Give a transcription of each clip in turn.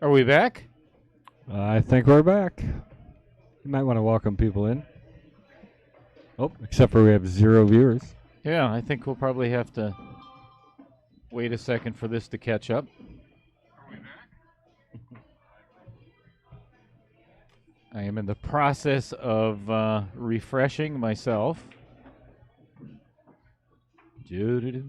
Are we back? I think we're back. You might want to welcome people in. Oh, except for we have 0 viewers. Yeah, I think we'll probably have to wait a second for this to catch up. I am in the process of refreshing myself. Doo-doo-doo.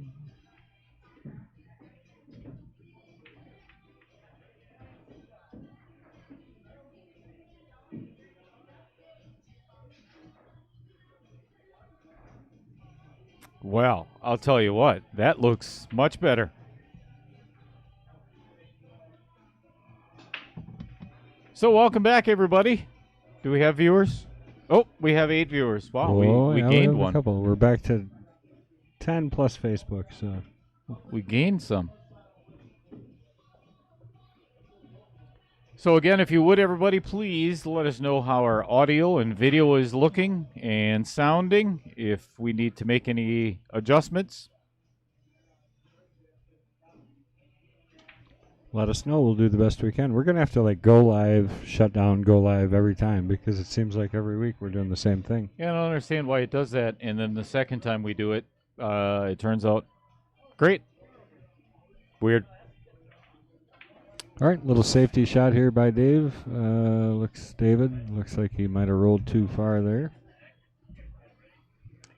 Well, I'll tell you what, that looks much better. So welcome back, everybody. Do we have viewers? Oh, we have 8 viewers. Wow, we yeah, gained have one. A couple. We're back to 10 plus Facebook. So we gained some. So again, if you would, everybody, please let us know how our audio and video is looking and sounding, if we need to make any adjustments. let us know. We'll do the best we can. We're going to have to go live, shut down, go live every time because it seems like every week we're doing the same thing. Yeah, I don't understand why it does that. And then the second time we do it, it turns out great. Weird. All right, little safety shot here by Dave. David looks like he might have rolled too far there.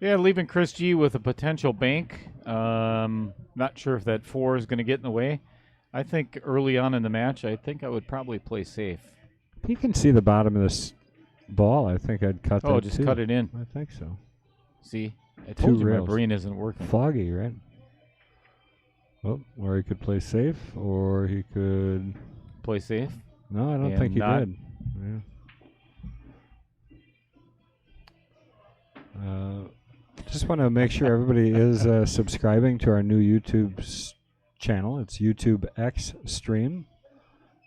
Yeah, leaving Chris G with a potential bank. Not sure if that 4 is going to get in the way. I think early on in the match, I think I would probably play safe. If you can see the bottom of this ball, I think I'd cut that. Oh, just cut it in. I think so. See, I told 2 you rails. my brain isn't working. Foggy, right? Oh, or he could play safe, or he could play safe. No, I don't think he did. Yeah. Just want to make sure everybody is subscribing to our new YouTube channel. It's YouTube X Stream.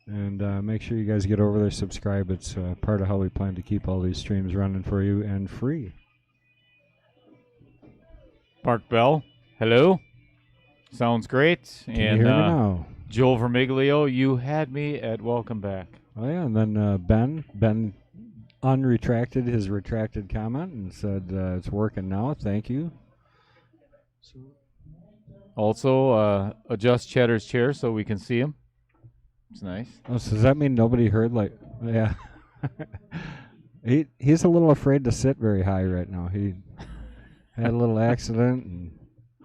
And make sure you guys get over there, subscribe. It's part of how we plan to keep all these streams running for you and free. Mark Bell, hello. Sounds great. Can you hear me now? Joel Vermiglio, you had me at welcome back. Oh, yeah, and then Ben unretracted his retracted comment and said it's working now. Thank you. Also, adjust Cheddar's chair so we can see him. It's nice. Oh, so does that mean nobody heard? Yeah. He's a little afraid to sit very high right now. He had a little accident, and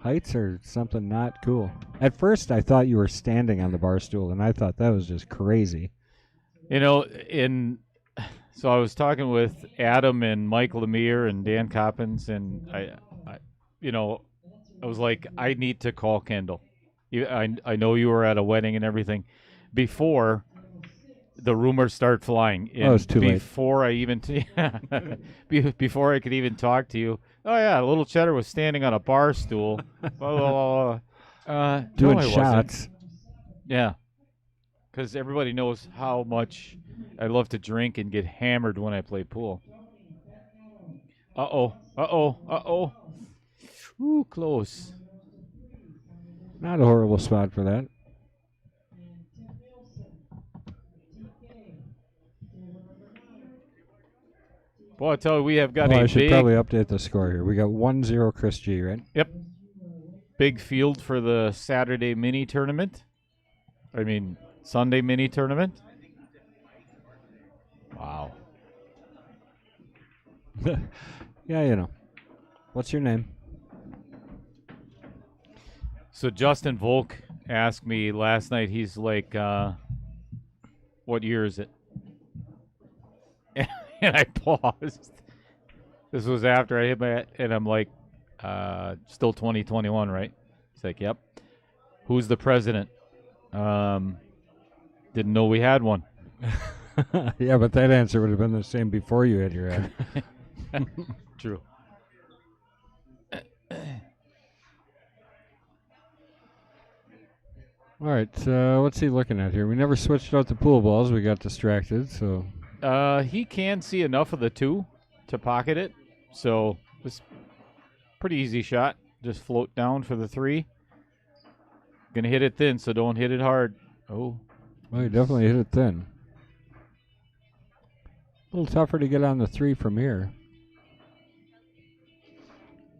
heights are something not cool. At first, I thought you were standing on the bar stool, and I thought that was just crazy. You know, so I was talking with Adam and Mike Lemire and Dan Coppins, and I was like, I need to call Kendall. I know you were at a wedding and everything before the rumors start flying. Oh, it's too late. Before I even before I could even talk to you. Oh yeah, little Cheddar was standing on a bar stool, doing shots. Yeah, because everybody knows how much I love to drink and get hammered when I play pool. Uh-oh. Ooh, close. Not a horrible spot for that. Boy, I tell you, we have got a I should probably update the score here. We got 1-0 Chris G, right? Yep. Big field for the Saturday mini tournament. Sunday mini tournament. Wow. Yeah, What's your name? So Justin Volk asked me last night, he's like, what year is it? And I paused. This was after I hit and I'm like, still 2021, right? He's like, yep. Who's the president? Didn't know we had one. Yeah, but that answer would have been the same before you had your head. True. All right, what's he looking at here? We never switched out the pool balls. We got distracted, so... He can see enough of the 2 to pocket it, so it's pretty easy shot. Just float down for the 3. Gonna hit it thin, so don't hit it hard. Oh, Well, you definitely hit it thin. A little tougher to get on the 3 from here.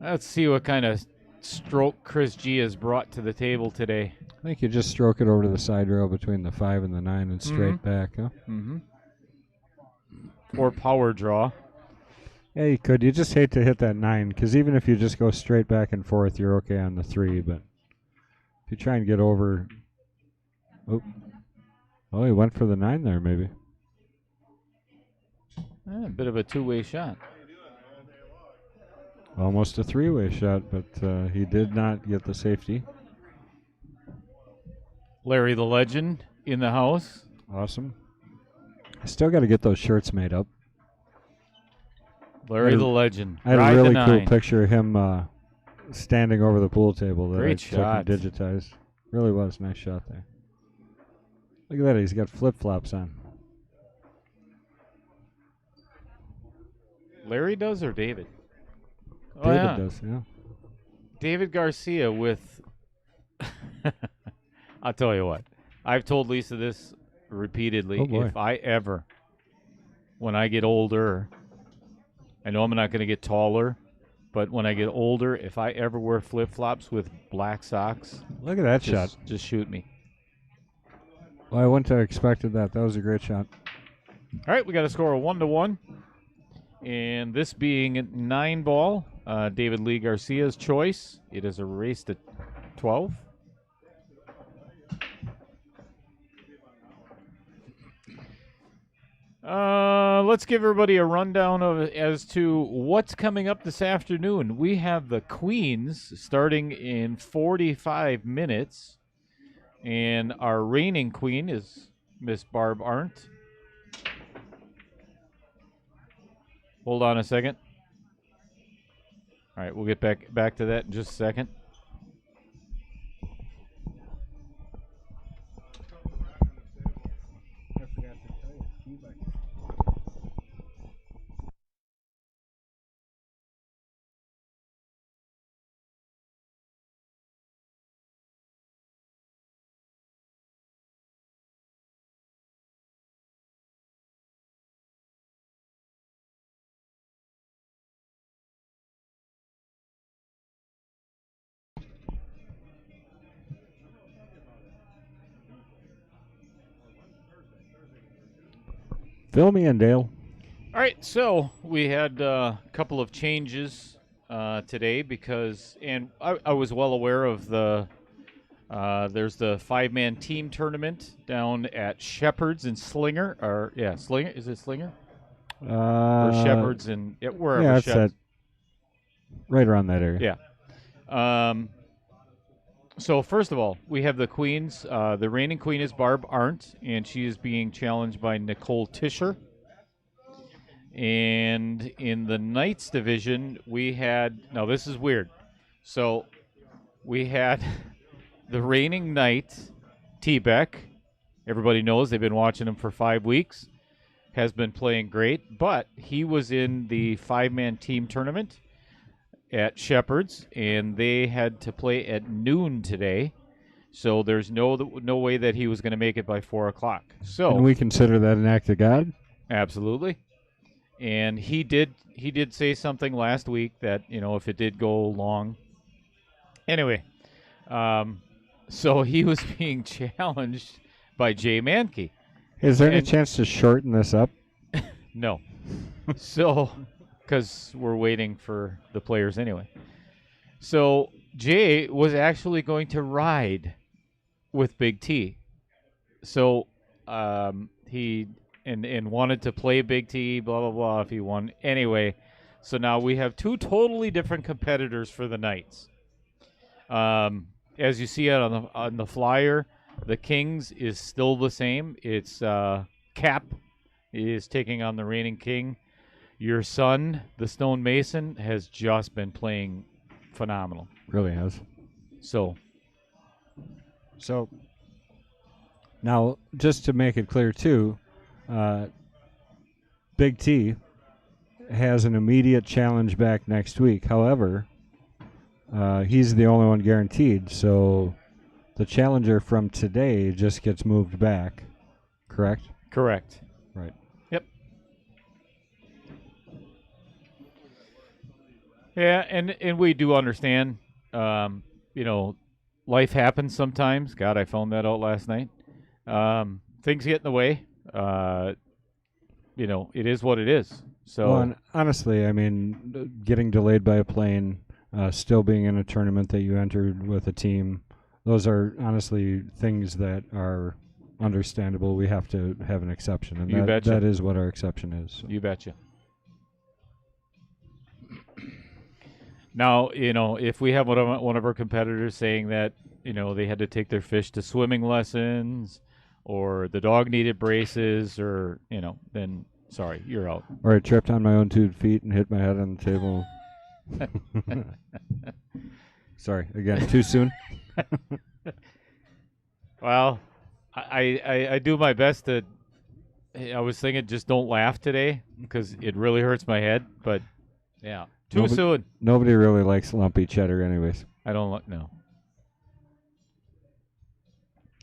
Let's see what kind of stroke Chris G has brought to the table today. I think you just stroke it over to the side rail between the 5 and the 9 and straight back, huh? Mm-hmm. Or power draw. Yeah, you could. You just hate to hit that 9, because even if you just go straight back and forth, you're okay on the 3. But if you try and get over... Oh, he went for the 9 there, maybe. A bit of a two-way shot. Almost a 3-way shot, but he did not get the safety. Larry the Legend in the house. Awesome. I still got to get those shirts made up. Larry the Legend. I had a really cool picture of him standing over the pool table that Great I took and digitized. Really was. Nice shot there. Look at that. He's got flip-flops on. Larry does or David? David does, yeah. David Garcia with... I'll tell you what. I've told Lisa this repeatedly. Oh boy. If I ever, when I get older, I know I'm not going to get taller, but when I get older, if I ever wear flip-flops with black socks... Look at that shot. Just shoot me. Well, I wouldn't have expected that. That was a great shot. All right, we got a score of 1-1. And this being 9 ball, David Lee Garcia's choice. It is a race to 12. Let's give everybody a rundown as to what's coming up this afternoon. We have the Queens starting in 45 minutes. And our reigning queen is Miss Barb Arndt. Hold on a second. All right, we'll get back to that in just a second. Fill me in, Dale. All right, so we had a couple of changes today because, and I was well aware of there's the 5-man team tournament down at Shepherd's and Slinger, Slinger, is it Slinger? Or Shepherd's and wherever. Yeah, it's that, right around that area. Yeah. So first of all, we have the queens. The reigning queen is Barb Arndt, and she is being challenged by Nicole Tischer. And in the Knights division, we had... Now, this is weird. So we had the reigning Knight, T-Beck. Everybody knows they've been watching him for 5 weeks. Has been playing great, but he was in the 5-man team tournament at Shepherd's, and they had to play at noon today. So there's no way that he was going to make it by 4 o'clock. So can we consider that an act of God? Absolutely. And he did say something last week that, if it did go long. Anyway, so he was being challenged by Jay Mankey. Is there any chance to shorten this up? No. So, because we're waiting for the players anyway. So Jay was actually going to ride with Big T. So he and wanted to play Big T, blah, blah, blah, if he won. Anyway, so now we have 2 totally different competitors for the Knights. As you see on the flyer, the Kings is still the same. It's Cap is taking on the reigning king. Your son, the Stone Mason, has just been playing phenomenal. Really has. So now, just to make it clear too, Big T has an immediate challenge back next week. However, he's the only one guaranteed, so the challenger from today just gets moved back. correct? Correct. Right. Yep. Yeah, and we do understand. You know, life happens sometimes. God, I found that out last night. Things get in the way. You know, it is what it is. So, Well, and honestly, I mean, getting delayed by a plane, still being in a tournament that you entered with a team, those are honestly things that are understandable. We have to have an exception, and You betcha. that is what our exception is. So. You betcha. Now, you know, if we have one of our competitors saying that, you know, they had to take their fish to swimming lessons, or the dog needed braces, or, you know, then sorry, you're out. Or I tripped on my own 2 feet and hit my head on the table. Sorry, again, too soon. Well, I do my best to. I was thinking just don't laugh today because it really hurts my head. But yeah, too soon. Nobody really likes lumpy cheddar, anyways. I don't look no.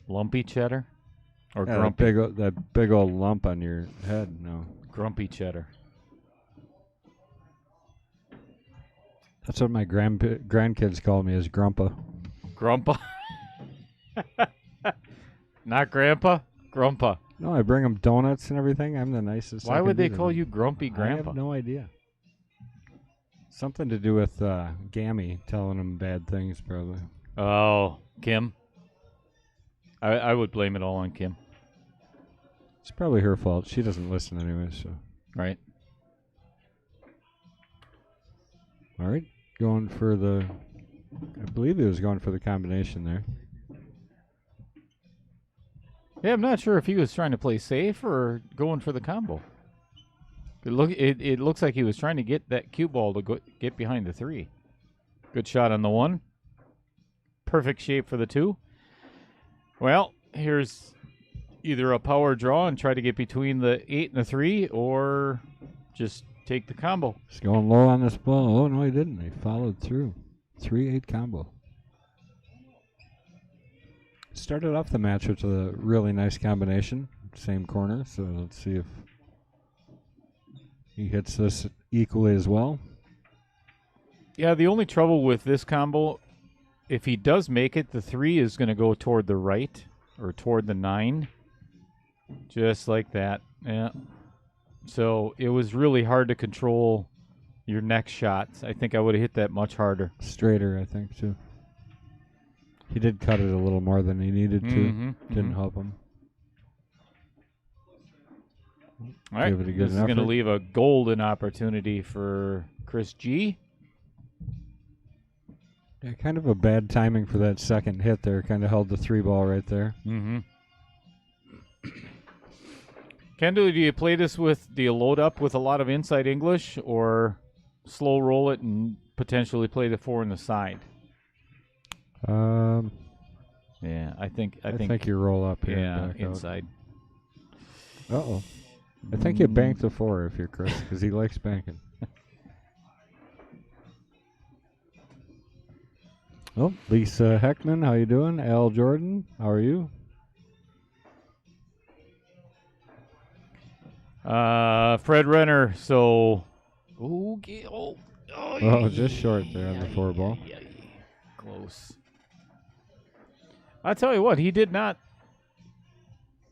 Lumpy cheddar, or Yeah, grumpy? that big old lump on your head. No, Grumpy cheddar. that's what my grandkids call me, is Grumpa. Grumpa. Not grandpa. Grumpa. No, I bring them donuts and everything. I'm the nicest. Why would they call you Grumpy Grandpa? I have no idea. Something to do with Gammy telling him bad things, probably. Oh, Kim. I would blame it all on Kim. It's probably her fault. She doesn't listen anyway, so. Right. All right. Going for the... I believe he was going for the combination there. Yeah, I'm not sure if he was trying to play safe or going for the combo. It looks like he was trying to get that cue ball to get behind the 3. Good shot on the 1. Perfect shape for the 2. Well, here's either a power draw and try to get between the 8 and the 3, or just take the combo. He's going low on this ball. Oh, no, he didn't. He followed through. 3-8 combo. Started off the match with a really nice combination. Same corner, so let's see if he hits this equally as well. Yeah, the only trouble with this combo, if he does make it, the 3 is going to go toward the right or toward the 9. Just like that. Yeah. So it was really hard to control your next shots. I think I would have hit that much harder. Straighter, I think, too. He did cut it a little more than he needed to. Didn't help him. All right. This is going to leave a golden opportunity for Chris G. Yeah, kind of a bad timing for that second hit there. Kind of held the 3 ball right there. Kendall, do you play this with, do you load up with a lot of inside English or slow roll it and potentially play the 4 in the side? Yeah, I think you roll up here. Yeah, inside. Uh-oh. I think you bank the 4 if you're Chris, because he likes banking. Oh, Lisa Heckman, how you doing? Al Jordan, how are you? Fred Renner, so... Just short there on the 4 ball. Close. I tell you what, he did not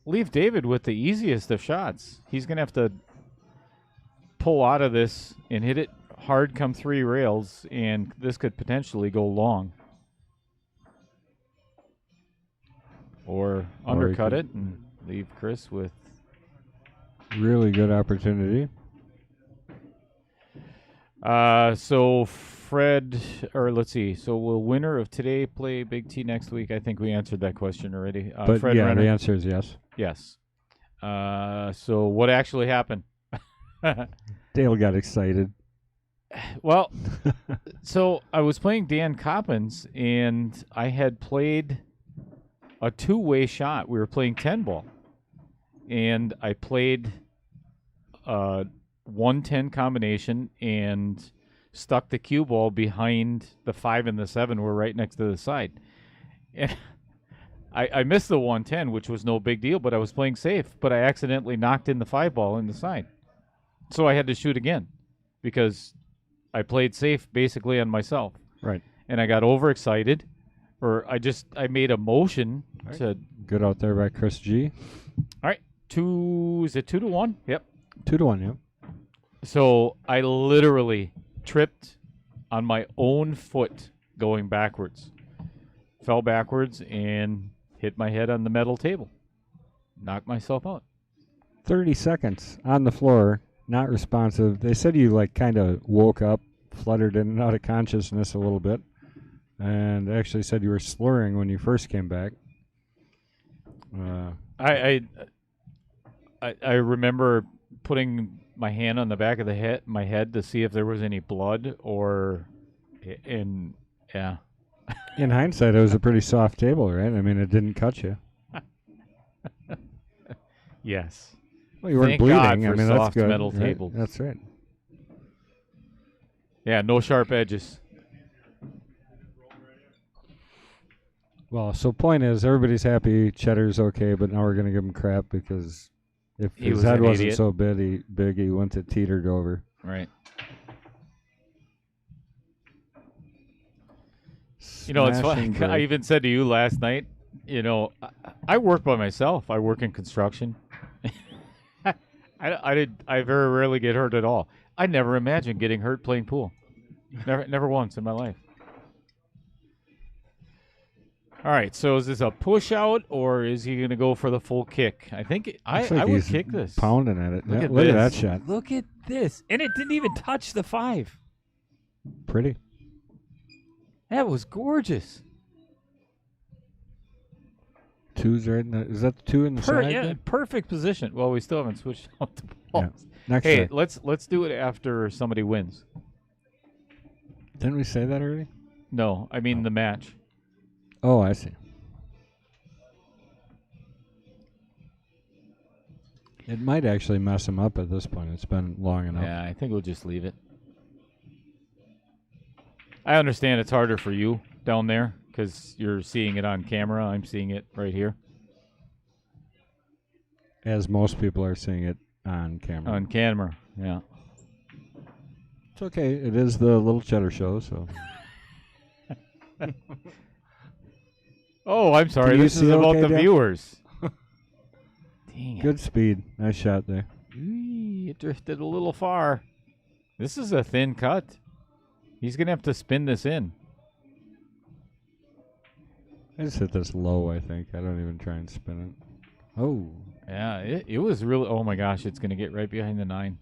leave David with the easiest of shots. He's going to have to pull out of this and hit it hard come 3 rails, and this could potentially go long. Or undercut it and leave Chris with... Really good opportunity. So Fred, or let's see. So will winner of today play Big T next week? I think we answered that question already. But Fred yeah, Renner. the answer is yes. Yes. So what actually happened? Dale got excited. Well, so I was playing Dan Coppins, and I had played a 2-way shot. We were playing 10 ball, and I played 1-10 combination and stuck the cue ball behind the 5 and the 7 were right next to the side. And I missed the 110, which was no big deal, but I was playing safe. But I accidentally knocked in the 5 ball in the side, so I had to shoot again because I played safe basically on myself. Right. And I got overexcited, or I made a motion Right. to. Good out there by Chris G. All right, is it 2-1? Yep. 2-1. Yep. So I literally tripped on my own foot going backwards, fell backwards, and hit my head on the metal table. Knocked myself out. 30 seconds on the floor, not responsive. They said you like kind of woke up, fluttered in and out of consciousness a little bit, and they actually said you were slurring when you first came back. I remember putting my hand on the back of my head to see if there was any blood or yeah. In hindsight, it was a pretty soft table, right? I mean, it didn't cut you. Yes. Well, you weren't Thank bleeding. God I for mean, soft that's good. metal right? tables. That's right. Yeah, no sharp edges. Well, so point is, everybody's happy. Cheddar's okay, but now we're going to give him crap because if He his was head an wasn't idiot. so big, he wouldn't have teetered over. Right. You know, it's Smashing funny. I break. even said to you last night, you know, I work by myself. I work in construction. I very rarely get hurt at all. I never imagined getting hurt playing pool. Never once in my life. All right, so is this a push out or is he going to go for the full kick? I think I Looks like would he's kick this. pounding at it. Look Yeah, at look this. at that shot. Look at this. And it didn't even touch the 5. Pretty. That was gorgeous. Two's right. Is that the 2 in the side? Yeah, there? perfect position. Well, we still haven't switched out the balls. Next Hey, try. let's do it after somebody wins. Didn't we say that already? No, I mean the match. Oh, I see. It might actually mess him up at this point. It's been long enough. Yeah, I think we'll just leave it. I understand it's harder for you down there because you're seeing it on camera. I'm seeing it right here As most people are seeing it on camera. on camera. Yeah. It's okay. It is the Little Cheddar Show, so. Oh, I'm sorry. Can you This is see about okay, the Dan? viewers. Dang it. Good speed. Nice shot there. It drifted a little far. This is a thin cut. He's going to have to spin this in. I just hit this low, I think. I don't even try and spin it. Oh. Yeah, it was really. Oh my gosh, it's going to get right behind the 9.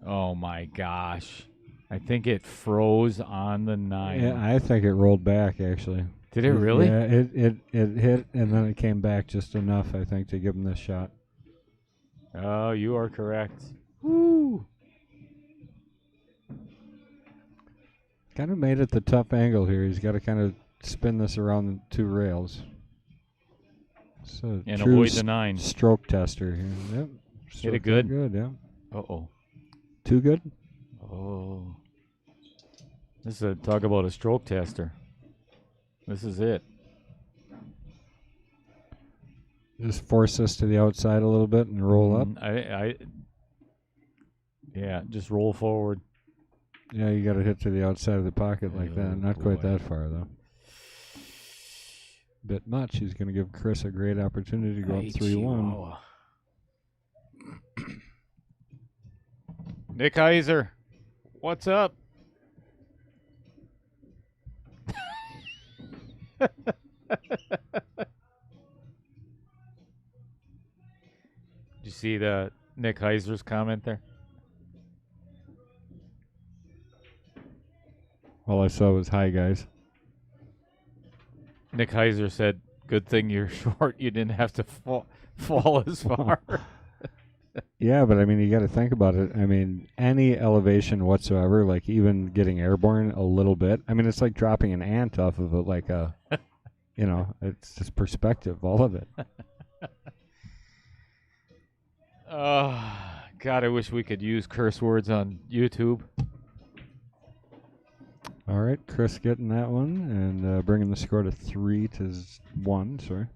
Oh my gosh. I think it froze on the 9. Yeah, I think it rolled back, actually. Did it really? Yeah, it hit, and then it came back just enough, I think, to give him this shot. Oh, you are correct. Woo! Kind of made it the tough angle here. He's got to kind of spin this around the 2 rails. So And true avoid the 9. stroke tester here. Yep. Hit it good? Good, yeah. Uh-oh. Too good? Oh. This is talk about a stroke tester. This is it. Just force this to the outside a little bit and roll up. Yeah, just roll forward. Yeah, you got to hit to the outside of the pocket like that. Not quite boy. that far, though. Bit much. He's going to give Chris a great opportunity to go up 3-1. Nick Heiser, what's up? Did you see the Nick Heiser's comment there? All I saw was, hi, guys. Nick Heiser said, "Good thing you're short. You didn't have to fall as far." Yeah, but I mean, you got to think about it. I mean, any elevation whatsoever, like even getting airborne a little bit. I mean, it's like dropping an ant off of a, like a, you know, it's just perspective, all of it. Oh, God, I wish we could use curse words on YouTube. All right, Chris getting that one and bringing the score to 3-1. Sorry.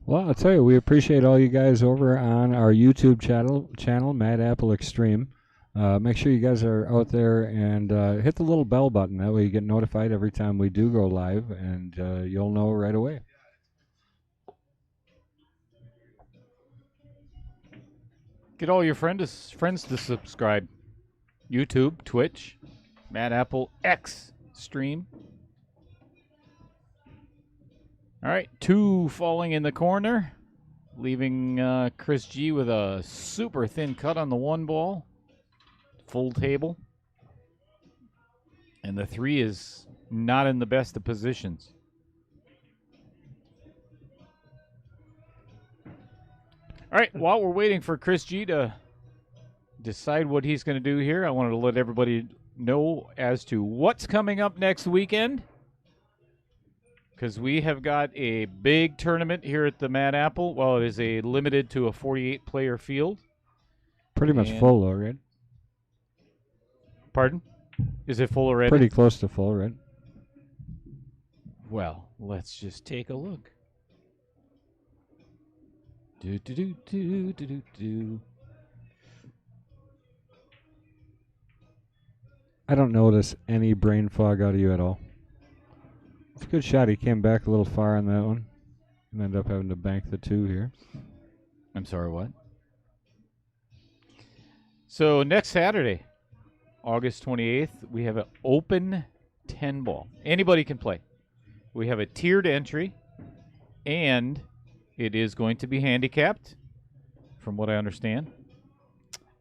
Well, I'll tell you, we appreciate all you guys over on our YouTube channel, Mad Apple Extreme. Make sure you guys are out there and hit the little bell button. That way you get notified every time we do go live, and you'll know right away. Get all your friends to subscribe. YouTube, Twitch, Mad Apple X stream. All right, 2 falling in the corner, leaving Chris G with a super thin cut on the 1 ball. Full table. And the 3 is not in the best of positions. All right, while we're waiting for Chris G to decide what he's going to do here, I wanted to let everybody know as to what's coming up next weekend. Because we have got a big tournament here at the Mad Apple. Well, it is limited to a 48-player field. Pretty much full, though, right? Pardon? Is it full already? Pretty close to full, right? Well, let's just take a look. Do do do do do do do. I don't notice any brain fog out of you at all. It's a good shot. He came back a little far on that one and ended up having to bank the 2 here. I'm sorry, what? So next Saturday, August 28th, we have an open 10 ball. Anybody can play. We have a tiered entry, and it is going to be handicapped, from what I understand.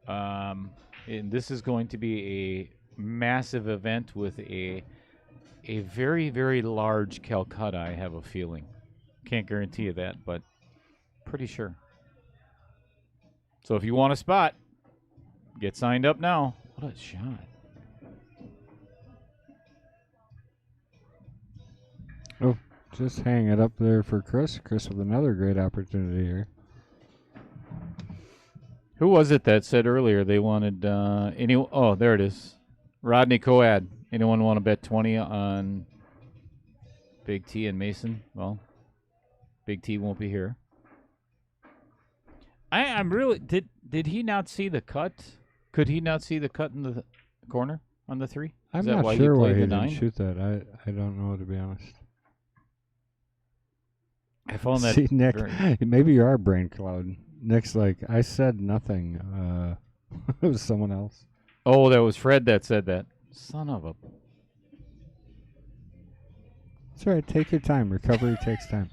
And this is going to be a massive event with a very, very large Calcutta, I have a feeling. Can't guarantee you that, but pretty sure. So if you want a spot, get signed up now. What a shot. Oh, just hang it up there for Chris. Chris with another great opportunity here. Who was it that said earlier they wanted oh, there it is. Rodney Coad. Anyone want to bet 20 on Big T and Mason? Well, Big T won't be here. I'm really did he not see the cut? Could he not see the cut in the corner on the 3? I'm Is that not why sure he why played he the didn't 9? shoot that. I don't know, to be honest. I found that. See, Nick, maybe you are brain cloud. Nick's like, I said nothing. It was someone else. Oh, that was Fred that said that. Son of a. That's all right. Take your time. Recovery takes time.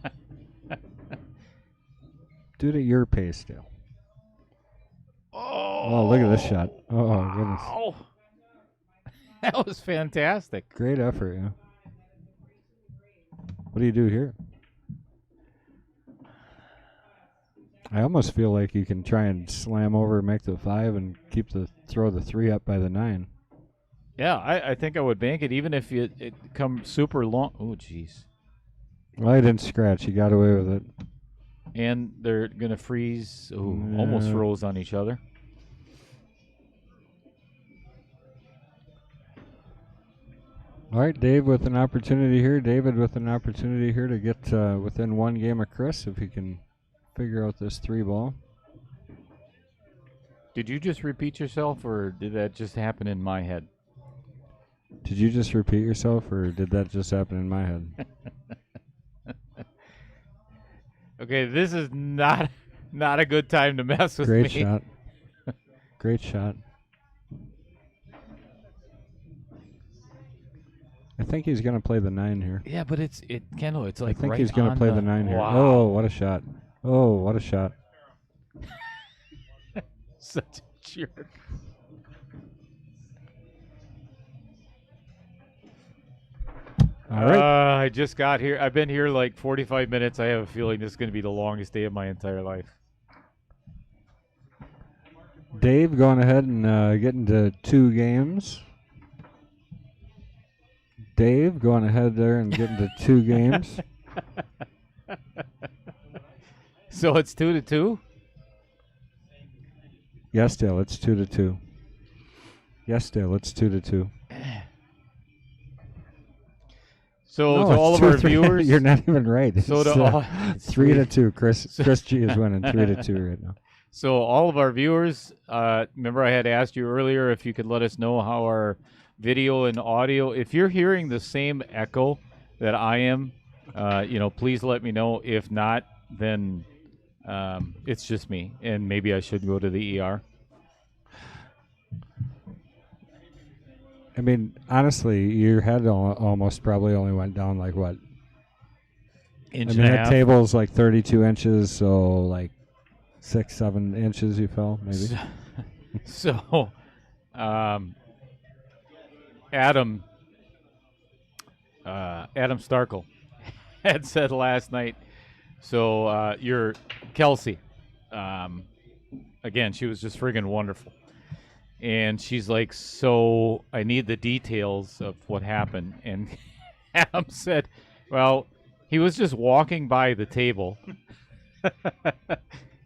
Do it at your pace, Dale. Oh, look at this shot. Oh, goodness. Wow. That was fantastic. Great effort, yeah. What do you do here? I almost feel like you can try and slam over, make the 5, and throw the 3 up by the 9. Yeah, I think I would bank it even if it come super long. Oh, jeez. Well, I didn't scratch. He got away with it. And they're going to freeze. Oh, almost froze on each other. All right, Dave with an opportunity here. David with an opportunity here to get within 1 game of Chris if he can figure out this 3 ball. Did you just repeat yourself, or did that just happen in my head? Did you just repeat yourself, or did that just happen in my head? Okay, this is not a good time to mess with Great me. shot. Great shot. I think he's going to play the 9 here. Yeah, but Kendall, it's like I think right he's going on to play the 9 here. Oh, what a shot. Oh, what a shot. Such a jerk. All right. I just got here. I've been here like 45 minutes. I have a feeling this is going to be the longest day of my entire life. Dave going ahead and getting to 2 games. Dave going ahead there and getting to 2 games. So it's 2-2. Yes, Dale, it's 2-2. Yes, Dale, it's 2-2. So No, to all it's of our 2-3. viewers, You're not even right. So It's, to all, 3-2. Chris G is winning 3-2 right now. So all of our viewers, remember I had asked you earlier if you could let us know how our video and audio. If you're hearing the same echo that I am, please let me know. If not, then it's just me, and maybe I should go to the ER. I mean, honestly, your head almost probably only went down like what? Inch I and mean, a that half. table's like 32 inches, so like 6-7 inches you fell, maybe. So, Adam Starkle had said last night. So your Kelsey, again, she was just friggin' wonderful. And she's like, so I need the details of what happened. And Adam said, well, he was just walking by the table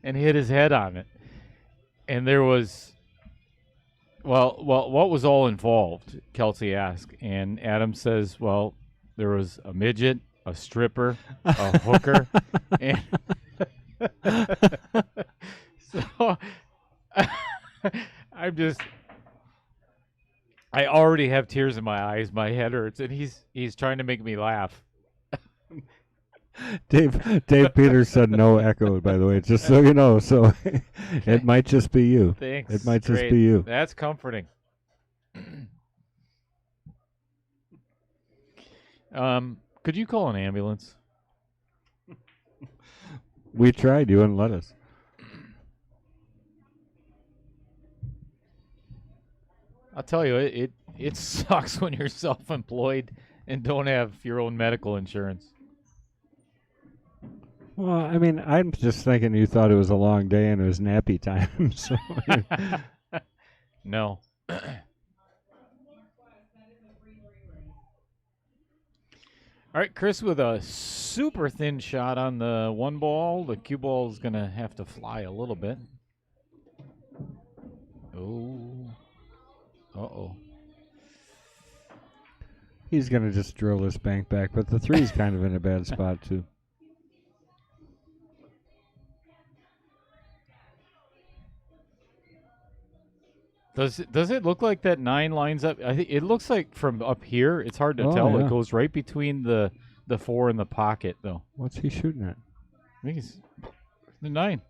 and hit his head on it. And there was, well, what was all involved? Kelsey asked. And Adam says, well, there was a midget, a stripper, a hooker. And so I already have tears in my eyes. My head hurts, and he's trying to make me laugh. Dave Peters said no echo, by the way, just so you know. So it might just be you. Thanks. It might just Great. be you. That's comforting. Could you call an ambulance? We tried. You wouldn't let us. I'll tell you, it sucks when you're self-employed and don't have your own medical insurance. Well, I mean, I'm just thinking you thought it was a long day and it was nappy time. So No. All right, Chris with a super thin shot on the 1 ball. The cue ball is going to have to fly a little bit. Oh. Uh-oh. he's going to just drill this bank back, but the 3's kind of in a bad spot, too. Does it look like that 9 lines up? I think it looks like from up here. It's hard to tell. Yeah. It goes right between the 4 and the pocket, though. What's he shooting at? I think it's the 9.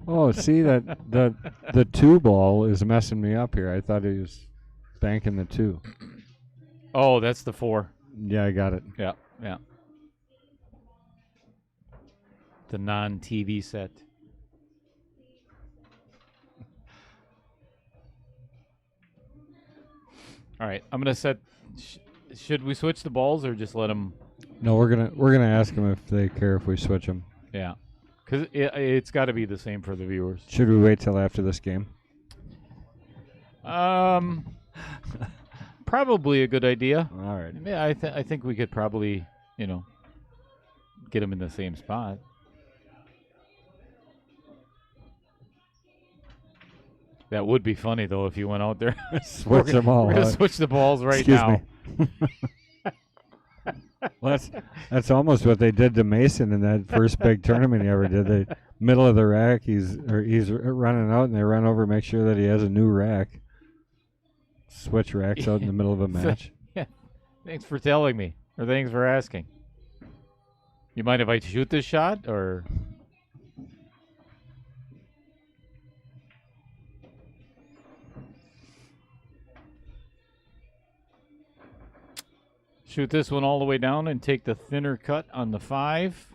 Oh, see that the 2 ball is messing me up here. I thought he was banking the 2. Oh, that's the 4. Yeah, I got it. Yeah. The non-TV set. All right, I'm gonna set. Should we switch the balls or just let them? No, we're gonna ask them if they care if we switch them. Yeah, because it's got to be the same for the viewers. Should we wait till after this game? Probably a good idea. All right. Yeah, I think we could probably get them in the same spot. That would be funny though if you went out there. Switch them all. We're gonna switch the balls right Excuse now. me. Well, that's almost what they did to Mason in that first big tournament he ever did. They middle of the rack, he's running out, and they run over, make sure that he has a new rack. Switch racks out in the middle of a match. Yeah. Thanks for telling me, or thanks for asking. You mind if I shoot this shot, or? Shoot this one all the way down and take the thinner cut on the 5.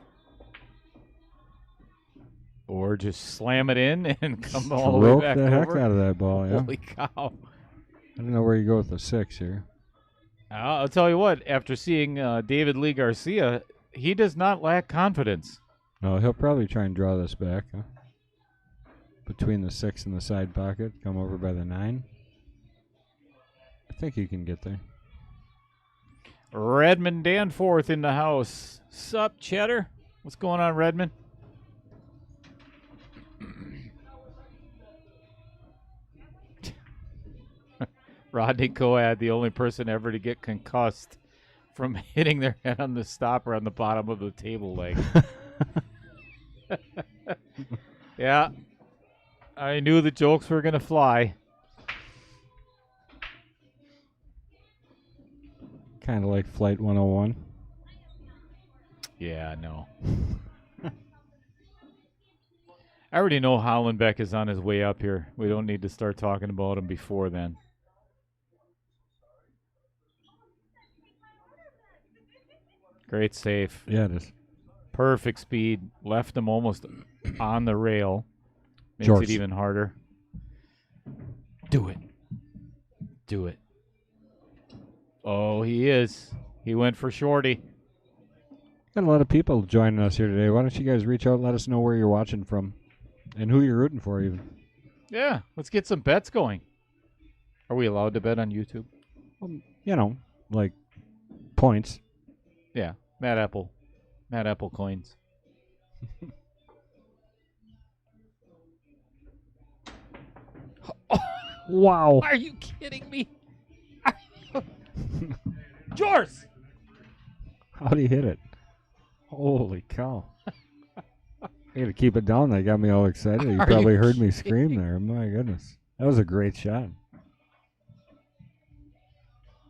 Or just slam it in and come all the way back the over. heck out of that ball, yeah. Holy cow. I don't know where you go with the 6 here. I'll tell you what, after seeing David Lee Garcia, he does not lack confidence. No, he'll probably try and draw this back. Huh? between the 6 and the side pocket. Come over by the 9. I think you can get there. Redmond Danforth in the house. Sup, Cheddar? What's going on, Redmond? Rodney Coad, the only person ever to get concussed from hitting their head on the stopper on the bottom of the table leg. Yeah. I knew the jokes were going to fly. Kind of like Flight 101. Yeah, no. I already know Hollenbeck is on his way up here. We don't need to start talking about him before then. Great save. Yeah, it is. Perfect speed. Left him almost on the rail. Makes Jorce. it even harder. Do it. Do it. Oh, he is. He went for Shorty. Got a lot of people joining us here today. Why don't you guys reach out and let us know where you're watching from and who you're rooting for even. Yeah, let's get some bets going. Are we allowed to bet on YouTube? You know, like points. Yeah, Mad Apple coins. Wow. Are you kidding me? Jorce! How'd he hit it? Holy cow. I gotta keep it down. That got me all excited. You probably heard me scream there. My goodness. That was a great shot.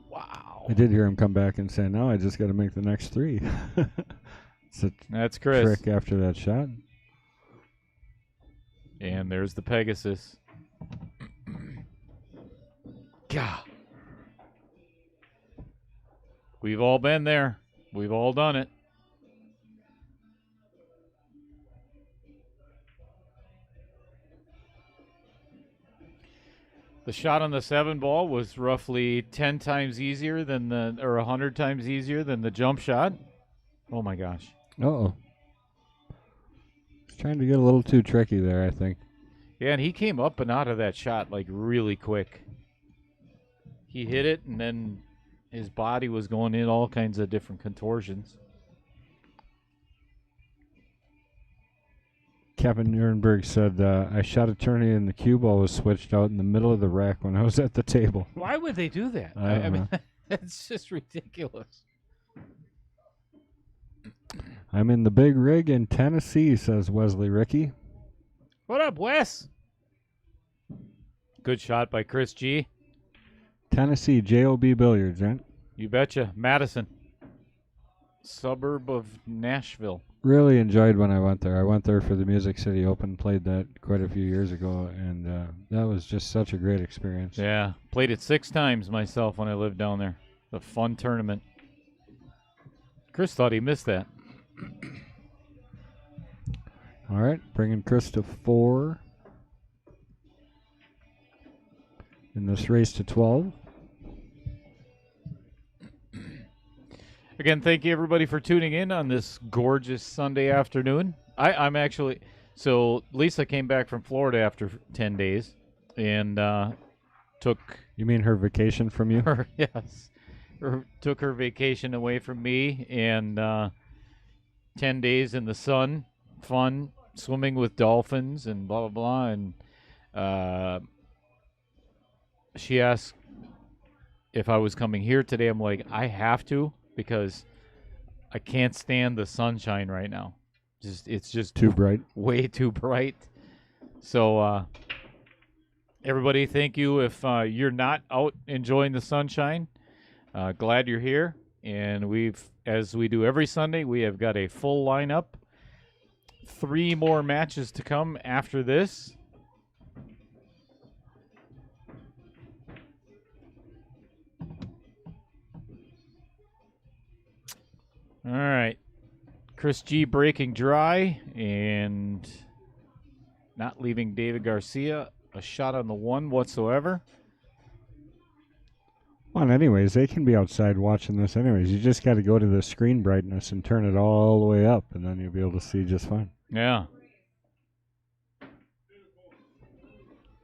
Wow. I did hear him come back and say, "No, I just got to make the next 3." It's a That's Chris. trick after that shot. And there's the Pegasus. God. We've all been there. We've all done it. The shot on the 7 ball was roughly 10 times easier than or 100 times easier than the jump shot. Oh my gosh. Uh-oh. He's trying to get a little too tricky there, I think. Yeah, and he came up and out of that shot like really quick. He hit it, and then his body was going in all kinds of different contortions. Kevin Nuremberg said, I shot a tourney and the cue ball was switched out in the middle of the rack when I was at the table. Why would they do that? I don't know. That's just ridiculous. I'm in the big rig in Tennessee, says Wesley Ricky. What up, Wes? Good shot by Chris G. Tennessee, J.O.B. Billiards, right? You betcha. Madison. Suburb of Nashville. Really enjoyed when I went there. I went there for the Music City Open, played that quite a few years ago, and that was just such a great experience. Yeah. Played it 6 times myself when I lived down there. A fun tournament. Chris thought he missed that. All right, bringing Chris to 4 in this race to 12. Again, thank you everybody for tuning in on this gorgeous Sunday afternoon. I'm actually, so Lisa came back from Florida after 10 days and took You mean her vacation from you? her, yes, took her vacation away from me and 10 days in the sun, fun, swimming with dolphins and blah, blah, blah. And she asked if I was coming here today. I'm like, I have to, because I can't stand the sunshine right now. It's just Too bright. way too bright. So everybody, thank you. If you're not out enjoying the sunshine, glad you're here. And as we do every Sunday, we have got a full lineup. 3 more matches to come after this. All right. Chris G breaking dry and not leaving David Garcia a shot on the 1 whatsoever. Well, anyways, they can be outside watching this anyways. You just got to go to the screen brightness and turn it all the way up, and then you'll be able to see just fine. Yeah.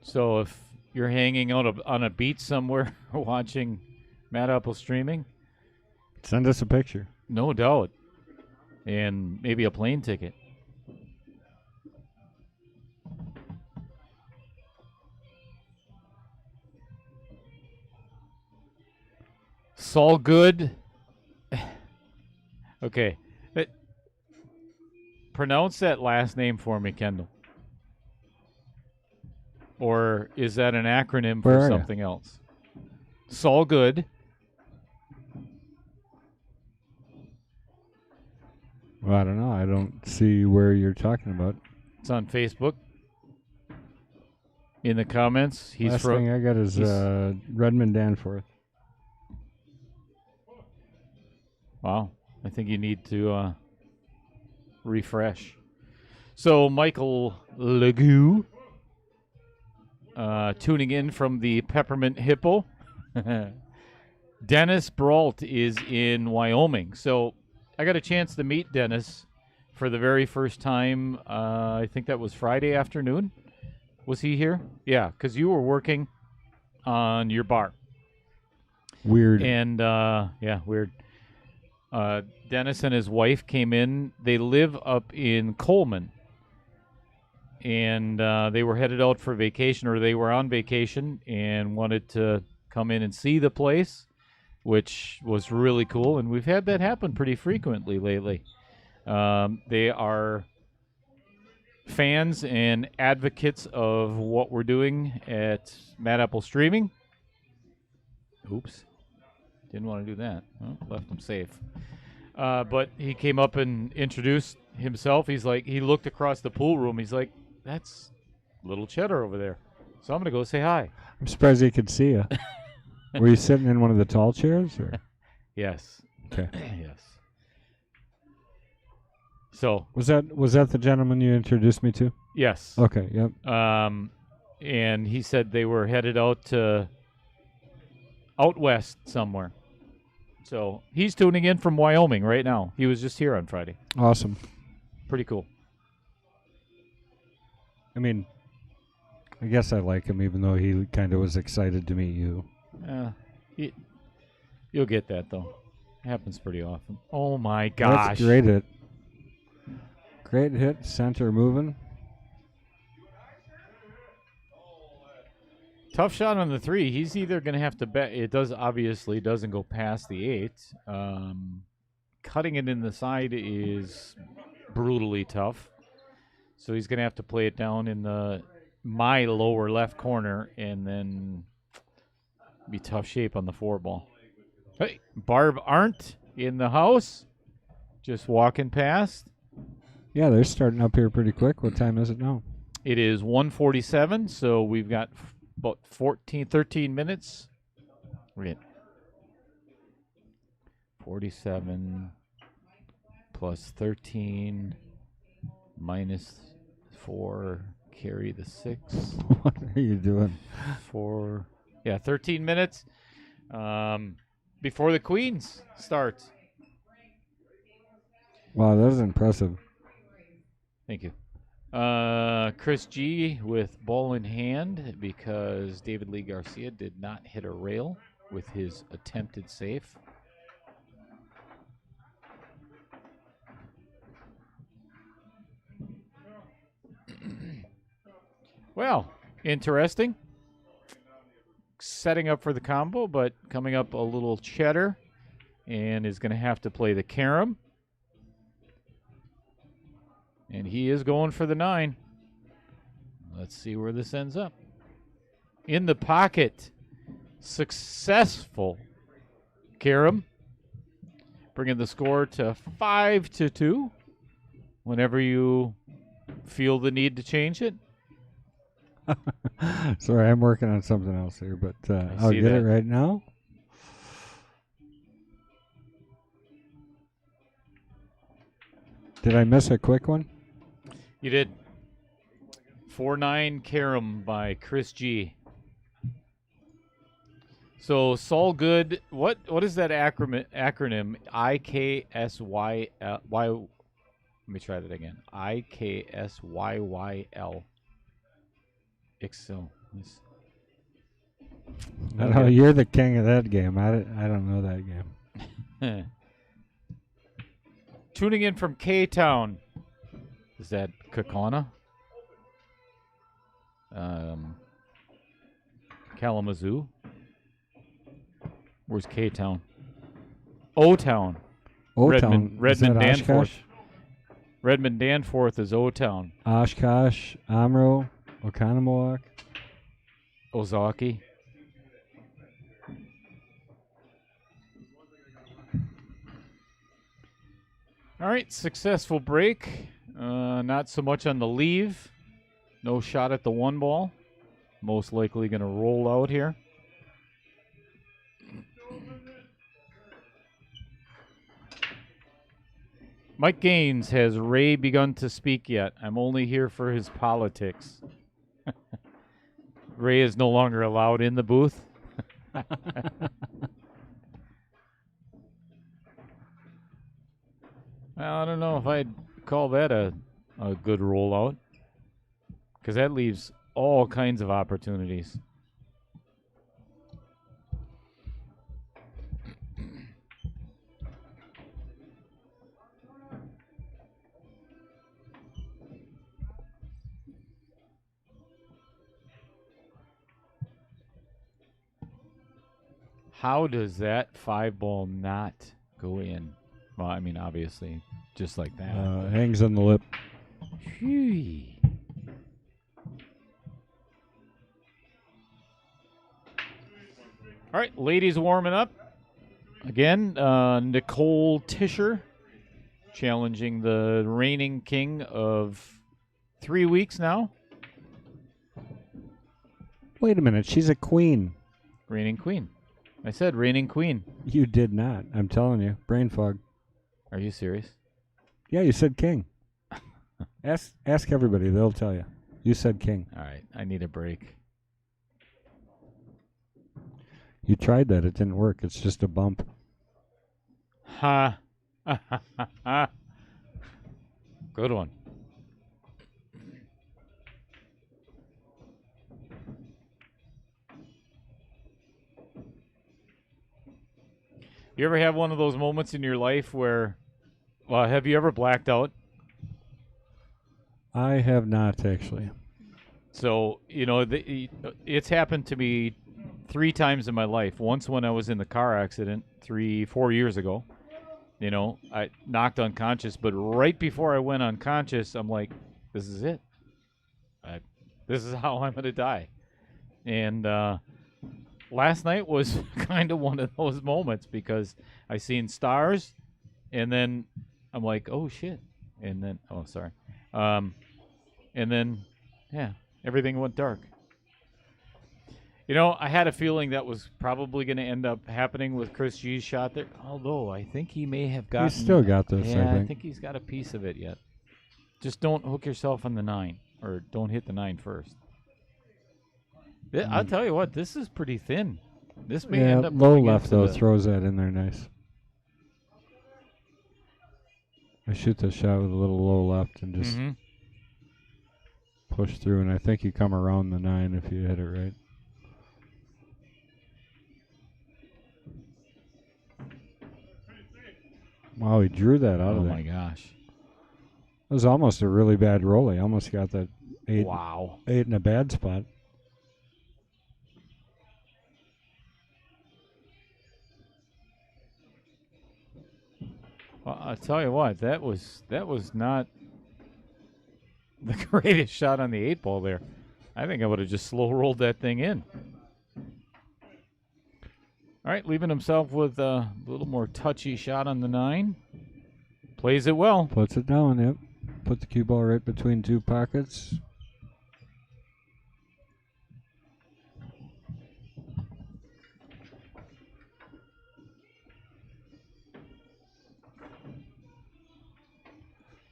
So if you're hanging out on a beach somewhere watching Mad Apple streaming, Send us a picture. no doubt, and maybe a plane ticket. Saul Good. Okay. Pronounce that last name for me, Kendall. Or is that an acronym Where for are ya? something else? Saul Good. Well, I don't know. I don't see where you're talking about. It's on Facebook. In the comments, he's Last thing I got is he's- Redmond Danforth. Wow. I think you need to refresh. So Michael Legou, tuning in from the Peppermint Hippo. Dennis Brault is in Wyoming. So I got a chance to meet Dennis for the very first time. I think that was Friday afternoon. Was he here? Yeah, because you were working on your bar. Weird. And yeah, weird. Dennis and his wife came in. They live up in Coleman. And they were headed out for vacation, or they were on vacation and wanted to come in and see the place, which was really cool. And we've had that happen pretty frequently lately. They are fans and advocates of what we're doing at Mad Apple Streaming. Oops. Didn't want to do that. Well, left him safe. But he came up and introduced himself. He's like, he looked across the pool room. He's like, that's little Cheddar over there. So I'm going to go say hi. I'm surprised he could see you. Were you sitting in one of the tall chairs? Or? Yes. Okay. Yes. So Was that the gentleman you introduced me to? yes. Okay. Yep. And he said they were headed out west somewhere. So he's tuning in from Wyoming right now. He was just here on Friday. Awesome. Pretty cool. I mean, I guess I like him, even though he kind of was excited to meet you. You'll get that though. It happens pretty often. Oh my gosh! That's a great hit. Great hit. Center moving. Tough shot on the 3. He's either going to have to bet. It obviously doesn't go past the 8. Cutting it in the side is brutally tough. So he's going to have to play it down in my lower left corner and then be tough shape on the 4 ball. Hey, Barb Arndt in the house. Just walking past. Yeah, they're starting up here pretty quick. What time is it now? It is 1:47, so we've got about 13 minutes. We're 47 plus 13 minus 4, carry the 6. What are you doing? 4, 13 minutes before the Queens starts. Wow, that was impressive. Thank you. Chris G with ball in hand because David Lee Garcia did not hit a rail with his attempted safe. Well, interesting. Setting up for the combo, but coming up a little Cheddar and is going to have to play the carom. And he is going for the 9. Let's see where this ends up. In the pocket. Successful carom. Bringing the score to 5-2. Whenever you feel the need to change it. Sorry, I'm working on something else here, but I'll see get that. it right now. Did I miss a quick one? You did. 4-9 carom by Chris G. So Saul Good, what is that acronym? IKSYL. Let me try that again. IKSYYL. So I don't know. You're the king of that game. I don't know that game. Tuning in from K-Town. Is that Kakana? Kalamazoo? Where's K-Town? O-Town. O-Town. Redmond, Is that Danforth. Oshkosh? Redmond Danforth is O-Town. Oshkosh, Amro, Oconomowoc. Ozaki. All right, successful break. Not so much on the leave. No shot at the one ball. Most likely going to roll out here. Mike Gaines, has Ray begun to speak yet? I'm only here for his politics. Ray is no longer allowed in the booth. Well, I don't know if I'd call that a good rollout, because that leaves all kinds of opportunities. How does that 5-ball not go in? Well, I mean, obviously, just like that. Hangs on the lip. Phew. All right, ladies warming up. Again, Nicole Tischer challenging the reigning king of 3 weeks now. Wait a minute. She's a queen. Reigning queen. I said reigning queen. You did not. I'm telling you. Brain fog. Are you serious? Yeah, you said king. Ask everybody. They'll tell you. You said king. All right, I need a break. You tried that. It didn't work. It's just a bump. Ha. Good one. You ever have one of those moments in your life where, well, have you ever blacked out? I have not, actually. So, you know, it's happened to me 3 times in my life. Once when I was in the car accident 4 years ago. You know, I knocked unconscious, but right before I went unconscious, I'm like, this is it. This is how I'm going to die. And last night was kind of one of those moments because I seen stars, and then I'm like, oh, shit. And then, oh, sorry. And then, yeah, everything went dark. You know, I had a feeling that was probably going to end up happening with Chris G's shot there, although I think he may have gotten... He's still got this, yeah, I think. he's got a piece of it yet. Just don't hook yourself on the 9, or don't hit the 9 first. I'll tell you what, this is pretty thin. This may end up low going left, into though, the... throws that in there nice. I shoot the shot with a little low left and just push through, and I think you come around the 9 if you hit it right. Wow, he drew that out of there. Oh, my gosh. It was almost a really bad roll. He almost got that 8, Wow. 8 in a bad spot. Well, I'll tell you what, that was not the greatest shot on the 8 ball there. I think I would have just slow rolled that thing in. All right, leaving himself with a little more touchy shot on the 9. Plays it well. Puts it down, yep. Put the cue ball right between 2 pockets.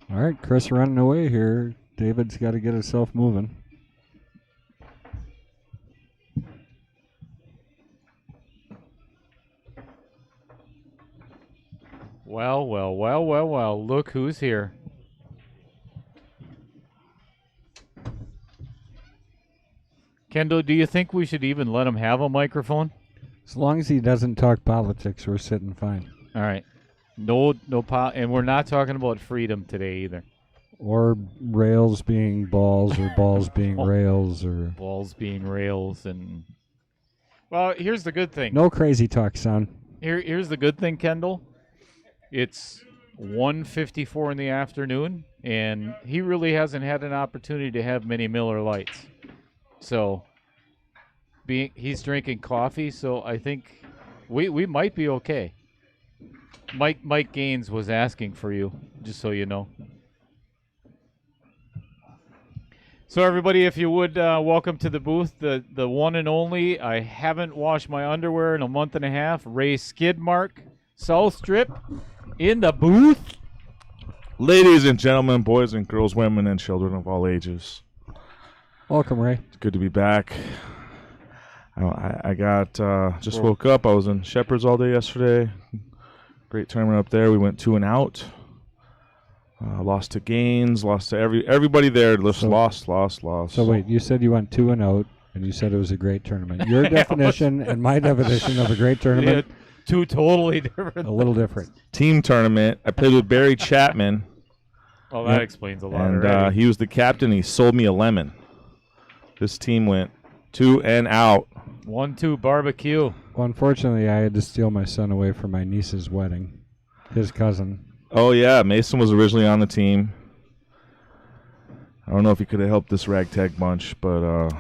All right, Chris running away here. David's got to get himself moving. Well, well, well, well, well. Look who's here. Kendall, do you think we should even let him have a microphone? As long as he doesn't talk politics, we're sitting fine. All right. No, and we're not talking about freedom today either. Or rails being balls, or balls being rails, or balls being rails, and well, here's the good thing. No crazy talk, son. Here's the good thing, Kendall. It's 1:54 in the afternoon, and he really hasn't had an opportunity to have many Miller Lights. So, he's drinking coffee, so I think we might be okay. Mike Gaines was asking for you, just so you know. So everybody, if you would, welcome to the booth, the one and only. I haven't washed my underwear in a month and a half. Ray Skidmark, South Strip, in the booth. Ladies and gentlemen, boys and girls, women and children of all ages. Welcome, Ray. It's good to be back. I got just woke up. I was in Shepherd's all day yesterday. Great tournament up there. We went 2 and out. Lost to Gaines. Lost to everybody there. Lost. So wait, you said you went 2 and out, and you said it was a great tournament. Your definition and my definition of a great tournament, two totally different. A little different. Team tournament. I played with Barry Chapman. Well, that explains a lot. And he was the captain. He sold me a lemon. This team went 2 and out. 1-2 barbecue. Well, unfortunately, I had to steal my son away for my niece's wedding. His cousin. Oh, yeah. Mason was originally on the team. I don't know if he could have helped this ragtag bunch, but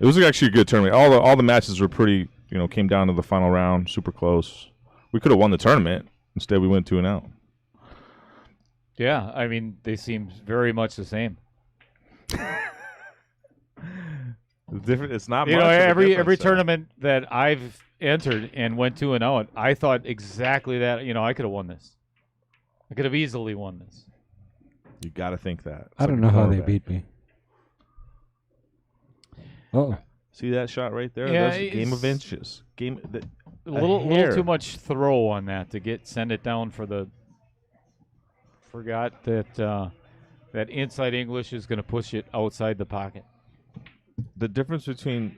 it was actually a good tournament. All the matches were pretty, came down to the final round, super close. We could have won the tournament. Instead, we went 2 and out. Yeah, I mean, they seem very much the same. It's not much. Every tournament that I've entered and went 2 and out, I thought exactly that. I could have won this. I could have easily won this. You got to think that. I don't know how they beat me. Oh, see that shot right there? Yeah, That's a game of inches. A little too much throw on that to send it down for the. Forgot that that inside English is going to push it outside the pocket. The difference between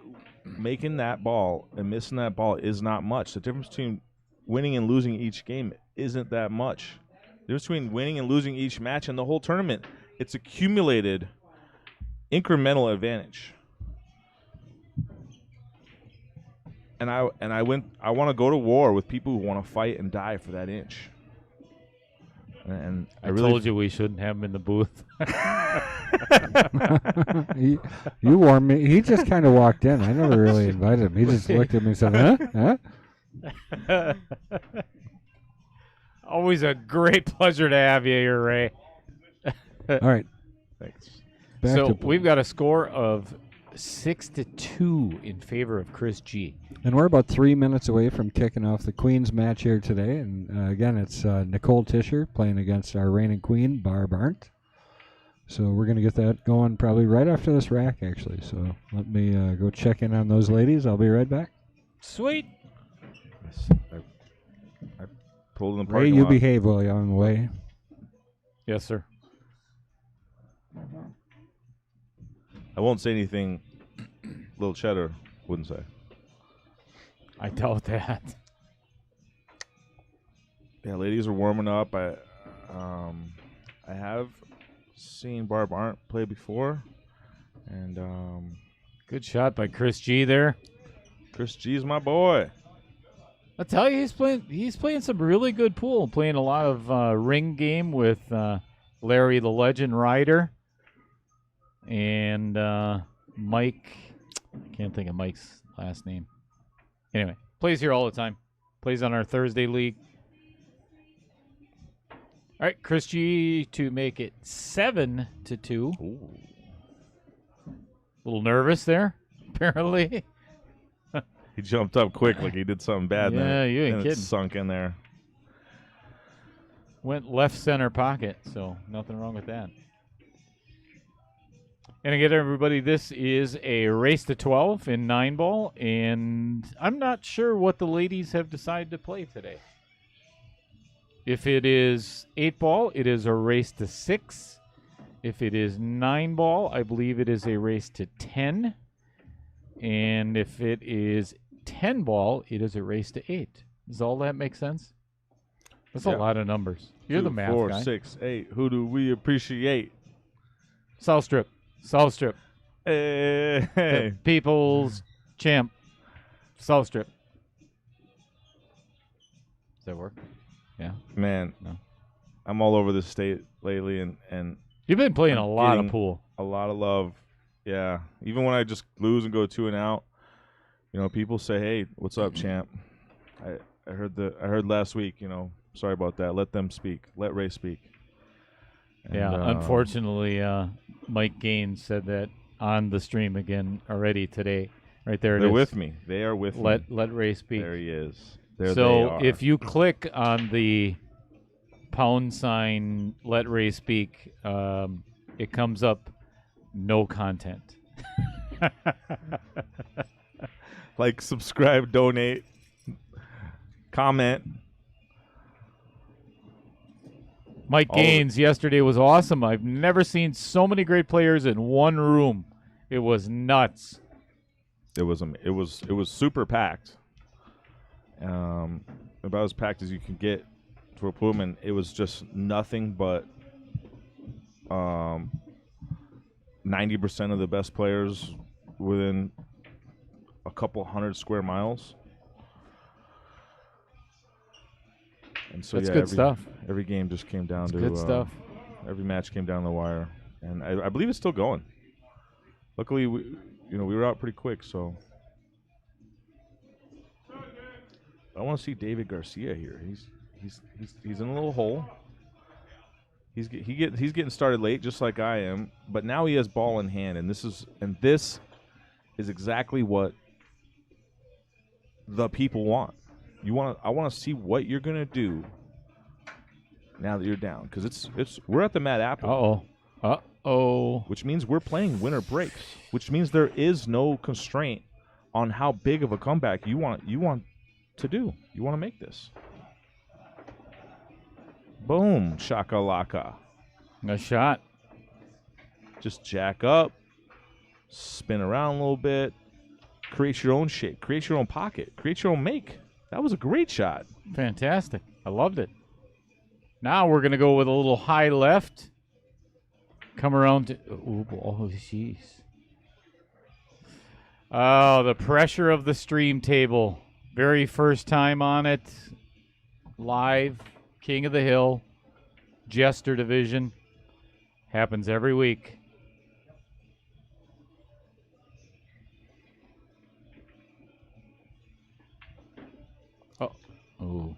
making that ball and missing that ball is not much. The difference between winning and losing each game isn't that much. The difference between winning and losing each match and the whole tournament, it's accumulated incremental advantage. And I want to go to war with people who want to fight and die for that inch. And I told you we shouldn't have him in the booth. You warned me. He just kind of walked in. I never really invited him. He just looked at me and said, huh? Always a great pleasure to have you here, Ray. All right. Thanks. So we've got a score of 6-2 in favor of Chris G. And we're about 3 minutes away from kicking off the Queen's match here today. And again, it's Nicole Tischer playing against our reigning queen, Barb Arndt. So we're going to get that going probably right after this rack, actually. So let me go check in on those ladies. I'll be right back. Sweet. I pulled in the Ray, parking you lot. behave while you're on the way. Yes, sir. I won't say anything Little Cheddar wouldn't say. I doubt that. Yeah, ladies are warming up. I have seen Barb Arndt play before, and Good shot by Chris G there. Chris G's my boy. I tell you, he's playing some really good pool. Playing a lot of ring game with Larry the Legend Ryder and Mike. I can't think of Mike's last name. Anyway, plays here all the time. Plays on our Thursday league. All right, Chris G to make it 7-2. Ooh. A little nervous there, apparently. He jumped up quick like he did something bad. Yeah, you ain't and kidding. It sunk in there. Went left center pocket, so nothing wrong with that. And again, everybody, this is a race to 12 in 9-ball, and I'm not sure what the ladies have decided to play today. If it is 8-ball, it is a race to 6. If it is 9-ball, I believe it is a race to 10. And if it is 10 ball, it is a race to 8. Does all that make sense? That's a Yeah. lot of numbers. You're the 2, math 4, guy. 6, 8. Who do we appreciate? South Strip. South Strip. Hey. The people's champ. South Strip. Does that work? Yeah. Man, No. I'm all over this state lately, and You've been playing I'm a lot of getting pool. a lot of love. Yeah, even when I just lose and go 2 and out, people say, "Hey, what's up, champ?" I heard last week. Sorry about that. Let them speak. Let Ray speak. And, Yeah, unfortunately, Mike Gaines said that on the stream again already today. Right there it is. they're with me. They are with me. Let Ray speak. There he is. There they So are. if you click on the # let Ray speak, it comes up no content. like, subscribe, donate, comment. Mike All of it. Gaines yesterday was awesome. I've never seen so many great players in one room. It was nuts. It was super packed. About as packed as you can get for a pool, and it was just nothing but 90% of the best players within a couple 100 square miles. And so That's yeah, good every, stuff. Every game just came down That's to good stuff. Every match came down the wire, and I believe it's still going. Luckily, we were out pretty quick, so I want to see David Garcia here. He's in a little hole. He's getting started late, just like I am. But now he has ball in hand, and this is exactly what the people want. I want to see what you're gonna do now that you're down, because we're at the Mad Apple. Uh-oh. Which means we're playing winter breaks. Which means there is no constraint on how big of a comeback you want to do. You want to make this. Boom, shakalaka. A shot. Just jack up, spin around a little bit, create your own shape, create your own pocket, create your own make. That was a great shot. Fantastic. I loved it. Now we're going to go with a little high left. Come around to... Oh, jeez. Oh, the pressure of the stream table. Very first time on it. Live. King of the Hill. Jester Division. Happens every week. Oh.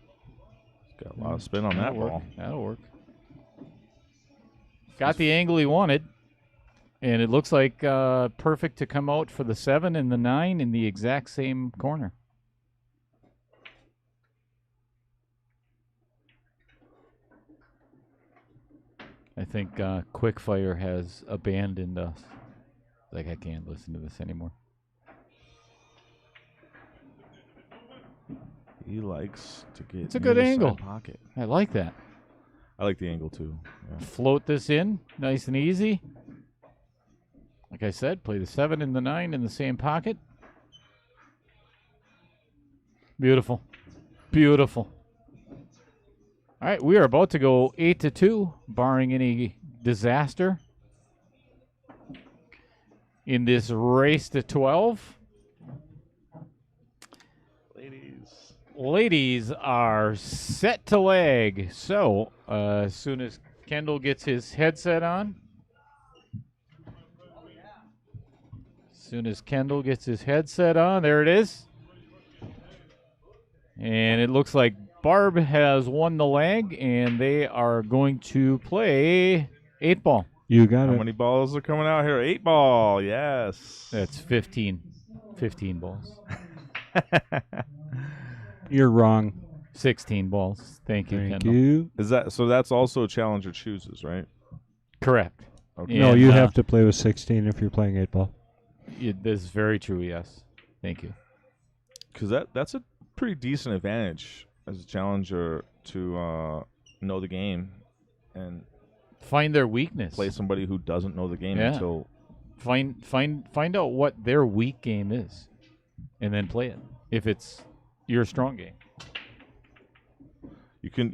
Got a lot of spin on that ball. That'll work. Got the angle he wanted. And it looks like perfect to come out for the 7 and the 9 in the exact same corner. I think Quickfire has abandoned us. Like, I can't listen to this anymore. He likes to get It's a near good the angle. side pocket. I like that. I like the angle too. Yeah. Float this in, nice and easy. Like I said, play the 7 and the 9 in the same pocket. Beautiful. Beautiful. All right, we are about to go 8-2, barring any disaster in this race to 12. Ladies are set to lag. So, as soon as Kendall gets his headset on. There it is. And it looks like Barb has won the leg, and they are going to play 8 ball. You got How it. many balls are coming out here? 8 ball. Yes. That's 15. 15 balls. You're wrong. 16 balls. Thank you, Thank Kendall. you. Is that so? That's also Challenger chooses, right? Correct. Okay. No, And, you have to play with 16 if you're playing 8 ball. This is very true, yes. Thank you. Because that's a pretty decent advantage as a challenger to know the game and Find their weakness. play somebody who doesn't know the game Yeah. until Find out what their weak game is, and then play it. If it's your strong game, You can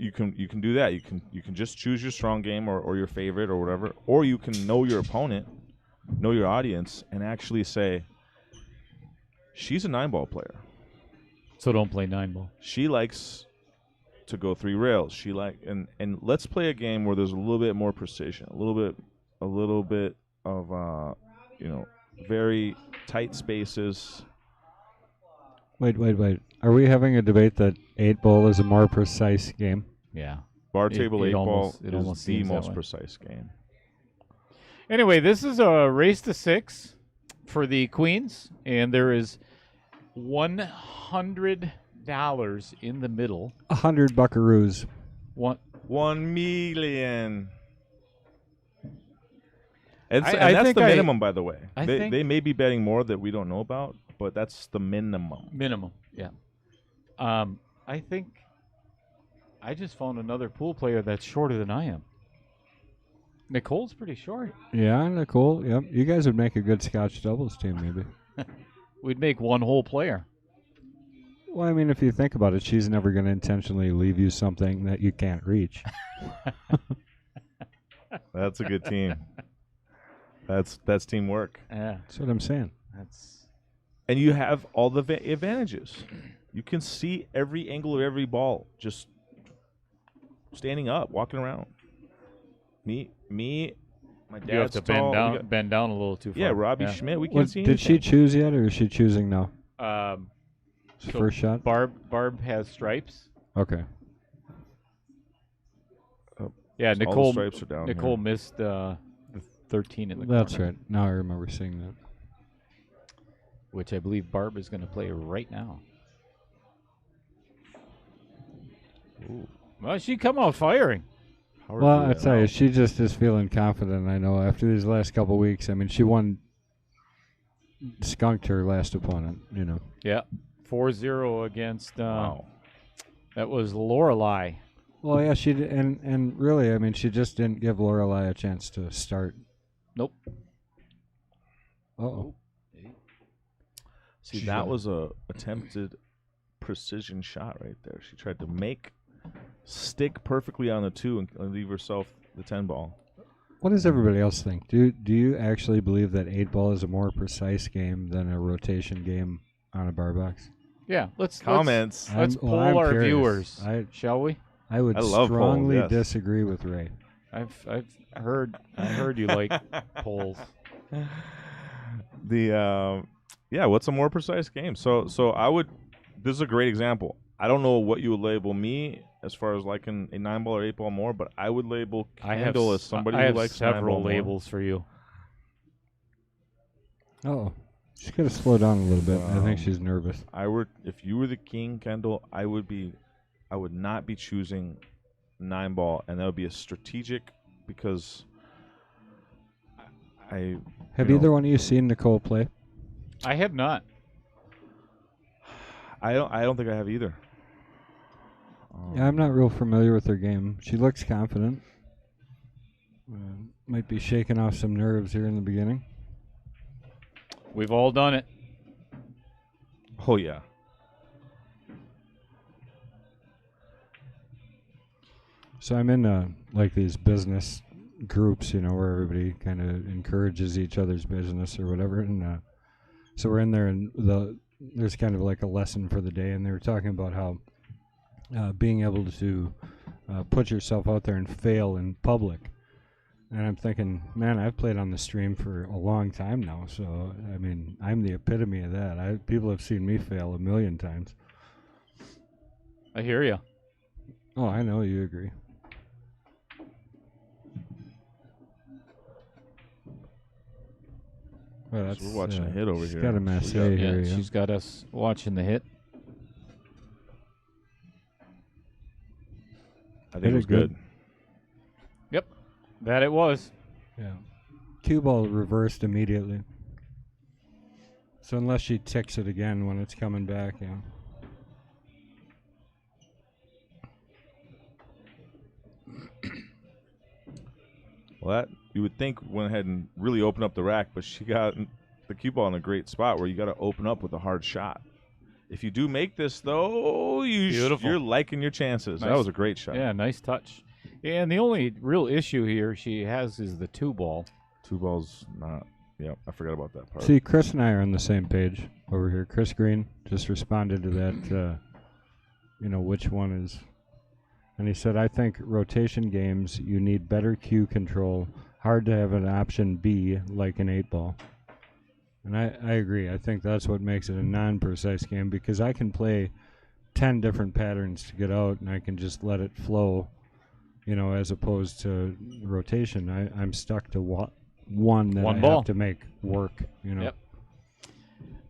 do that. You can just choose your strong game or your favorite or whatever, or you can know your opponent, know your audience, and actually say, she's a 9-ball player. so don't play 9-ball. She likes to go 3 rails. And let's play a game where there's a little bit more precision, a little bit of very tight spaces. Wait. Are we having a debate that 8-ball is a more precise game? Yeah. Bar table 8-ball it almost is the seems that most way. precise game. Anyway, this is a race to 6 for the queens, and there is $100 in the middle. 100 buckaroos. 1 million. And I that's think the minimum, by the way. I They think- may be betting more that we don't know about, but that's the minimum. Minimum, yeah. I think I just found another pool player that's shorter than I am. Nicole's pretty short. Yeah, Nicole. Yep. You guys would make a good Scotch doubles team, maybe. We'd make one whole player. Well, I mean, if you think about it, she's never going to intentionally leave you something that you can't reach. That's a good team. That's teamwork. Yeah, That's what I'm saying. that's And you have all the advantages. You can see every angle of every ball just standing up, walking around. Me, my dad's you have to tall. bend down a little too far. Yeah, Robbie Schmidt. We can't What, see did she anything. choose yet, or is she choosing now? So First shot? Barb has stripes. Okay. Yeah, All the Nicole. stripes are down Nicole here. missed the 13 in the That's corner, right. Now I remember seeing that. which I believe Barb is going to play right now. Ooh. Well, she come out firing. Howard Well, do I that tell now. you, she just is feeling confident. I know after these last couple weeks. I mean, she skunked her last opponent. You know. Yeah, 4-0 against. Wow. That was Lorelei. Well, yeah, she did, and really, I mean, she just didn't give Lorelei a chance to start. Nope. Uh-oh. See, that was a attempted precision shot right there. She tried to stick perfectly on the 2 and leave herself the 10 ball. What does everybody else think? Do you actually believe that 8-ball is a more precise game than a rotation game on a bar box? Yeah, let's Comments. Let's I'm- poll I'm our curious. viewers, I shall we? would I love polls, strongly yes. disagree with Ray. I've heard you like polls. What's a more precise game? So I would. This is a great example. I don't know what you would label me as far as liking a 9-ball or 8-ball more, but I would label Kendall as somebody I who have likes several 9-ball more. labels for you. Oh, she's got to slow down a little bit. I think she's nervous. If you were the king, Kendall, I would not be choosing 9-ball, and that would be a strategic because Have either one of you seen Nicole play? I have not. I don't think I have either. Yeah, I'm not real familiar with her game. She looks confident. Might be shaking off some nerves here in the beginning. We've all done it. Oh yeah. So I'm in like these business groups, you know, where everybody kind of encourages each other's business or whatever. And so we're in there, and there's kind of like a lesson for the day, and they were talking about how being able to put yourself out there and fail in public. And I'm thinking, man, I've played on the stream for a long time now, so I mean, I'm the epitome of that. People have seen me fail a million times. I hear you. Oh, I know you agree. Well, So we're watching a hit over she's here. got a So we masse got- here. Yeah, she's got us watching the hit. I think Hit it was it good. good. Yep, that it was. Yeah. Cue ball reversed immediately. So unless she ticks it again when it's coming back, yeah. Well, you would think went ahead and really opened up the rack, but she got the cue ball in a great spot where you got to open up with a hard shot. If you do make this, though, you're liking your chances. Nice. That was a great shot. Yeah, nice touch. And the only real issue here she has is the 2-ball. 2 balls, not. Yep, I forgot about that part. See, Chris and I are on the same page over here. Chris Green just responded to that, which one is. And he said, I think rotation games, you need better cue control. Hard to have an option B like an 8-ball. And I agree. I think that's what makes it a non-precise game, because I can play 10 different patterns to get out, and I can just let it flow, as opposed to rotation. I'm stuck to one that I have to make work, Yep. So,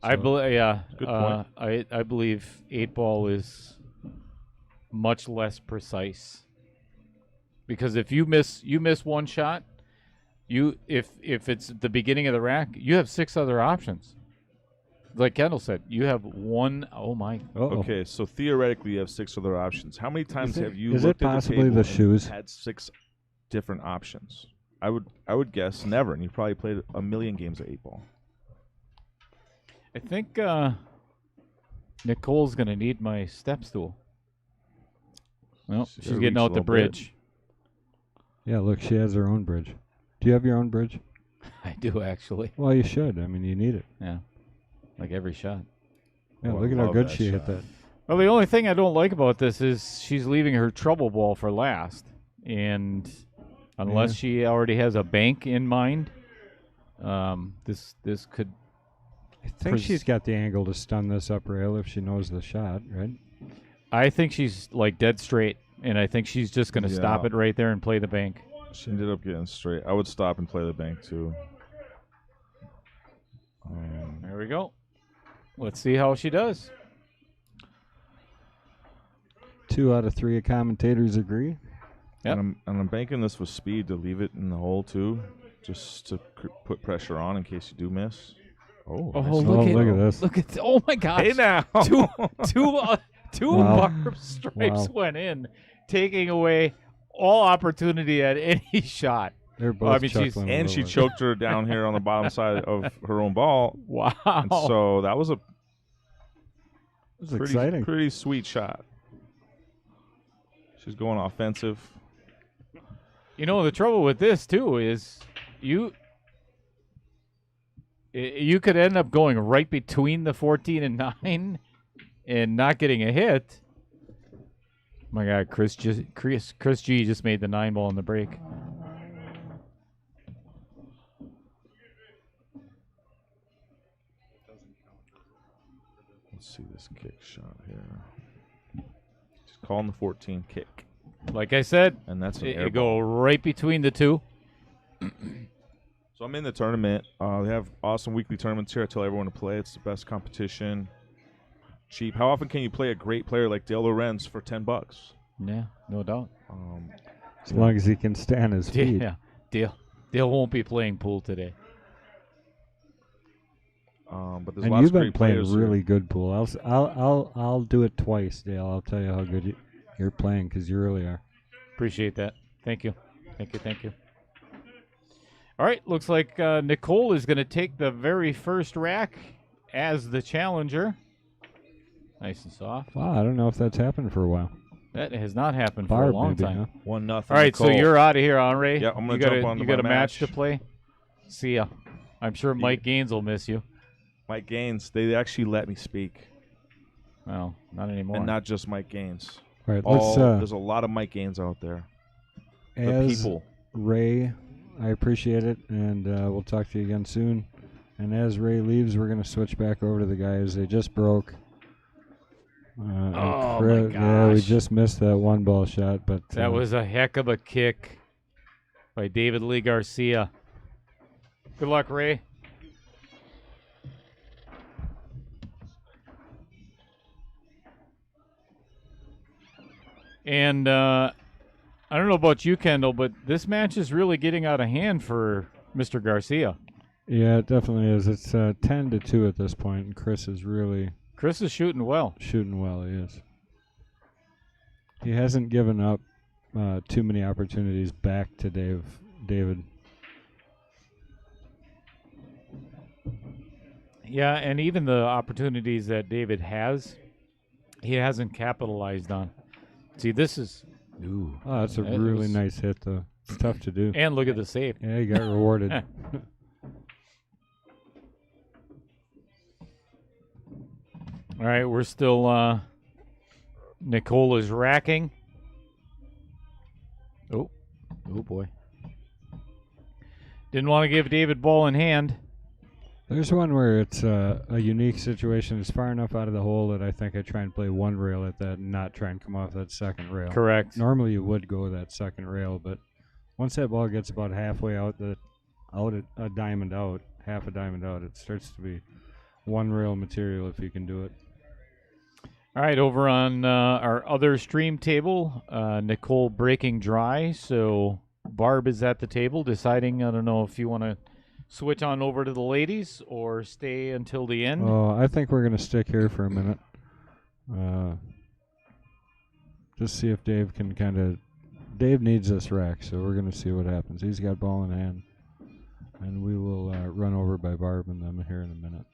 I believe, good point. I believe 8-ball is much less precise, because if you miss one shot, if it's at the beginning of the rack, you have 6 other options. Like Kendall said, you have one. Oh my. Uh-oh. Okay, so theoretically you have 6 other options. How many times have you is looked it at the possibly table the and shoes? had 6 different options? I would guess never, and you probably played a million games of 8-ball. I think Nicole's gonna need my step stool. Well, She's she's gotta getting reach a out the little bit. bridge. Yeah, look, she has her own bridge. Do you have your own bridge? I do actually. Well, you should. I mean, you need it. Yeah, like every shot. Yeah, Oh, I look at how love good that she hit shot. that. Well, the only thing I don't like about this is she's leaving her trouble ball for last, and unless she already has a bank in mind, this could. I think she's got the angle to stun this up rail if she knows the shot, right? I think she's like dead straight, and I think she's just going to stop Yeah. it right there and play the bank. She ended up getting straight. I would stop and play the bank too. There we go. Let's see how she does. 2 out of 3 commentators agree. Yep. And I'm banking this with speed to leave it in the hole too, just to put pressure on in case you do miss. Oh, Oh, nice. look at this. Look at oh my gosh. Hey now. Two Wow. barb stripes Wow. went in, taking away all opportunity at any shot. They're both Well, I mean, she's- chuckling. a And she little bit. choked her down here on the bottom side of her own ball. Wow. And so that was a This is exciting. pretty sweet shot. She's going offensive. The trouble with this too is you could end up going right between the 14 and 9 and not getting a hit. My God, Chris G just made the 9-ball in the break. Let's see this kick shot here. She's calling the 14 kick. Like I said, And that's an it air go ball. right between the two. So I'm in the tournament. They have awesome weekly tournaments here. I tell everyone to play. It's the best competition. Cheap. How often can you play a great player like Dale Lorenz for $10? Yeah, no doubt. As long as he can stand his feet. Yeah, Dale won't be playing pool today. But there's And lots you've of been great playing players here. really good pool. I'll do it twice, Dale. I'll tell you how good you're playing, because you really are. Appreciate that. Thank you. All right, looks like Nicole is going to take the very first rack as the challenger. Nice and soft. Wow, I don't know if that's happened for a while. That has not happened for Barb, a long maybe, time. huh? 1-0. All right, so Nicole. you're out of here, Henri. Yeah, I'm gonna you got jump a, onto You got a my match to match. play? See ya. I'm sure Mike Gaines will miss you. Mike Gaines. They actually let me speak. Well, not anymore. And not just Mike Gaines. All right, let's. There's a lot of Mike Gaines out there. The As people. Ray, I appreciate it, and we'll talk to you again soon. And as Ray leaves, we're going to switch back over to the guys. They just broke. And Oh, my Yeah, we gosh. just missed that 1-ball shot, but That was a heck of a kick by David Lee Garcia. Good luck, Ray. And I don't know about you, Kendall, but this match is really getting out of hand for Mr. Garcia. Yeah, it definitely is. It's 10-2 at this point, and Chris is really Chris is shooting well. shooting well. He is. He hasn't given up too many opportunities back to David. Yeah, and even the opportunities that David has, he hasn't capitalized on. See, this is. Ooh. Oh, that's a It really was- nice hit, though. It's tough to do. And look at the save. Yeah, you got rewarded. All right, we're still. Nicole is racking. Oh boy. Didn't want to give David ball in hand. There's one where it's a unique situation. It's far enough out of the hole that I think I try and play one rail at that and not try and come off that second rail. Correct. Normally you would go that second rail, but once that ball gets about halfway out a diamond out, half a diamond out, it starts to be one rail material if you can do it. All right, over on our other stream table, Nicole breaking dry. So Barb is at the table deciding, I don't know if you want to switch on over to the ladies or stay until the end. Oh, I think we're going to stick here for a minute. Just see if Dave can Dave needs this rack, so we're going to see what happens. He's got ball in hand. And we will run over by Barb and them here in a minute.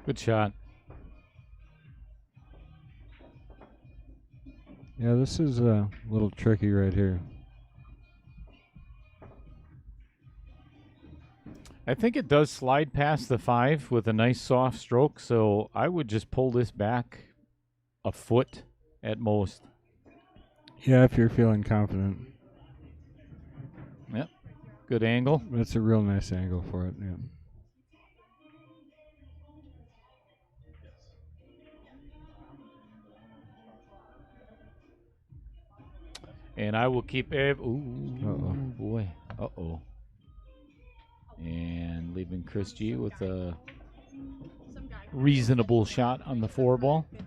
Good shot. Yeah, this is a little tricky right here. I think it does slide past the 5 with a nice soft stroke, so I would just pull this back a foot at most. Yeah, if you're feeling confident. Yep. Good angle. That's a real nice angle for it, yeah. And I will keep ooh, Uh-oh. boy. Uh-oh. And leaving Chris G with a reasonable shot on the 4 ball. It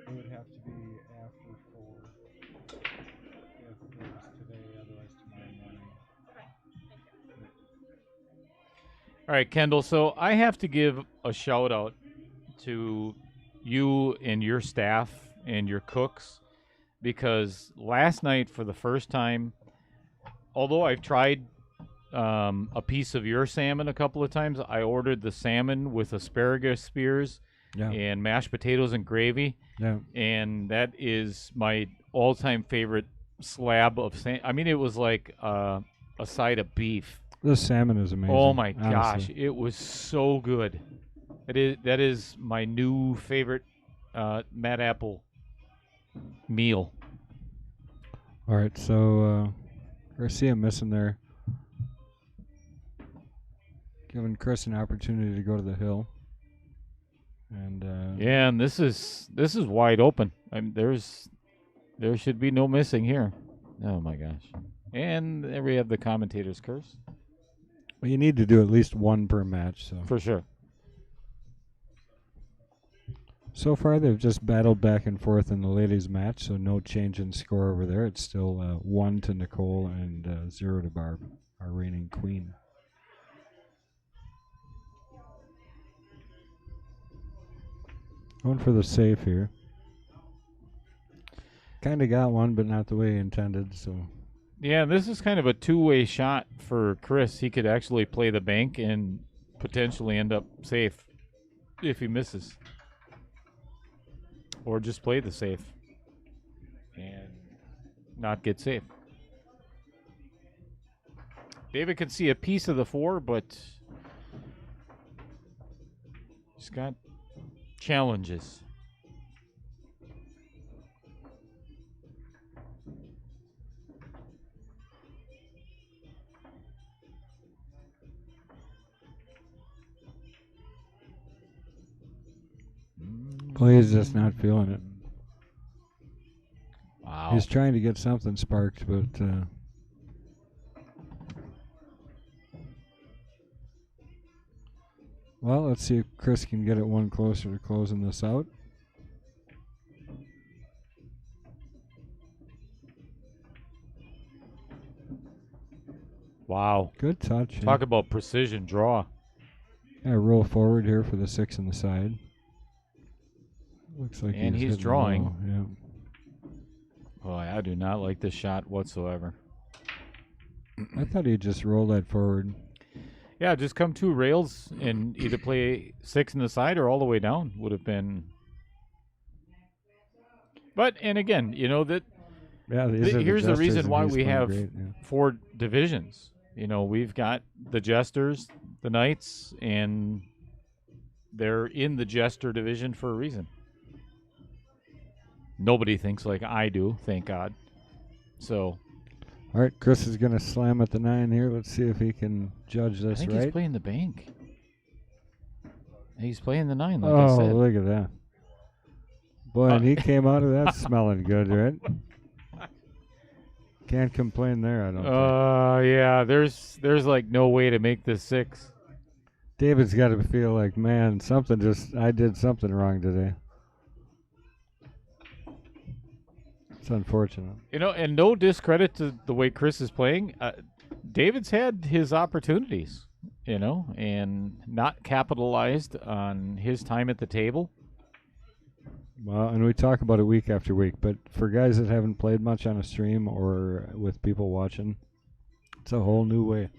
would have to be after 4 if it was today, otherwise tomorrow morning. All right, Kendall. So I have to give a shout out to you and your staff and your cooks, because last night, for the first time, although I've tried a piece of your salmon a couple of times, I ordered the salmon with asparagus spears and mashed potatoes and gravy. Yeah. And that is my all-time favorite slab of salmon. I mean, it was like a side of beef. This salmon is amazing. Oh my gosh, honestly. it was so good. That is my new favorite Mad Apple meal. All right, so Garcia missing there. Giving Chris an opportunity to go to the hill. And Yeah, and this is wide open. I mean, there should be no missing here. Oh my gosh. And there we have the commentator's curse. well, you need to do at least one per match. For sure. So far, they've just battled back and forth in the ladies' match, so no change in score over there. It's still 1 to Nicole and 0 to Barb, our reigning queen. Going for the safe here. Kind of got one, but not the way he intended, so... Yeah, this is kind of a two-way shot for Chris. He could actually play the bank and potentially end up safe if he misses. Or just play the safe and not get safe. David can see a piece of the 4, but he's got challenges. Well, he's just not feeling it. Wow. He's trying to get something sparked, but... well, let's see if Chris can get it one closer to closing this out. Wow. Good touch. Talk about precision draw. Yeah, roll forward here for the 6 on the side. Looks like And he's hitting drawing. low, yeah. Boy, I do not like this shot whatsoever. I thought he'd just roll that forward. Yeah, just come 2 rails and either play 6 in the side or all the way down would have been. But, and again, you know, that Yeah, here's the reason why we have great, yeah. 4 divisions. You know, we've got the Jesters, the Knights, and they're in the Jester division for a reason. Nobody thinks like I do, thank God. So, All right, Chris is going to slam at the 9 here. Let's see if he can judge I this think right. he's playing the bank. He's playing the 9, like oh, I said. look at that. Boy, and he came out of that smelling good, right? Can't complain there, I don't think. Yeah, there's like no way to make this 6. David's got to feel like, man, I did something wrong today. It's unfortunate. You know, and no discredit to the way Chris is playing. David's had his opportunities, you know, and not capitalized on his time at the table. Well, and we talk about it week after week, but for guys that haven't played much on a stream or with people watching, it's a whole new way.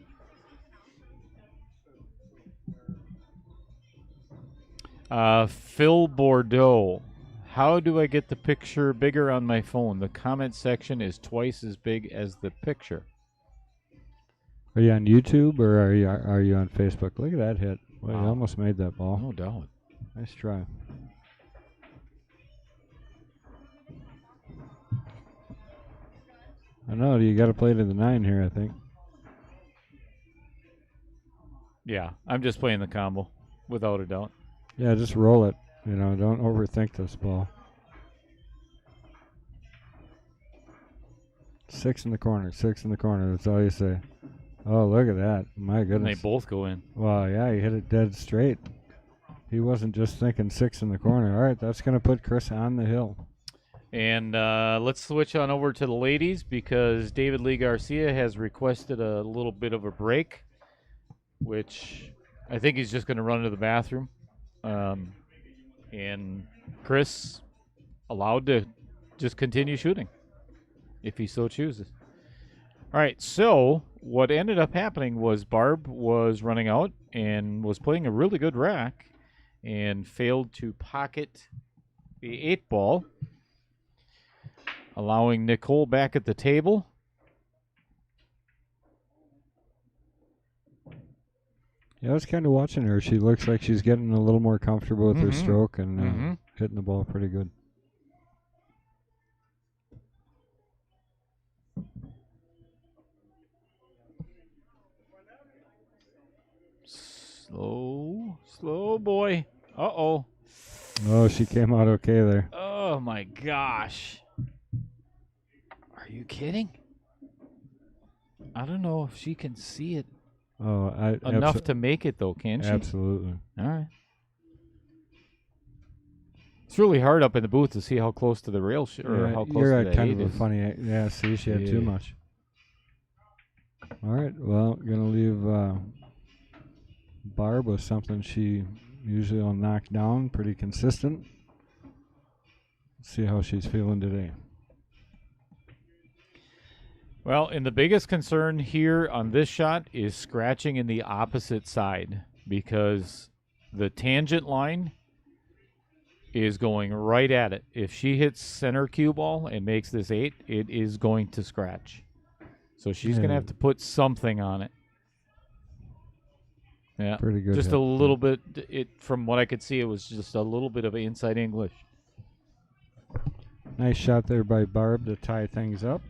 Phil Bordeaux. How do I get the picture bigger on my phone? The comment section is twice as big as the picture. Are you on YouTube or are you on Facebook? Look at that hit. Well, Wow. you almost made that ball. No doubt. Nice try. I know, you got to play to the 9 here, I think. Yeah, I'm just playing the combo, without a doubt. Yeah, just roll it. You know, don't overthink this ball. 6 in the corner, 6 in the corner. That's all you say. Oh, look at that. My And goodness. they both go in. Wow, yeah, he hit it dead straight. He wasn't just thinking 6 in the corner. All right, that's going to put Chris on the hill. And let's switch on over to the ladies because David Lee Garcia has requested a little bit of a break, which I think he's just going to run to the bathroom. And Chris allowed to just continue shooting if he so chooses. All right, so what ended up happening was Barb was running out and was playing a really good rack and failed to pocket the 8 ball, allowing Nicole back at the table. Yeah, I was kind of watching her. She looks like she's getting a little more comfortable with her stroke and hitting the ball pretty good. Slow boy. Uh-oh. Oh, she came out okay there. Oh, my gosh. Are you kidding? I don't know if she can see it Oh, enough to make it, though, can she? Absolutely. All right. It's really hard up in the booth to see how close to the rail or how close you're to at the kind 8 of a is. funny. Yeah, see, she had too Yeah. much. All right, well, gonna leave Barb with something she usually will knock down, pretty consistent. See how she's feeling today. Well, and the biggest concern here on this shot is scratching in the opposite side because the tangent line is going right at it. If she hits center cue ball and makes this 8, it is going to scratch. So she's going to have to put something on it. Yeah, Pretty good just hit. a little bit. From what I could see, it was just a little bit of inside English. Nice shot there by Barb to tie things up.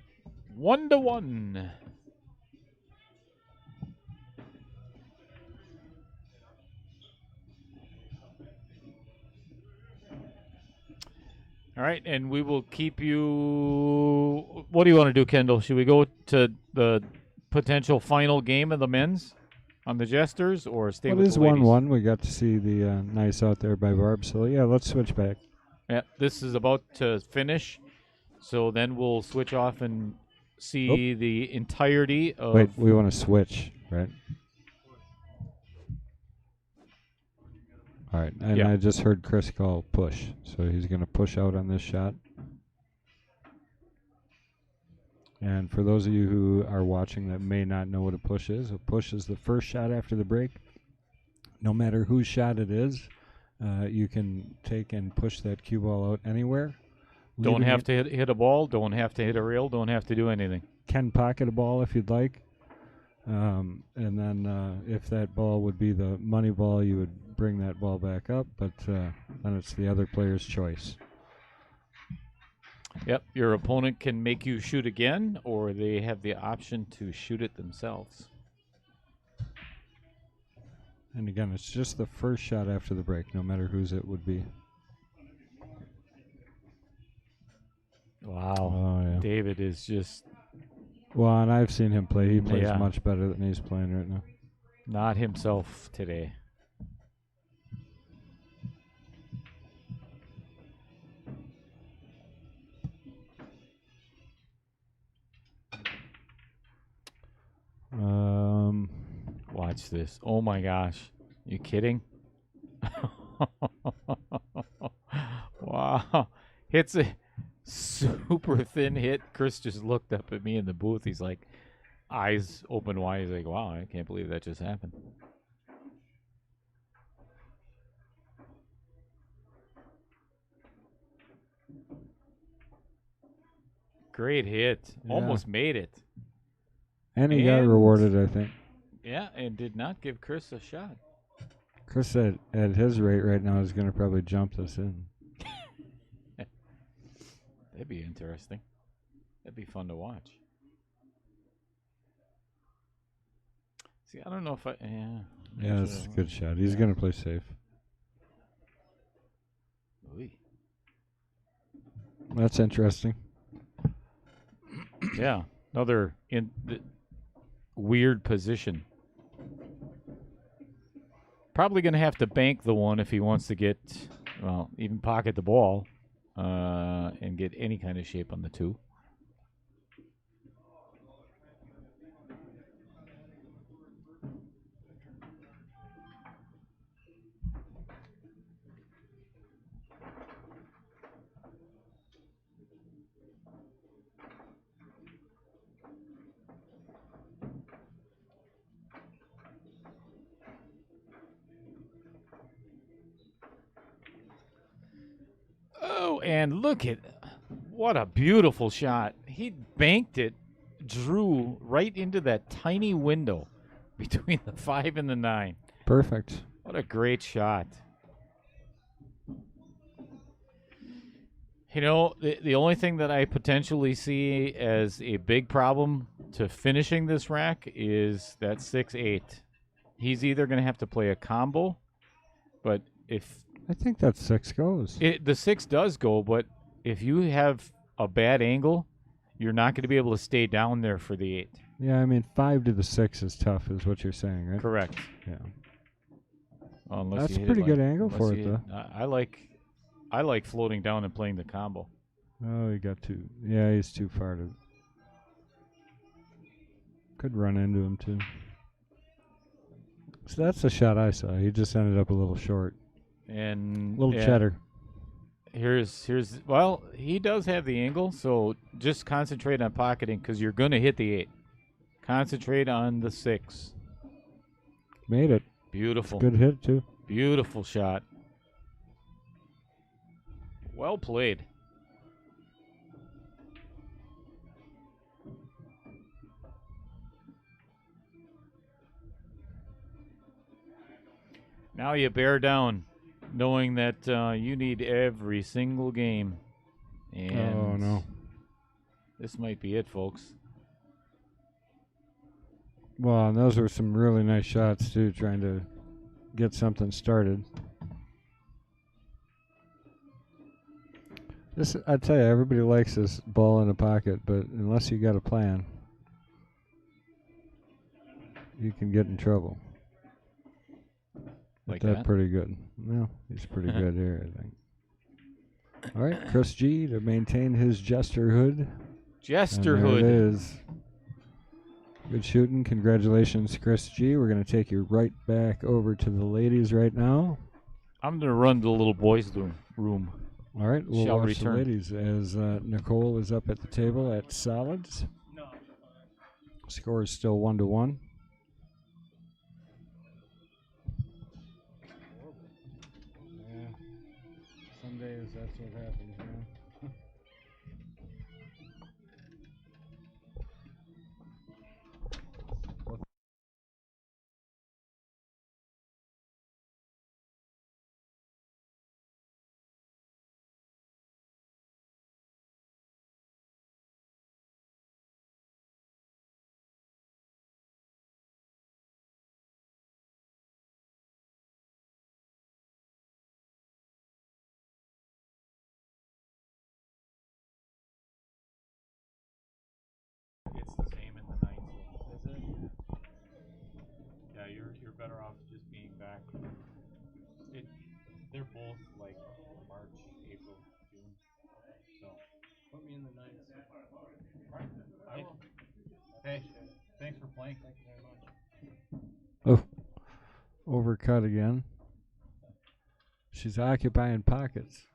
1-1. All right, and we will keep you. What do you want to do, Kendall? Should we go to the potential final game of the men's on the Jesters, or stay Well, with it is the ladies? 1-1. We got to see the nice out there by Barb. So, yeah, let's switch back. Yeah, this is about to finish, so then we'll switch off and see the entirety of. Wait, we want to switch, right? All right, and Yeah. I just heard Chris call push, so he's going to push out on this shot. And for those of you who are watching that may not know what a push is the first shot after the break. No matter whose shot it is, you can take and push that cue ball out anywhere. Don't have to hit a ball. Don't have to hit a rail. Don't have to do anything. Can pocket a ball if you'd like. And then if that ball would be the money ball, you would bring that ball back up. But then it's the other player's choice. Yep. Your opponent can make you shoot again, or they have the option to shoot it themselves. And again, it's just the first shot after the break, no matter whose it would be. Wow. Oh, yeah. David is just Well, and I've seen him play. He plays Yeah. much better than he's playing right now. not himself today. Watch this. Oh my gosh. You kidding? Wow. Hits a super thin hit. Chris just looked up at me in the booth. He's like, eyes open wide. He's like, wow, I can't believe that just happened. Great hit. Yeah. Almost made it. And he got And- rewarded, I think. Yeah, and did not give Chris a shot. Chris at his rate right now is going to probably jump this in. That'd be interesting. That'd be fun to watch. See, I don't know if I. Yeah. Yeah, that's a good shot. He's going to play safe. Ooh. That's interesting. Yeah, another weird position. Probably going to have to bank the one if he wants to get, well, even pocket the ball and get any kind of shape on the two. Oh, and look at what a beautiful shot. He banked it, drew right into that tiny window between the 5 and the 9. Perfect. What a great shot. You know, the only thing that I potentially see as a big problem to finishing this rack is that 6-8. He's either going to have to play a combo, but if I think that 6 goes. the 6 does go, but if you have a bad angle, you're not going to be able to stay down there for the 8. Yeah, I mean, 5 to the 6 is tough, is what you're saying, right? Correct. Yeah. Well, unless That's you a hit pretty it good like- angle unless for you it, hit- I like floating down and playing the combo. Oh, he got too. Yeah, he's too far to. Could run into him, too. So that's the shot I saw. He just ended up a little short. And Little yeah, cheddar. Here's well, he does have the angle, so just concentrate on pocketing because you're going to hit the 8. Concentrate on the 6. Made it. Beautiful. Good hit, too. Beautiful shot. Well played. Now you bear down, knowing that you need every single game. And Oh, no. this might be it, folks. Well, and those were some really nice shots, too, trying to get something started. This, I tell you, everybody likes this ball in the pocket, but unless you got a plan, you can get in trouble. Like That's that? pretty good. Well, he's pretty good here, I think. All right, Chris G to maintain his jesterhood. There it Jesterhood. is. Good shooting. Congratulations, Chris G. We're going to take you right back over to the ladies right now. I'm gonna run to the little boys' room. All right, we'll Shall watch return. the ladies as Nicole is up at the table at solids. Score is still 1-1. Yeah, some days that's what happens, man. It's the same in the ninth. Is it? Yeah, you're better off just being back. They're both like March, April, June. So put me in the ninth. Right. I will. Hey, thanks for playing. Thank you very much. Oh, overcut again. She's occupying pockets.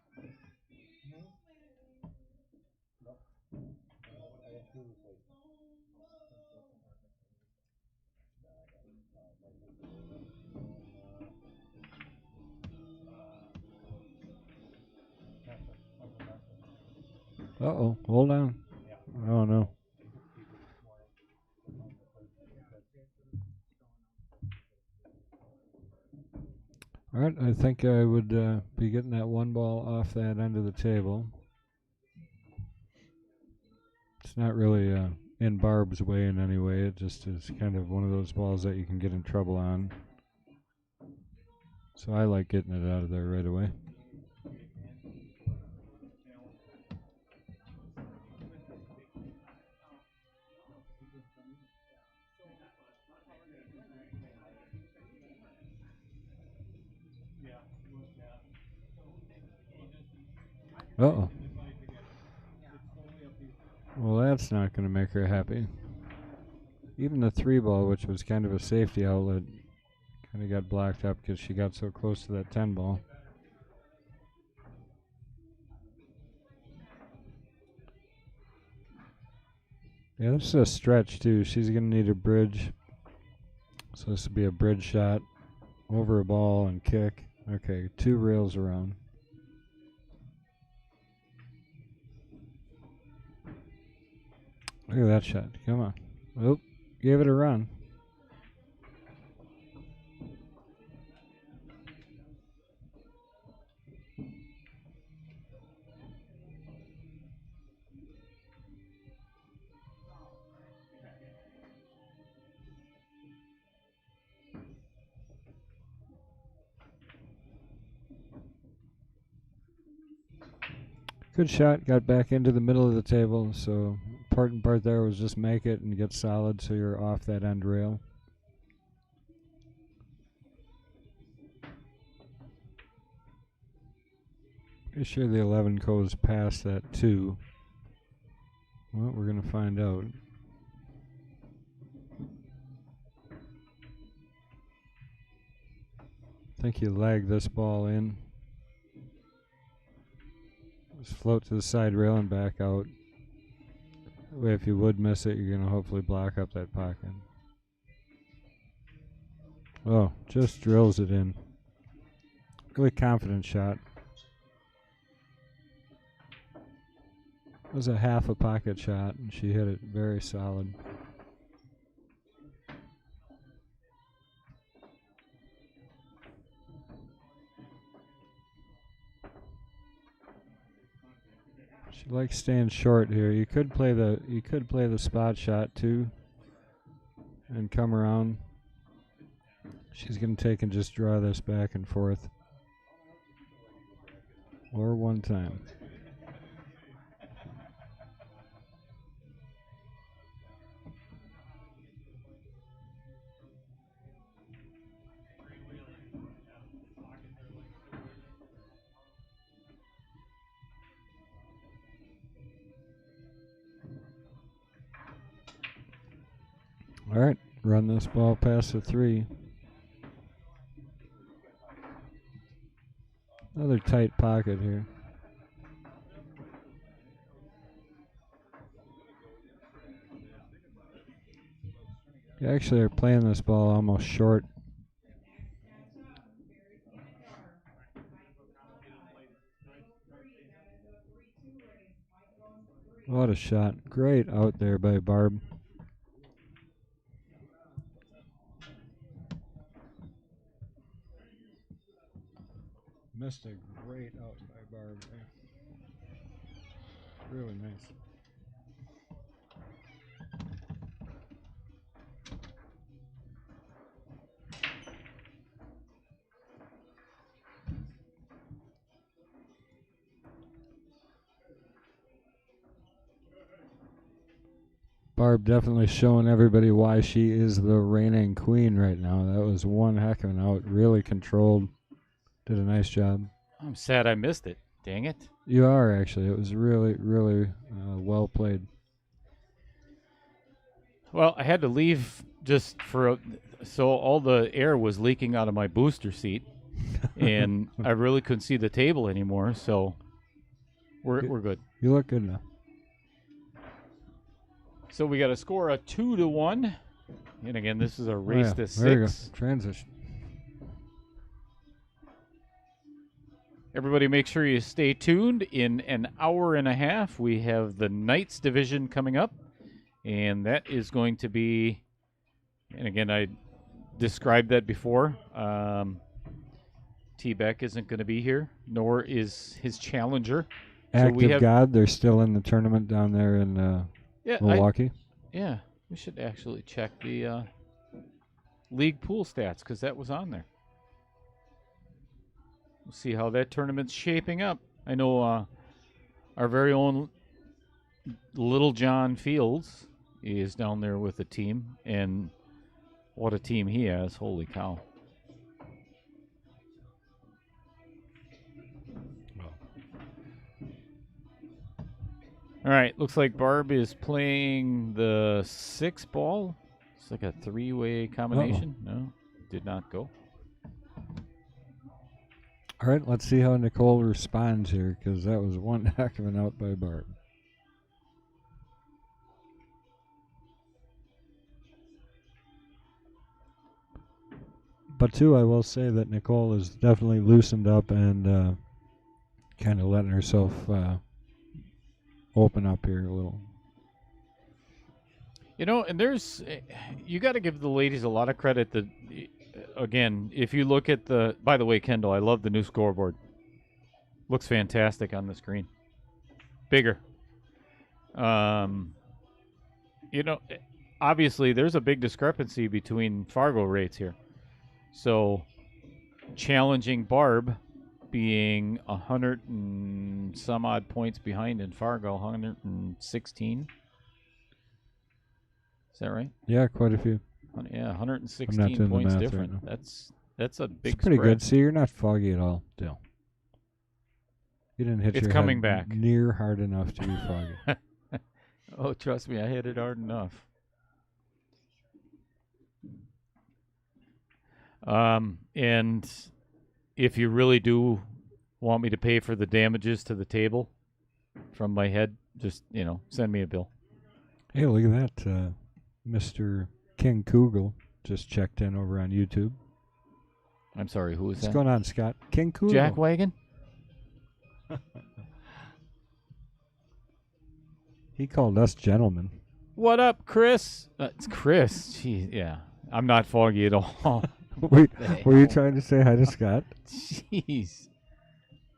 Uh-oh, hold on. Oh, no. All right, I think I would be getting that one ball off that end of the table. It's not really in Barb's way in any way. It just is kind of one of those balls that you can get in trouble on. So I like getting it out of there right away. Uh-oh. Well, that's not going to make her happy. Even the 3-ball, which was kind of a safety outlet, kind of got blocked up because she got so close to that 10-ball. Yeah, this is a stretch, too. She's going to need a bridge. So this would be a bridge shot over a ball and kick. Okay, 2 rails around. Look at that shot. Come on. Oop, gave it a run. Good shot. Got back into the middle of the table. So important part there was just make it and get solid so you're off that end rail. Pretty sure the 11 goes past that 2. Well, we're going to find out. I think you lag this ball in. Just float to the side rail and back out. That way if you would miss it, you're going to hopefully block up that pocket. Oh, just drills it in. Really confident shot. It was a half a pocket shot, and she hit it very solid. She likes staying short here. You could play the spot shot too, and come around. She's gonna take and just draw this back and forth, or one time. All right, run this ball past the 3. Another tight pocket here. You actually are playing this ball almost short. What a shot. Great out there by Barb. Missed a great out by Barb there. Really nice. Barb definitely showing everybody why she is the reigning queen right now. That was one heck of an out. Really controlled. Did a nice job. I'm sad I missed it. Dang it. You are, actually. It was really, really well played. Well, I had to leave just so all the air was leaking out of my booster seat, and I really couldn't see the table anymore. So we're good. You look good enough. So we got a score of 2-1, and again, this is a race to 6. There you go. Transition. Everybody, make sure you stay tuned. In an hour and a half, we have the Knights division coming up, and that is going to be. And again, I described that before. T-Beck isn't going to be here, nor is his challenger. Active God, they're still in the tournament down there in Milwaukee. We should actually check the league pool stats because that was on there. We'll see how that tournament's shaping up. I know our very own Little John Fields is down there with the team, and what a team he has. Holy cow. All right, looks like Barb is playing the 6 ball. It's like a 3-way combination. No, did not go. All right, let's see how Nicole responds here, because that was one heck of an out by Barb. But, too, I will say that Nicole is definitely loosened up and kind of letting herself open up here a little. You know, and you got to give the ladies a lot of credit that, again, if you look at by the way, Kendall, I love the new scoreboard. Looks fantastic on the screen. Bigger. You know, obviously there's a big discrepancy between Fargo rates here. So, challenging Barb being 100 and some odd points behind in Fargo, 116. Is that right? Yeah, quite a few. Yeah, 116 points different. Right, that's a big. It's pretty spread. good. See, you're not foggy at all, Dill. You didn't hit your coming head back near hard enough to be foggy. Oh, trust me, I hit it hard enough. And if you really do want me to pay for the damages to the table from my head, just send me a bill. Hey, look at that, Mr. King Kugel just checked in over on YouTube. I'm sorry, who is that? What's going on, Scott? King Kugel. Jack Wagon? He called us gentlemen. What up, Chris? It's Chris. Jeez, yeah. I'm not foggy at all. Were you trying to say hi to Scott? Jeez.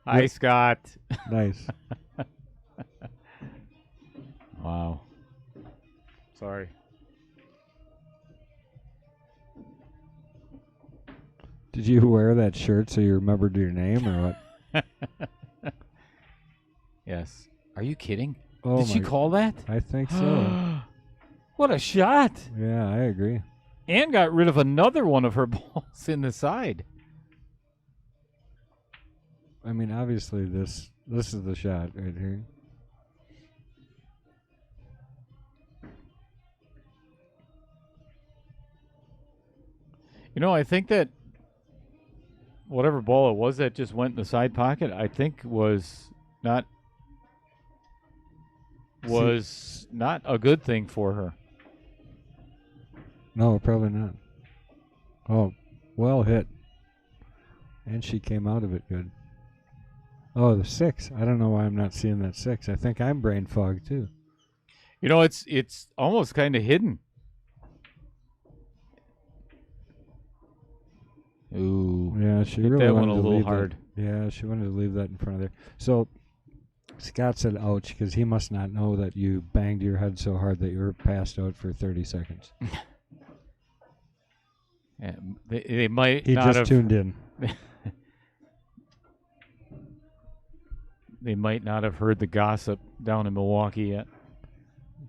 Hi, Scott. Nice. Wow. Sorry. Did you wear that shirt so you remembered your name or what? Yes. Are you kidding? Oh, Did she call that? I think so. What a shot. Yeah, I agree. And got rid of another one of her balls in the side. I mean, obviously this is the shot right here. I think that whatever ball it was that just went in the side pocket, I think not not a good thing for her. No, probably not. Oh, well hit. And she came out of it good. Oh, the 6. I don't know why I'm not seeing that 6. I think I'm brain fog too. It's almost kind of hidden. Ooh. Yeah, she Hit really that wanted one a to little leave hard. Yeah, she wanted to leave that in front of there. So Scott said ouch because he must not know that you banged your head so hard that you were passed out for 30 seconds. Yeah, they might He not just have tuned in. They might not have heard the gossip down in Milwaukee yet.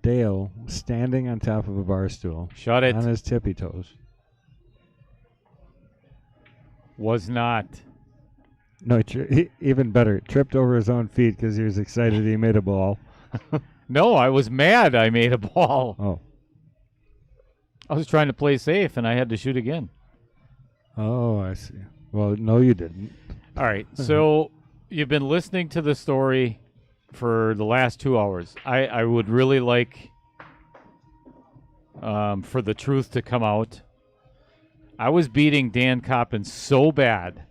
Dale standing on top of a bar stool Shut it. on his tippy toes. Was not. No, even better, tripped over his own feet because he was excited he made a ball. No, I was mad I made a ball. Oh. I was trying to play safe, and I had to shoot again. Oh, I see. Well, no, you didn't. All right, so you've been listening to the story for the last 2 hours. I would really like for the truth to come out. I was beating Dan Coppin so bad,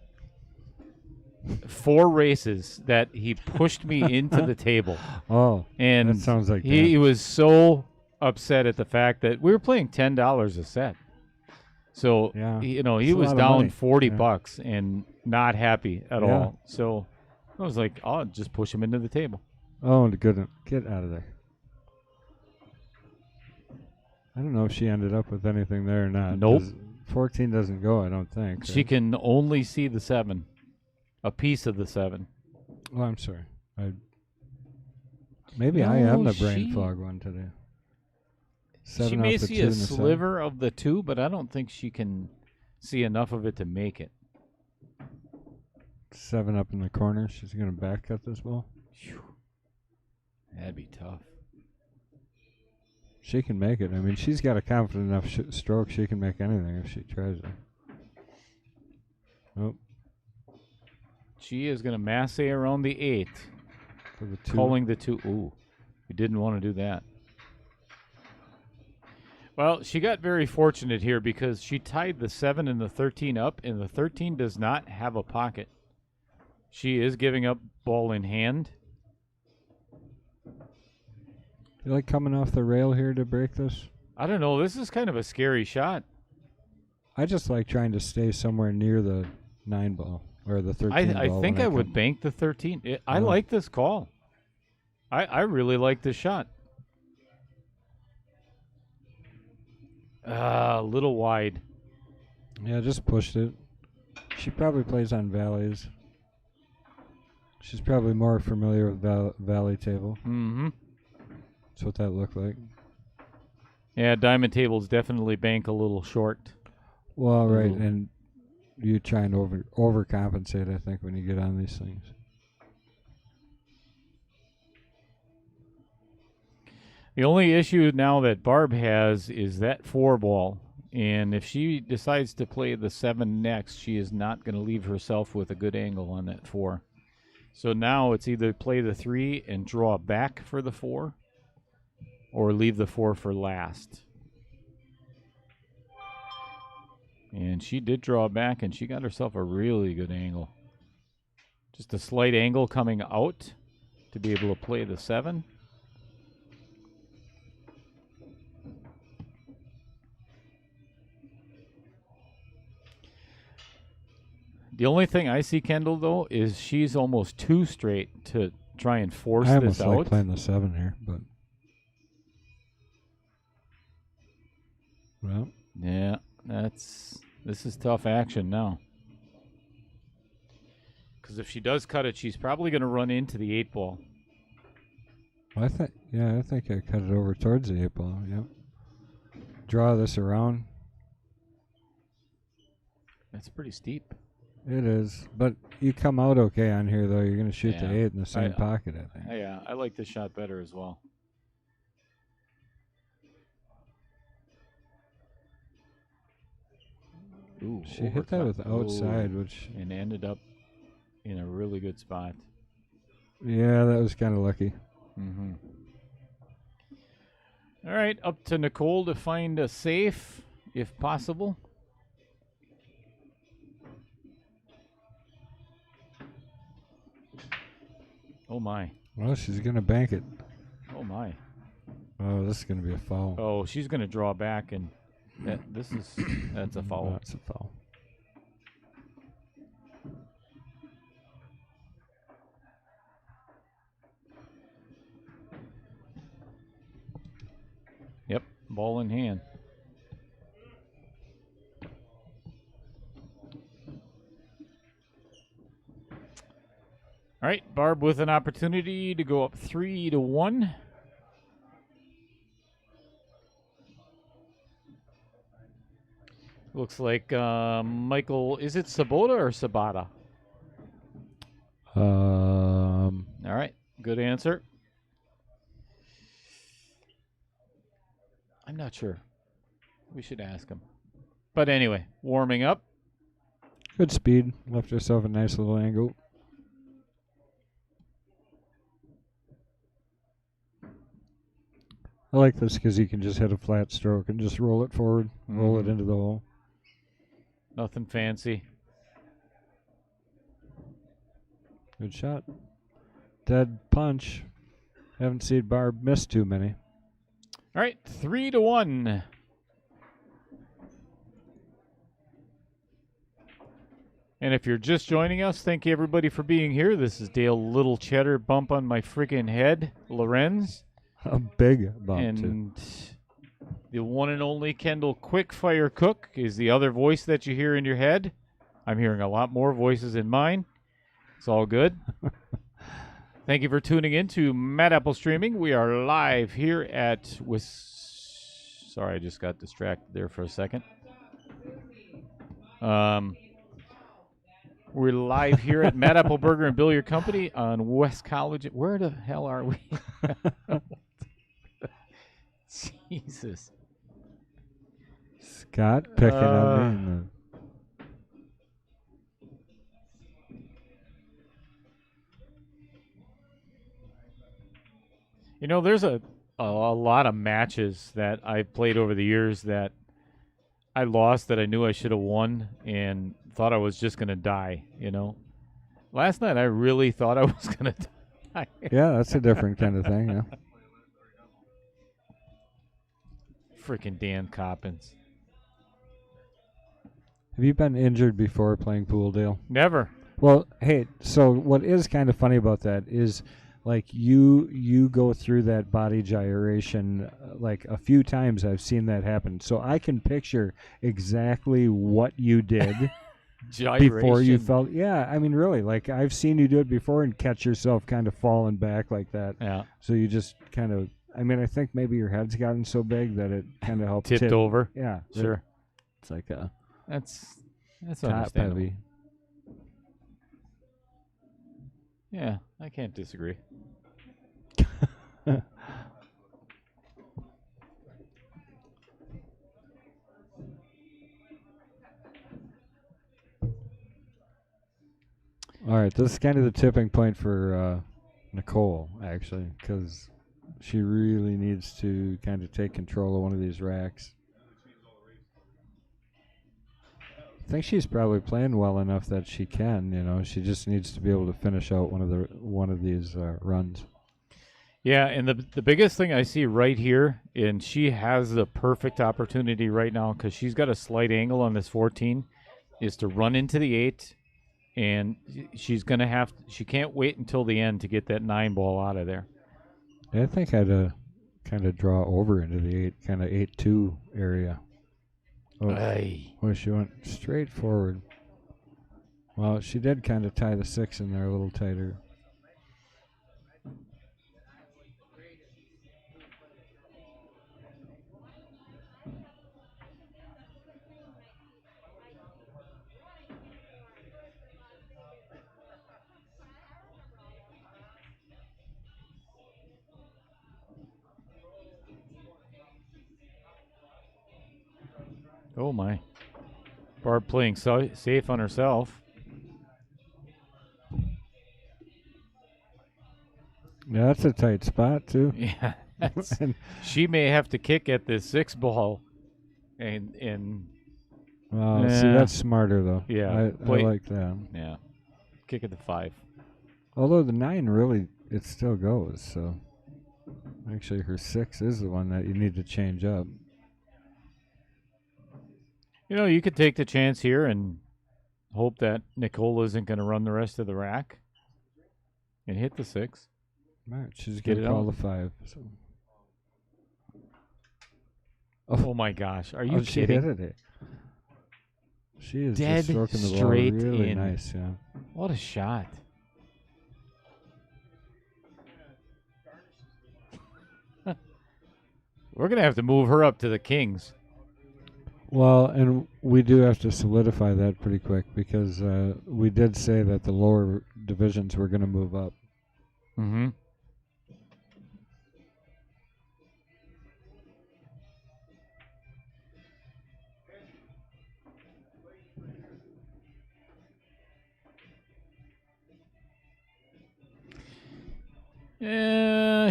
4 races, that he pushed me into the table. Oh, And that sounds like he Dan. was so upset at the fact that we were playing $10 a set. So, Yeah, he it's a was lot of down money. 40 Yeah. bucks and not happy at Yeah. all. So I was like, I'll just push him into the table. Oh, good. Get out of there. I don't know if she ended up with anything there or not. Nope. 'Cause 14 doesn't go, I don't think. She right? can only see the 7, a piece of the 7. Oh, I'm sorry. Maybe I am No, the brain she- fog one today. She 7 may off the see 2 a and the 7. sliver of the 2, but I don't think she can see enough of it to make it. 7 up in the corner. She's going to back cut this ball. Phew. That'd be tough. She can make it. I mean, she's got a confident enough stroke. She can make anything if she tries it. Oh, She is going to masse around the 8, for the 2. calling the 2. Ooh, you didn't want to do that. Well, she got very fortunate here because she tied the 7 and the 13 up, and the 13 does not have a pocket. She is giving up ball in hand. You like coming off the rail here to break this? I don't know. This is kind of a scary shot. I just like trying to stay somewhere near the 9 ball or the 13 ball. I think when I would come. bank the 13. I Oh. like this call. I really like this shot. A little wide. Yeah, just pushed it. She probably plays on valleys. She's probably more familiar with valley table. Mm-hmm. That's what that looked like. Yeah, diamond tables definitely bank a little short. Well, right, Ooh. and you try and overcompensate, I think, when you get on these things. The only issue now that Barb has is that 4 ball. And if she decides to play the 7 next, she is not going to leave herself with a good angle on that 4. So now it's either play the 3 and draw back for the 4, or leave the 4 for last. And she did draw back, and she got herself a really good angle. Just a slight angle coming out to be able to play the 7. The only thing I see, Kendall, though, is she's almost too straight to try and force I this almost like out. playing the 7 here, but well, Yeah, this is tough action now. Because if she does cut it, she's probably going to run into the 8 ball. I think I cut it over towards the 8 ball. Yep. Draw this around. That's pretty steep. It is, but you come out okay on here though. You're going to shoot Yeah. the 8 in the same pocket, I think. Yeah, I like this shot better as well. Ooh, She hit that with overcut. outside, Ooh, which and ended up in a really good spot. yeah, that was kind of lucky. Mm-hmm. All right, up to Nicole to find a safe, if possible. Oh my! Well, she's gonna bank it. Oh my! Oh, this is gonna be a foul. Oh, she's gonna draw back, and that's a foul. That's a foul. Yep, ball in hand. All right, Barb with an opportunity to go up 3-1. Looks like Michael. Is it Sabota or Sabata? All right, good answer. I'm not sure. We should ask him. But anyway, warming up. Good speed. Left herself a nice little angle. I like this because you can just hit a flat stroke and just roll it forward, roll it into the hole. Nothing fancy. Good shot. Dead punch. Haven't seen Barb miss too many. All right, 3-1. And if you're just joining us, thank you everybody for being here. This is Dale Little Cheddar Bump on my freaking head, Lorenz. A big bump, too. And the one and only Kendall Quickfire Cook is the other voice that you hear in your head. I'm hearing a lot more voices in mine. It's all good. Thank you for tuning in to Mad Apple Streaming. We are live here at Sorry, I just got distracted there for a second. We're live here at Mad Apple Burger and Billiard Company on West College. Where the hell are we? Jesus. Scott picking on me. You know, there's a lot of matches that I've played over the years that I lost that I knew I should have won and thought I was just going to die, you know. Last night I really thought I was going to die. Yeah, that's a different kind of thing, yeah. Freaking Dan Coppins. Have you been injured before playing pool, Dale? Never. Well, hey, so what is kind of funny about that is like you go through that body gyration like a few times. I've seen that happen. So I can picture exactly what you did before you felt. Yeah, I mean, really, like I've seen you do it before and catch yourself kind of falling back like that. Yeah. So you just kind of, I mean, I think maybe your head's gotten so big that it kind of helped tipped tip over. Yeah, Sure. It's like a That's top understandable. heavy. Yeah, I can't disagree. All right, this is kind of the tipping point for Nicole, actually, because she really needs to kind of take control of one of these racks. I think she's probably playing well enough that she can. You know, she just needs to be able to finish out one of these runs. Yeah, and the biggest thing I see right here, and she has the perfect opportunity right now because she's got a slight angle on this 14, is to run into the 8, and she's going to have – she can't wait until the end to get that 9 ball out of there. I think I'd kind of draw over into the 8, kind of 8-2 area. Oh, well, she went straight forward. Well, she did kind of tie the 6 in there a little tighter. Oh, my. Barb playing safe on herself. Yeah, that's a tight spot too. Yeah, And, she may have to kick at the 6 ball, and see, Yeah. that's smarter though. Yeah, I like that. yeah, kick at the 5. Although the 9 really, it still goes. So actually, her 6 is the one that you need to change up. You know, you could take the chance here and hope that Nicole isn't going to run the rest of the rack and hit the 6. All right, she's Get gonna it call out. the 5. So. Oh my gosh, are you She kidding? hit it. She is Dead just stroking the ball straight really in. nice. Yeah. What a shot. We're going to have to move her up to the Kings. Well, and we do have to solidify that pretty quick because we did say that the lower divisions were going to move up. Mm-hmm.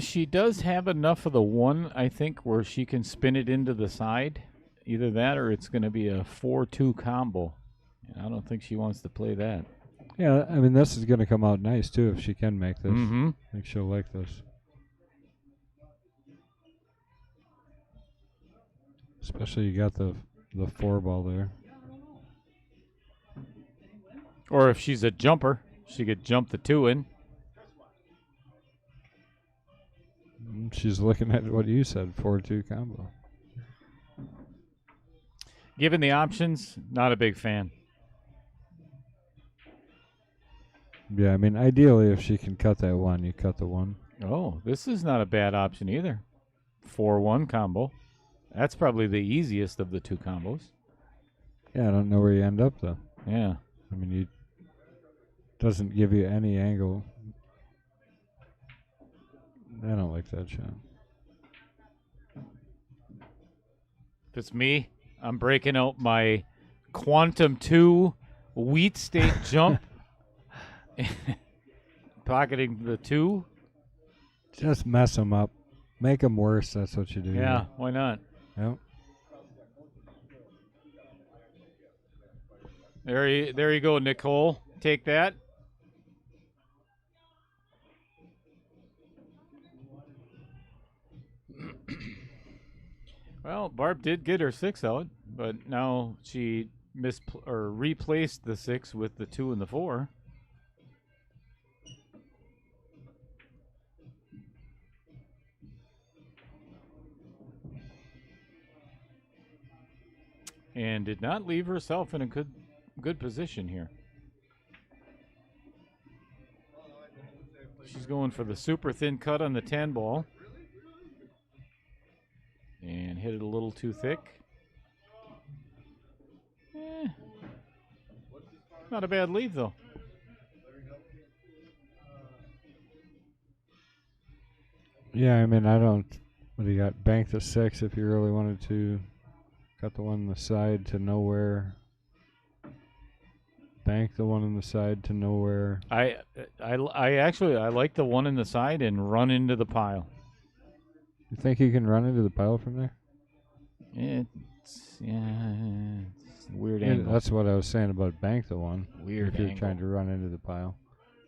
She does have enough of the 1, I think, where she can spin it into the side. Either that or it's going to be a 4-2 combo. And I don't think she wants to play that. Yeah, I mean, this is going to come out nice, too, if she can make this. Mm-hmm. I think she'll like this. Especially you got the 4 ball there. Or if she's a jumper, she could jump the 2 in. She's looking at what you said, 4-2 combo. Given the options, not a big fan. Yeah, I mean, ideally, if she can cut that 1, you cut the 1. Oh, this is not a bad option either. 4-1 combo. That's probably the easiest of the 2 combos. Yeah, I don't know where you end up, though. Yeah. I mean, doesn't give you any angle. I don't like that shot. If it's me, I'm breaking out my Quantum 2 Wheat State jump. Pocketing the 2. Just mess them up. Make them worse. That's what you do. Yeah, why not? Yep. There you go, Nicole. Take that. Well, Barb did get her 6 out, but now she replaced the 6 with the 2 and the 4. And did not leave herself in a good position here. She's going for the super thin cut on the 10 ball. And hit it a little too thick. Not a bad lead, though. Yeah, I mean, I don't. What do you got? Bank the 6 if you really wanted to. Got the one on the side to nowhere. Bank the one on the side to nowhere. I actually like the one in the side and run into the pile. You think you can run into the pile from there? It's a weird Yeah, angle. that's what I was saying about bank the one. Weird if you're angle. trying to run into the pile.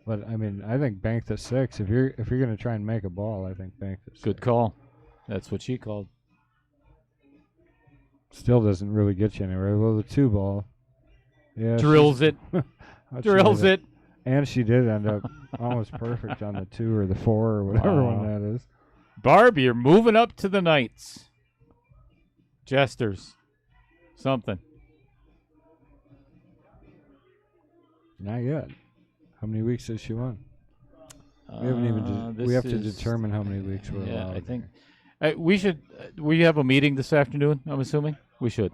But I mean, I think bank the 6. If you're going to try and make a ball, I think bank the 6. Good call. That's what she called. Still doesn't really get you anywhere. Well, the 2 ball. Yeah. Drills it. Drills it. And she did end up almost perfect on the 2 or the 4 or whatever Wow. one that is. Barb, you're moving up to the Knights. Jesters. Something. Not yet. How many weeks has she won? We haven't even. We have to determine how many weeks we're Yeah, allowed. I think we should. We have a meeting this afternoon. I'm assuming we should.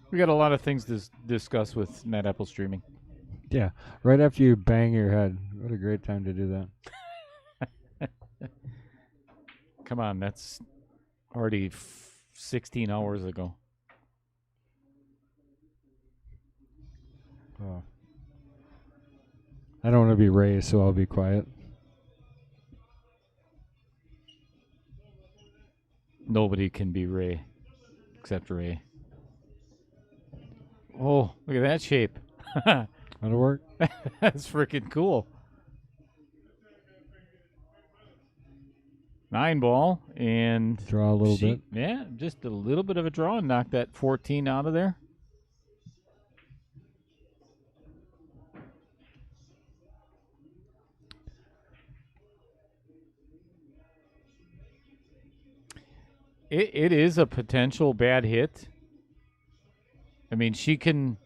We got a lot of things to discuss with Net Apple streaming. Yeah, right after you bang your head. What a great time to do that. Come on, that's already 16 hours ago. Oh. I don't want to be Ray, so I'll be quiet. Nobody can be Ray except Ray. Oh, look at that shape. That'll work. That's freaking cool. 9 ball and Draw a little bit. Yeah, just a little bit of a draw and knock that 14 out of there. It is a potential bad hit. I mean, she can.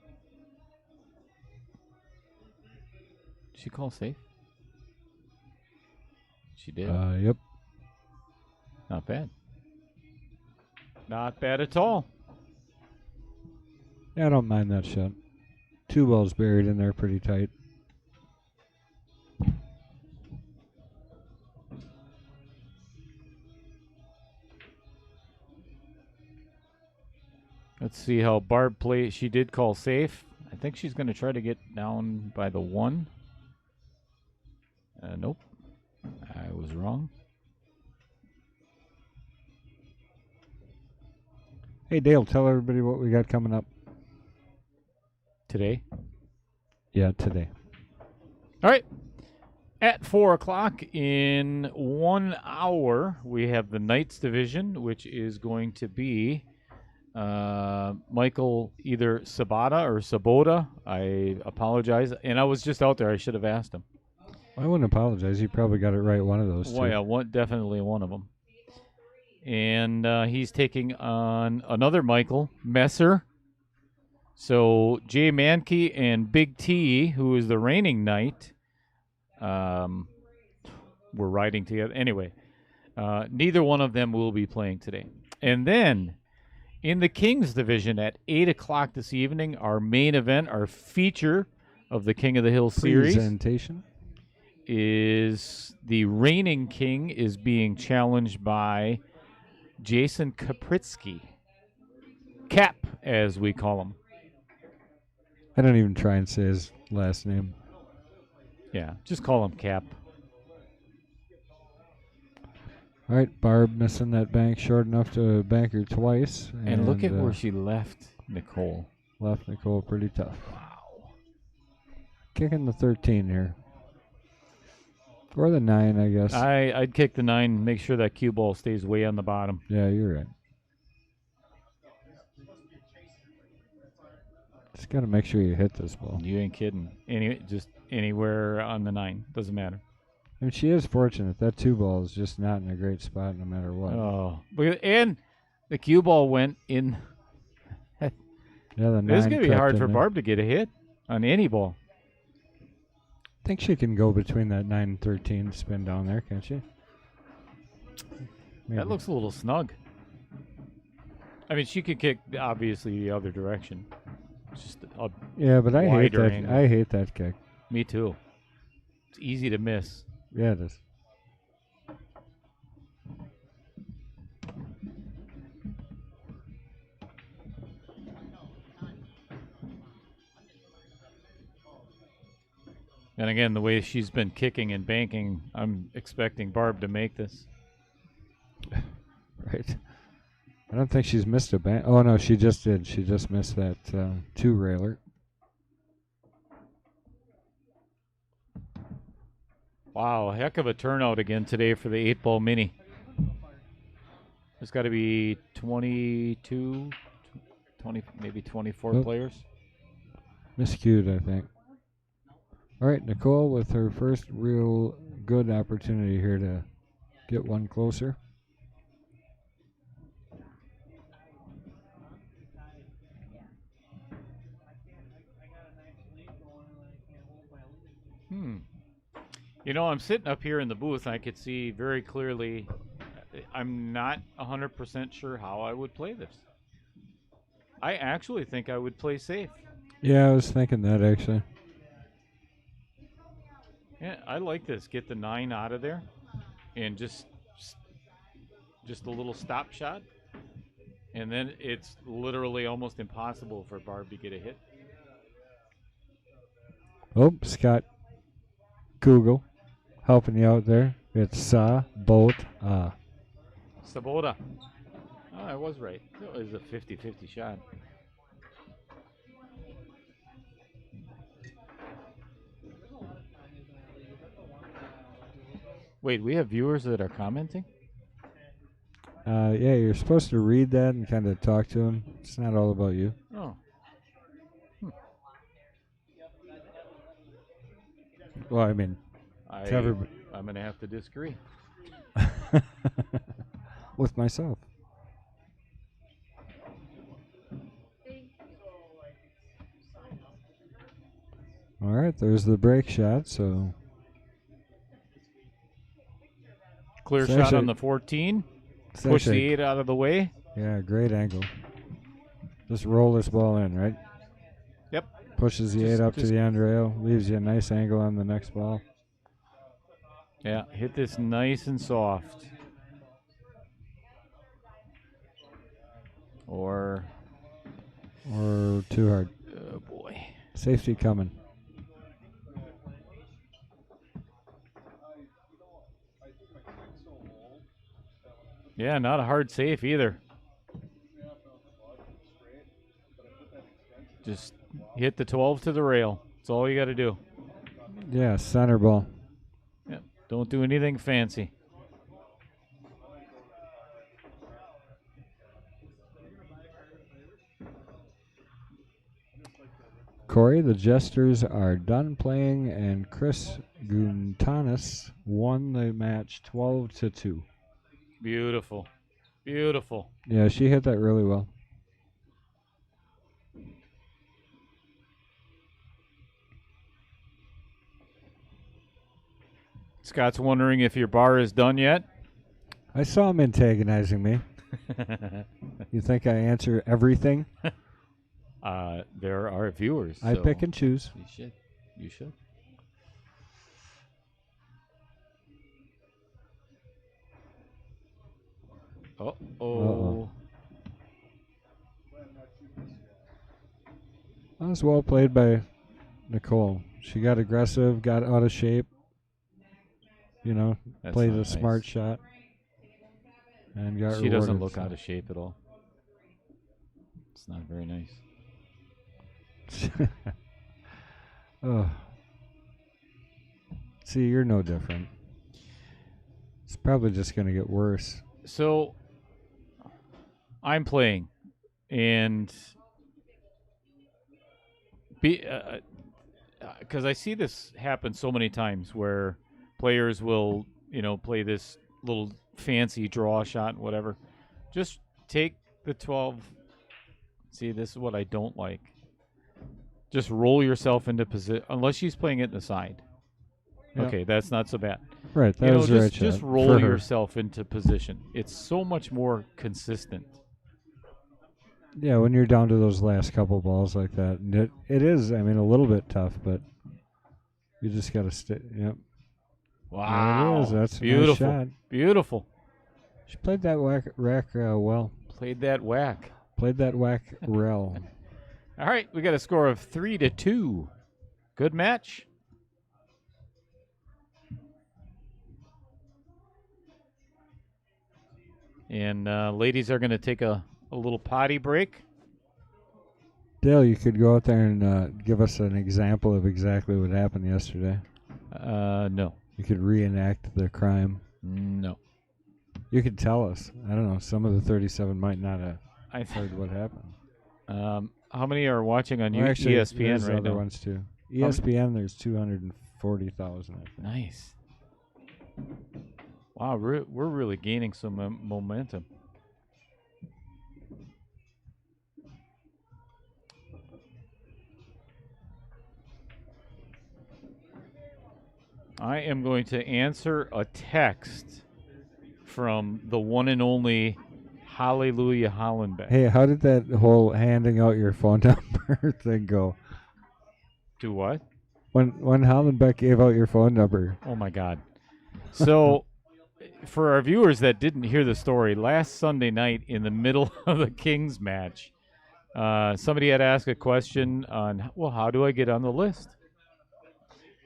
She call safe. She did. Yep. Not bad. Not bad at all. Yeah, I don't mind that shot. 2 balls buried in there pretty tight. Let's see how Barb plays. She did call safe. I think she's going to try to get down by the 1. Nope. I was wrong. Hey, Dale, tell everybody what we got coming up. Today. Yeah, today. All right. At 4 o'clock in 1 hour, we have the Knights division, which is going to be Michael either Sabata or Sabota. I apologize. And I was just out there. I should have asked him. I wouldn't apologize. You probably got it right, one of those two. Well, yeah, definitely one of them. And he's taking on another Michael, Messer. So Jay Mankey and Big T, who is the reigning knight, were riding together. Anyway, neither one of them will be playing today. And then in the Kings division at 8 o'clock this evening, our main event, our feature of the King of the Hill series Presentation. is the reigning king is being challenged by Jason Kapritsky. Cap, as we call him. I don't even try and say his last name. Yeah, just call him Cap. All right, Barb missing that bank short enough to bank her twice. And look at where she left Nicole. Left Nicole pretty tough. Wow. Kicking the 13 here. Or the 9, I guess. I'd kick the 9, make sure that cue ball stays way on the bottom. Yeah, you're right. Just got to make sure you hit this ball. You ain't kidding. Just anywhere on the 9. Doesn't matter. I mean, she is fortunate. That 2 ball is just not in a great spot no matter what. Oh. And the cue ball went in. Yeah, the 9 This is going to be crept hard in for there. Barb to get a hit on any ball. I think she can go between that 9 and 13 spin down there, can't she? Maybe. That looks a little snug. I mean, she could kick, obviously, the other direction. It's just Yeah, but I hate wider that. angle. I hate that kick. Me too. It's easy to miss. Yeah, it is. And again, the way she's been kicking and banking, I'm expecting Barb to make this. Right. I don't think she's missed a bank. Oh, no, she just did. She just missed that 2-railer. Wow, heck of a turnout again today for the 8-ball mini. There's got to be 22, 20, maybe 24 Nope. players. Miscued, I think. All right, Nicole with her first real good opportunity here to get one closer. You know, I'm sitting up here in the booth. I could see very clearly. I'm not 100% sure how I would play this. I actually think I would play safe. Yeah, I was thinking that actually. Yeah, I like this. Get the 9 out of there, and just a little stop shot, and then it's literally almost impossible for Barb to get a hit. Oh, Scott Google helping you out there. It's Sabota. Sabota. Oh, I was right. It was a 50-50 shot. Wait, we have viewers that are commenting? Yeah, you're supposed to read that and kind of talk to them. It's not all about you. Oh. Well, I mean, to everybody. I'm going to have to disagree. With myself. All right, there's the break shot. So Clear It's shot actually- on the 14. it's Push the actually- 8 out of the way. Yeah, great angle. Just roll this ball in, right? Yep. Pushes the Just- 8 up to just- the end rail. Leaves you a nice angle on the next ball. Yeah, hit this nice and soft. Or, Or too hard. oh boy. Safety coming. Yeah, not a hard safe either. Just hit the 12 to the rail. That's all you got to do. Yeah, center ball. Yeah, don't do anything fancy. Corey, the Jesters are done playing, and Chris Guntanis won the match 12-2. Beautiful. Beautiful. Yeah, she hit that really well. Scott's wondering if your bar is done yet. I saw him antagonizing me. You think I answer everything? There are viewers. I so pick and choose. You should. You should. Oh. Uh-oh. That was well played by Nicole. She got aggressive, got out of shape. You know, That's played not a nice. smart shot. And got She doesn't rewarded, look so. out of shape at all. It's not very nice. Oh. See, you're no different. It's probably just going to get worse. So, I'm playing, and because I see this happen so many times where players will, play this little fancy draw shot, whatever. Just take the 12. See, this is what I don't like. Just roll yourself into position, unless she's playing it in the side. Yep. Okay, that's not so bad. Right, that was the right just shot roll for her. yourself into position. It's so much more consistent. Yeah, when you're down to those last couple balls like that. And it is, I mean, a little bit tough, but you just got to stay. Yep. Wow, There it is. That's beautiful, a nice shot. beautiful. She played that rack well. Played that whack. Played that whack well. All right, we got a score of 3-2. Good match. And ladies are going to take a little potty break. Dale, you could go out there and give us an example of exactly what happened yesterday. No. You could reenact the crime. No. You could tell us. I don't know. Some of the 37 might not have I heard what happened. How many are watching on Well, actually, ESPN there's right other now? ones too. ESPN, there's 240,000. I think. Nice. Wow, we're really gaining some momentum. I am going to answer a text from the one and only Hallelujah Hollenbeck. Hey, how did that whole handing out your phone number thing go? Do what? When Hollenbeck gave out your phone number. Oh my God. So, for our viewers that didn't hear the story, last Sunday night in the middle of the Kings match, somebody had asked a question on, well, how do I get on the list?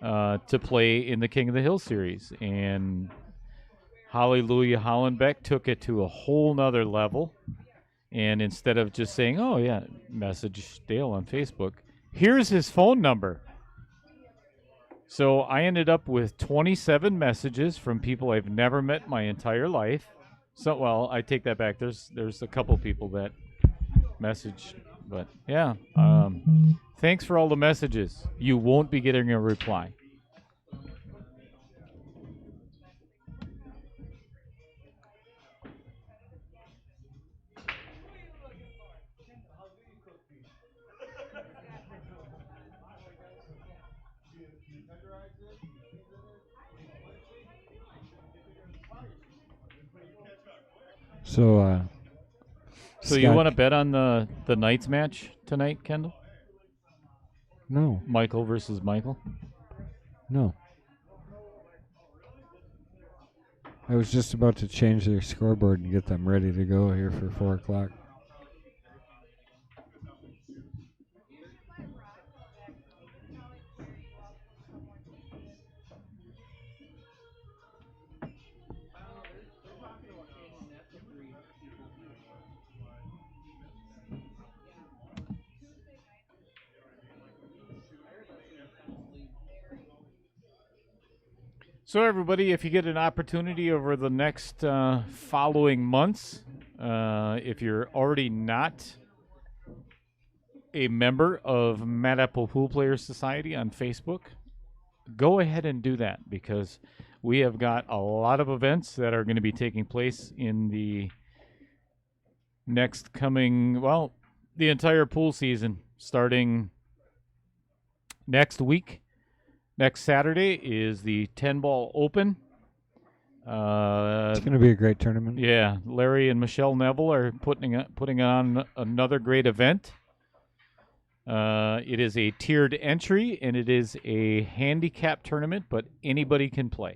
to play in the King of the Hill series. And Hallelujah Hollenbeck took it to a whole nother level. And instead of just saying, oh, yeah, message Dale on Facebook, here's his phone number. So I ended up with 27 messages from people I've never met my entire life. So, well, I take that back. There's a couple people that messaged, but yeah. Thanks for all the messages. You won't be getting a reply. So, So you Scott- want to bet on the Knights match tonight, Kendall? No, Michael versus Michael? no. I was just about to change their scoreboard and get them ready to go here for 4 o'clock. So, everybody, if you get an opportunity over the next following months, if you're already not a member of Mad Apple Pool Players Society on Facebook, go ahead and do that, because we have got a lot of events that are going to be taking place in the next coming, well, the entire pool season, starting next week. Next Saturday is the 10-ball open. It's going to be a great tournament. Yeah, Larry and Michelle Neville are putting on another great event. It is a tiered entry, and it is a handicap tournament, but anybody can play.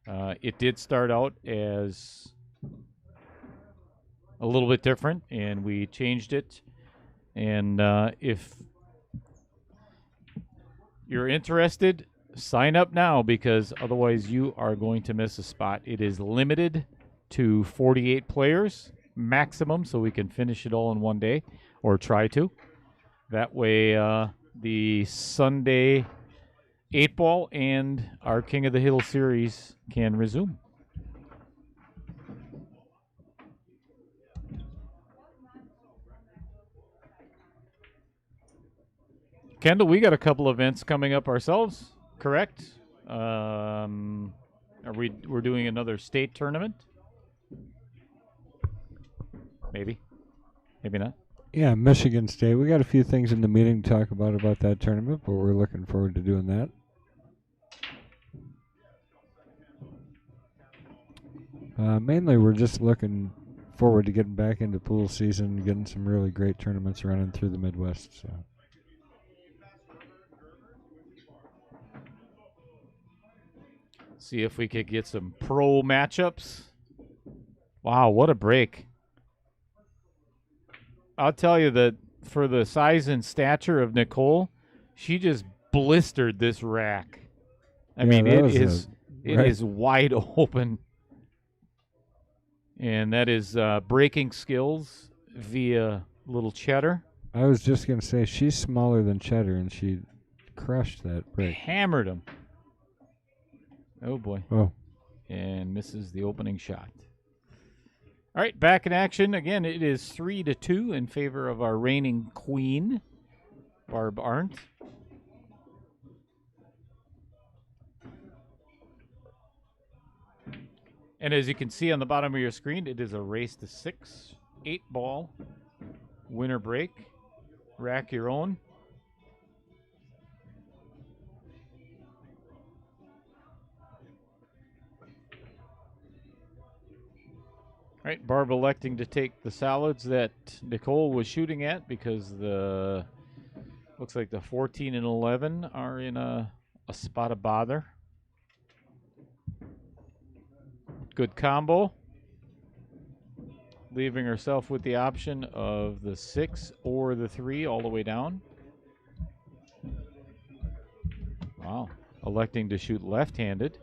It did start out as a little bit different, and we changed it. And if you're interested, sign up now, because otherwise you are going to miss a spot. It is limited to 48 players maximum, so we can finish it all in one day, or try to. That way the Sunday 8-ball and our King of the Hill series can resume. Kendall, we got a couple events coming up ourselves, correct? We're doing another state tournament? Maybe. Maybe not. Yeah, Michigan State. We got a few things in the meeting to talk about that tournament, but we're looking forward to doing that. Mainly, we're just looking forward to getting back into pool season, getting some really great tournaments running through the Midwest. So. See if we could get some pro matchups. Wow, what a break. I'll tell you that for the size and stature of Nicole, she just blistered this rack. I mean, it is wide open. And that is breaking skills via little Cheddar. I was just going to say, she's smaller than Cheddar, and she crushed that break. Hammered him. Oh, boy. Oh. And misses the opening shot. All right, back in action. Again, it is 3-2 in favor of our reigning queen, Barb Arndt. And as you can see on the bottom of your screen, it is a race to 6, 8-ball, winner break, rack your own. All right, Barb electing to take the solids that Nicole was shooting at, because the looks like the 14 and 11 are in a spot of bother. Good combo. Leaving herself with the option of the 6 or the 3 all the way down. Wow. electing to shoot left-handed.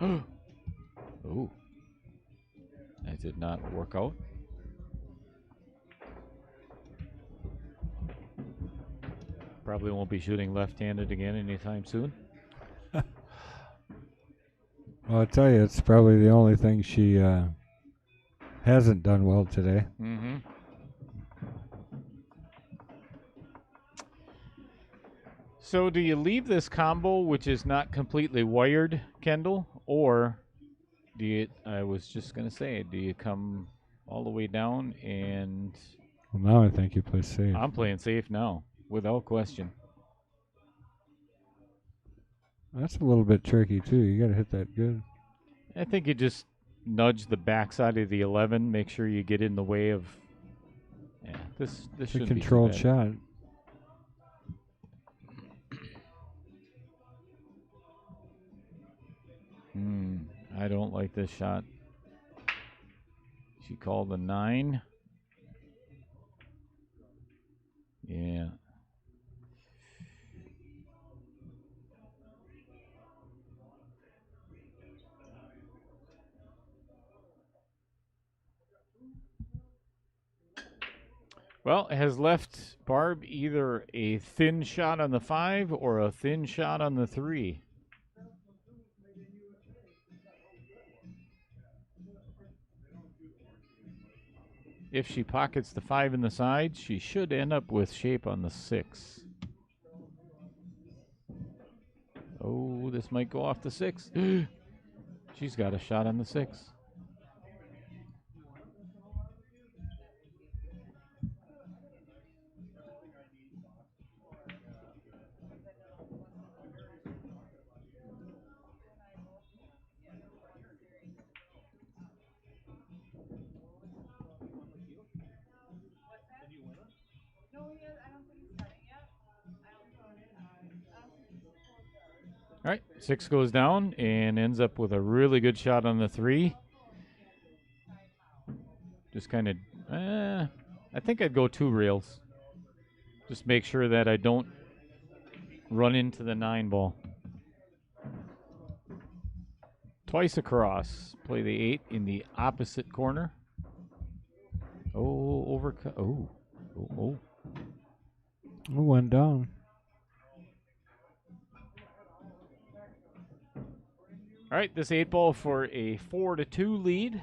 Ooh. That did not work out. Probably won't be shooting left-handed again anytime soon. Well, I'll tell you, it's probably the only thing she hasn't done well today. Mm-hmm. So do you leave this combo, which is not completely wired, Kendall, or do you, I was just going to say, do you come all the way down and... Well, now I think you play safe. I'm playing safe now, without question. That's a little bit tricky, too. You got to hit that good. I think you just nudge the backside of the 11, make sure you get in the way of... Yeah, this It's a shouldn't be too controlled bad. shot. I don't like this shot. She called a 9. Yeah. Well, it has left Barb either a thin shot on the 5 or a thin shot on the 3. If she pockets the 5 in the side, she should end up with shape on the 6. Oh, this might go off the 6. She's got a shot on the 6. All right, 6 goes down and ends up with a really good shot on the 3. Just kind of, I think I'd go 2 rails. Just make sure that I don't run into the 9 ball. Twice across. Play the 8 in the opposite corner. Oh, overcut. Oh. It went down. All right, this 8 ball for a 4-2 lead.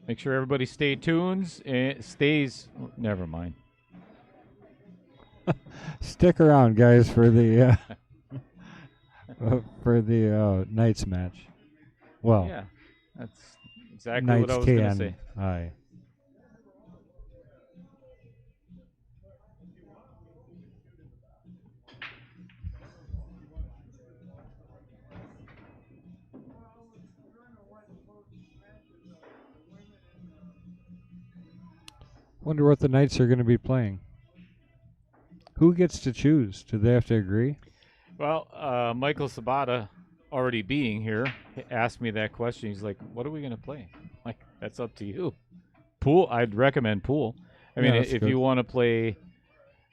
Make sure everybody stays. Never mind. Stick around, guys, for the Knights match. Well, Yeah, that's exactly Knights what I was going to say. Aye. Wonder what the Knights are going to be playing. Who gets to choose? Do they have to agree? Well, Michael Sabata, already being here, asked me that question. He's like, "What are we going to play?" I'm like, that's up to you. Pool. I'd recommend pool. I mean, that's if good. you want to play,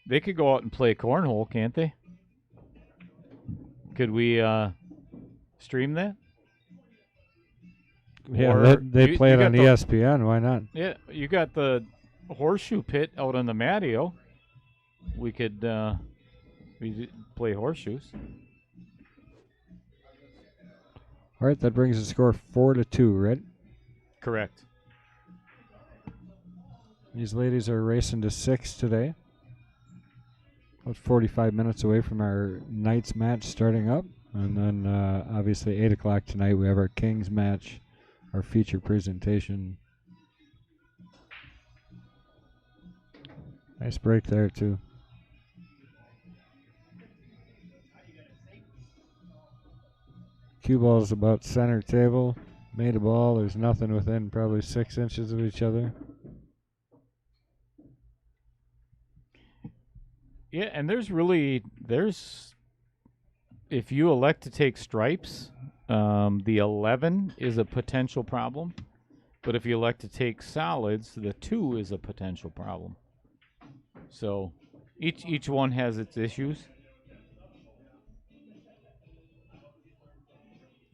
they could go out and play cornhole, can't they? Could we stream that? Yeah, Or they play you it got on the- ESPN. Why not? Yeah, you got the horseshoe pit out on the Mateo. We could play horseshoes. All right, that brings the score 4-2, right? Correct. These ladies are racing to 6 today. About 45 minutes away from our Knights match starting up. And then, obviously, 8 o'clock tonight, we have our Kings match, our feature presentation. Nice break there, too. Cue ball is about center table. Made a ball. There's nothing within probably 6 inches of each other. Yeah, and there's if you elect to take stripes, the 11 is a potential problem. But if you elect to take solids, the 2 is a potential problem. So each one has its issues.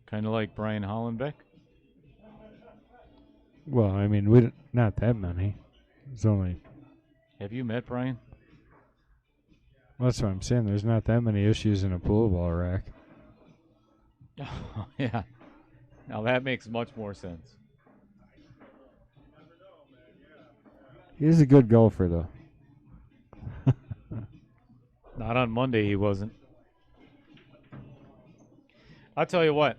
Kind of like Brian Hollenbeck. Well, I mean, not that many. It's only. Have you met Brian? Well, that's what I'm saying. There's not that many issues in a pool ball rack. Yeah. Now that makes much more sense. He's a good golfer, though. Not on Monday, he wasn't. I'll tell you what.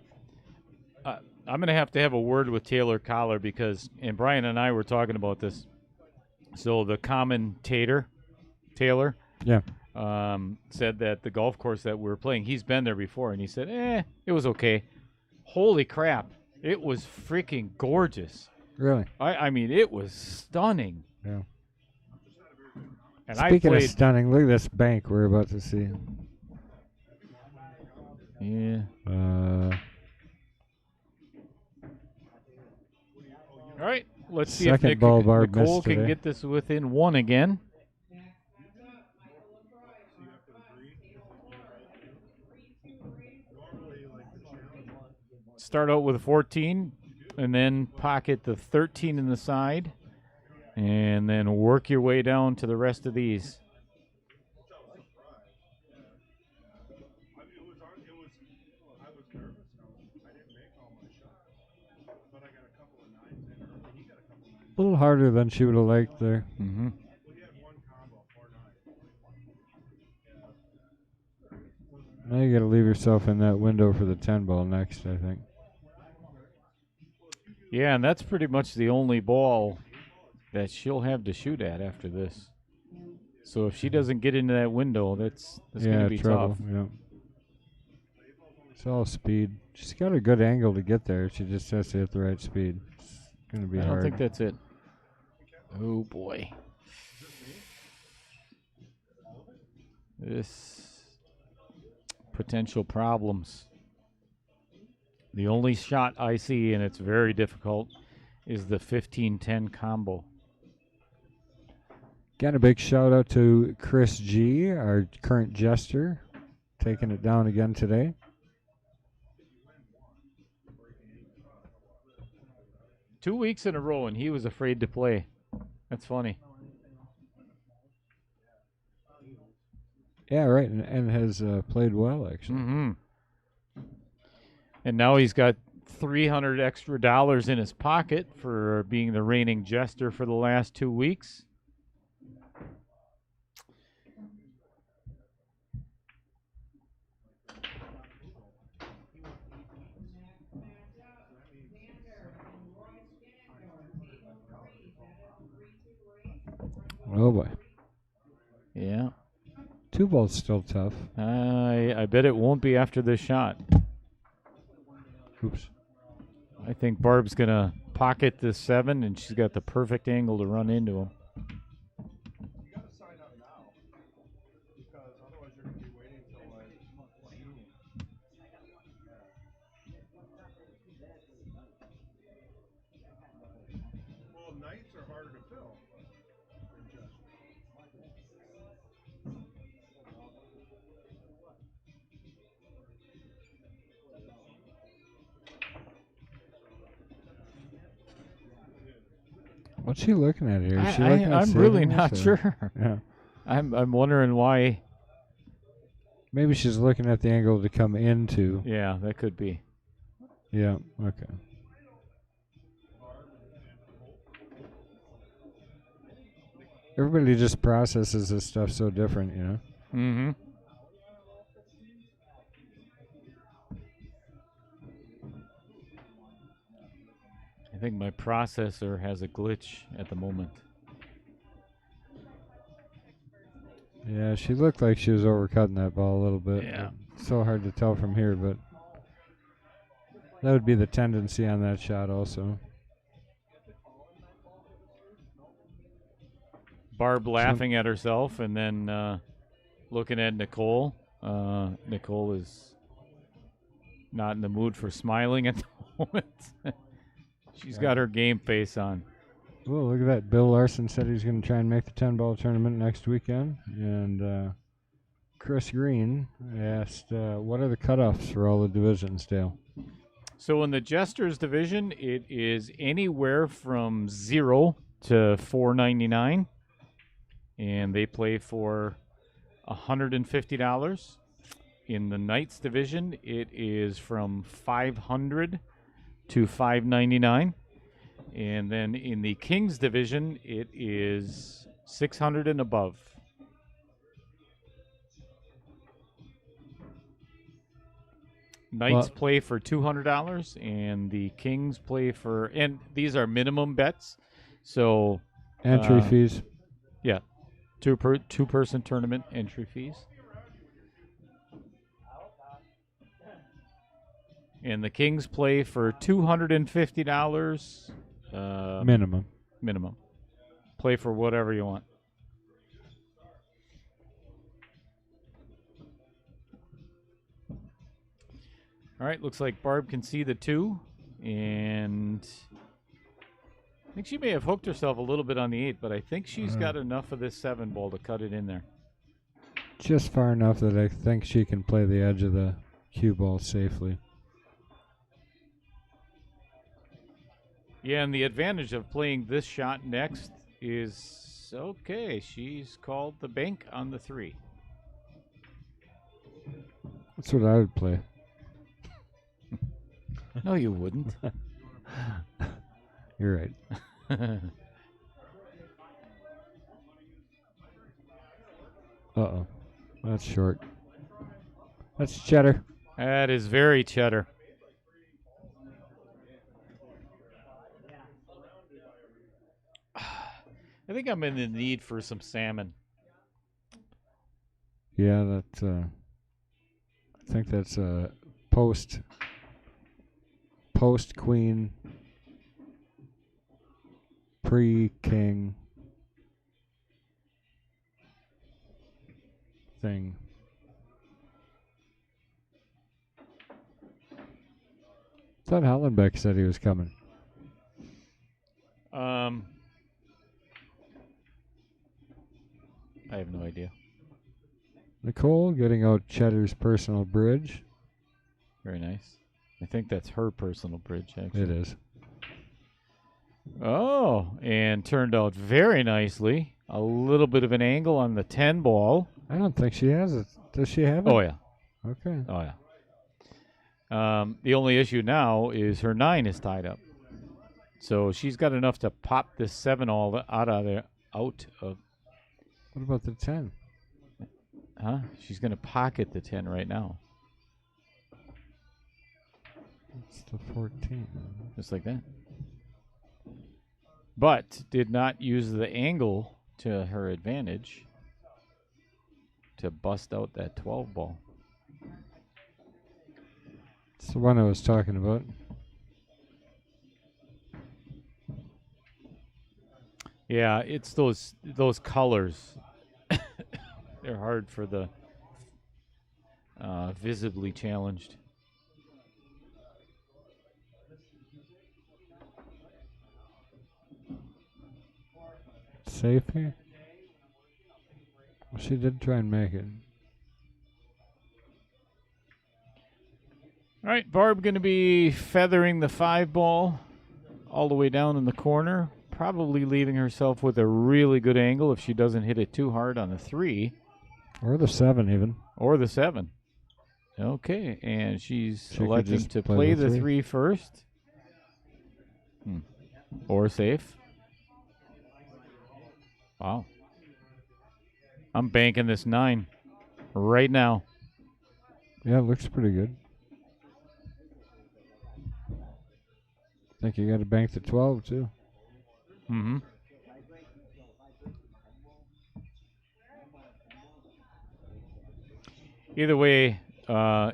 I'm going to have a word with Taylor Collar because, and Brian and I were talking about this. So the commentator, Taylor, Yeah. said that the golf course that we were playing, he's been there before, and he said, it was okay. Holy crap. It was freaking gorgeous. Really? I mean, it was stunning. Yeah. And Speaking I of played, stunning, look at this bank we're about to see. yeah. All right, let's see if Second ball Barb Nicole missed can today. get this within 1 again. Start out with a 14, and then pocket the 13 in the side, and then work your way down to the rest of these. A little harder than she would have liked there. Mm-hmm. Now you got to leave yourself in that window for the 10 ball next, I think. Yeah, and that's pretty much the only ball that she'll have to shoot at after this. So if she doesn't get into that window, that's going to be trouble. tough. Yeah. It's all speed. She's got a good angle to get there. She just has to hit the right speed. It's going to be I hard. don't think that's it. Oh, boy. This potential problems. The only shot I see, and it's very difficult, is the 15-10 combo. Got a big shout out to Chris G., our current jester, taking it down again today. Two weeks in a row, and he was afraid to play. That's funny. Yeah, right, and has played well, actually. Mm-hmm. And now he's got $300 extra in his pocket for being the reigning jester for the last 2 weeks. Oh, boy. Yeah. 2 ball's still tough. I bet it won't be after this shot. Oops. I think Barb's going to pocket this 7, and she's got the perfect angle to run into him. What's she looking at here? Is she looking at I'm really saving not this, sure. Yeah. I'm wondering why. Maybe she's looking at the angle to come into. Yeah, that could be. Yeah, okay. Everybody just processes this stuff so different, you know? Mm-hmm. I think my processor has a glitch at the moment. Yeah, she looked like she was overcutting that ball a little bit. Yeah. So hard to tell from here, but that would be the tendency on that shot also. Barb laughing at herself and then looking at Nicole. Nicole is not in the mood for smiling at the moment. She's got her game face on. Oh, look at that. Bill Larson said he's going to try and make the 10-ball tournament next weekend. And Chris Green asked, what are the cutoffs for all the divisions, Dale? So in the Jesters division, it is anywhere from 0 to $4.99, and they play for $150. In the Knights division, it is from $500 to $5.99, and then in the Kings division, it is $600 and above. Knights play for $200, and the Kings play for, and these are minimum bets, so entry fees. Yeah, two-person tournament entry fees. And the Kings play for $250 minimum. Minimum. Play for whatever you want. All right, looks like Barb can see the 2, and I think she may have hooked herself a little bit on the 8, but I think she's got enough of this 7 ball to cut it in there. Just far enough that I think she can play the edge of the cue ball safely. Yeah, and the advantage of playing this shot next is, okay, she's called the bank on the 3. That's what I would play. No, you wouldn't. You're right. Uh-oh. That's short. That's cheddar. That is very cheddar. I think I'm in the need for some salmon. Yeah, that's I think that's a post queen, pre-king thing. I thought Hollenbeck said he was coming. I have no idea. Nicole getting out Cheddar's personal bridge. Very nice. I think that's her personal bridge, actually. It is. Oh, and turned out very nicely. A little bit of an angle on the 10 ball. I don't think she has it. Does she have it? Oh, yeah. Okay. Oh, yeah. The only issue now is her 9 is tied up. So she's got enough to pop this 7 all out of there. What about the 10? Huh? She's going to pocket the 10 right now. It's the 14. Just like that. But did not use the angle to her advantage to bust out that 12 ball. It's the one I was talking about. Yeah, it's those colors. They're hard for the visibly challenged. Safe here? Well, she did try and make it. All right, Barb going to be feathering the 5 ball all the way down in the corner, probably leaving herself with a really good angle if she doesn't hit it too hard on the 3. Or the 7 even. Or the 7. Okay, and she's electing to play play the the 3 first. Or safe. Wow. I'm banking this 9 right now. Yeah, it looks pretty good. I think you got to bank the 12 too. Mm-hmm. Either way,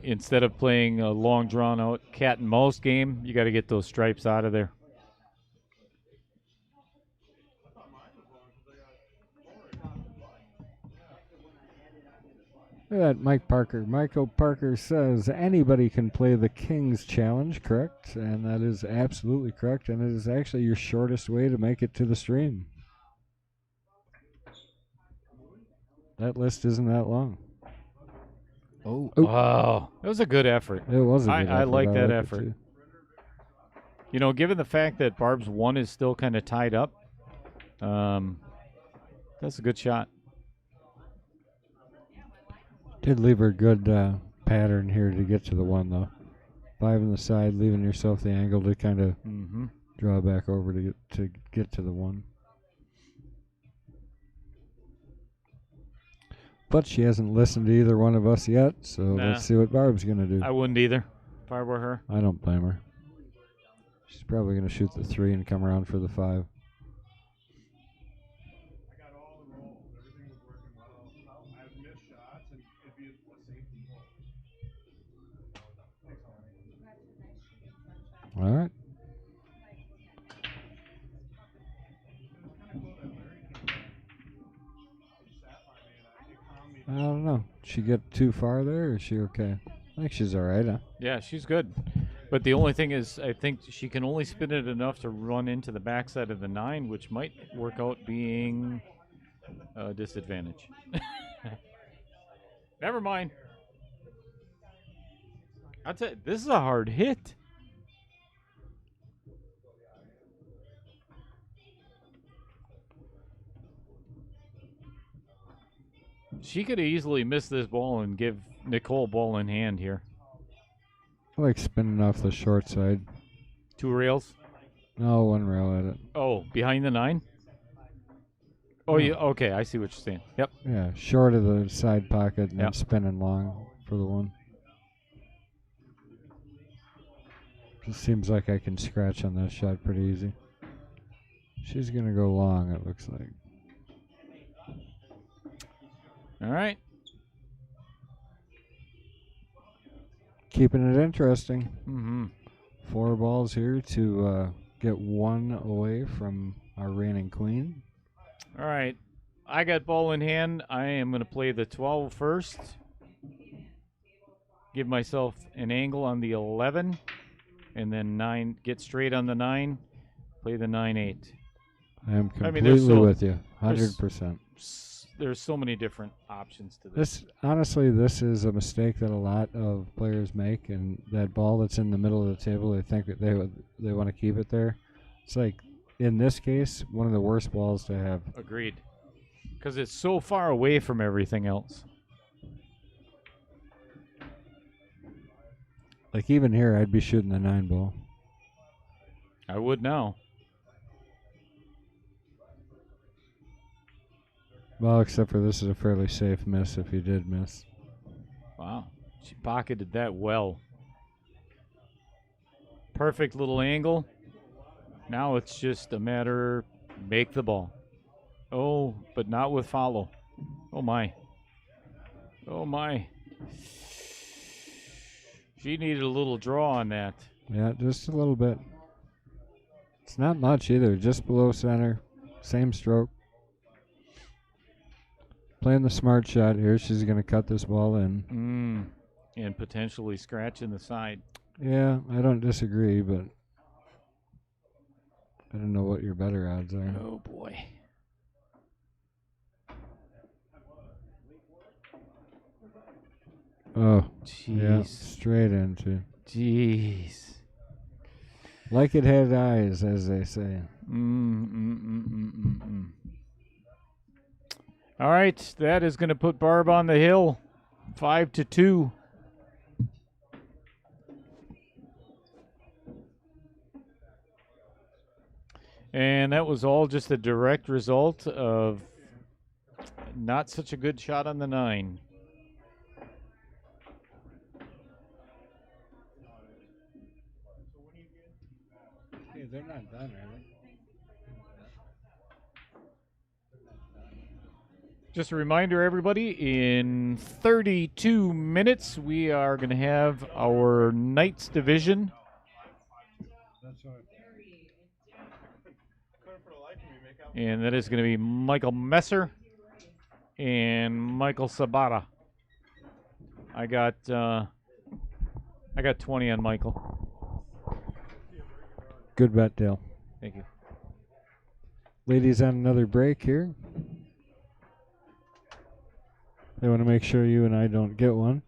instead of playing a long drawn-out cat and mouse game, you got to get those stripes out of there. Look at that, Mike Parker. Michael Parker says anybody can play the King's Challenge, correct? And that is absolutely correct. And it is actually your shortest way to make it to the stream. That list isn't that long. Oh, wow. That was a good effort. It was a good effort. I like that it effort. too. You know, given the fact that Barb's one is still kind of tied up, that's a good shot. Did leave her a good pattern here to get to the one, though. 5 on the side, leaving yourself the angle to kind of draw back over to get to the one. But she hasn't listened to either one of us yet, so let's see what Barb's going to do. I wouldn't either if I were her. I don't blame her. She's probably going to shoot the 3 and come around for the 5. All right. I don't know. Did she get too far there, or is she okay? I think she's all right, huh? Yeah, she's good. But the only thing is, I think she can only spin it enough to run into the backside of the 9, which might work out being a disadvantage. Never mind. I'll tell you, this is a hard hit. She could easily miss this ball and give Nicole ball in hand here. I like spinning off the short side. 2 rails? No, 1 rail at it. Oh, behind the 9? Oh, yeah. Okay, I see what you're saying. Yep. Yeah, short of the side pocket and then Yep. spinning long for the 1. Just seems like I can scratch on that shot pretty easy. She's going to go long, it looks like. All right. Keeping it interesting. Mm-hmm. 4 balls here to get 1 away from our reigning queen. All right. I got ball in hand. I am going to play the 12 first. Give myself an angle on the 11. And then 9. Get straight on the 9. Play the 9-8. I am completely with you. 100%. There's so many different options to this. Honestly, this is a mistake that a lot of players make, and that ball that's in the middle of the table, they think that they want to keep it there. It's like, in this case, one of the worst balls to have. Agreed. Because it's so far away from everything else. Like, even here, I'd be shooting the 9 ball. I would now. Well, except for this is a fairly safe miss if you did miss. Wow. She pocketed that well. Perfect little angle. Now it's just a matter make the ball. Oh, but not with follow. Oh, my. Oh, my. She needed a little draw on that. Yeah, just a little bit. It's not much either. Just below center. Same stroke. Playing the smart shot here. She's going to cut this ball in. And potentially scratch in the side. Yeah, I don't disagree, but I don't know what your better odds are. Oh, boy. Oh, jeez. Yeah, straight into. Jeez. Like it had eyes, as they say. All right, that is going to put Barb on the hill, 5-2. And that was all just a direct result of not such a good shot on the 9. Hey, they're not done, are they? Just a reminder, everybody, in 32 minutes, we are going to have our Knights division. And that is going to be Michael Messer and Michael Sabata. I got 20 on Michael. Good bet, Dale. Thank you. Ladies, on another break here. They want to make sure you and I don't get one.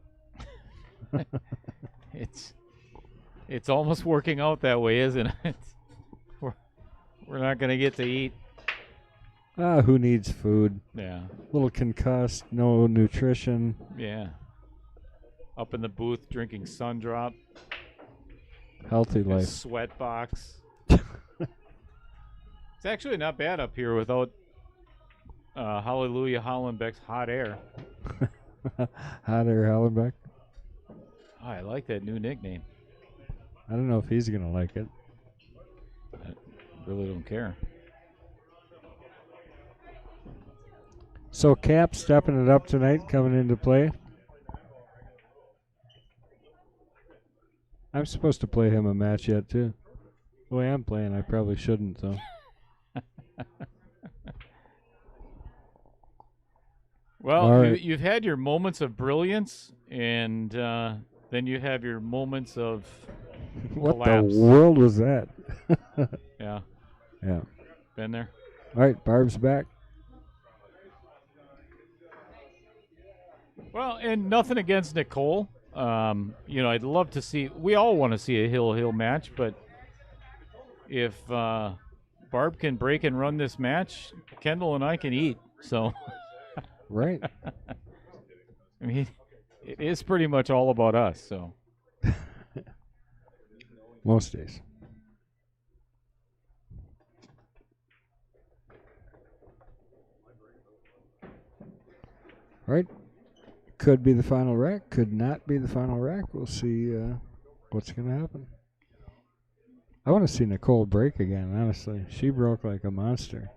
It's almost working out that way, isn't it? We're not gonna get to eat. Who needs food? Yeah. Little concussed, no nutrition. Yeah. Up in the booth drinking Sundrop. Healthy A life. sweat box. It's actually not bad up here without Hallelujah Hollenbeck's hot air. Hot air Hallenbeck. Oh, I like that new nickname. I don't know if he's going to like it. I really don't care. So Cap stepping it up tonight, coming into play. I'm supposed to play him a match yet, too. The way I'm playing, I probably shouldn't, though. Well, right. you've had your moments of brilliance, and then you have your moments of What collapse. the world was that? Yeah, Yeah. been there. All right, Barb's back. Well, and nothing against Nicole. I'd love to see. We all want to see a Hill match, but if Barb can break and run this match, Kendall and I can eat. So, Right. I mean, it is pretty much all about us. So, Most days. All right. Could be the final rack. Could not be the final rack. We'll see what's going to happen. I want to see Nicole break again, honestly. She broke like a monster.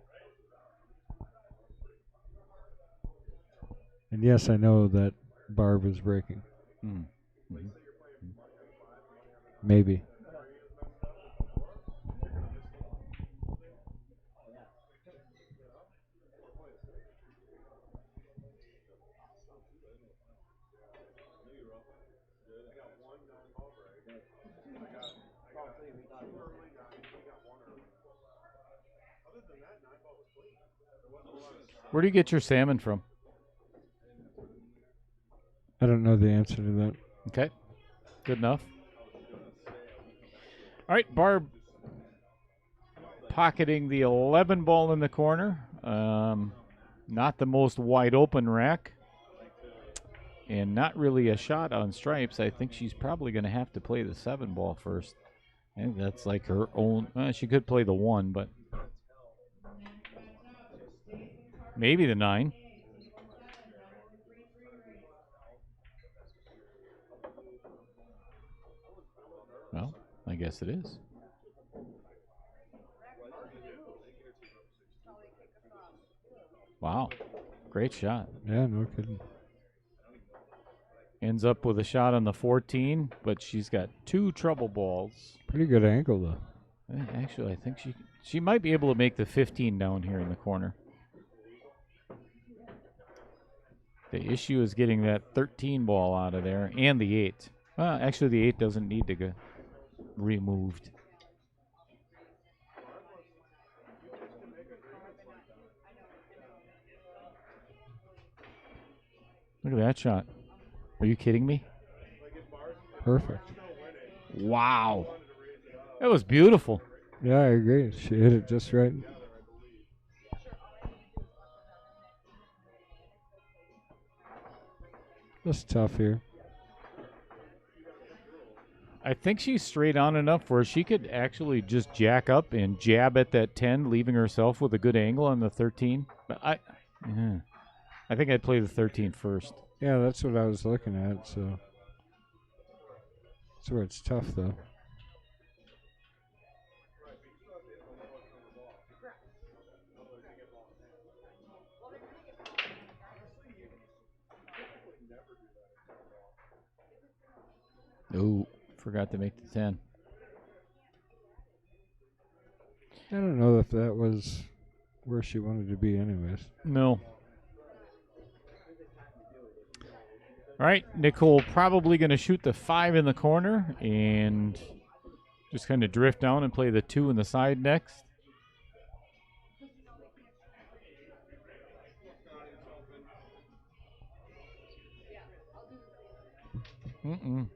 And yes, I know that Barb is breaking. mm-hmm. Maybe. Where do you get your salmon from? I don't know the answer to that. Okay, good enough. All right, Barb pocketing the 11 ball in the corner. Not the most wide open rack. And not really a shot on stripes. I think she's probably going to have to play the 7 ball first. I think that's like her own. She could play the 1, but maybe the 9. Well, I guess it is. Wow. Great shot. Yeah, no kidding. Ends up with a shot on the 14, but she's got 2 trouble balls. Pretty good angle, though. Actually, I think she might be able to make the 15 down here in the corner. The issue is getting that 13 ball out of there and the 8. Well, actually, the 8 doesn't need to go removed. Look at that shot. Are you kidding me? Perfect. Wow. That was beautiful. Yeah, I agree. She hit it just right. That's tough here. I think she's straight on enough where she could actually just jack up and jab at that 10, leaving herself with a good angle on the 13. But I think I'd play the 13 first. Yeah, that's what I was looking at, so that's where it's tough, though. Ooh, forgot to make the 10. I don't know if that was where she wanted to be anyways. No. All right, Nicole probably going to shoot the 5 in the corner and just kind of drift down and play the 2 in the side next. Mm-mm.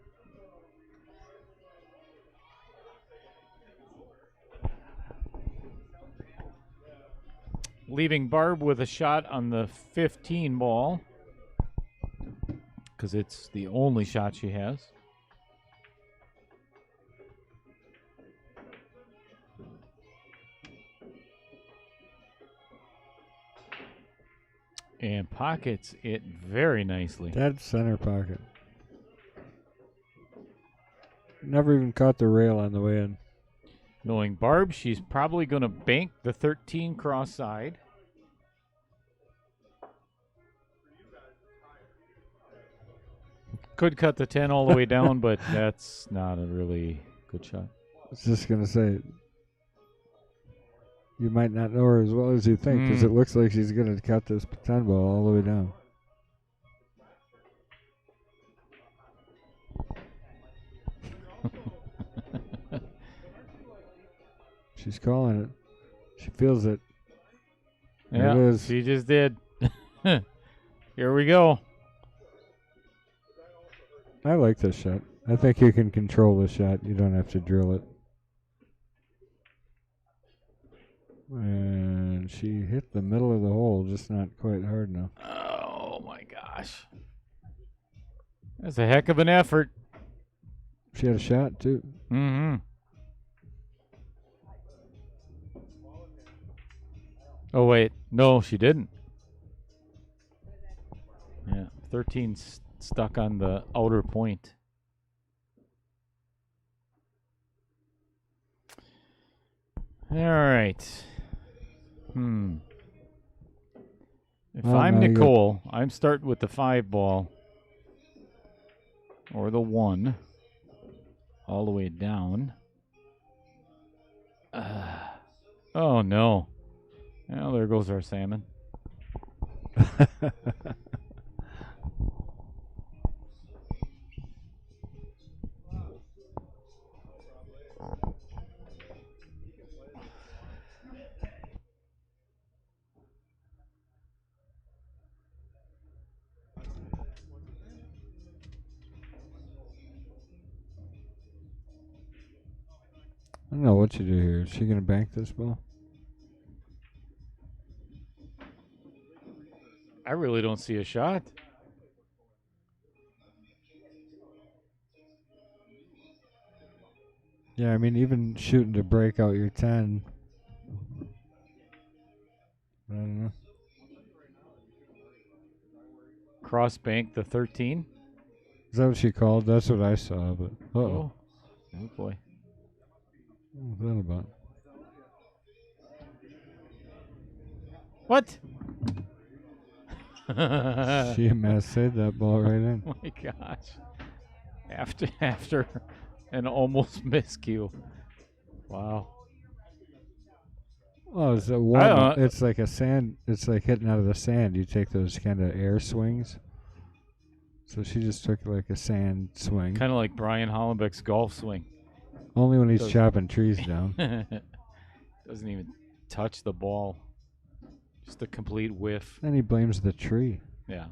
Leaving Barb with a shot on the 15 ball because it's the only shot she has. And pockets it very nicely. Dead center pocket. Never even caught the rail on the way in. Knowing Barb, she's probably going to bank the 13 cross side. Could cut the 10 all the way down, but that's not a really good shot. I was just going to say, you might not know her as well as you think because it looks like she's going to cut this 10 ball all the way down. She's calling it. She feels it. Yeah, it is. She just did. Here we go. I like this shot. I think you can control the shot. You don't have to drill it. And she hit the middle of the hole, just not quite hard enough. Oh, my gosh. That's a heck of an effort. She had a shot, too. Mm-hmm. Oh, wait. No, she didn't. Yeah, 13 stuck on the outer point. All right. If I'm Nicole, I'm starting with the 5 ball or the 1 all the way down. Oh, no. Well, there goes our salmon. I don't know what to do here. Is she going to bank this ball? I really don't see a shot. Yeah, I mean, even shooting to break out your 10. I don't know. Cross bank the 13. Is that what she called? That's what I saw, but Oh boy. What's that about? What? She must say that ball right in. Oh my gosh. After an almost miscue. Wow. Oh, it's a warm. It's like a sand. It's like hitting out of the sand. You take those kind of air swings. So she just took like a sand swing. Kind of like Brian Hollenbeck's golf swing. Only when he's chopping trees down. Doesn't even touch the ball. Just a complete whiff. Then he blames the tree. Yeah.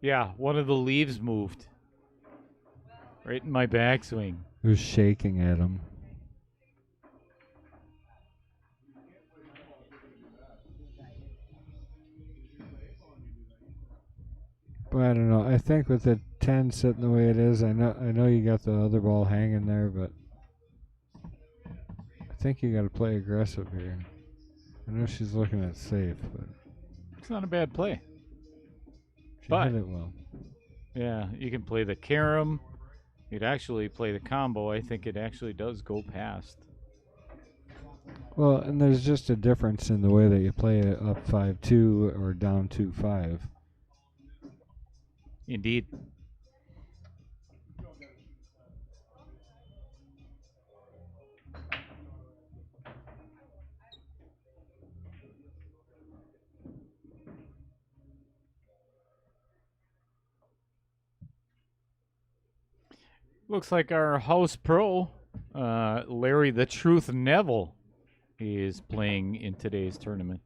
Yeah, one of the leaves moved. Right in my backswing. It was shaking at him. But I don't know. I think with the 10 sitting the way it is, I know you got the other ball hanging there, but I think you got to play aggressive here. I know she's looking at safe, but it's not a bad play. She hit it well. Yeah, you can play the carom. You'd actually play the combo. I think it actually does go past. Well, and there's just a difference in the way that you play it up 5-2 or down 2-5. Indeed. Looks like our house pro, Larry the Truth Neville, is playing in today's tournament.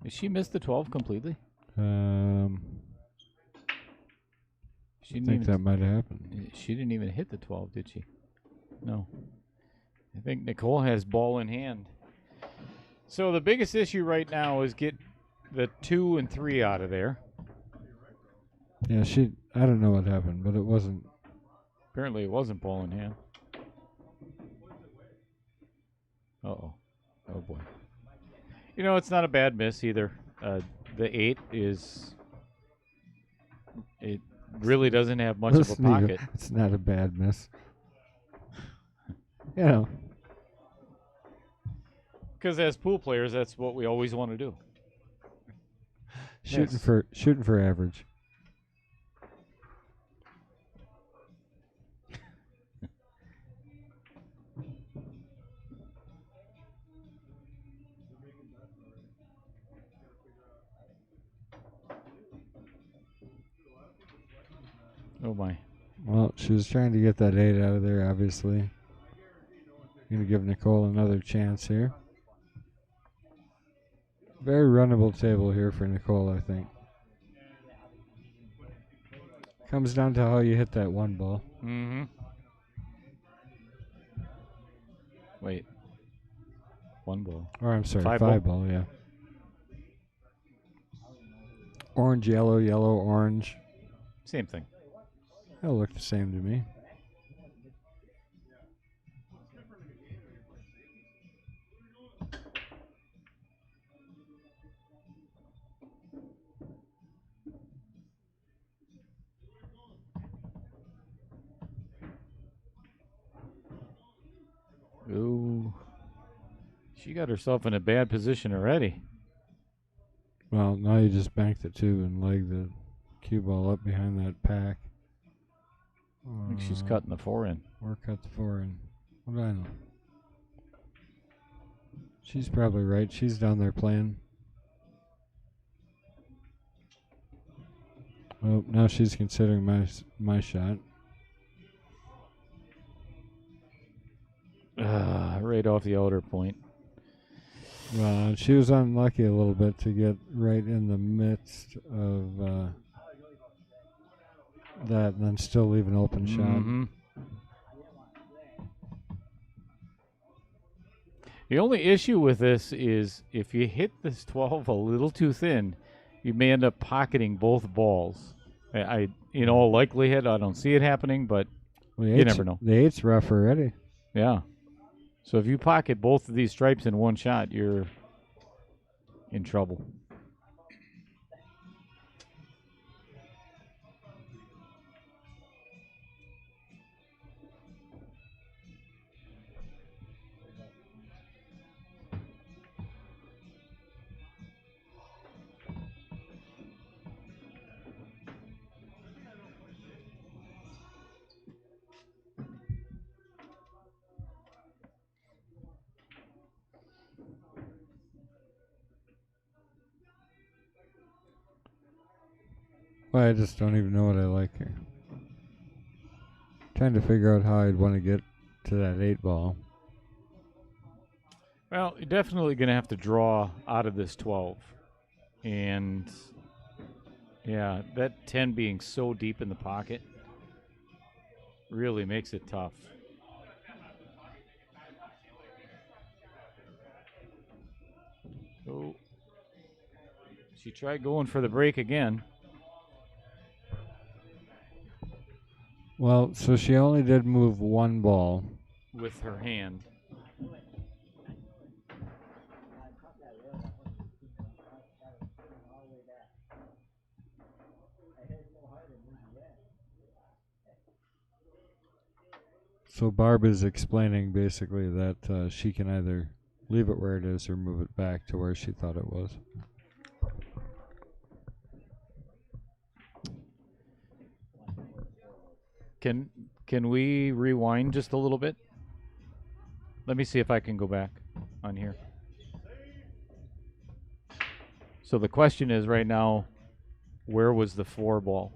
Did she miss the 12 completely? She I didn't think even that might have happened. She didn't even hit the 12, did she? No. I think Nicole has ball in hand. So the biggest issue right now is get the 2 and 3 out of there. Yeah, I don't know what happened, but it wasn't. Apparently it wasn't ball in hand. Uh-oh. Oh, boy. You know, it's not a bad miss either. The 8 is... It really doesn't have much of a Listen to you. pocket. It's not a bad miss. You know. Because as pool players, that's what we always want to do. Shooting Yes. for average. Oh, my. Well, she was trying to get that 8 out of there, obviously. Going to give Nicole another chance here. Very runnable table here for Nicole, I think. Comes down to how you hit that one ball. Mm-hmm. Wait. One ball. Or I'm sorry, Five five ball, yeah. Orange, yellow, yellow, orange. Same thing. That'll look the same to me. Ooh. She got herself in a bad position already. Well, now you just banked it too and leg the cue ball up behind that pack. I think she's cutting the 4 in. Or cut the 4 in. What do I know? She's probably right. She's down there playing. Oh, now she's considering my shot. Right off the outer point. Well, she was unlucky a little bit to get right in the midst of that and then still leave an open shot. The only issue with this is if you hit this 12 a little too thin, you may end up pocketing both balls. I in all likelihood, I don't see it happening, but you never know. The 8's rough already. Yeah. So if you pocket both of these stripes in one shot, you're in trouble. Well, I just don't even know what I like here. Trying to figure out how I'd want to get to that 8 ball. Well, you're definitely going to have to draw out of this 12. And, yeah, that 10 being so deep in the pocket really makes it tough. Oh. She tried going for the break again. Well, so she only did move one ball. With her hand. So Barb is explaining basically that she can either leave it where it is or move it back to where she thought it was. Can we rewind just a little bit? Let me see if I can go back on here. So the question is right now, where was the 4 ball?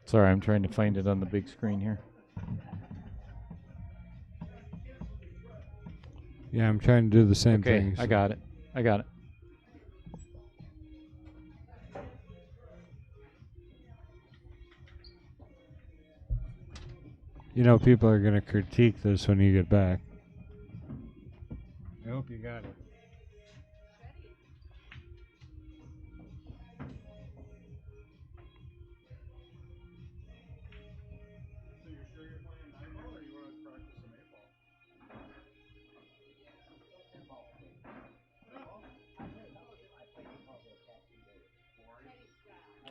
Sorry, I'm trying to find it on the big screen here. Yeah, I'm trying to do the same Okay, thing. I got it. I got it. You know, people are going to critique this when you get back. I hope you got it.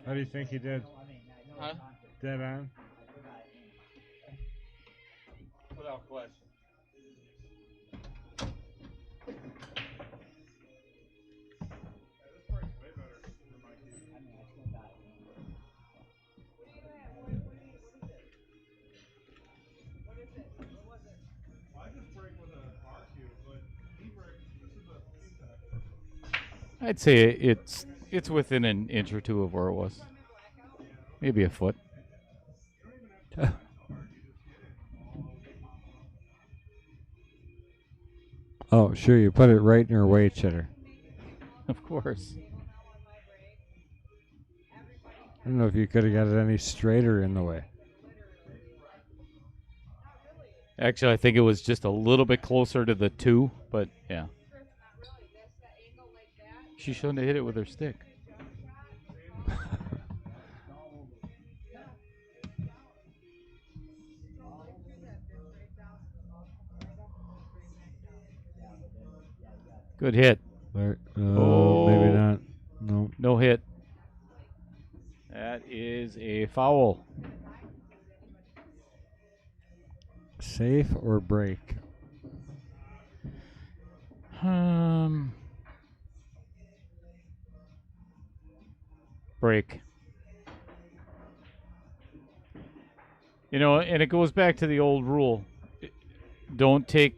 How do you think he did? Huh? Dead on? Without question. I'd say it's within an inch or two of where it was. Maybe a foot. Oh, sure, you put it right in her way, Cheddar. Of course. I don't know if you could have got it any straighter in the way. Actually, I think it was just a little bit closer to the 2, but yeah. She shouldn't have hit it with her stick. Good hit. Maybe not. No. No hit. That is a foul. Safe or break? Break. You know, and it goes back to the old rule. Don't take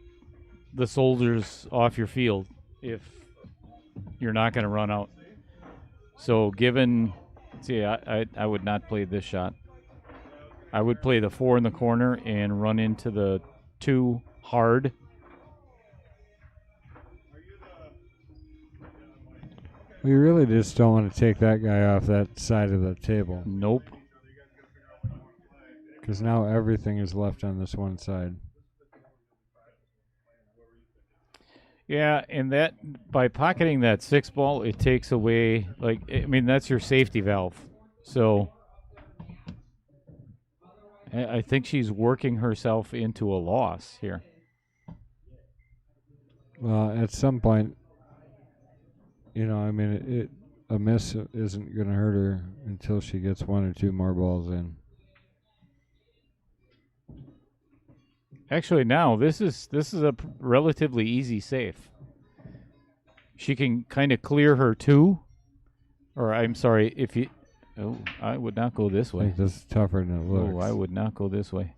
the soldiers off your field if you're not going to run out. So given, see, I would not play this shot. I would play the 4 in the corner and run into the 2 hard. We really just don't want to take that guy off that side of the table. Nope. Because now everything is left on this one side. Yeah, and that by pocketing that 6 ball, it takes away, like, I mean, that's your safety valve. So I think she's working herself into a loss here. Well, at some point, you know, I mean, a miss isn't going to hurt her until she gets 1 or 2 more balls in. Actually, now this is a relatively easy save. She can kind of clear her 2, or I'm sorry, if you. Oh, I would not go this I way. think this is tougher than it looks. Oh, I would not go this way.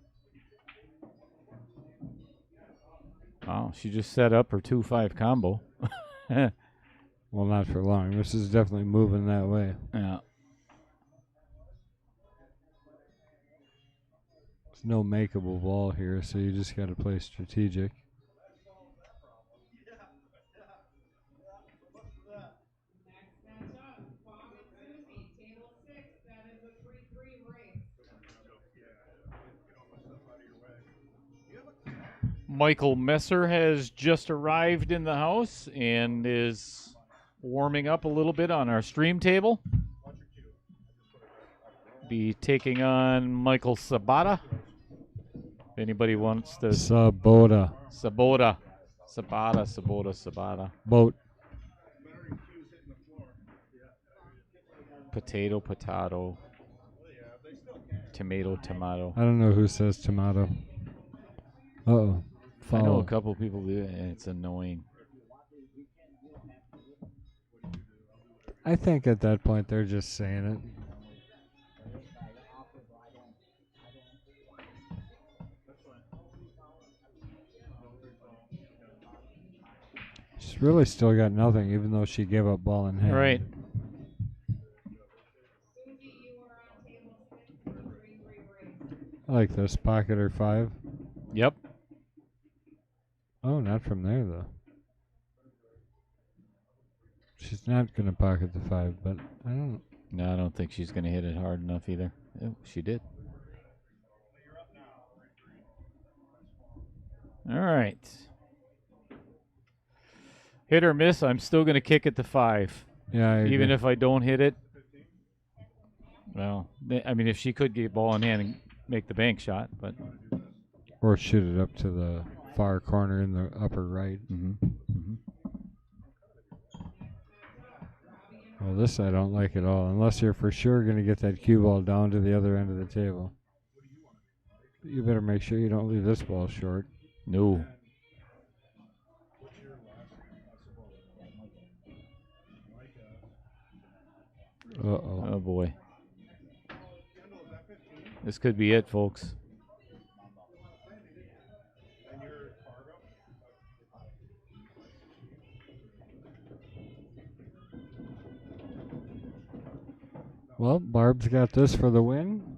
Oh, she just set up her 2-5 combo. Well, not for long. This is definitely moving that way. Yeah. There's no makeable ball here, so you just got to play strategic. Michael Messer has just arrived in the house and is warming up a little bit on our stream table. Be taking on Michael Sabata. If anybody wants to. Sabota. Sabata. Boat. Potato. Tomato. I don't know who says tomato. Uh-oh. I know a Foul. couple people do it, and it's annoying. I think at that point they're just saying it. She's really still got nothing, even though she gave up ball in hand. Right. like this. Pocket her 5. Yep. Oh, not from there, though. She's not going to pocket the 5, but I don't. No, I don't think she's going to hit it hard enough either. Oh, she did. All right. Hit or miss, I'm still going to kick it to 5. Yeah, I Even agree. if I don't hit it. Well, I mean, if she could get ball in hand and make the bank shot, but. Or shoot it up to the far corner in the upper right. Well, this I don't like at all, unless you're for sure going to get that cue ball down to the other end of the table. You better make sure you don't leave this ball short. No. Uh-oh. Oh, boy. This could be it, folks. Well, Barb's got this for the win.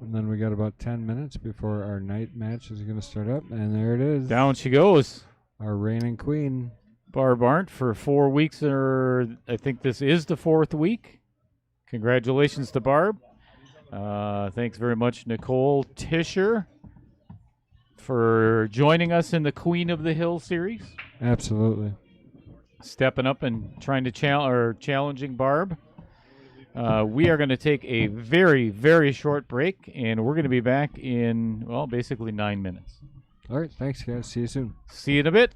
And then we got about 10 minutes before our night match is going to start up. And there it is. Down she goes. Our reigning queen. Barb Arndt for 4 weeks, or I think this is the 4th week. Congratulations to Barb. Thanks very much, Nicole Tischer, for joining us in the Queen of the Hill series. Absolutely. Stepping up and trying to challenging Barb. We are going to take a very, very short break, and we're going to be back in, well, basically 9 minutes. All right. Thanks, guys. See you soon. See you in a bit.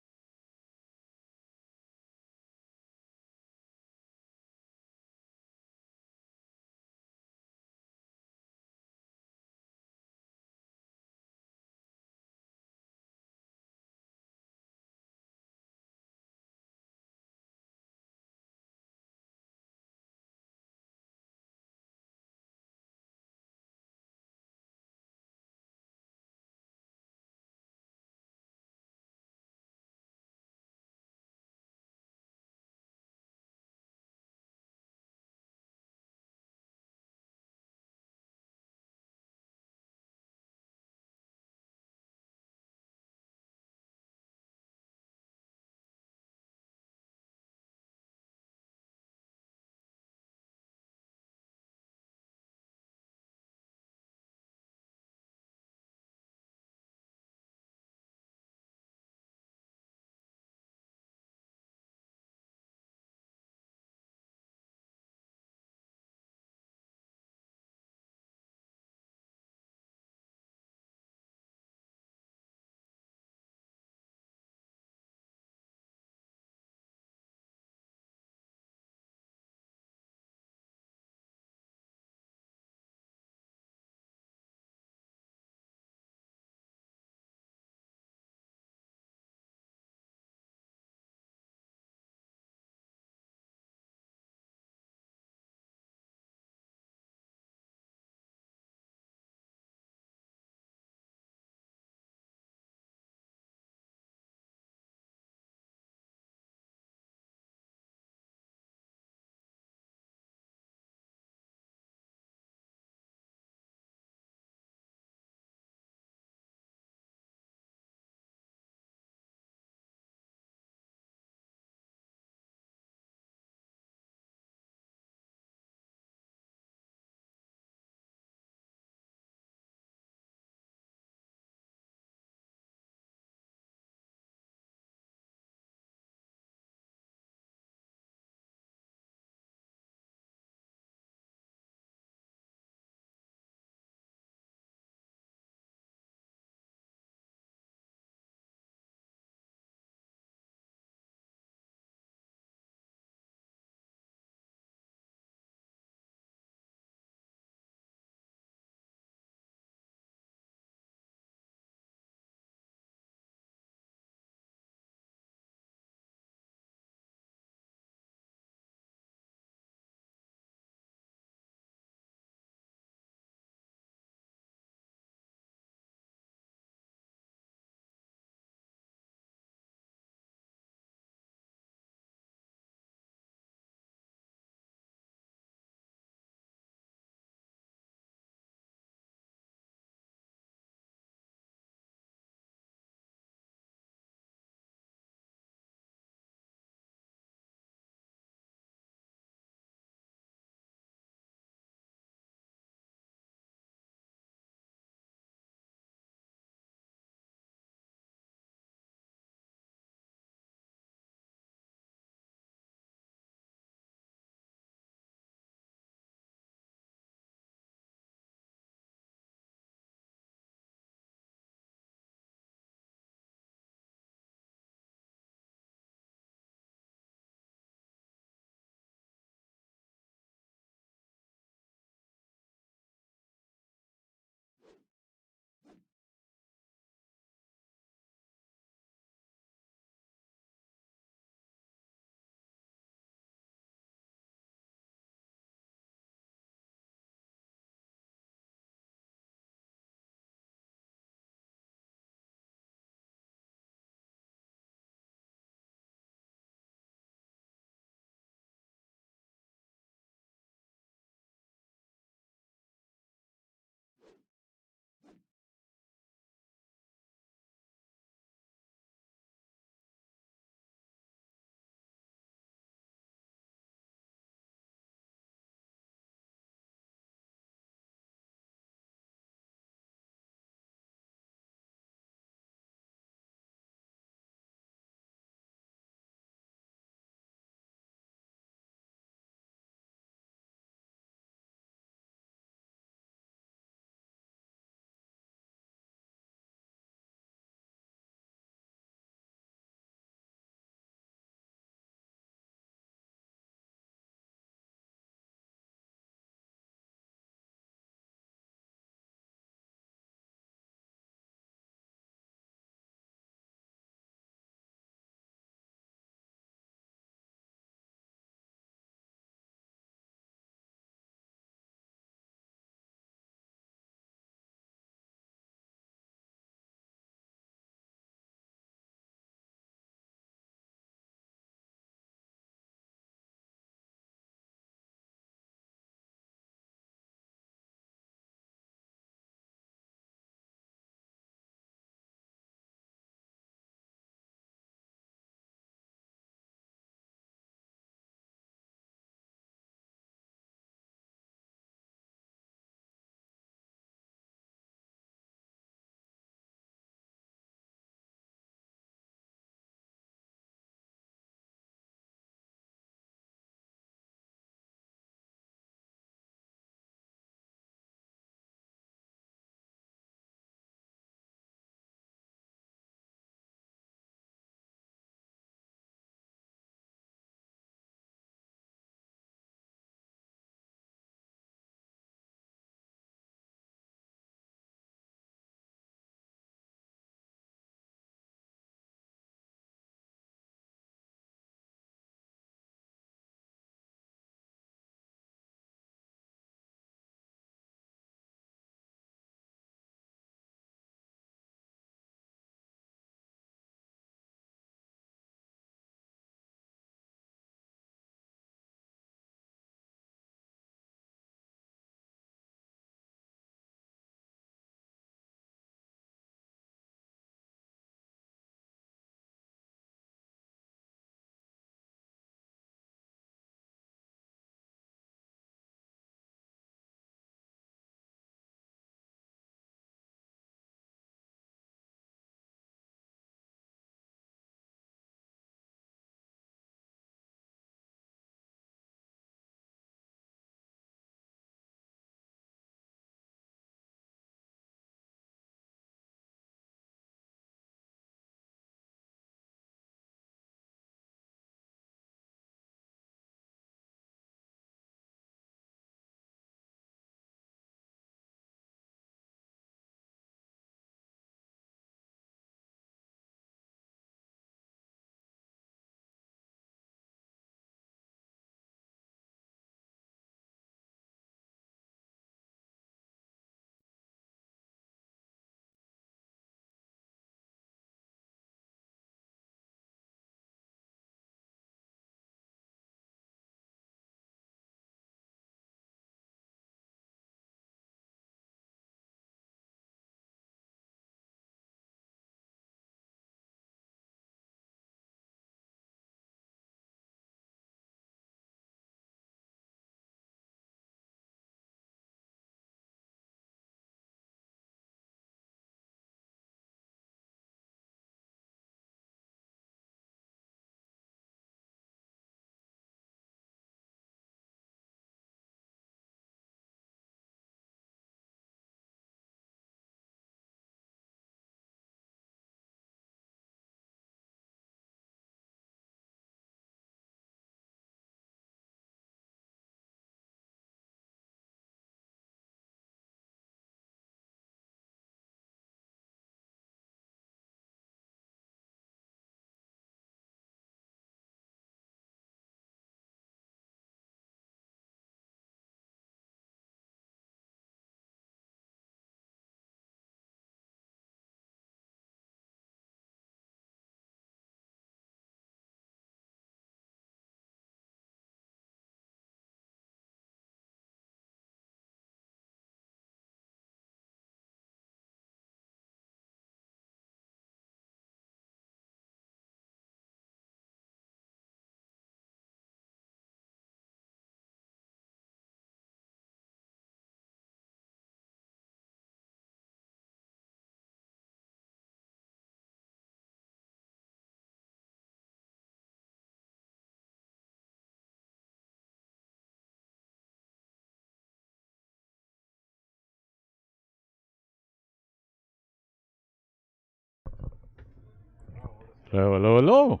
Hello, hello, hello.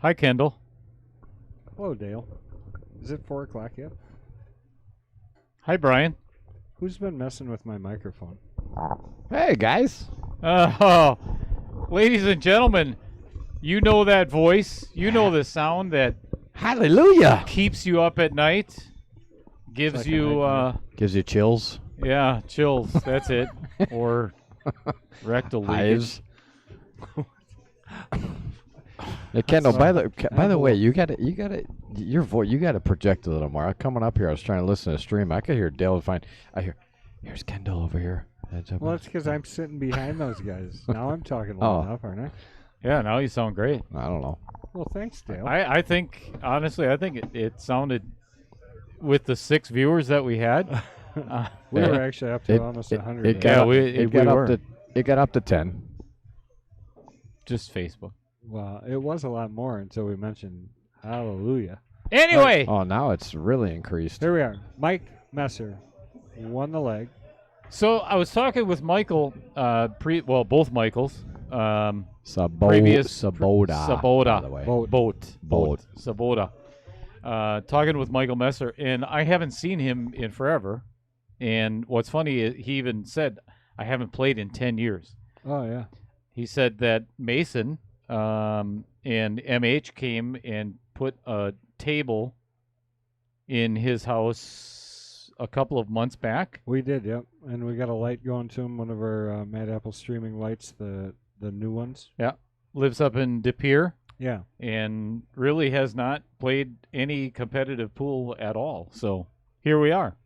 Hi, Kendall. Hello, Dale. Is it 4 o'clock yet? Hi, Brian. Who's been messing with my microphone? Hey, guys. Oh, ladies and gentlemen, you know that voice. You know the sound that Hallelujah. keeps you up at night. Gives like a you, nightmare. Gives you chills. yeah, chills. That's it. Or rectal leakage. Hives. Hey, Kendall, by the way, you gotta your voice, you gotta project a little more. Coming up here, I was trying to listen to the stream. I could hear Dale fine. Here's Kendall over here. Well, that's because I'm sitting behind those guys. Now I'm talking loud enough, aren't I? Yeah, now you sound great. I don't know. Well, thanks, Dale. I think, honestly, it sounded, with the 6 viewers that we had. We were actually up to almost 100. It got Yeah, up, we were. it got up to 10. Just Facebook. Well, it was a lot more until we mentioned hallelujah. Anyway, Oh, now it's really increased. Here we are. Mike Messer won the leg. so I was talking with Michael, both Michaels, Saboda. Saboda. By the way. Boat. Saboda. Talking with Michael Messer, and I haven't seen him in forever. And what's funny is he even said, I haven't played in 10 years. Oh, yeah. He said that Mason and MH came and put a table in his house a couple of months back. We did, yep. And we got a light going to him, one of our Mad Apple streaming lights, the new ones. Lives up in De Pere. Yeah. And really has not played any competitive pool at all. So here we are.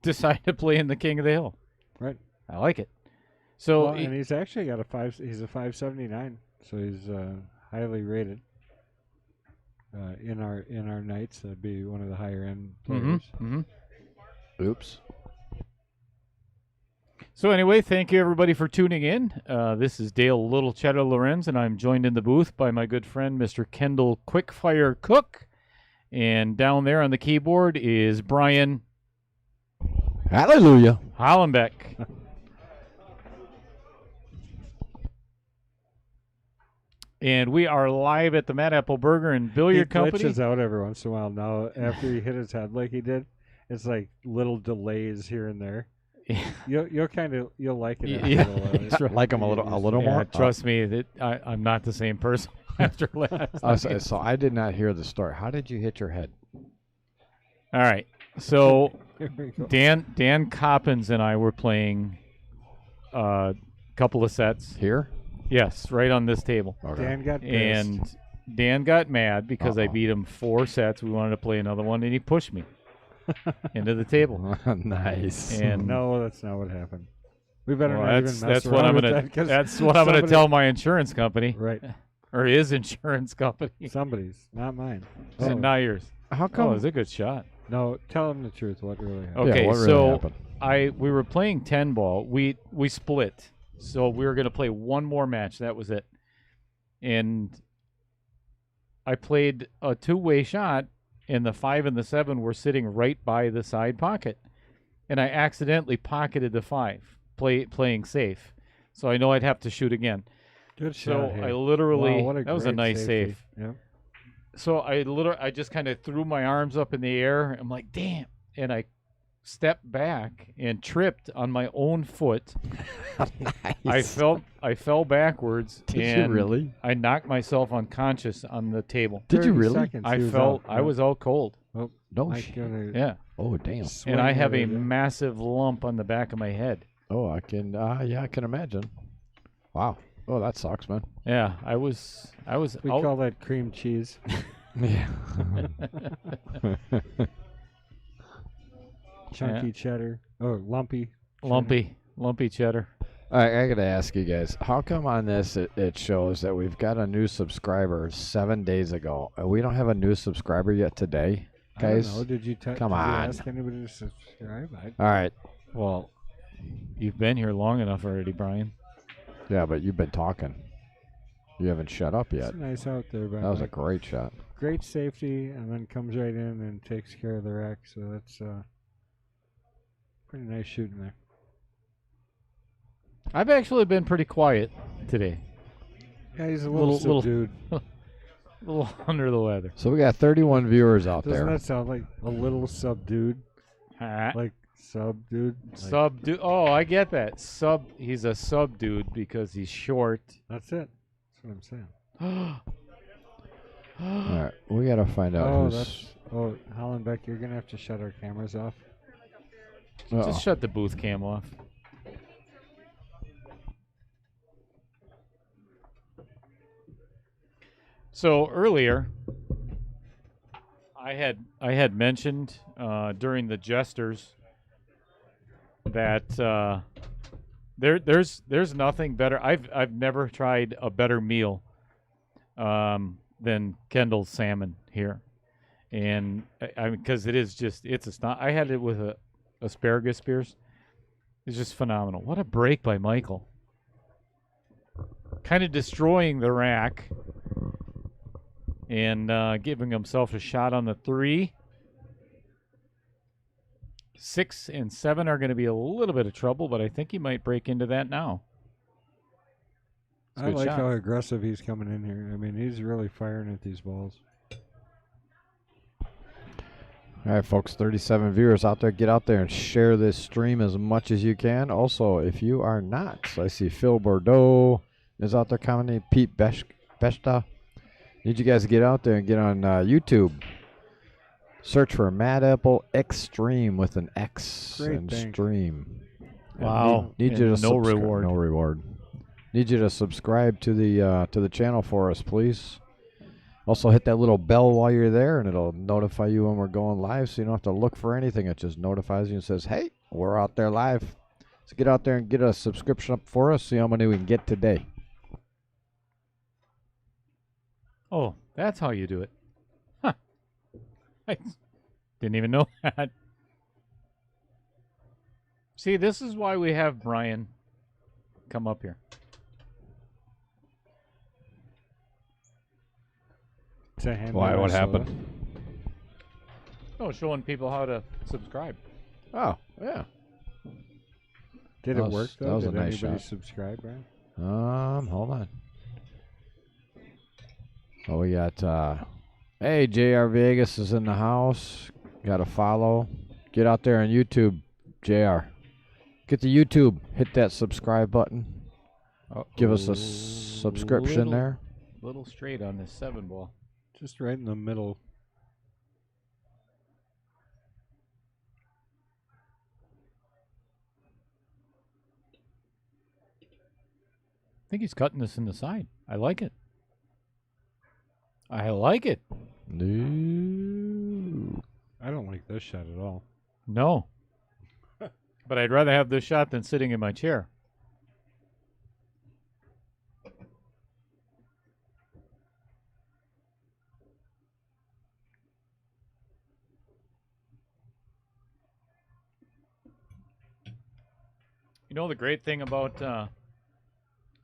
Decided to play in the King of the Hill. Right. I like it. So Well, and he's actually got he's a 579, so he's highly rated. In our nights, that'd be one of the higher end players. Oops. So anyway, thank you everybody for tuning in. This is Dale Little Cheddar Lorenz, and I'm joined in the booth by my good friend Mr. Kendall Quickfire Cook. And down there on the keyboard is Brian Hallelujah. Hollenbeck. And we are live at the Mad Apple Burger and Billiard He Company. glitches out every once in a while. Now, after he hit his head like he did, it's like little delays here and there. You'll like it. Yeah. After a while. That's right. Like him a little Yeah, more. trust me, that I'm not the same person after last. So I did not hear the story. How did you hit your head? All right. So Here we go. Dan Coppins and I were playing a couple of sets. Here? Yes, right on this table. Okay. Dan got pissed. And Dan got mad because I Uh-oh. beat him 4 sets. We wanted to play another one, and he pushed me into the table. Nice. And No, that's not what happened. We better well, not that's even mess that's what around I'm with gonna that 'cause that's what I'm gonna somebody- tell my insurance company Right. or his insurance company. Somebody's, not mine. Oh. Not yours. How Oh, come? it was a good shot. No, tell him the truth. What really happened? Okay, yeah, what really so happened? we were playing 10 ball. We split. So we were going to play one more match. That was it. And I played a 2-way shot, and the 5 and the 7 were sitting right by the side pocket. And I accidentally pocketed the 5. playing safe. So I know I'd have to shoot again. Good So shot. I Hey. literally Wow, what a that was a great nice safety. save. Yep. So I just kind of threw my arms up in the air. I'm like, damn, and I stepped back and tripped on my own foot. Nice. I fell backwards. Did and you really? I knocked myself unconscious on the table. Did you 30 really? Seconds, I he was felt out. I was out cold. Oh, No Mike shit. gonna Yeah, Oh damn. swing and I at have a it, yeah. massive lump on the back of my head. Oh, I can. Yeah, I can imagine. Wow. Oh, that sucks, man. Yeah, I was We out. call that cream cheese. Yeah. Chunky cheddar. Oh, lumpy. lumpy cheddar. All right, I gotta ask you guys, how come on this it shows that we've got a new subscriber 7 days ago? We don't have a new subscriber yet today, I don't guys. know. Did you Come did you on. ask anybody to subscribe? All right. Well, you've been here long enough already, Brian. Yeah, but you've been talking. You haven't shut up yet. It's nice out there, but That was a Mike. great shot. Great safety, and then comes right in and takes care of the wreck. So that's pretty nice shooting there. I've actually been pretty quiet today. Yeah, he's a little subdued. A little under the weather. So we got 31 viewers out Doesn't there. that sound like a little subdued? Like subdued? Like, Oh, I get that. He's a subdude because he's short. that's it. That's what I'm saying. All right, we gotta find out Oh, who's. that's. Oh, Hollenbeck, you're gonna have to shut our cameras off. Uh-oh. Just shut the booth cam off. So earlier, I had mentioned during the jesters that there's nothing better. I've never tried a better meal than Kendall's salmon here, and I because it is just I had it with a asparagus spears. It's just phenomenal. What a break by Michael. Kind of destroying the rack and giving himself a shot on the 3. 6 and 7 are going to be a little bit of trouble, but I think he might break into that now. It's a I good like shot. how aggressive he's coming in here. I mean, he's really firing at these balls. All right, folks, 37 viewers out there. Get out there and share this stream as much as you can. Also, if you are not, so I see Phil Bordeaux is out there commenting. Pete Beshta. Need you guys to get out there and get on YouTube. Search for Mad Apple Extreme with an X Great and thing. stream. Wow. Need you And to no subscri- reward. No reward. Need you to subscribe to the channel for us, please. Also, hit that little bell while you're there, and it'll notify you when we're going live, so you don't have to look for anything. It just notifies you and says, hey, we're out there live. So get out there and get a subscription up for us, see how many we can get today. Oh, that's how you do it. Huh. I didn't even know that. See, this is why we have Brian come up here. To hand Why? me What my soda. happened? Oh, showing people how to subscribe. Oh, yeah. Did That it was- work though? that was a Did nice anybody shot. subscribe, Brian? Hold on. Oh, we got, hey, JR Vegas is in the house. Got to follow. Get out there on YouTube, JR. Get to YouTube. Hit that subscribe button. Give us a subscription Little- there. Little straight on this 7 ball. Just right in the middle. I think he's cutting this in the side. I like it. I like it. No. I don't like this shot at all. No. But I'd rather have this shot than sitting in my chair. You know the great thing about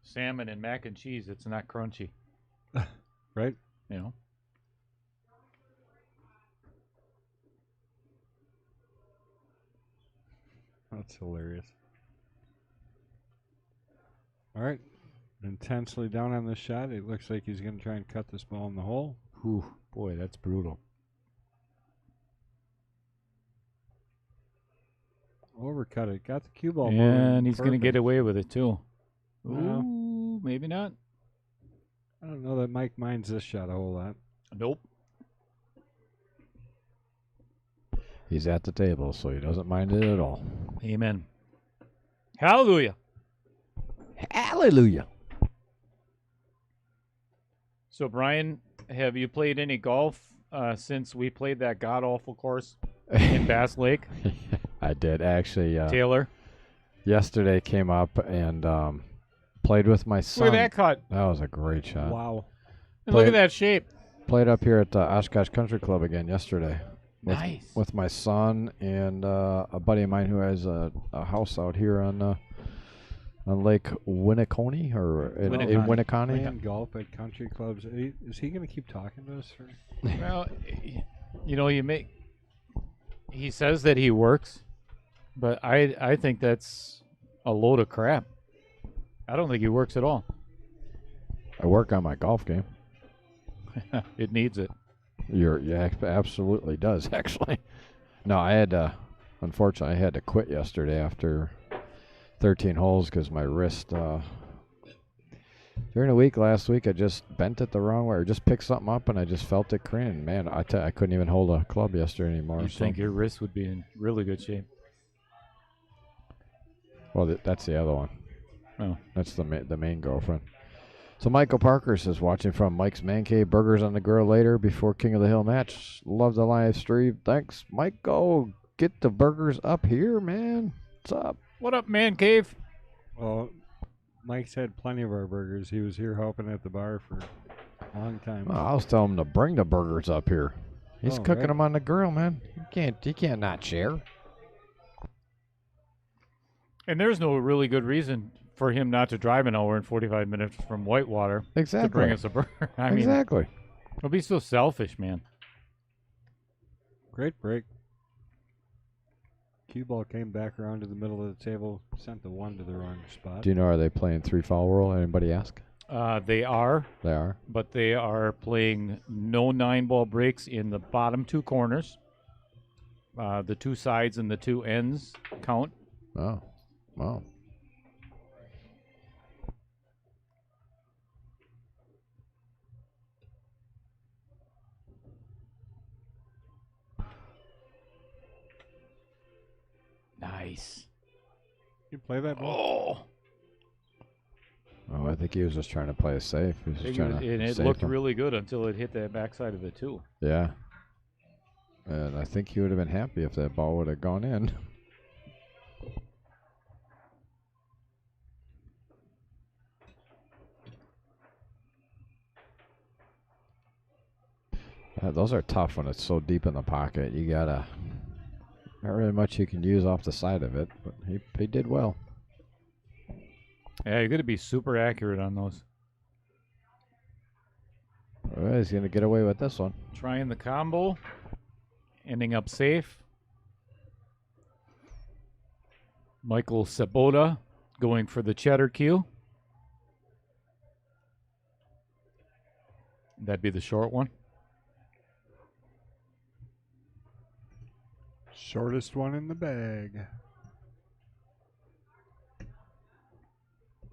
salmon and mac and cheese, it's not crunchy, Right? you know? That's hilarious. All right. Intensely down on this shot. It looks like he's going to try and cut this ball in the hole. Whew, boy, that's brutal. Overcut it. Got the cue ball moving. And he's going to get Perfect. away with it, too. Well, Ooh, maybe not. I don't know that Mike minds this shot a whole lot. Nope. He's at the table, so he doesn't mind it at all. Amen. Hallelujah. Hallelujah. So, Brian, have you played any golf since we played that god-awful course in Bass Lake? I did actually. Taylor? Yesterday came up and played with my son. Look at that cut. That was a great shot. Wow. And look Played- at that shape. Played up here at the Oshkosh Country Club again yesterday. Nice. With my son and a buddy of mine who has a house out here on Lake Winniconi or in Winniconi. Playing golf at country clubs. Is he going to keep talking to us? Or? Well, he says that he works, but I think that's a load of crap. I don't think he works at all. I work on my golf game. It needs it. Absolutely does, actually. No, unfortunately, I had to quit yesterday after 13 holes because my wrist, during the week last week, I just bent it the wrong way or just picked something up and I just felt it craning. Man, I couldn't even hold a club yesterday anymore. You think your wrist would be in really good shape. Well, that's the other one. Oh. That's the main girlfriend. So Michael Parker says, watching from Mike's Man Cave, burgers on the grill later before King of the Hill match. Love the live stream. Thanks, Michael. Get the burgers up here, man. What's up? What up, man cave? Well, Mike's had plenty of our burgers. He was here helping at the bar for a long time. Well, I was telling him to bring the burgers up here. He's cooking right. them on the grill, man. You can't not share. And there's no really good reason for him not to drive an hour and 45 minutes from Whitewater Exactly. to bring us a burger. I mean, Exactly. don't be so selfish, man. Great break. Cue ball came back around to the middle of the table, sent the one to the wrong spot. Do you know, are they playing 3-foul rule? Anybody ask? They are, They are. but they are playing no 9-ball breaks in the bottom two corners. The two sides and the two ends count. Oh. Wow. Nice. You play that ball? Oh, I think he was just trying to play it safe. He was just trying to And it save looked him. really good until it hit that backside of the two. Yeah. And I think he would have been happy if that ball would have gone in. Those are tough when it's so deep in the pocket. You gotta, not really much you can use off the side of it, but he did well. Yeah, you're going to be super accurate on those. All right, he's gonna get away with this one. Trying the combo, ending up safe. Michael Sabota going for the cheddar cue. That'd be the short one. Shortest one in the bag.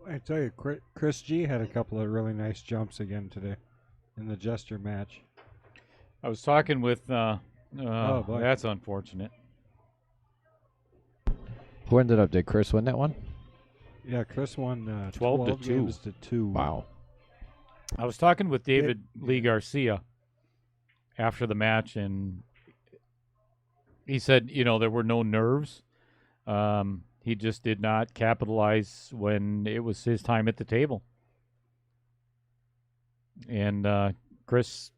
I tell you, Chris G had a couple of really nice jumps again today in the Jester match. I was talking with, boy. that's unfortunate. Who ended up? Did Chris win that one? Yeah, Chris won 12 to 2. games to 2. Wow. I was talking with David Lee Garcia after the match, and he said, there were no nerves. He just did not capitalize when it was his time at the table. And Chris,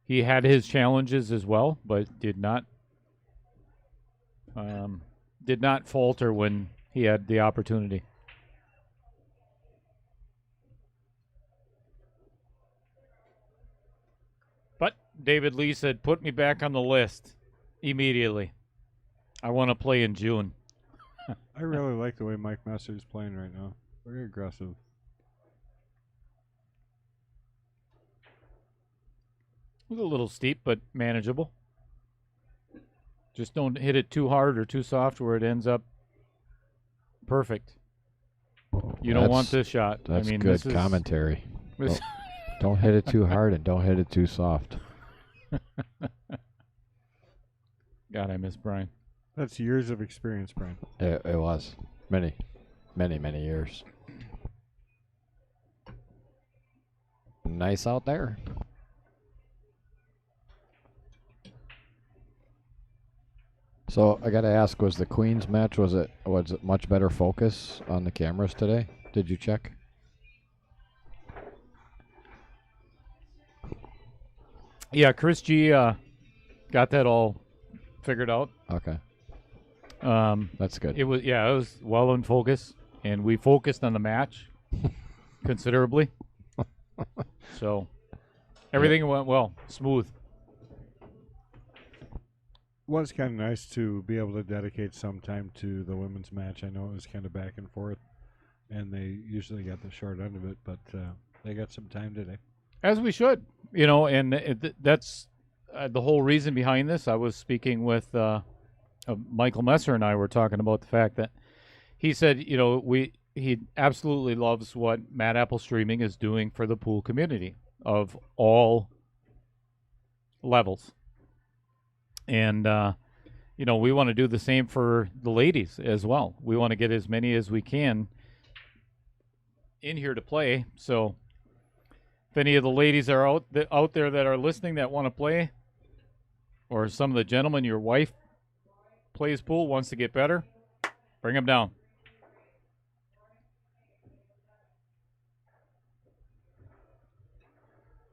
he had his challenges as well, but did not falter when he had the opportunity. But David Lee said, "Put me back on the list immediately. I want to play in June." I really like the way Mike Messer's playing right now. Very aggressive. It was a little steep, but manageable. Just don't hit it too hard or too soft where it ends up perfect. You don't want this shot. That's I mean, good this is, commentary. this- Don't hit it too hard and don't hit it too soft. God, I miss Brian. That's years of experience, Brian. It was many years. Nice out there. So I got to ask, was the Queens match, was it much better focus on the cameras today? Did you check? Yeah, Chris G got that all figured out. Okay, Um, that's good. it was well in focus, and we focused on the match considerably. So everything went well, smooth. Was kind of nice to be able to dedicate some time to the women's match. I know it was kind of back and forth, and they usually got the short end of it, but they got some time today. As we should, and that's the whole reason behind this. I was speaking with Michael Messer, and I were talking about the fact that he said, he absolutely loves what Mad Apple Streaming is doing for the pool community of all levels. And, we want to do the same for the ladies as well. We want to get as many as we can in here to play. So if any of the ladies are out there that are listening that want to play, or some of the gentlemen, your wife plays pool, wants to get better, bring them down.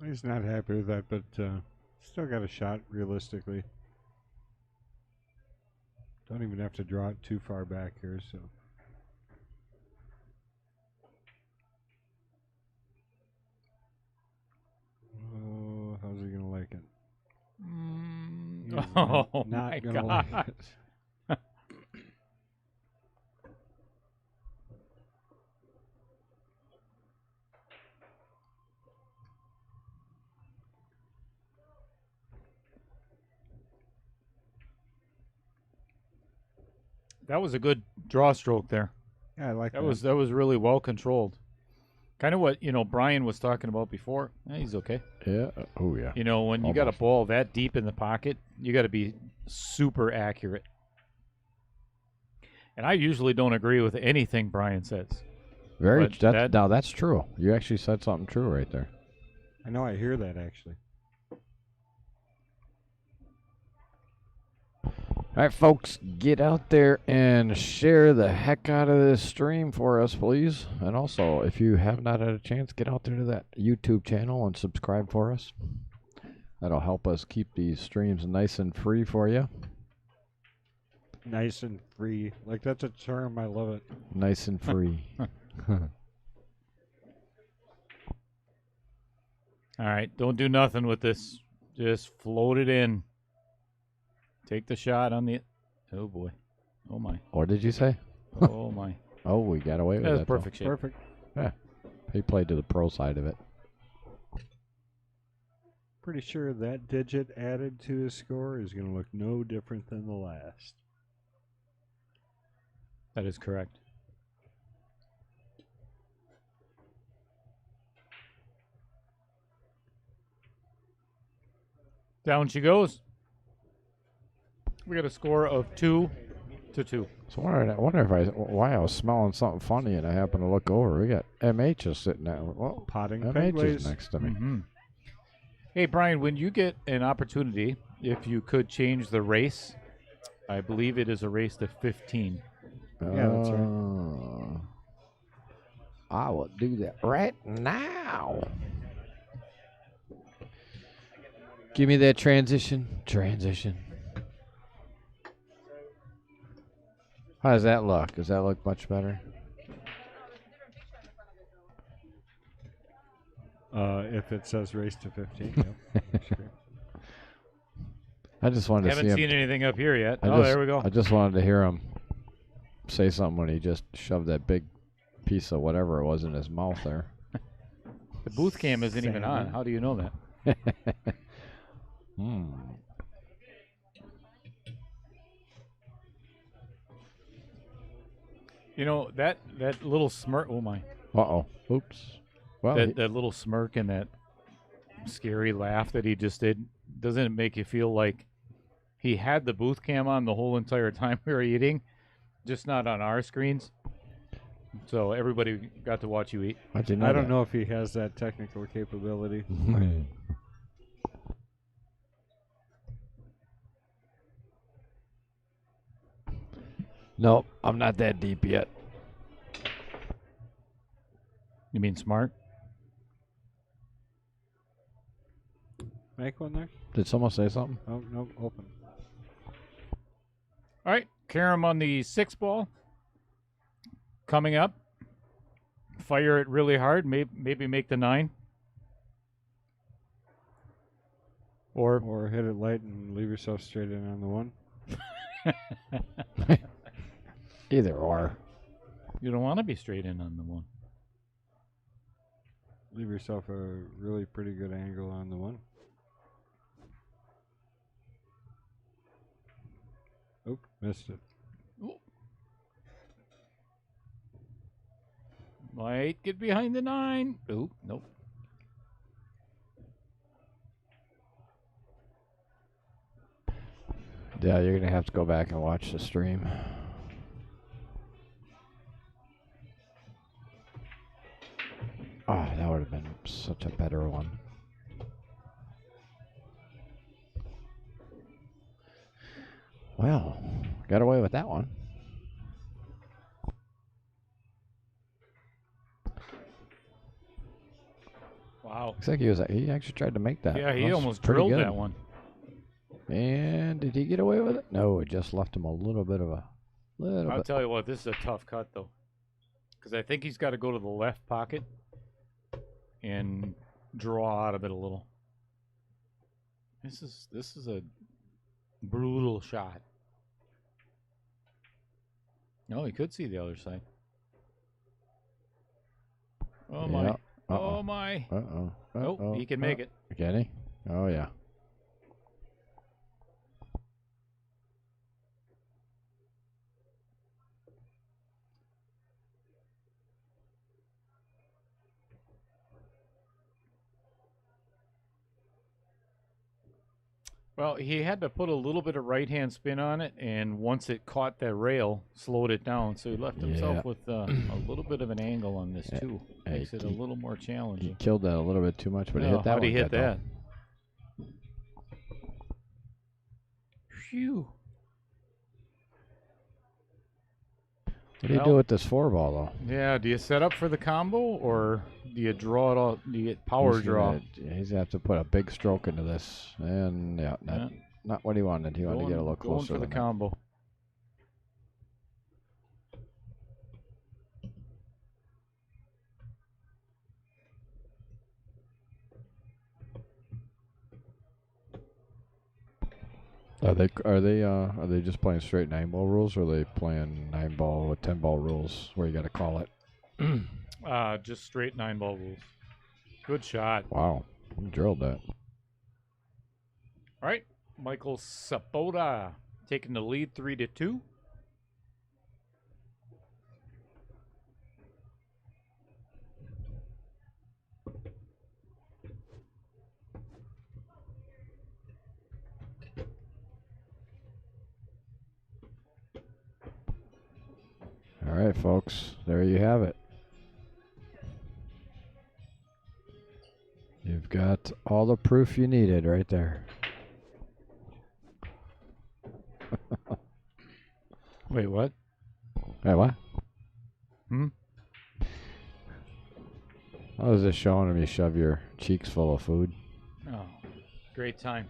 He's not happy with that, but still got a shot realistically. Don't even have to draw it too far back here, so. Oh, how's he gonna like it? He's Oh not my gonna God. like it. That was a good draw stroke there. Yeah, I like that. That was really well controlled. Kind of what Brian was talking about before. He's okay. Yeah. Oh yeah. When you got a Almost. ball that deep in the pocket, you got to be super accurate. And I usually don't agree with anything Brian says. Very. But Now that's true. You actually said something true right there. I know I hear that actually. All right, folks, get out there and share the heck out of this stream for us, please. And also, if you have not had a chance, get out there to that YouTube channel and subscribe for us. That'll help us keep these streams nice and free for you. Nice and free. Like, that's a term. I love it. Nice and free. All right, don't do nothing with this. Just float it in. Take the shot on the. Oh boy. Oh my. What did you say? Oh my. Oh, we got away with That was that. perfect shape. Perfect. Yeah. He played to the pro side of it. Pretty sure that digit added to his score is going to look no different than the last. That is correct. Down she goes. We got a score of 2-2. So I wonder why I was smelling something funny and I happened to look over. We got MH is sitting there. Well, Potting MH Pegways. is next to me. Mm-hmm. Hey, Brian, when you get an opportunity, if you could change the race, I believe it is a race to 15. Yeah, that's right. I will do that right now. Give me that transition. How does that look? Does that look much better? If it says race to 15, yep. Sure. I just wanted to Haven't see seen him. anything up here yet. There we go. I just wanted to hear him say something when he just shoved that big piece of whatever it was in his mouth there. The booth cam isn't even on. Salmon. How do you know that? You know, that little smirk. Oh my! Uh-oh. Oops. Well, That little smirk and that scary laugh that he just did, doesn't it make you feel like he had the booth cam on the whole entire time we were eating, just not on our screens? So everybody got to watch you eat. how'd you know I don't that? know if he has that technical capability. Nope, I'm not that deep yet. You mean smart? Make one there? Did someone say something? Oh, no, open. All right, carom on the 6 ball. Coming up. Fire it really hard. Maybe make the 9. Or hit it light and leave yourself straight in on the 1. Either or. You don't want to be straight in on the 1. Leave yourself a really pretty good angle on the 1. Oop, missed it. Might get behind the 9. Oop, nope. Yeah, you're going to have to go back and watch the stream. Oh, that would have been such a better one. Well, got away with that one. Wow. Looks like he actually tried to make that. Yeah, he That's almost pretty drilled good. that one. And did he get away with it? No, it just left him a little bit of a little I'll bit. tell you what, this is a tough cut though, because I think he's got to go to the left pocket and draw out of it a little. This is a brutal shot. No, he could see the other side. Oh my! Yeah. Oh my! Uh-oh. Oh, he can make it. Can he? Oh, yeah. Well, he had to put a little bit of right-hand spin on it, and once it caught that rail, slowed it down. So he left himself Yeah. with a little bit of an angle on this too. Hey, Makes it a little more He challenging. killed that a little bit too much, but he No, hit that how'd one. he hit good, though. that? Phew. What do you do Well- with this 4-ball, though? Yeah, do you set up for the combo, or do you draw it all? Do you get power He's draw? He's gonna have to put a big stroke into this, and yeah, Yeah. not what he wanted. He wanted to get a little Going closer for the than that. combo. Are they just playing straight 9-ball rules, or are they playing 9-ball with 10-ball rules where you got to call it? Just straight 9-ball rules. Good shot. Wow, you drilled that. All right, Michael Sabota taking the lead 3-2. All right, folks, there you have it. You've got all the proof you needed right there. Wait, what? Hey, what? Hmm? I was just showing him you shove your cheeks full of food. Oh, great time.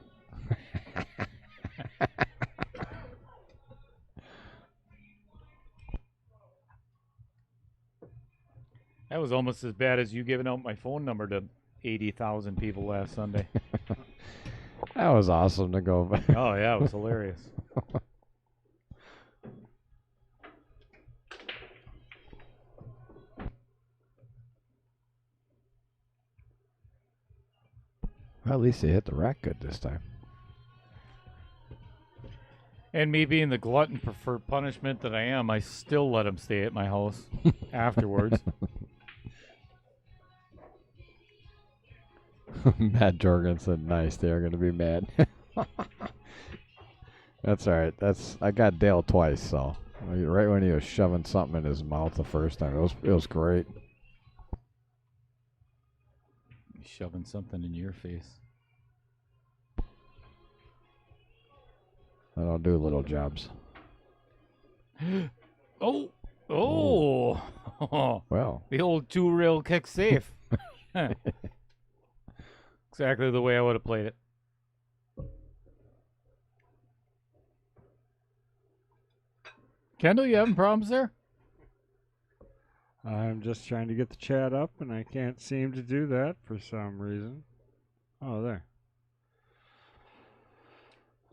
That was almost as bad as you giving out my phone number to 80,000 people last Sunday. That was awesome to go. Oh, yeah, it was hilarious. Well, at least they hit the rack good this time. And me being the glutton for punishment that I am, I still let him stay at my house afterwards. Matt Jorgensen, nice. They are going to be mad. That's all right. I got Dale twice, so right when he was shoving something in his mouth the first time, it was great. Shoving something in your face. I don't do little jobs. Oh. Well, The old 2-rail kick safe. Exactly the way I would have played it. Kendall, you having problems there? I'm just trying to get the chat up, and I can't seem to do that for some reason. Oh, there.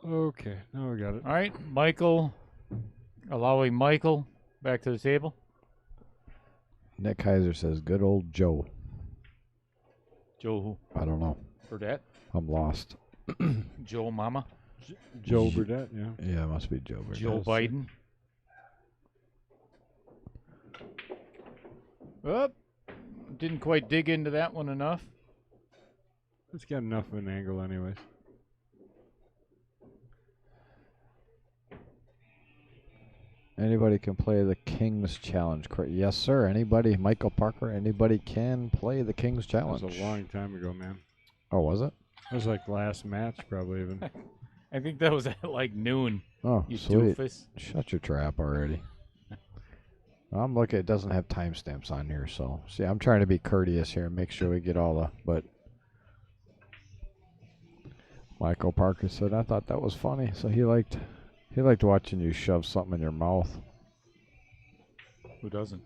Okay, now we got it. All right, Michael. Allowing Michael back to the table. Nick Kaiser says, good old Joe. Joe who? I don't know. Burdette? I'm lost. Joe Mama? Joe Burdette, yeah. Yeah, it must be Joe. Joe Biden? Oh, didn't quite dig into that one enough. It's got enough of an angle anyways. Anybody can play the King's Challenge. Yes, sir. Anybody, Michael Parker, anybody can play the King's That Challenge. was a long time ago, man. Oh, was it? That was like last match, probably even. I think that was at like noon, Oh, you sweet. doofus. Shut your trap already. I'm looking. It doesn't have timestamps on here, so see. I'm trying to be courteous here and make sure we get all the. But Michael Parker said, "I thought that was funny." So he liked watching you shove something in your mouth. Who doesn't?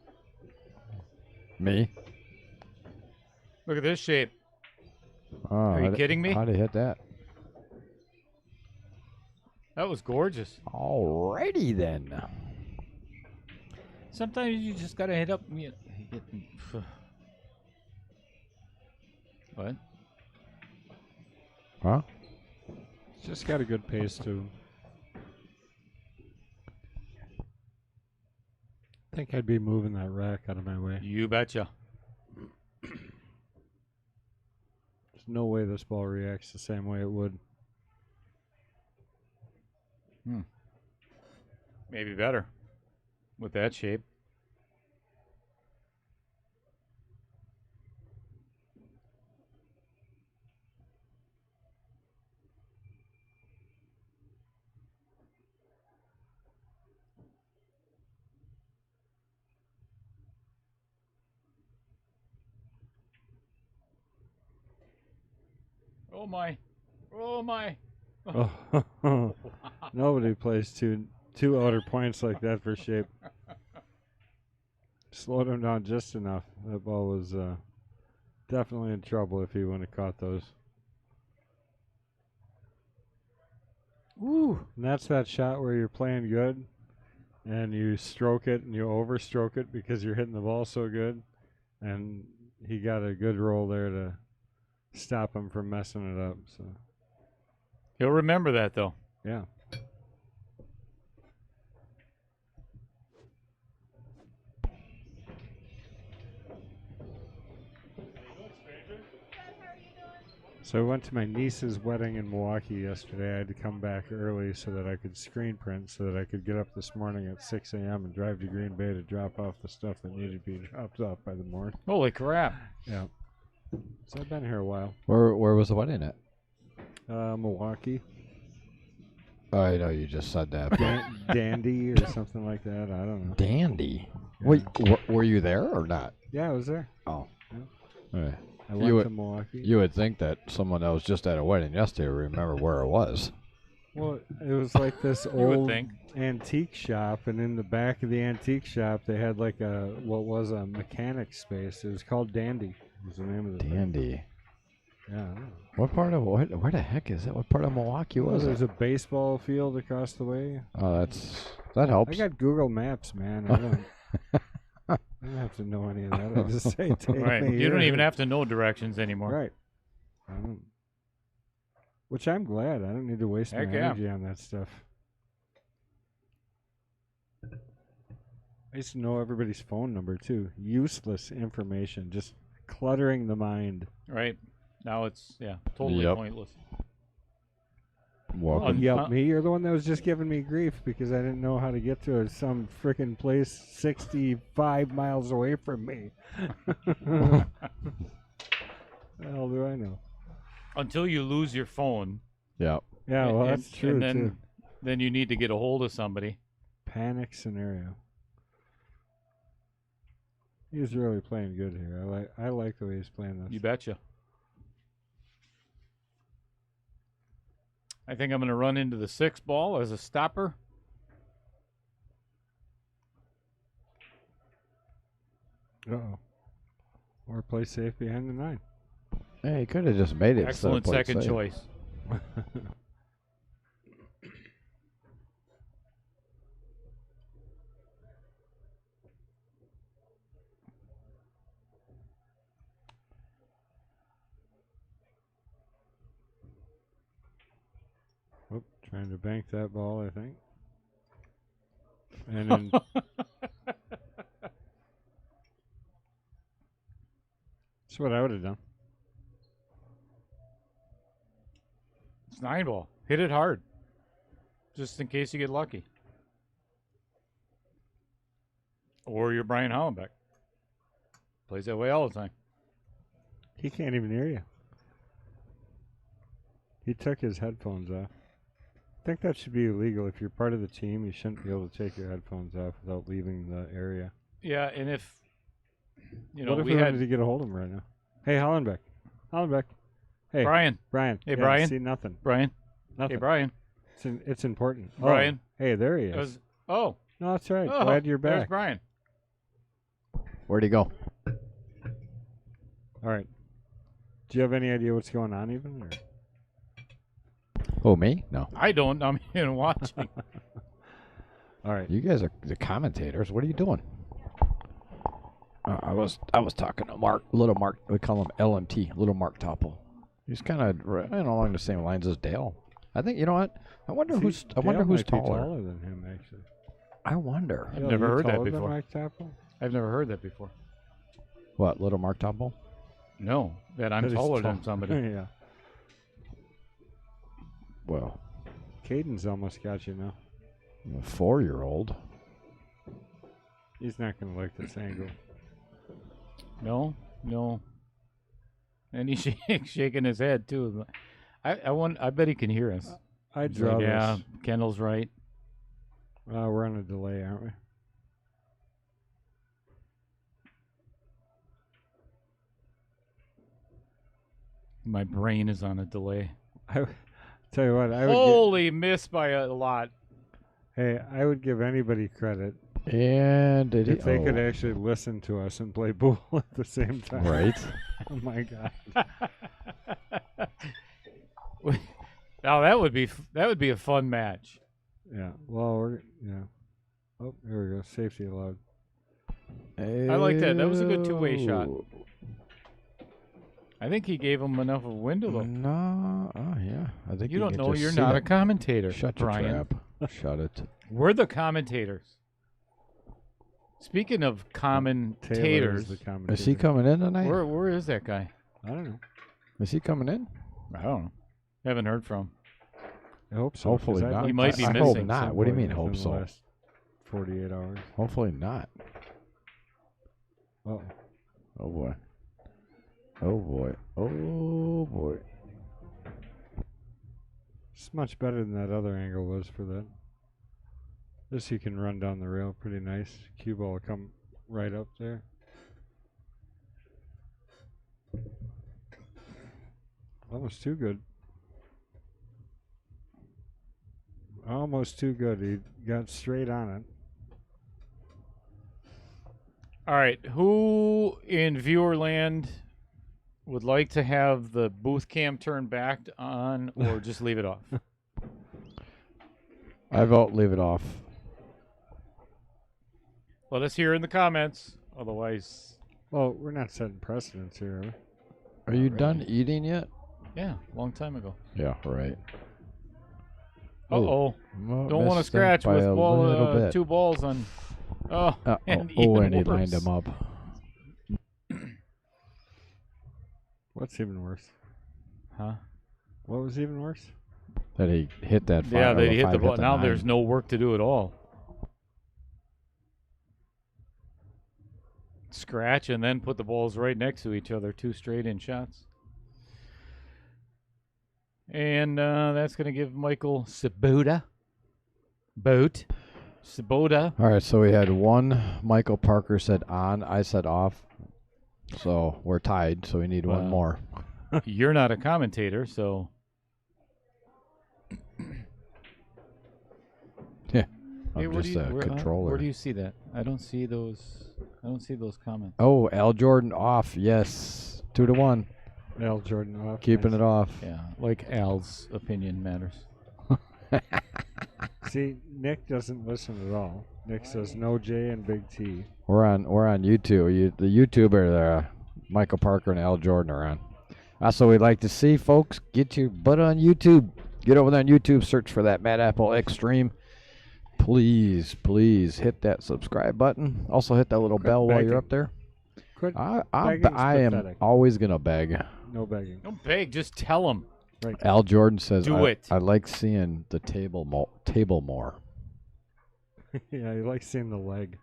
Me? Look at this shape. Oh, Are you kidding me? How'd he hit that? That was gorgeous. Alrighty then. Sometimes you just gotta hit up. What? Huh? It's just got a good pace to him. I think I'd be moving that rack out of my way. You betcha. There's no way this ball reacts the same way it would. Maybe better with that shape. Oh my. Oh my. Oh, nobody plays two outer points like that for shape. Slowed him down just enough. That ball was definitely in trouble if he wouldn't have caught those. Woo. And that's that shot where you're playing good and you stroke it and you overstroke it because you're hitting the ball so good. And he got a good roll there to stop him from messing it up. So He'll remember that though. yeah. So I went to my niece's wedding in Milwaukee yesterday. I had to come back early so that I could screen print, so that I could get up this morning at 6 a.m. and drive to Green Bay to drop off the stuff that needed to be dropped off by the morning. Holy crap. Yeah. So I've been here a while. Where was the wedding at? Milwaukee. Oh, I know you just said that. Dandy or something like that. I don't know. Dandy. Yeah. Wait, were you there or not? Yeah, I was there. Oh. Yeah. Okay. I You went would- to Milwaukee. You would think that someone that was just at a wedding yesterday would remember where it was. Well, it was like this You would old think. antique shop, and in the back of the antique shop, they had like what was a mechanic space. It was called Dandy. Was the name of the thing. Dandy. Yeah. I don't know. What part of where the heck is that? What part of Milwaukee Well, was there's it? a baseball field across the way. Oh, that helps. I got Google Maps, man. I don't have to know any of that. I just say take Right. me You don't here. even have to know directions anymore. Right. Which I'm glad. I don't need to waste my Heck yeah. energy on that stuff. I used to know everybody's phone number too. Useless information, just cluttering the mind. Right. Now it's totally Yep. pointless. Welcome. Yep, me. You're the one that was just giving me grief because I didn't know how to get to some frickin' place 65 miles away from me. The hell do I know? Until you lose your phone. Yep. Yeah, well, that's true and too. then you need to get a hold of somebody. Panic scenario. He's really playing good here. I like the way he's playing this. You betcha. I think I'm going to run into the 6 ball as a stopper. Uh-oh. Or play safe behind the 9. Hey, he could have just made it. instead of Excellent played second safe. choice. Oop, trying to bank that ball, I think. And then that's what I would have done. It's 9 ball. Hit it hard. Just in case you get lucky. Or you're Brian Hollenbeck. Plays that way all the time. He can't even hear you. He took his headphones off. I think that should be illegal. If you're part of the team, you shouldn't be able to take your headphones off without leaving the area. Yeah, and if What if we we had wanted to get a hold of him right now? Hey, Hollenbeck. Hollenbeck. Hey, Brian. Brian. Hey, Yeah, Brian. See, nothing. Brian. Nothing. Hey, Brian. It's important. Brian. Oh, hey, there he is. That was, oh. No, that's right. Oh, Glad you're There's back. Brian. Where'd he go? All right. Do you have any idea what's going on even? Or? Oh, me? No. I don't. I'm here watching. All right. You guys are the commentators. What are you doing? I was talking to Mark, little Mark. We call him LMT, little Mark Topple. He's kind of along the same lines as Dale. I think you know what? I wonder who's Dale who's might be taller. taller than him, actually. I wonder. I've Dale, never you heard that taller than before. Mike Tapple? I've never heard that before. What, little Mark Topple? No, that I'm That he's taller tall. than somebody. Yeah. Well, Caden's almost got you now. I'm a 4-year-old. He's not going to like this angle. No. And he's shaking his head too. I bet he can hear us. I He's draw like, yeah, this. Kendall's right. We're on a delay, aren't we? My brain is on a delay. I tell you what, Holy miss by a lot. I would give anybody credit And did if they he? could actually listen to us and play pool at the same time. Right. Oh my God. Now that would be a fun match. Yeah. Well, Oh, here we go. Safety allowed. I like that. That was a good two-way shot. I think he gave him enough of a window though. No. Oh yeah. I think You don't can know. just You're see not a it. commentator, Shut your Brian. trap. Shut it. We're the commentators. Speaking of Taylor commentators, is the commentator. Is he coming in tonight? where is that guy? I don't know. Is he coming in? I don't know. Haven't heard from. I hope so. Hopefully 'cause I'd not. like He to might be see I him hope missing. at not. some What do you point mean, hope within so? the last 48 hours. Hopefully not. Oh, Oh boy. Oh boy. Oh boy. it's much better than that other angle was for that. This you can run down the rail pretty nice. Cue ball will come right up there. Almost too good. Almost too good. He got straight on it. All right, who in viewerland would like to have the booth cam turned back on, or just leave it off? I vote leave it off. Let us hear in the comments. Otherwise, Well, we're not setting precedents here, are we? Are you Not done really. eating yet? Yeah, long time ago. Yeah, right. Uh-oh. Well, Don't want to missed him scratch by with a little bit. 2 balls on. Oh, and And he even lined worse. him up. What's even worse? Huh? What was even worse? That he hit that. Yeah, they hit the ball. hit Now 9. there's no work to do at all. Scratch and then put the balls right next to each other. 2 straight-in shots. And that's going to give Michael Sabota. Sabota. All right, so we had one. Michael Parker said on. I said off. So we're tied. So we need one Wow. more. You're not a commentator, so. Yeah, Hey, I'm where just do you, a where, controller. where do you see that? I don't see those. I don't see those comments. Oh, Al Jordan off. Yes, 2-1. Al Jordan off. Keeping nice. it off. Yeah, like Al's opinion matters. See, Nick doesn't listen at all. Nick says no J and big T. We're on YouTube. The YouTuber there, Michael Parker and Al Jordan are on. That's what we'd like to see, folks. Get your butt on YouTube. Get over there on YouTube. Search for that Mad Apple Extreme. Please, please hit that subscribe button. Also hit that little Quit bell while you're begging. up there. Quit. I Begging's am pathetic. always gonna beg. No begging. Don't beg, just tell them. Right. Al Jordan says, Do it. I like seeing the table more. Yeah, you like seeing the leg.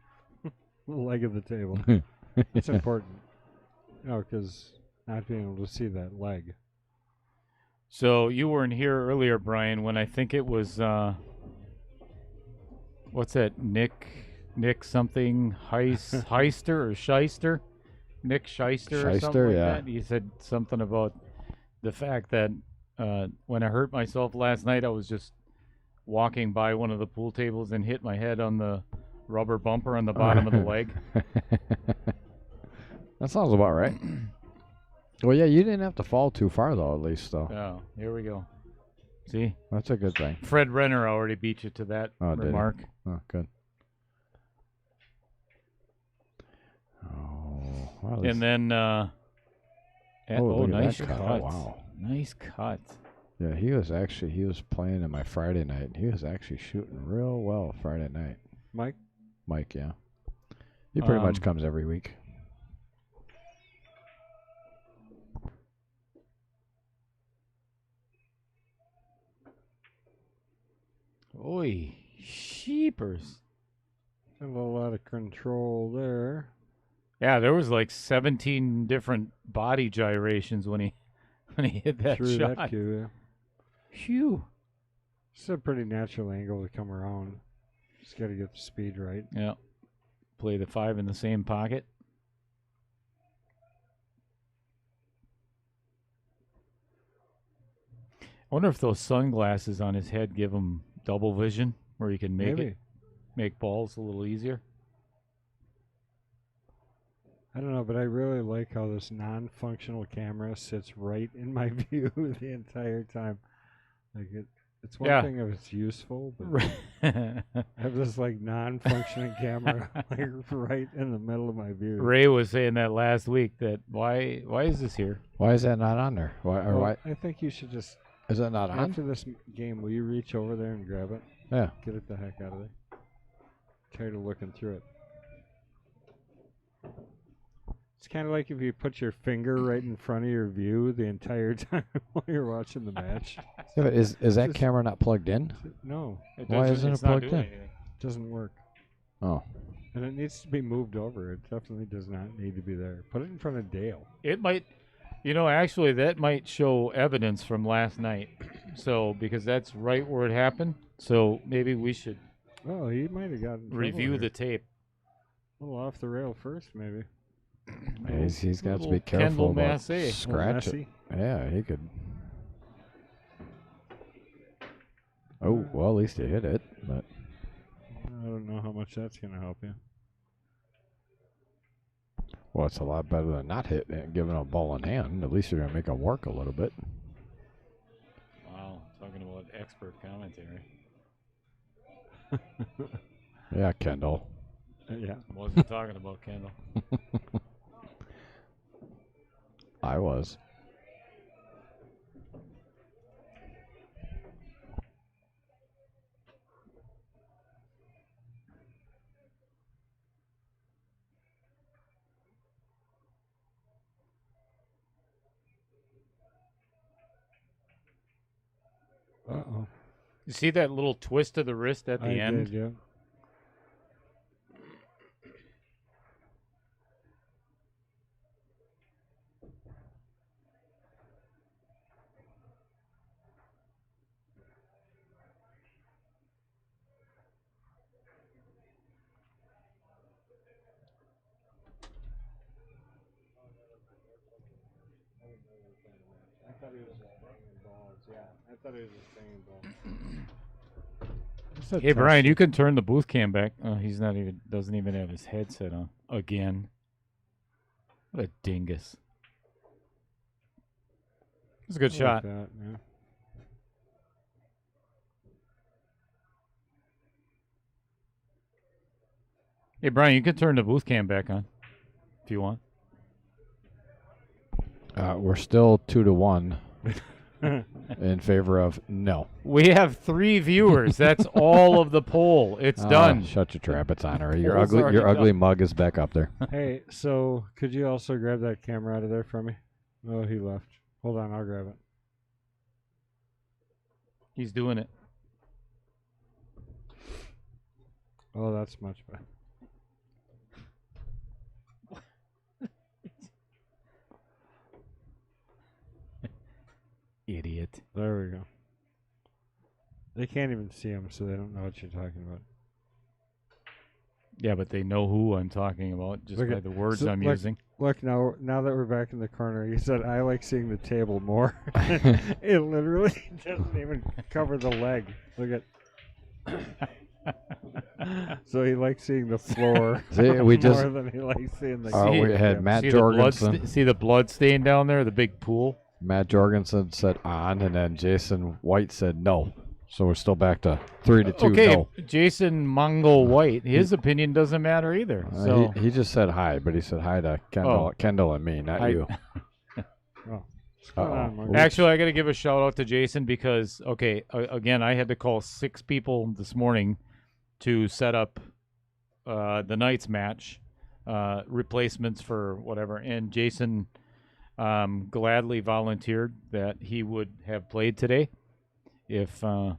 The leg of the table. It's important. Because not being able to see that leg. So you weren't here earlier, Brian, when I think it was what's that? Nick something Heister or Shyster? Nick Shyster or something Shyster, like yeah. that. He said something about the fact that when I hurt myself last night, I was just walking by one of the pool tables and hit my head on the rubber bumper on the bottom of the leg. That sounds about right. Well, yeah, you didn't have to fall too far though. At least though, Oh, here we go. See, that's a good thing. Fred Renner already beat you to that Oh, did he? remark. Oh, good. Oh, wow, this- And then, oh, look at nice that cut. cut. Wow. Nice cut. Yeah, he was playing in my Friday night. He was actually shooting real well Friday night. Mike? Mike, yeah. He pretty much comes every week. Oi, sheepers. A lot of control there. Yeah, there was like 17 different body gyrations when he hit that Through shot. that cue, yeah. Phew. It's a pretty natural angle to come around. Just got to get the speed right. Yeah. Play the 5 in the same pocket. I wonder if those sunglasses on his head give him double vision, where he can Maybe. make balls a little easier. I don't know, but I really like how this non-functional camera sits right in my view the entire time. Like it's one Yeah. thing if it's useful, but I have this like non-functioning camera like right in the middle of my view. Ray was saying that last week. That why is this here? Why is that not on there? Why? Or Well, why I think you should just is that not on? after this game, will you reach over there and grab it? Yeah. Get it the heck out of there. Tired of looking through it. It's kind of like if you put your finger right in front of your view the entire time while you're watching the match. Yeah, but is that Just- camera not plugged in? No, Why isn't it's it not plugged doing in? anything. it doesn't work. Oh, And it needs to be moved over. It definitely does not need to be there. Put it in front of Dale. It might, actually, that might show evidence from last night. So, because that's right where it happened. So, maybe we should Oh, he might have gotten review the tape. A little off the rail first, maybe. he's got to Little be careful Kendall about Massey. A little scratch it. messy. Yeah, he could. Oh, well, at least he hit it. But I don't know how much that's going to help you. well, it's a lot better than not hitting it and giving a ball in hand. At least you're gonna make him work a little bit. Wow, talking about expert commentary. Yeah, Kendall. Yeah. Wasn't talking about Kendall. I was. You see that little twist of the wrist at the I end? did, yeah. I thought he was banging balls. Yeah, I thought he was just banging balls. Hey Brian, you can turn the booth cam back. Oh, he's not even doesn't even have his headset on again. What a dingus! It's a good shot. That, yeah. Hey Brian, you can turn the booth cam back on if you want. We're still 2-1 in favor of no. We have 3 viewers. That's all of the poll. It's done. Shut your trap. It's on her. Your Poll's ugly, already your ugly done. mug is back up there. Hey, so could you also grab that camera out of there for me? Oh, he left. Hold on, I'll grab it. He's doing it. Oh, that's much better. Idiot. There we go. They can't even see him, so they don't know what you're talking about. Yeah, but they know who I'm talking about just Look by at- the words so I'm look- using. Look, now that we're back in the corner, he said, I like seeing the table more. It literally doesn't even cover the leg. Look at. So he likes seeing the floor See, we just- more than he likes seeing the See, we had yeah. Matt see the blood Jorgensen. see the blood stain down there, the big pool. Matt Jorgensen said on, and then Jason White said no. So we're still back to 3-2. Okay, No. Jason Mongo White. His opinion doesn't matter either. So He just said hi, but he said hi to Kendall, Oh. Kendall and me, not Hi. you. Oh. What's going on, Uh-oh. Mark? actually, I got to give a shout out to Jason because again, I had to call 6 people this morning to set up the Knights match, replacements for whatever, and Jason gladly volunteered that he would have played today if that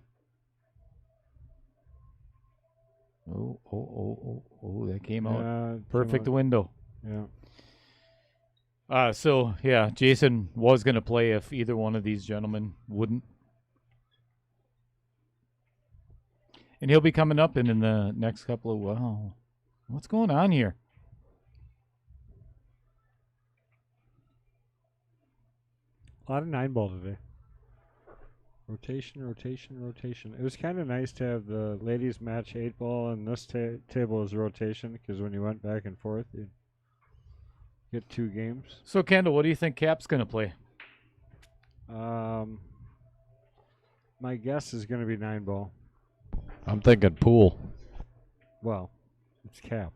came out Yeah, perfect come window. on. Yeah. So yeah, Jason was gonna play if either one of these gentlemen wouldn't, and he'll be coming up in the next couple of. Wow, what's going on here? A lot of 9-ball today. Rotation, rotation, rotation. It was kind of nice to have the ladies match 8-ball and this table is rotation because when you went back and forth, you get 2 games. So Kendall, what do you think Cap's gonna play? My guess is going to be 9-ball. I'm thinking pool. Well, it's Cap.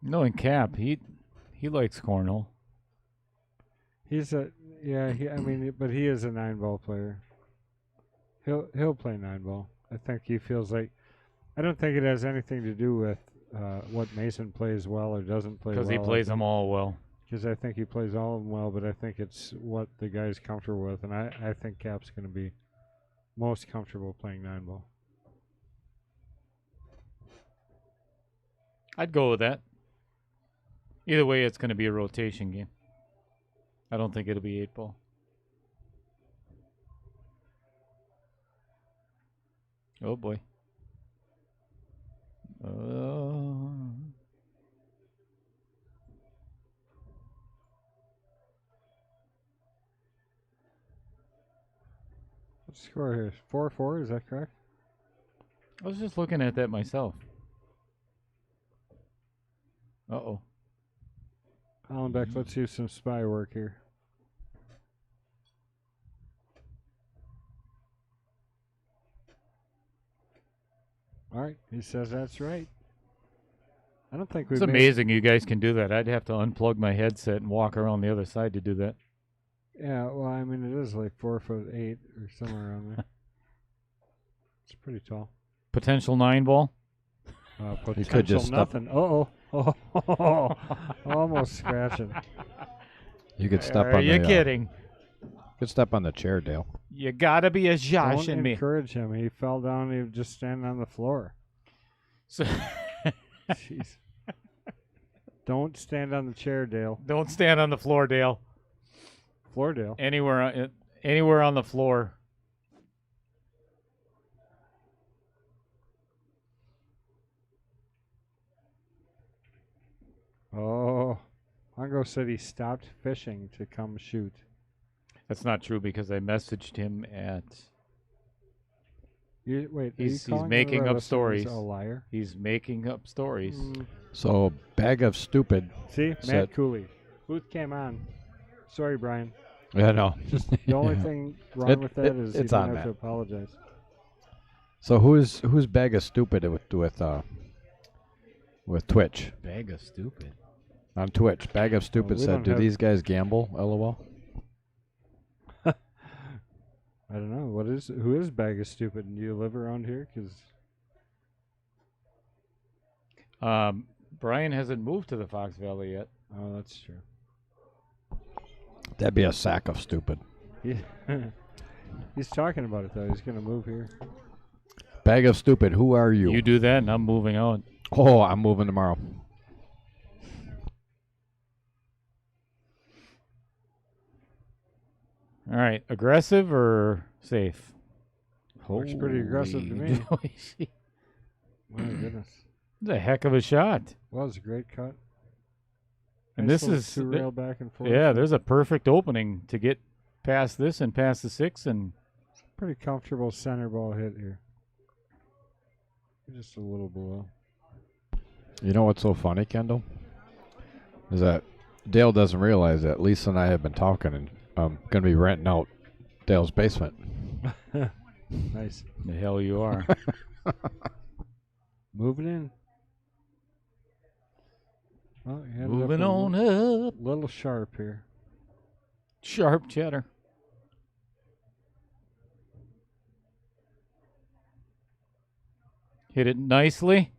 No, in Cap, he likes cornhole. He's a but he is a 9-ball player. He'll play 9-ball. I think he feels like. I don't think it has anything to do with what Mason plays well or doesn't play well. Because he plays them all well. Because I think he plays all of them well, but I think it's what the guy's comfortable with, and I think Cap's going to be most comfortable playing 9-ball. I'd go with that. Either way, it's going to be a rotation game. I don't think it'll be 8-ball. Oh boy. What's the score here? 4-4, is that correct? I was just looking at that myself. Uh-oh. Allenbeck, let's use some spy work here. All right, he says that's right. I don't think we've It's made- amazing you guys can do that. I'd have to unplug my headset and walk around the other side to do that. Yeah, well, I mean, it is like 4'8" or somewhere around there. It's pretty tall. Potential 9-ball? Potential could just stop- nothing. Oh, almost scratching. You could step Are on you the. kidding? You could step on the chair, Dale. You gotta be a Josh Don't and me. encourage him. He fell down. He was just standing on the floor. So Jeez. Don't stand on the chair, Dale. don't stand on the floor, Dale. Floor, Dale. Anywhere on the floor. Oh, Mongo said he stopped fishing to come shoot. That's not true because I messaged him at. Wait, He's calling making one of our up listeners stories. A liar. He's making up stories. So, bag of stupid. See, Said- Matt Cooley. Booth came on. Sorry, Brian. Yeah, no. The only thing wrong with that is it's you on don't have to Matt. apologize. So who's bag of stupid with Twitch Bag of stupid. on Twitch? Bag of stupid we said, don't "Do have- these guys gamble?" LOL. I don't know. Who is Bag of Stupid? Do you live around here? Brian hasn't moved to the Fox Valley yet. Oh, that's true. That'd be a sack of stupid. He's talking about it, though. He's going to move here. Bag of stupid. Who are you? You do that, and I'm moving out. Oh, I'm moving tomorrow. All right, aggressive or safe? Looks pretty aggressive to me. It's My goodness. a heck of a shot. Well, it's a great cut. And Nice this little is two-rail back and forth. Yeah, there's a perfect opening to get past this and past the 6 and Pretty comfortable center ball hit here. Just a little below. You know what's so funny, Kendall? Is that Dale doesn't realize that Lisa and I have been talking, and I'm going to be renting out Dale's basement. Nice. the hell you are. Moving in. Well, you ended up Moving a on up. little sharp here. Sharp cheddar. Hit it nicely.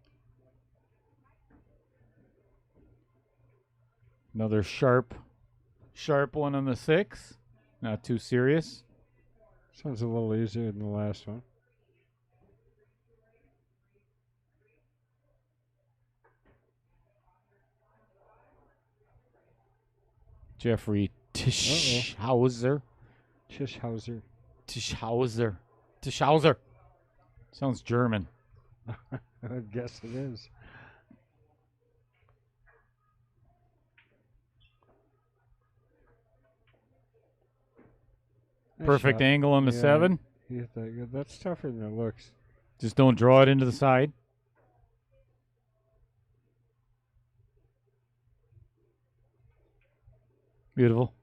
Another sharp one on the 6. Not too serious. Sounds a little easier than the last one. Jeffrey Tischhauser. Tischhauser. Tischhauser. Sounds German. I guess it is. Nice Perfect shot. angle on the Yeah. 7. He hit that good. That's tougher than it looks. Just don't draw it into the side. Beautiful.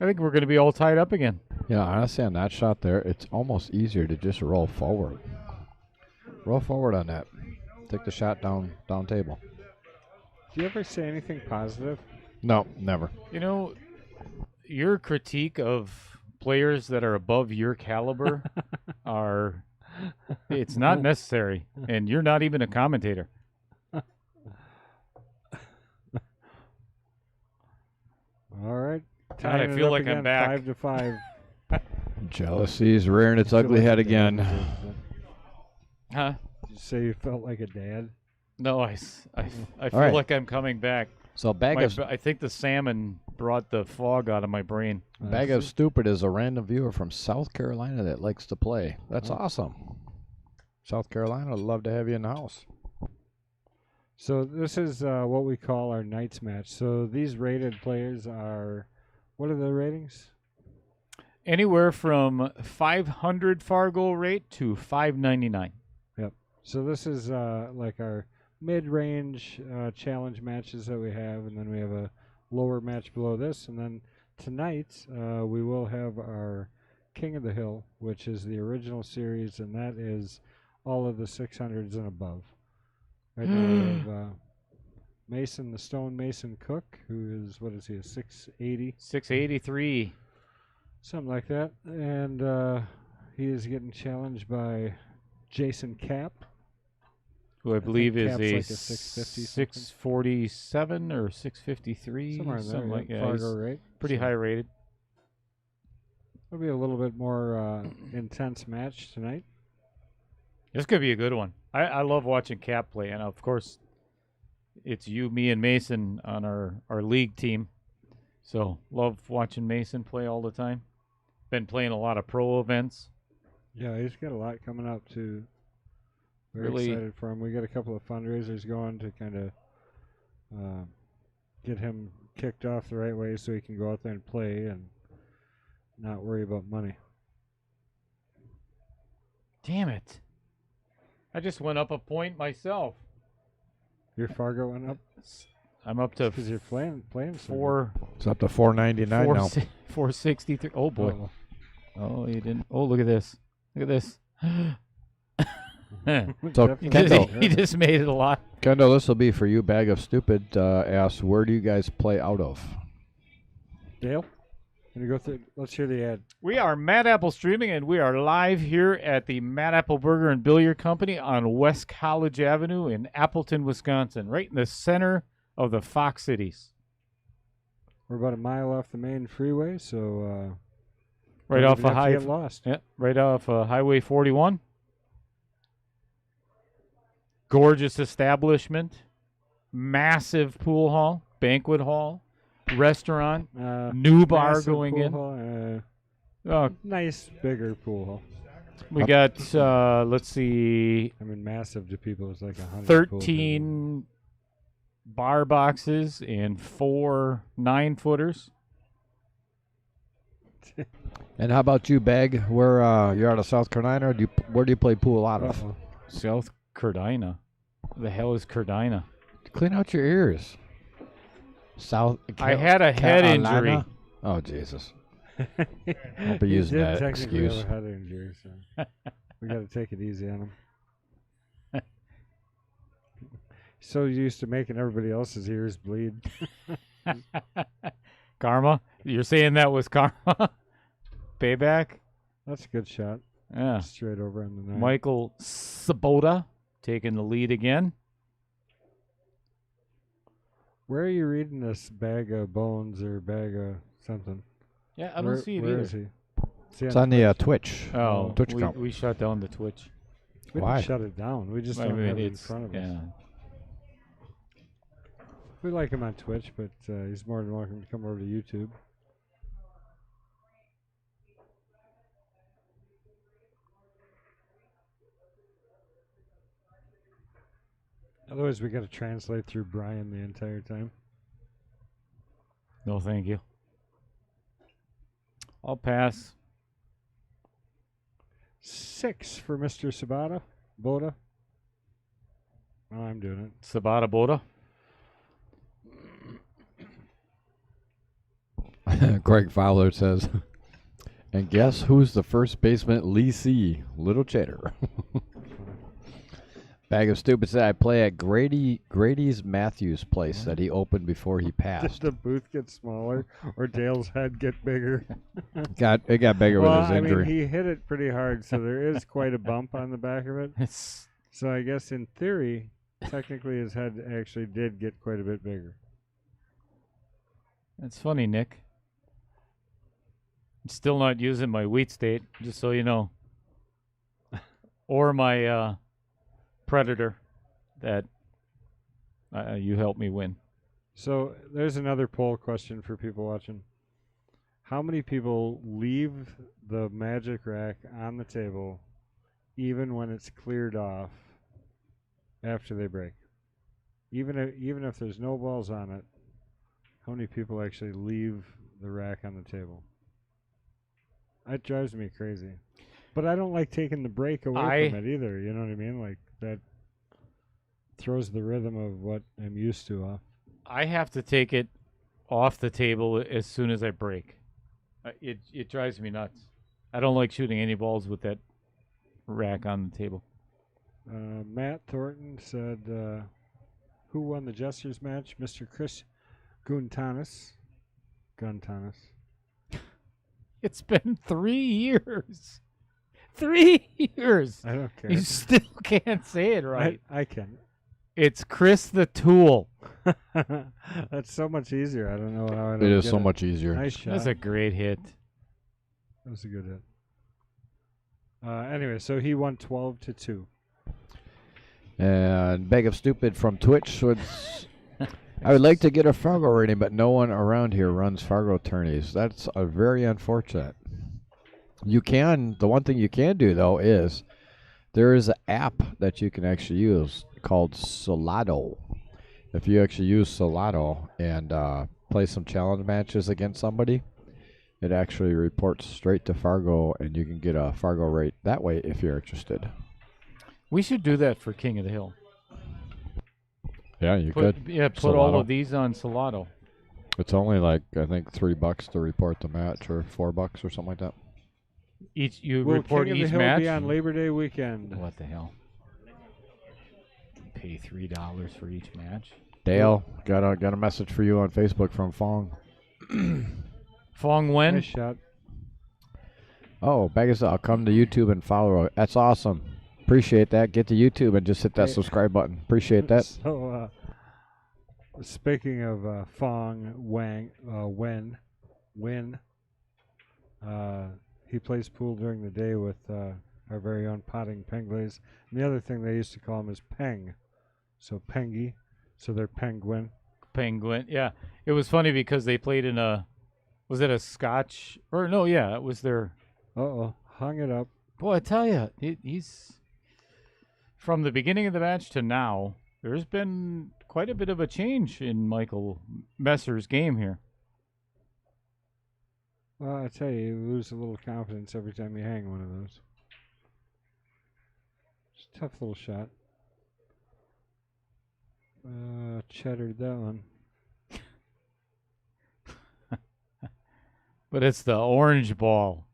I think we're going to be all tied up again. Yeah, honestly, on that shot there, it's almost easier to just roll forward. Roll forward on that. Take the shot down table. Do you ever say anything positive? No, never. You know, your critique of players that are above your caliber are it's not necessary, and you're not even a commentator. All right. God, I Tying it feel up like I'm again, back. 5-5. Jealousy's rearing its ugly head again. Huh? Did you say you felt like a dad? No, I feel right. like I'm coming back. So I think the salmon brought the fog out of my brain. Bag of Stupid is a random viewer from South Carolina that likes to play. That's awesome. South Carolina, I'd love to have you in the house. So this is what we call our Knights match. So these rated players are, what are the ratings? Anywhere from 500 Fargo rate to 599. So this is like our mid-range challenge matches that we have, and then we have a lower match below this, and then tonight we will have our King of the Hill, which is the original series, and that is all of the 600s and above. Right now we have Mason, the Stone Mason Cook, who is, what is he, a 680? 683. Something like that. And he is getting challenged by Jason Cap. who I believe is cap's a like a 650 something. 647 or 653, Somewhere in there. something like Yeah, that. Fargo, right? Pretty So high rated. It'll be a little bit more intense match tonight. This could be a good one. I love watching Cap play, and of course, it's you, me, and Mason on our league team. So love watching Mason play all the time. Been playing a lot of pro events. Yeah, he's got a lot coming up too. Very Really- excited for him. We got a couple of fundraisers going to kind of get him kicked off the right way so he can go out there and play and not worry about money. Damn it! I just went up a point myself. Your Fargo went up I'm up to because you're playing so four. It's up to 499 now. 463. Oh boy. good. Oh, you didn't. Oh, look at this. Look at this. So, Definitely Kendall. He just made it a lot. Kendall, this will be for you. Bag of Stupid asks, where do you guys play out of? Dale, can you go through? Let's hear the ad. We are Mad Apple Streaming, and we are live here at the Mad Apple Burger and Billiard Company on West College Avenue in Appleton, Wisconsin, right in the center of the Fox Cities. We're about a mile off the main freeway, so Right don't off even of have to high. get lost. Yeah, right off Highway 41. Gorgeous establishment, massive pool hall, banquet hall, restaurant, new bar Massive going pool in. hall, Oh, nice bigger pool hall. we got let's see, I mean, massive to people is like 100. 13 bar boxes and 4 9-footers. And how about you, Bag? Where you're out of South Carolina? Or where do you play pool out of? Uh-oh. South Cardina. The hell is Cardina? Clean out your ears. South. I had a head Carolina? injury. Oh Jesus! Don't be He using did that technically excuse. have a head injury, so we got to take it easy on him. So used to making everybody else's ears bleed. Karma? You're saying that was karma? Payback? That's a good shot. Yeah. Straight over on the nine. Michael Sabota taking the lead again. Where are you reading this bag of bones or bag of something? Yeah, I don't Where- see it where either. is he? Is he It's on the Twitch. Oh, Twitch we, account. we shut down the Twitch. We Why? didn't shut it down. We just I don't mean, have it in it's front of us. yeah. We like him on Twitch, but he's more than welcome to come over to YouTube. Otherwise, we got to translate through Brian the entire time. No, thank you. I'll pass. 6 for Mr. Sabata. Boda. Oh, I'm doing it. Sabata Boda. Greg Fowler says, and guess who's the first baseman? Lee C. Little Cheddar. Bag of Stupid said, I play at Grady's Matthews place that he opened before he Did passed. the booth get smaller or Dale's head get bigger? It got bigger Well, with his injury. I mean, he hit it pretty hard, so there is quite a bump on the back of it. It's So I guess in theory, technically his head actually did get quite a bit bigger. That's funny, Nick. I'm still not using my wheat state, just so you know. Or my Predator that you helped me win. So there's another poll question for people watching. How many people leave the magic rack on the table even when it's cleared off after they break? Even if there's no balls on it, how many people actually leave the rack on the table? That drives me crazy. But I don't like taking the break away from it either. You know what I mean? Like that throws the rhythm of what I'm used to off. I have to take it off the table as soon as I break. It drives me nuts. I don't like shooting any balls with that rack on the table. Matt Thornton said, who won the Jesters match? Mr. Chris Guntanis. Guntanis. It's been 3 years. 3 years. I don't care. You still can't say it right. I can. It's Chris the Tool. That's so much easier. I don't know how I don't It is get so much easier. Nice shot. That's a great hit. That was a good hit. Anyway, so he won 12-2. And Bag of Stupid from Twitch would. I would like to get a Fargo rating, but no one around here runs Fargo tourneys. That's very unfortunate. You can. The one thing you can do though is there is an app that you can actually use called Solado. If you actually use Solado and play some challenge matches against somebody, it actually reports straight to Fargo, and you can get a Fargo rate that way if you're interested. We should do that for King of the Hill. Yeah, you could. Yeah, put all Solado. of these on Solado. It's only like I think $3 to report the match, or $4 or something like that. You Will report King of the each Hill match. be on Labor Day weekend? What the hell? Pay $3 for each match. Dale, got a message for you on Facebook from Fong. Fong Wen. Nice shot. Oh, Baggins, I'll come to YouTube and follow. That's awesome. Appreciate that. Get to YouTube and just hit that Hey. subscribe button. Appreciate that. So, speaking of Fong Wang, Win, he plays pool during the day with our very own Potting Penguins. And the other thing they used to call him is Peng. So Pengy. So they're Penguin. Penguin. Yeah. It was funny because they played in was it a Scotch? Or no, yeah, it was their. Uh-oh. Hung it up. Boy, I tell you, he's. From the beginning of the match to now, there's been quite a bit of a change in Michael Messer's game here. Well, I tell you lose a little confidence every time you hang one of those. It's a tough little shot. Cheddared that one. But it's the orange ball.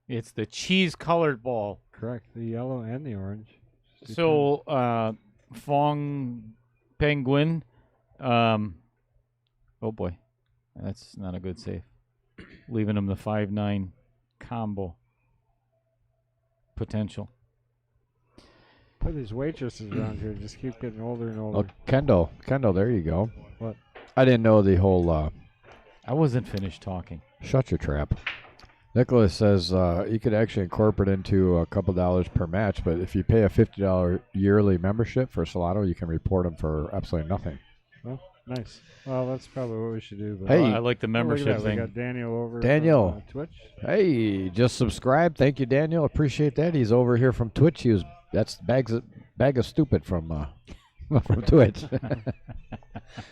It's the cheese-colored ball. Correct. The yellow and the orange. Just So, Fong Penguin. Oh boy, that's not a good save. Leaving him the 5-9 combo potential. Boy, these waitresses around here just keep getting older and older. Oh, Kendall, there you go. What? I didn't know the whole. I wasn't finished talking. Shut your trap. Nicholas says you could actually incorporate into a couple dollars per match, but if you pay a $50 yearly membership for Solado, you can report them for absolutely nothing. Well, nice. Well, that's probably what we should do. But Hey. I like the Oh, look at membership that. We thing. got Daniel over Daniel. from, Twitch. Hey, just subscribe. Thank you, Daniel. Appreciate that. He's over here from Twitch. That's bag of stupid from from Twitch.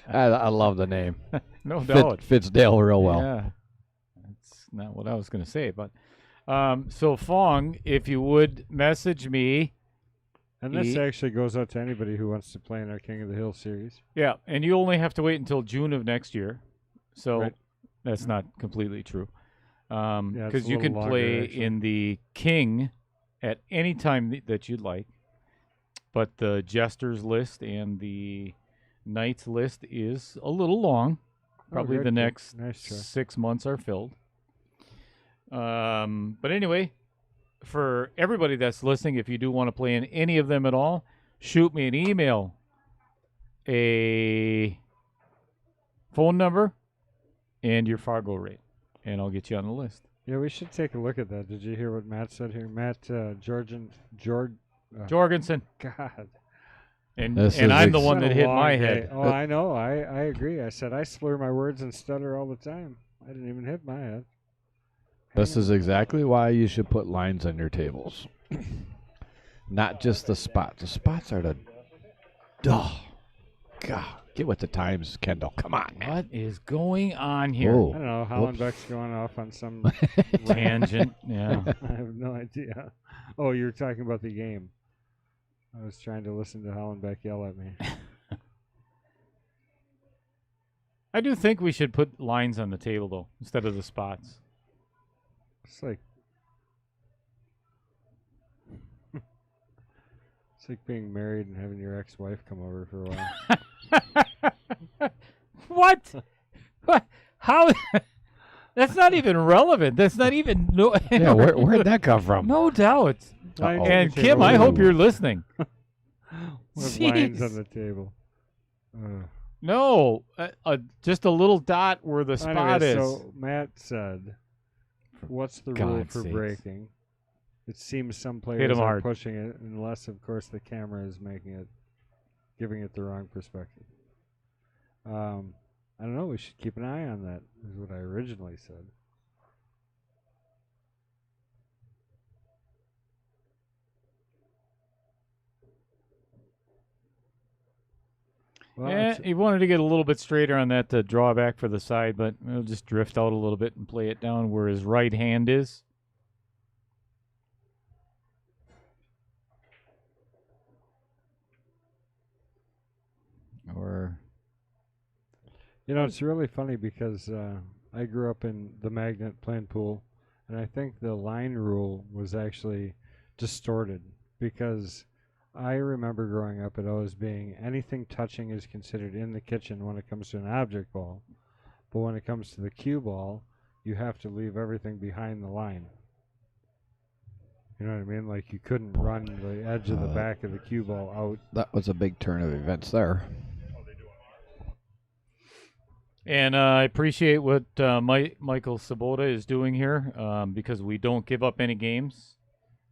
I love the name. No doubt. Fits Dale real well. Yeah. That's not what I was going to say, but so Fong, if you would message me. And this actually goes out to anybody who wants to play in our King of the Hill series. Yeah, and you only have to wait until June of next year. So Right. that's not completely true. Yeah, it's Because a you little can longer, play actually. in the King at any time that you'd like. But the Jesters list and the Knights list is a little long. Probably good, the good. next Nice try. 6 months are filled. But anyway, for everybody that's listening, if you do want to play in any of them at all, shoot me an email, a phone number, and your Fargo rate, and I'll get you on the list. Yeah, we should take a look at that. Did you hear what Matt said here? Matt Jorgensen. Jorgensen. God. And This is I'm the It's one been that a hit long my day. head. Oh, I know. I agree. I said I slur my words and stutter all the time. I didn't even hit my head. This is exactly why you should put lines on your tables. Not just the spots. The spots are the. Duh. God. Get with the times, Kendall. Come on, man. What is going on here? Whoa. I don't know. Hollenbeck's going off on some Tangent. Yeah. I have no idea. Oh, you're talking about the game. I was trying to listen to Hollenbeck yell at me. I do think we should put lines on the table, though, instead of the spots. It's like it's like being married and having your ex-wife come over for a while. What? What? How? That's not even relevant. That's not even no. Yeah, where'd that come from? No doubt. Lines on And the Kim, table. I hope you're listening. With lines on Jeez. the table. No, just a little dot where the spot Anyway, is. so Matt said, "What's the rule God's for sakes. breaking?" It seems some Hit players 'em are hard. pushing it, unless, of course, the camera is giving it the wrong perspective. I don't know. We should keep an eye on that. Is what I originally said. Well, He wanted to get a little bit straighter on that drawback for the side, but he'll just drift out a little bit and play it down where his right hand is. Or it's really funny because I grew up in the magnet playing pool, and I think the line rule was actually distorted because I remember growing up it always being anything touching is considered in the kitchen when it comes to an object ball, but when it comes to the cue ball, you have to leave everything behind the line. You know what I mean? Like you couldn't run the edge of the back of the cue ball out. That was a big turn of events there. And I appreciate what Michael Sabota is doing here because we don't give up any games.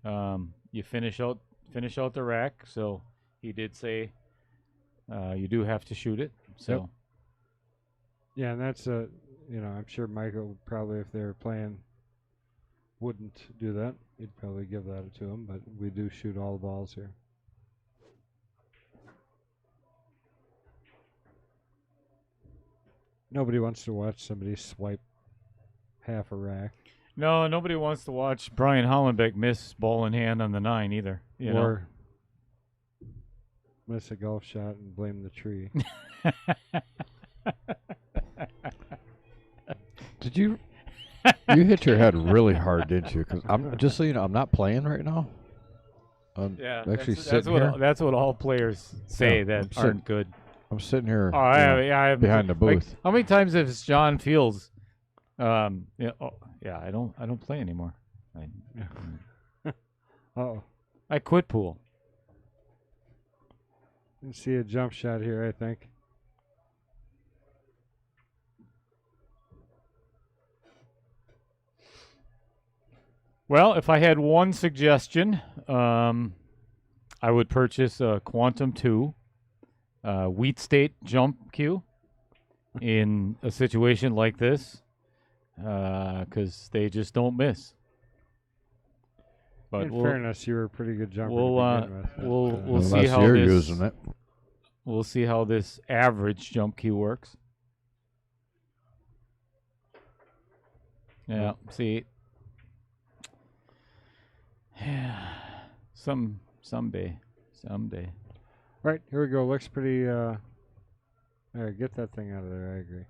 You finish out the rack. So he did say you do have to shoot it. So Yep. Yeah, and that's I'm sure Michael probably, if they were playing, wouldn't do that. He'd probably give that to him, but we do shoot all the balls here. Nobody wants to watch somebody swipe half a rack. no, nobody wants to watch Brian Hollenbeck miss ball in hand on the 9 either. You know? Or miss a golf shot and blame the tree. Did you? You hit your head really hard, didn't you? Because I'm just so you know, I'm not playing right now. I'm Yeah, actually that's sitting what here. that's what all players say Yeah, that I'm aren't good. I'm sitting here. Oh, I have behind the like, booth. how many times has John Fields? I don't play anymore. Oh, I quit pool. you see a jump shot here, I think. Well, if I had one suggestion, I would purchase a Quantum 2 Wheat State jump cue in a situation like this because they just don't miss. But In fairness, you were a pretty good jumper we'll, to begin with. we'll see Unless how you're this using it. we'll see how this average jump cue works. Yeah, see. Yeah, someday. Right, here we go. Looks pretty. There, get that thing out of there. I agree.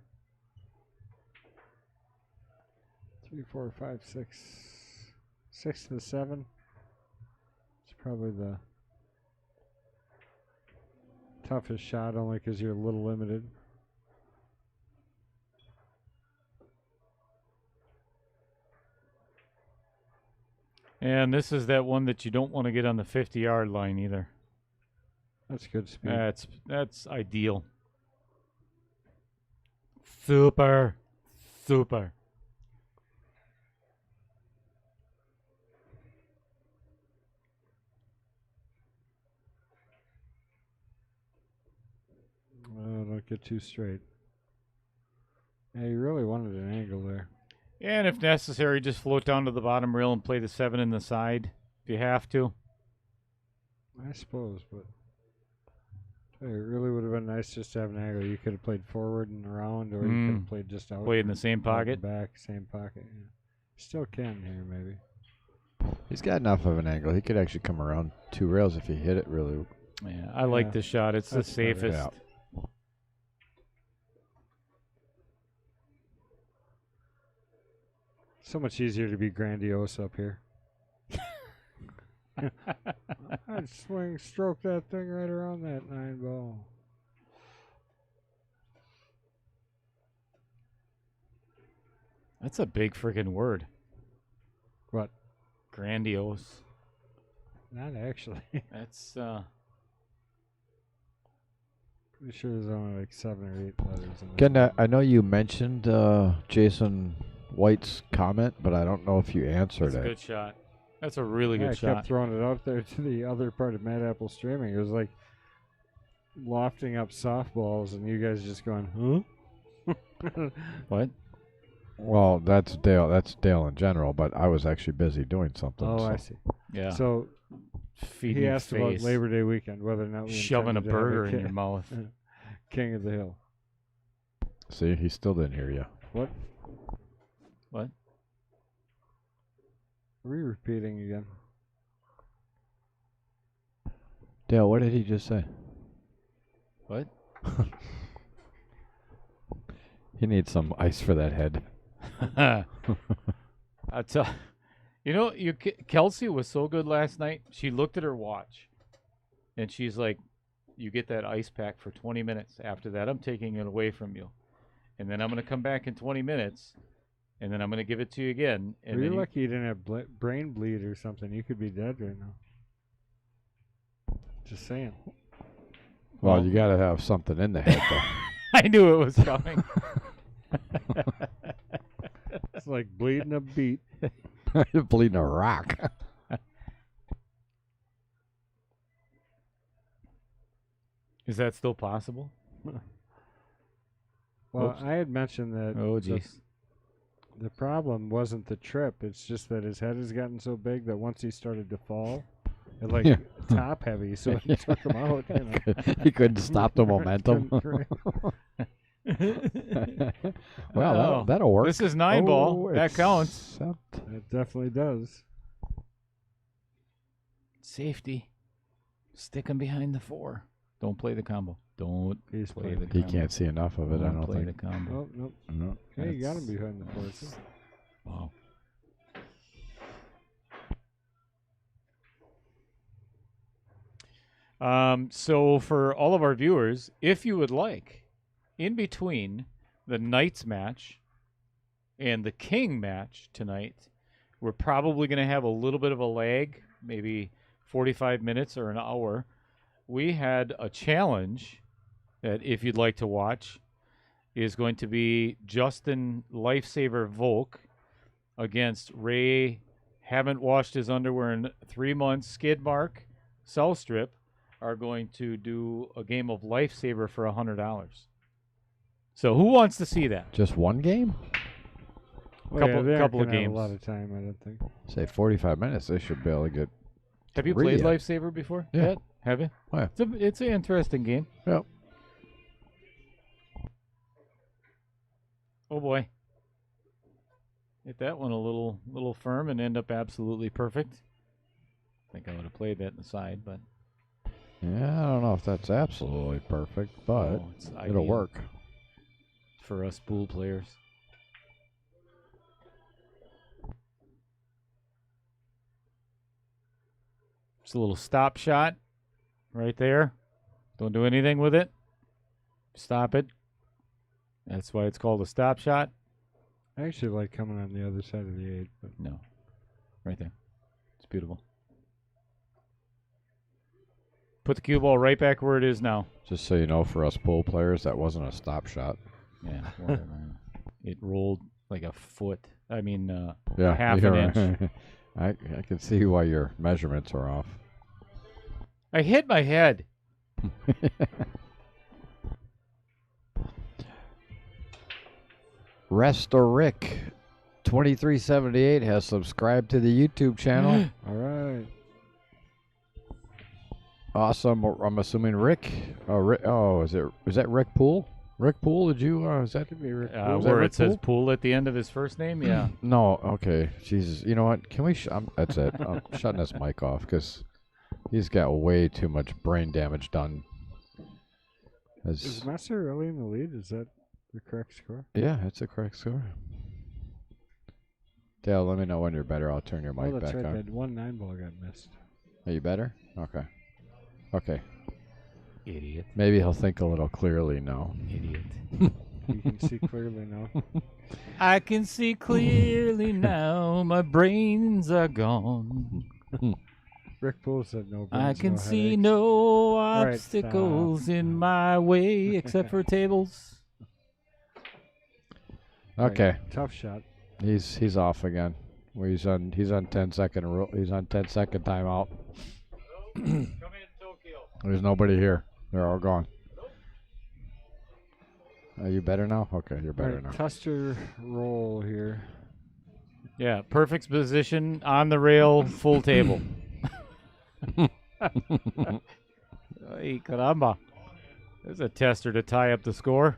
3, 4, 5, 6. 6 to the 7. It's probably the toughest shot, only because you're a little limited. And this is that one that you don't want to get on the 50-yard line either. That's good speed. That's ideal. Super. Don't get too straight. Yeah, you really wanted an angle there. And if necessary, just float down to the bottom rail and play the 7 in the side if you have to. I suppose, but it really would have been nice just to have an angle. You could have played forward and around, or you could have played just out. Play in the same out pocket. and back, same pocket. Yeah. Still can here, maybe. He's got enough of an angle. He could actually come around 2 rails if he hit it really. Yeah, I like Yeah, this shot. It's the that's better. safest. Yeah. So much easier to be grandiose up here. I'd stroke that thing right around that 9 ball. That's a big freaking word. What? Grandiose. Not actually. That's Pretty sure there's only like 7 or 8 letters in this. Ken, I know you mentioned Jason White's comment, but I don't know if you answered that's a it. good shot. That's a really Yeah, good I shot. kept throwing it out there to the other part of Mad Apple streaming. It was like lofting up softballs, and you guys just going, huh? What? Well, that's Dale. That's Dale in general, but I was actually busy doing something. Oh, so. I see. Yeah. So Feeding he your asked about face. Labor Day weekend, whether or not we Shoving a intended to have burger in your mouth. King of the Hill. See, he still didn't hear you. What? What? Are we repeating again? Dale, what did he just say? What? He needs some ice for that head. I tell you know, Kelsey was so good last night. She looked at her watch, and she's like, "You get that ice pack for 20 minutes. After that, I'm taking it away from you, and then I'm going to come back in 20 minutes, and then I'm going to give it to you again." And Well, then you're lucky you didn't have brain bleed or something. You could be dead right now. Just saying. Well, you got to have something in the head, I knew it was coming. It's like bleeding a beet. though. You're bleeding a rock. Is that still possible? Well, Oops. I had mentioned that Oh, jeez. the problem wasn't the trip. It's just that his head has gotten so big that once he started to fall, it like Yeah. top heavy, so it took him out. You know. He couldn't stop the momentum. Well, Oh, that'll work. This is 9 ball. That counts. except- It definitely does. Safety. Stick him behind the 4. Don't play the combo. Don't He's play playing. the He combo. can't see enough of it, I don't play think. the combo. Oh, nope. No. Hey, you got him That's- behind the force. Wow. So for all of our viewers, if you would like, in between the Knights match and the King match tonight, we're probably going to have a little bit of a lag, maybe 45 minutes or an hour. We had a challenge that, if you'd like to watch, is going to be Justin Lifesaver Volk against Ray Haven't Washed His Underwear in 3 months. Skidmark, South Strip are going to do a game of Lifesaver for $100. So who wants to see that? Just one game? Couple- they aren't couple of gonna have games. A lot of time, I don't think. Say 45 minutes. They should be able to get. Have you Really? played Lifesaver before? Yeah. Yet? Have you? Oh, yeah. It's an interesting game. Yep. Oh boy. Hit that one a little firm and end up absolutely perfect. I think I would have played that in the side, but Yeah, I don't know if that's absolutely perfect, but oh, it's it'll ideal work. for us pool players. Just a little stop shot right there. Don't do anything with it. Stop it. That's why it's called a stop shot. I actually like coming on the other side of the 8, but No. Right there. It's beautiful. Put the cue ball right back where it is now. Just so you know, for us pool players, that wasn't a stop shot. Yeah. Whatever. It rolled like a foot. I mean, Yeah, half you're an inch. right. I can see why your measurements are off. I hit my head. Rick 2378 has subscribed to the YouTube channel. all right. Awesome. I'm assuming Rick. Is that Rick Poole? Rick Poole? Did you? Is that Could be Rick Poole. Is that Where Rick it says Poole? pool at the end of his first name? Yeah. No. Okay. Jesus. You know what? Can we? That's it. I'm shutting this mic off because he's got way too much brain damage done. Is Messer really in the lead? Is that the correct score? Yeah, it's a correct score. Dale, let me know when you're better. I'll turn your Oh, mic that's back right. on. That 1-9 ball got missed. Are you better? Okay. Okay. Idiot. Maybe he'll think a little clearly now. Idiot. You can see clearly now. I can see clearly now. My brains are gone. Rick Poole said no I brains, can no see headaches. no right, obstacles in stop. my way except for tables. Okay, Tough shot. he's off again. Well, he's on 10-second he's on 10-second timeout. Come in, Tokyo. There's nobody here. They're all gone. Are you better now? Okay, you're better now. Tuster roll here. Yeah, perfect position on the rail, full table. Ay, caramba. There's a tester to tie up the score.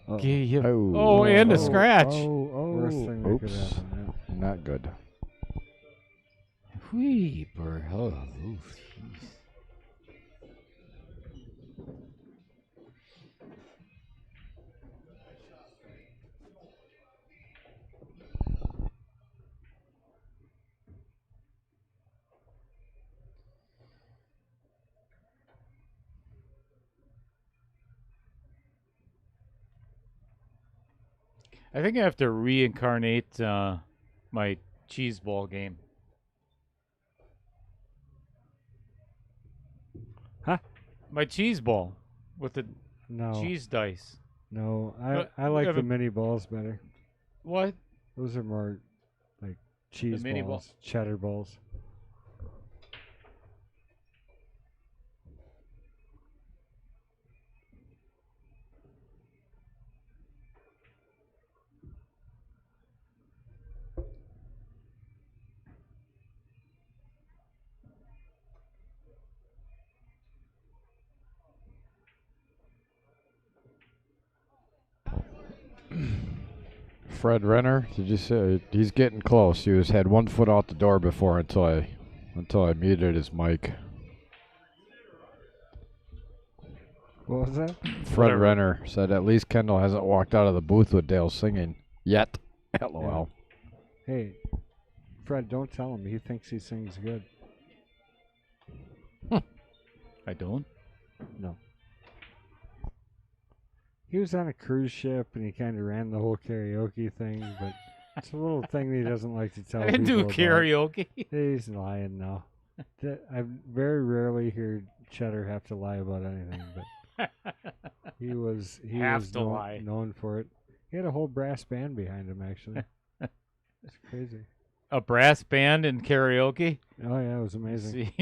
Oh, and a scratch. Worst thing that could Oops. happen. Not good. Whee, bro. Oof, jeez. I think I have to reincarnate my cheese ball game. Huh? My cheese ball with the No, cheese dice. no. But I we like the haven't- mini balls better. What? Those are more like cheese mini balls, cheddar balls. Fred Renner, did you say he's getting close? He had 1 foot out the door before until I muted his mic. What was that? Fred Whatever. Renner said at least Kendall hasn't walked out of the booth with Dale singing yet. LOL. Hey, Fred, don't tell him. He thinks he sings good. I don't. No. He was on a cruise ship and he kind of ran the whole karaoke thing, but it's a little thing that he doesn't like to tell I didn't people do about. karaoke. He's lying now. I very rarely hear Cheddar have to lie about anything, but he was known for it. He had a whole brass band behind him, actually. It's crazy. A brass band and karaoke. Oh yeah, it was amazing.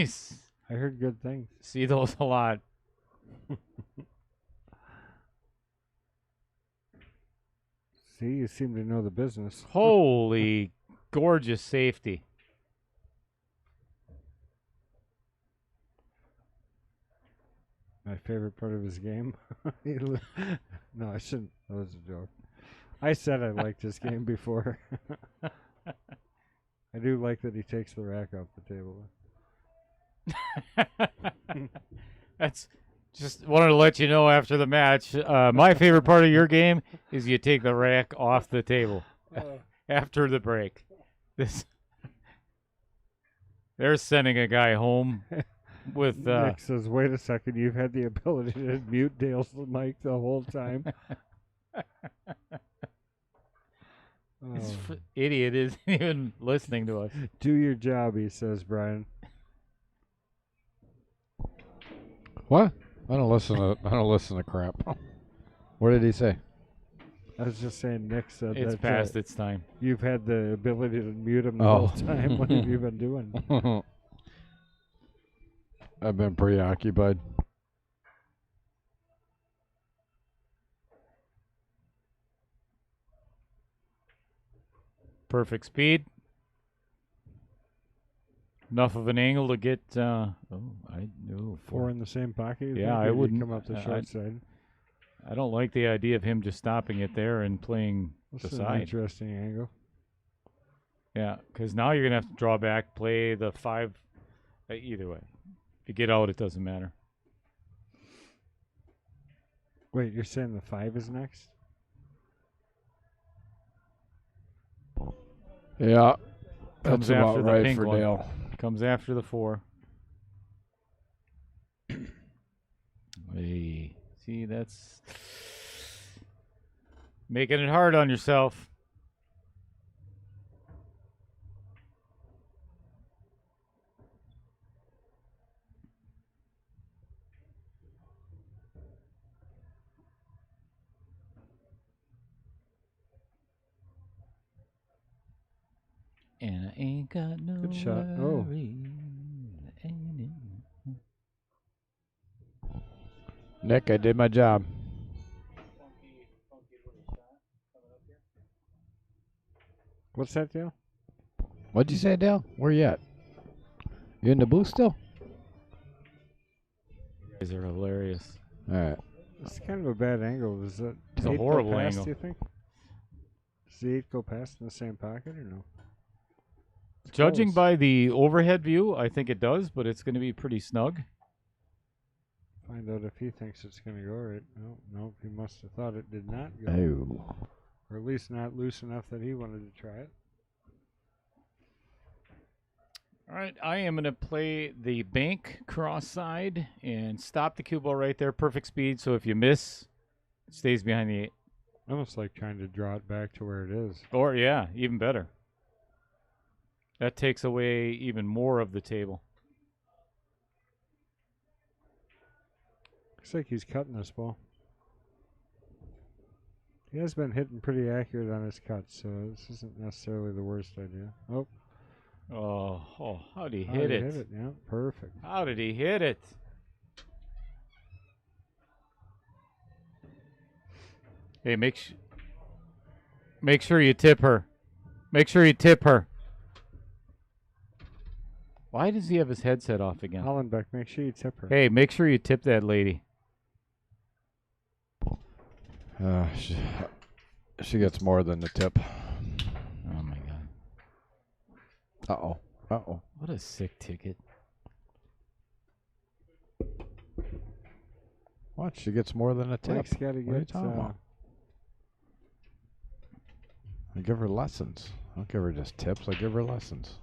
I heard good things. See those a lot. See, you seem to know the business. Holy gorgeous safety. My favorite part of his game. No, I shouldn't. That was a joke. I said I liked his game before. I do like that he takes the rack off the table. That's just wanted to let you know after the match. My favorite part of your game is you take the rack off the table after the break. They're sending a guy home with. Nick says, "Wait a second, you've had the ability to mute Dale's mic the whole time." This Oh. idiot isn't even listening to us. Do your job, he says, Brian. What? I don't listen to crap. What did he say? I was just saying, Nick said It's that past its time. you've had the ability to mute him the Oh. whole time. What have you been doing? I've been preoccupied. Perfect speed. Enough of an angle to get. I know Four in the same pocket? you Yeah, think, I or do you wouldn't- come up the I- short side. I don't like the idea of him just stopping it there and playing This the is an side. interesting angle. Yeah, because now you're gonna have to draw back, play the 5. Either way, if you get out, it doesn't matter. Wait, you're saying the 5 is next? Yeah, Comes that's about after the right pink for one. Dale. Comes after the 4. Hey, see, that's making it hard on yourself. And I ain't got no Good shot. Oh. worries. Nick, I did my job. What's that, Dale? What'd you say, Dale? Where you at? You in the booth still? You guys are hilarious. All right. It's kind of a bad angle. Does that It's a eight go horrible past, angle. do you think? Does the 8 go past in the same pocket or no? It's Judging close. by the overhead view, I think it does, but it's going to be pretty snug. Find out if he thinks it's going to go right. No, he must have thought it did not go. Oh. Or at least not loose enough that he wanted to try it. All right, I am going to play the bank cross side and stop the cue ball right there. Perfect speed, so if you miss, it stays behind the 8. Almost like trying to draw it back to where it is. Or, yeah, even better. That takes away even more of the table. Looks like he's cutting this ball. He has been hitting pretty accurate on his cuts, so this isn't necessarily the worst idea. Oh, Oh, how did he how hit did he it? hit it? Yeah, perfect. How did he hit it? Hey, make sure you tip her. Make sure you tip her. Why does he have his headset off again? Hollenbeck, make sure you tip her. Hey, make sure you tip that lady. She gets more than the tip. Oh my god. Uh-oh. Uh-oh. What a sick ticket. What? She gets more than a tip. Blake's got to What are you get. talking about? I give her lessons. I don't give her just tips. I give her lessons.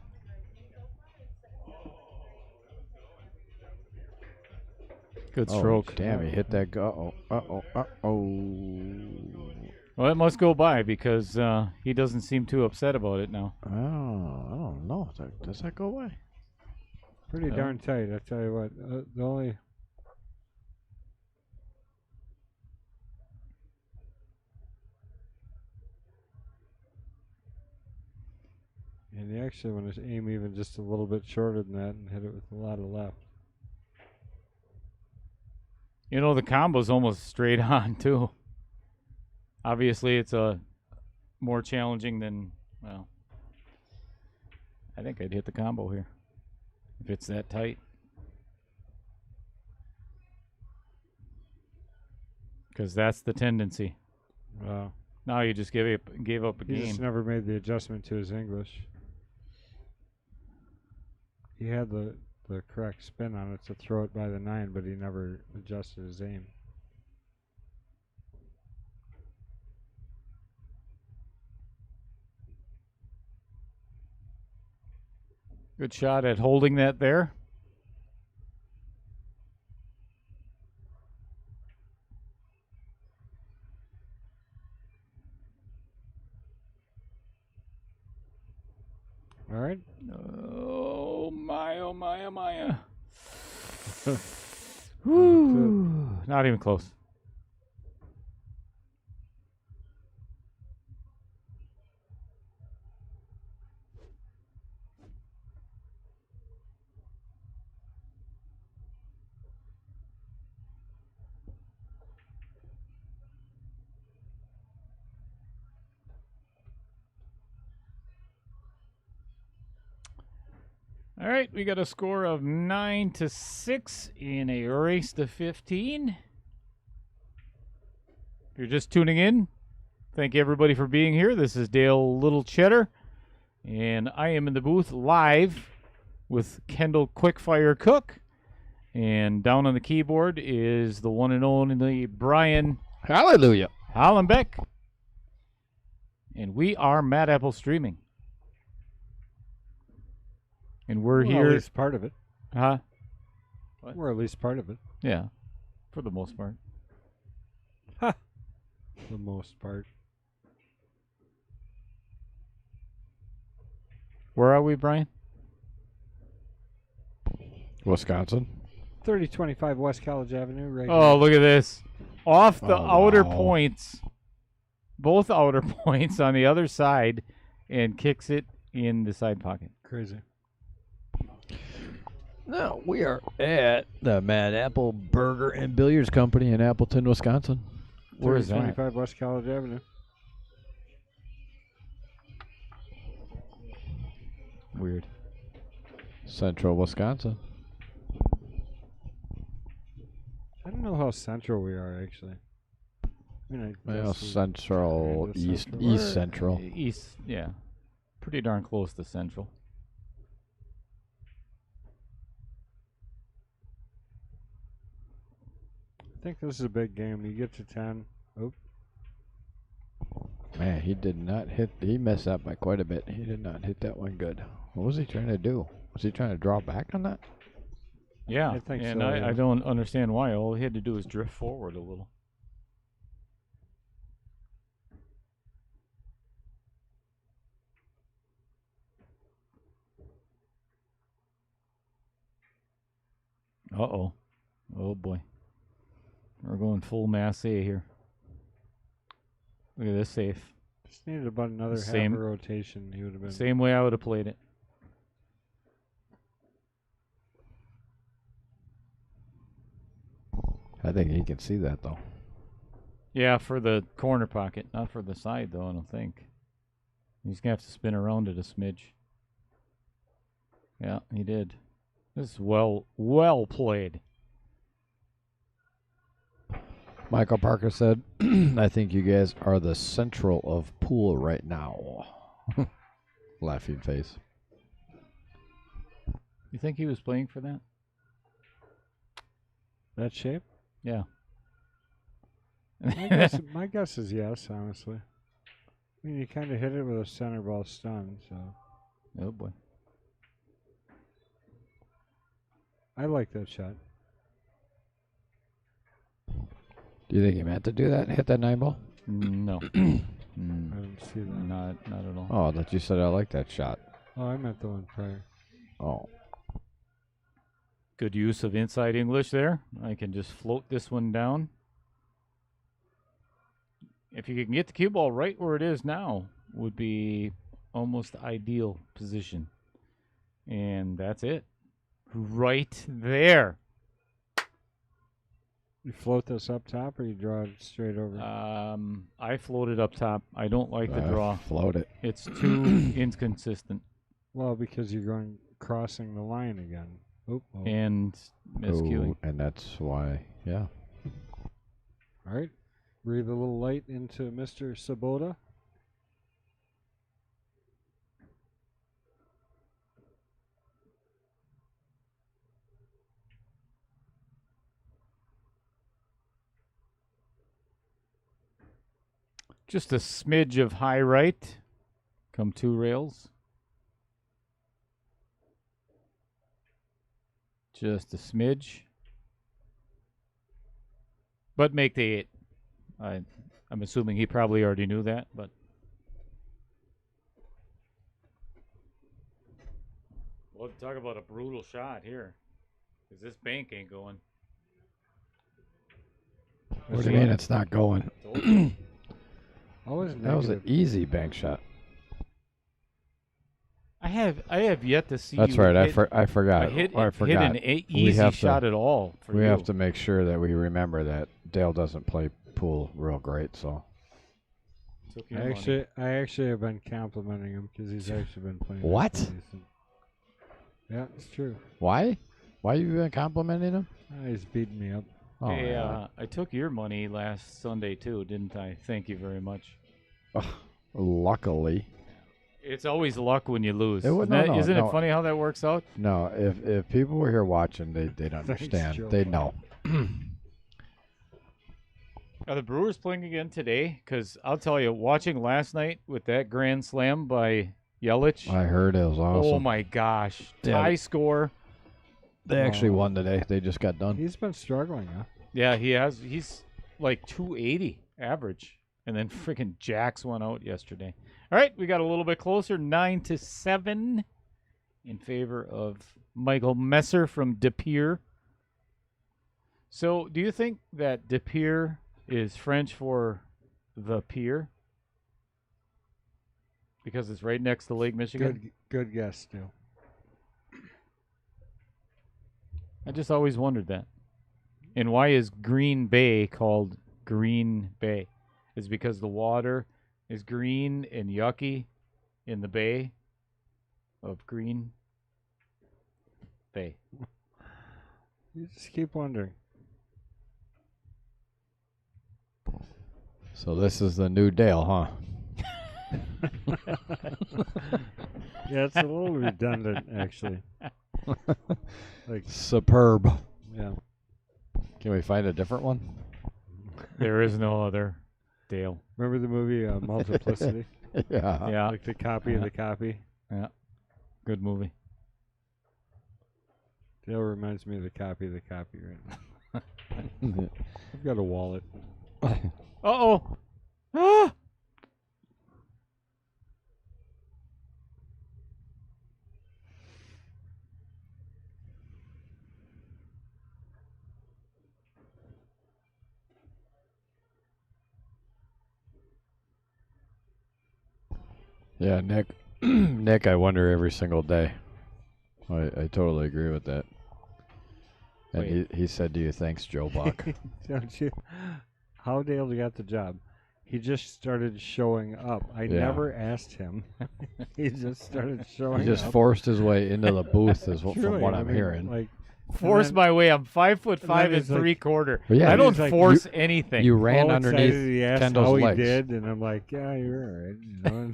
Good Oh, stroke. damn, he hit that. Uh-oh. Uh-oh. Uh-oh. Well, it must go by because he doesn't seem too upset about it now. I don't know. Does that go away? Pretty Yeah. darn tight, I tell you what. The only. And he actually wanted to aim even just a little bit shorter than that and hit it with a lot of left. You know, the combo's almost straight on, too. Obviously, it's more challenging than, well, I think I'd hit the combo here if it's that tight. Because that's the tendency. Wow. Now you just gave up a He game. just never made the adjustment to his English. He had the correct spin on it to throw it by the 9, but he never adjusted his aim. Good shot at holding that there. All right. Oh my, oh my, oh my. That's Whew. Not even close. All right, we got a score of 9-6 in a race to 15. If you're just tuning in, thank everybody for being here. This is Dale Little Cheddar, and I am in the booth live with Kendall Quickfire Cook, and down on the keyboard is the one and only Brian Hallelujah. Hollenbeck, and we are Mad Apple Streaming. And we're Well, here. at least part of it. Huh? What? We're at least part of it. Yeah. for the most part. The most part. Where are we, Brian? Wisconsin. 3025 West College Avenue, right Oh, here. look at this. Off the Oh, outer wow. points. Both outer points on the other side and kicks it in the side pocket. Crazy. No, we are at the Mad Apple Burger and Billiards Company in Appleton, Wisconsin. Where is that? 3025 West College Avenue. Weird. Central Wisconsin. I don't know how central we are, actually. I mean, I Well, guess we- Central, kinda East, central. East We're- Central. East, yeah. Pretty darn close to Central. I think this is a big game. You get to 10. Oh, Man, he did not hit. He messed up by quite a bit. He did not hit that one good. What was he trying to do? Was he trying to draw back on that? Yeah, I think and so, I yeah. don't understand why. All he had to do was drift forward a little. Uh-oh. Oh, boy. We're going full mass A here. Look at this safe. just needed about another half Same- a rotation. He would have been. Same way I would have played it. I think he can see that though. Yeah, for the corner pocket. Not for the side, though, I don't think. He's going to have to spin around it a smidge. Yeah, he did. This is well played. Michael Parker said, "I think you guys are the central of pool right now." Laughing face. You think he was playing for that? That shape? Yeah. My guess is yes, honestly. I mean, you kind of hit it with a center ball stun, so. Oh, boy. I like that shot. Do you think he meant to do that? Hit that 9 ball? No. I didn't see that. Not at all. Oh, that you said I like that shot. Oh, I meant the one prior. Oh, Good use of inside English there. I can just float this one down. If you can get the cue ball right where it is now, would be almost ideal position. And that's it. Right there. You float this up top, or you draw it straight over? I floated up top. I don't like the draw. Float it. It's too inconsistent Well, because you're going crossing the line again. Oh, and miscuing. Ooh, and that's why, yeah. all right. Breathe a little light into Mr. Sabota. Just a smidge of high right. Come 2 rails. Just a smidge. But make the 8. I'm assuming he probably already knew that, but well, talk about a brutal shot here. Because this bank ain't going. What do you mean it's not going? Always That was an negative. easy bank shot. I have yet to see That's you right. hit, I forgot. hit, I hit forgot. an We easy have to- shot at all for We you. have to make sure that we remember that Dale doesn't play pool real great. So Took your I money. actually have been complimenting him because he's actually been playing. What? pretty decent. Yeah, it's true. why? Why you been complimenting him? He's beating me up. Oh, Hey, yeah. I took your money last Sunday too, didn't I? Thank you very much. Luckily, It's always luck when you lose. It would- Isn't, that- no, isn't no. it funny how that works out? no. If people were here watching, they'd understand. Joe. They'd know. Are the Brewers playing again today? Because I'll tell you, watching last night with that grand slam by Yelich. I heard it was awesome. Oh my gosh! Yeah. Tie score. They actually won today. They just got done. He's been struggling, huh? Yeah, he has. He's like 280 average, and then freaking Jax went out yesterday. All right, we got a little bit closer, 9-7, in favor of Michael Messer from De Pere. So, do you think that De Pere is French for the pier? Because it's right next to Lake Michigan? Good guess, Stu. I just always wondered that. And why is Green Bay called Green Bay? Is it because the water is green and yucky in the bay of Green Bay? You just keep wondering. So this is the new Dale, huh? Yeah, it's a little redundant, actually. Like, Superb. yeah. Can we find a different one? There is no other Dale. Remember the movie Multiplicity? Yeah. Yeah, Like the copy of the copy. good movie. Dale reminds me of the copy right now. I've got a wallet. Uh-oh. Ah! Yeah, Nick. Nick, I wonder every single day. I totally agree with that. And Wait. he said to you, thanks, Joe Buck. Don't you? How Dale got the job? He just started showing up. I Yeah. never asked him. He just started showing He just up. forced his way into the booth, from Truly, what I I'm mean, hearing. Like, Force then- my way. I'm 5'5" then and he's like- 3/4. Well, yeah, I don't he's like, force anything. You ran all underneath excited, he asked Kendall's how legs. he did, and I'm like, yeah, you're all right. You know?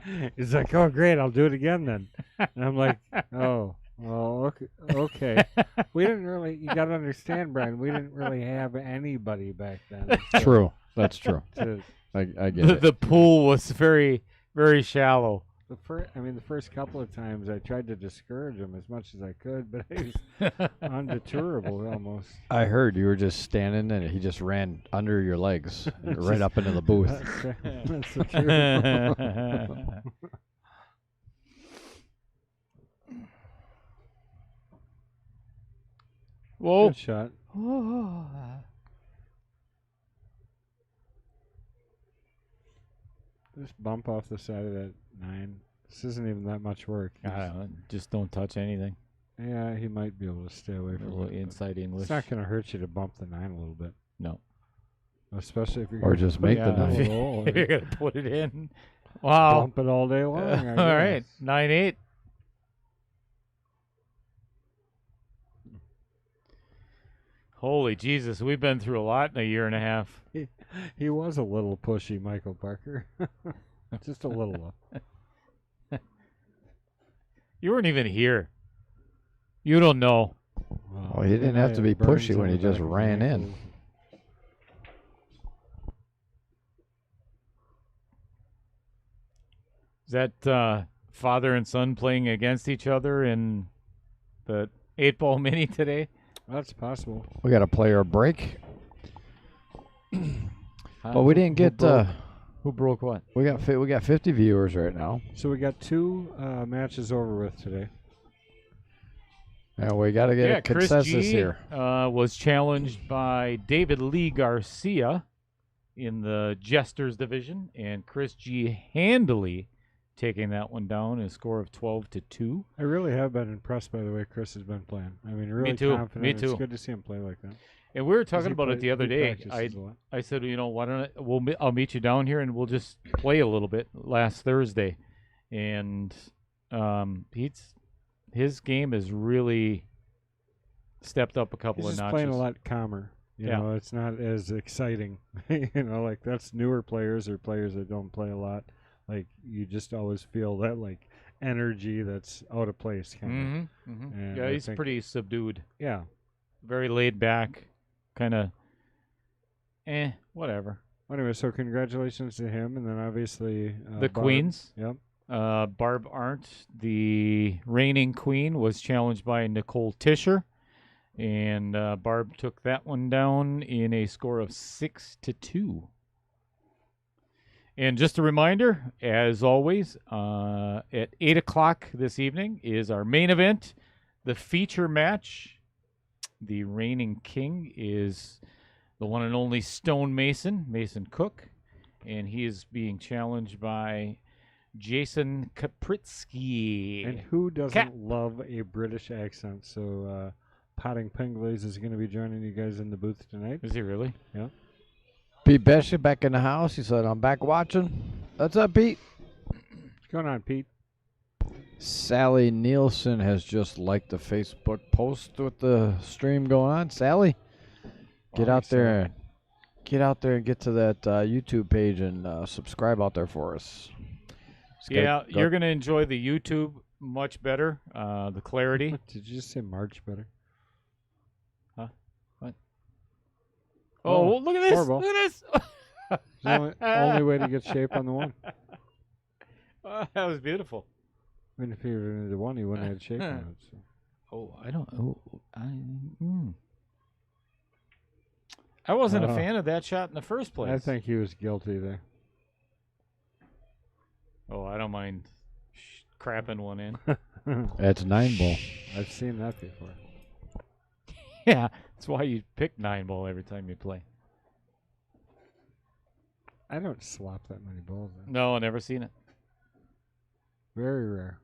And he's like, oh, great, I'll do it again then. And I'm like, oh, well, okay. We didn't really. You got to understand, Brian. We didn't really have anybody back then. True. That's true. To, I get it. The pool was very, very shallow. the first couple of times I tried to discourage him as much as I could, but he was undeterrable almost. I heard you were just standing and he just ran under your legs right up into the booth. That's the truth. Whoa. Good shot. Just bump off the side of that 9. This isn't even that much work. I don't know, just don't touch anything. Yeah, he might be able to stay away A from little it. but inside English. It's not going to hurt you to bump the 9 a little bit, No. especially if you're Or gonna just put make it the in a 9. roll You're or going to put it in. Wow. bump it all day long. I All right. guess. 9-8. Holy Jesus, we've been through a lot in a year and a half. He was a little pushy, Michael Parker. Just a little. You weren't even here. You don't know. Oh, he didn't have to be Burns pushy on when the he just back of his ran in. ankles. Is that father and son playing against each other in the 8-ball mini today? That's possible. We got a player break. Well, we didn't get. Who broke what? We got 50 viewers right now, So we got 2 matches over with today. and we got to get a Chris consensus G, here. was challenged by David Lee Garcia in the Jesters division, and Chris G handily taking that one down, a score of 12-2. I really have been impressed by the way Chris has been playing. I mean, really too. confident. Me It's too. good to see him play like that. And we were 'Cause talking he about it plays- the other he day. practices a lot. I said, why don't I'll meet you down here and we'll just play a little bit last Thursday, and his game has really stepped up a couple He's of just notches. playing a lot calmer. You Yeah. know, it's not as exciting. You know, like that's newer players or players that don't play a lot. Like you just always feel that like energy that's out of place kind of. And Yeah, I he's think- pretty subdued, Yeah. very laid back, kind of. Whatever. Anyway, so congratulations to him, and then obviously The Barb. Queens. Yep. Barb Arndt, the reigning queen, was challenged by Nicole Tischer, And Barb took that one down in a score of 6-2. And just a reminder, as always, at 8 o'clock this evening is our main event, the feature match. The reigning king is the one and only Stone Mason, Mason Cook, and he is being challenged by Jason Kapritsky. And who doesn't Cap. love a British accent? So, Potting Pinglaze is going to be joining you guys in the booth tonight. Is he really? Yeah. Pete Beshik back in the house. He said, I'm back watching. What's up, Pete? What's going on, Pete? Sally Nielsen has just liked the Facebook post with the stream going on. Sally, get out there and get to that YouTube page and subscribe out there for us. Yeah, you're going to enjoy the YouTube much better, the clarity. Did you just say March better? Oh, look at this. horrible. Look at this. It's the only way to get shape on the one. That was beautiful. I mean, if you were into the one, you wouldn't have had shape on it. So. Oh, I wasn't a fan of that shot in the first place. I think he was guilty there. Oh, I don't mind crapping one in. That's 9-ball. I've seen that before. Yeah, that's why you pick 9-ball every time you play. I don't slop that many balls in. No, I've never seen it. Very rare.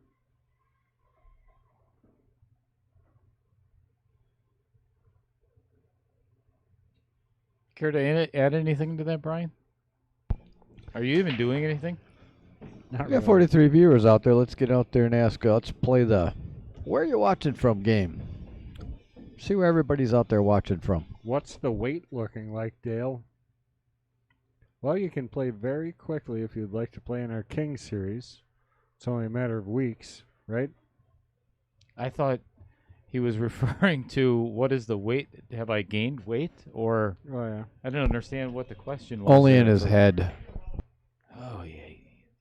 Care to add anything to that, Brian? Are you even doing anything? Not We got really. 43 viewers out there. Let's get out there and ask. Let's play the where are you watching from game. See where everybody's out there watching from. What's the weight looking like, Dale? Well, you can play very quickly if you'd like to play in our King series. It's only a matter of weeks, right? I thought he was referring to what is the weight? Have I gained weight? Or Oh, yeah. I don't understand what the question was. Only in there. his head. Oh, yeah.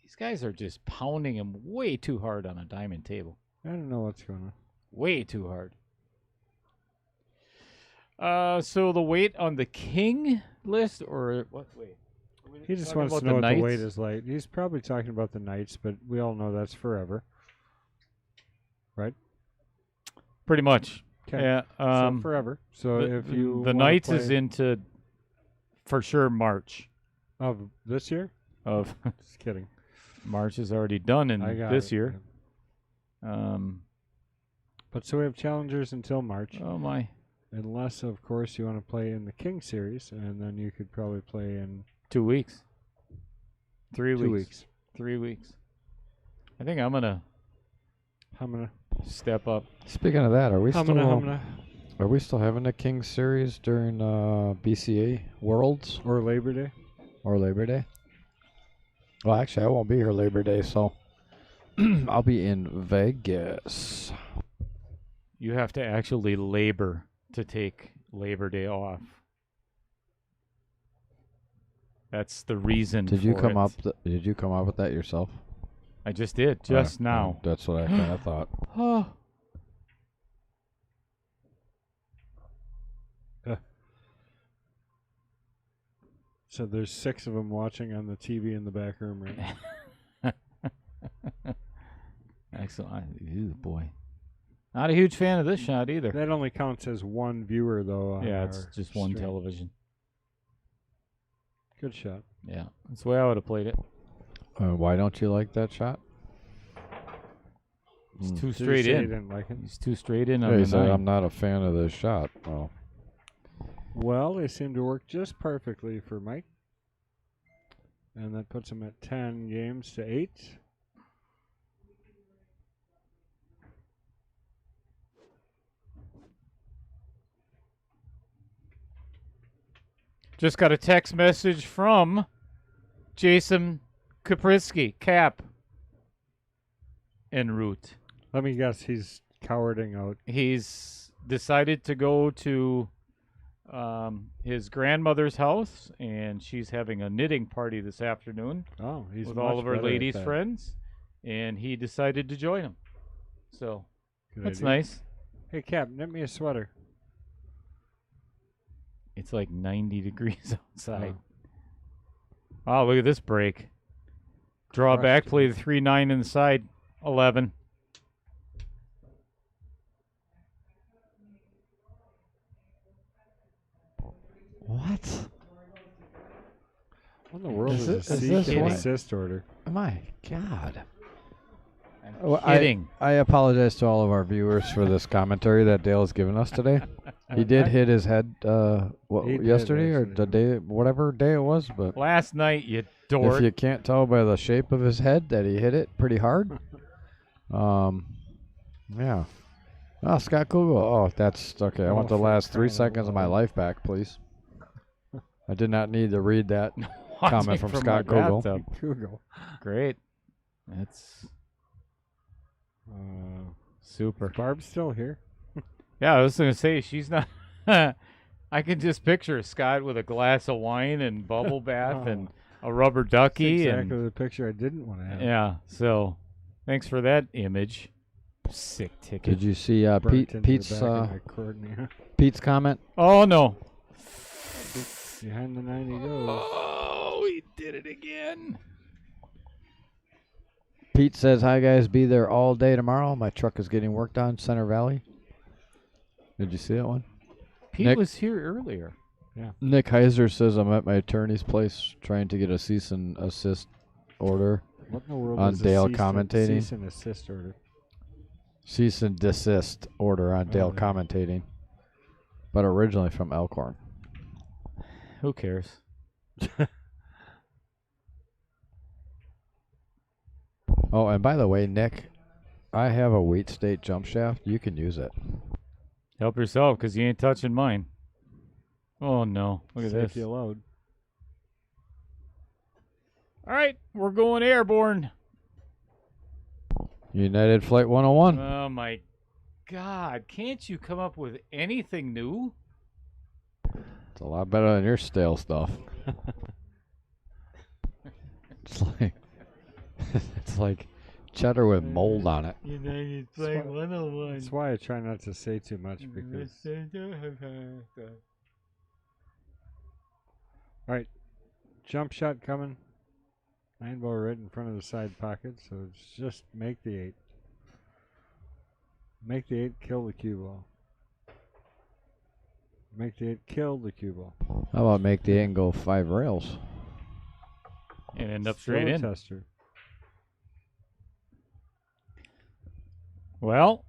These guys are just pounding him way too hard on a diamond table. I don't know what's going on. Way too hard. So the weight on the king list, or what? Wait. He just Talking wants about to know what the knights? weight is like. He's probably talking about the Knights, but we all know that's forever. Right? Pretty much. Okay. Yeah. So forever. So if you the wanna Knights is play into for sure March of this year? of Just kidding. March is already done in I got this it. year. But so we have challengers until March, Oh my, unless of course you want to play in the King series, and then you could probably play in 2 weeks, 3 2 weeks, weeks. 3 weeks. I think I'm gonna I'm gonna step up. Speaking of that, are we or we still having the King series during BCA Worlds Labor Day. or Labor Day? Well, actually, I won't be here Labor Day, so I'll be in Vegas. You have to actually labor to take Labor Day off. That's the reason. Did you for come it. up? Did you come up with that yourself? I just did just now. That's what I kind of thought. Oh. So there's 6 of them watching on the TV in the back room right now. Excellent. Ew, boy. Not a huge fan of this shot either. That only counts as one viewer, though. On Yeah, it's our just one stream. television. Good shot. Yeah, that's the way I would have played it. Why don't you like that shot? It's Hmm. too Did you straight say you in. didn't like it? He's too straight in on Yeah, he the said, nine. I'm not a fan of this shot. Oh. Well, they seem to work just perfectly for Mike. And that puts him at 10 games to 8. Just got a text message from Jason Kapritsky, Cap, en route. Let me guess, he's cowarding out. He's decided to go to his grandmother's house, and she's having a knitting party this afternoon Oh, he's with much all of her better at ladies' that. friends, and he decided to join them. So Good that's idea. nice. Hey, Cap, knit me a sweater. it's like 90 degrees outside. Oh, look at this break. Draw back, Crushed play the 3-9 inside, 11. What? What in the world Is is, it- a is seek this and what- assist order? My God. I'm Oh, kidding. I apologize to all of our viewers for this commentary that Dale has given us today. He did hit his head He did, yesterday or actually, the day, whatever day it was. But Last night, you dork. if you can't tell by the shape of his head that he hit it pretty hard, yeah. Oh, Scott Kugel. Oh, that's okay. I want the for last 3 crying out seconds of my loud. life back, please. I did not need to read that. Watching comment from my Scott Kugel. bathtub. Google. Great. That's super. Barb's still here. Yeah, I was going to say, she's not. I can just picture Scott with a glass of wine and bubble bath and a rubber That's ducky. exactly the picture I didn't want to have. Yeah, so thanks for that image. Sick ticket. Did you see Burnt into Pete's the back of my cornea. Pete's comment? Oh, no. Behind the 90 goes. Oh, he did it again. Pete says, "Hi guys, be there all day tomorrow. My truck is getting worked on Center Valley." Did you see that one? Pete Nick- was here earlier. Nick Heiser says, "I'm at my attorney's place trying to get a cease and assist order. What in the world On is Dale a cease commentating? cease and assist order? Cease and desist order on Dale there. commentating, but originally from Elkhorn." Who cares? Oh, and by the way, Nick, I have a Wheat State jump shaft. You can use it. Help yourself, because you ain't touching mine. Oh, no. Look at this. Safety load. All right, we're going airborne. United Flight 101. Oh, my God. Can't you come up with anything new? It's a lot better than your stale stuff. It's like it's like cheddar with mold on it. United Flight 101. That's why I try not to say too much because. All right, jump shot coming. 9 ball right in front of the side pocket, so it's just make the 8. Make the 8 kill the cue ball. Make the 8 kill the cue ball. How about make the 8 and go 5 rails? And end up straight Flow in. tester. Well,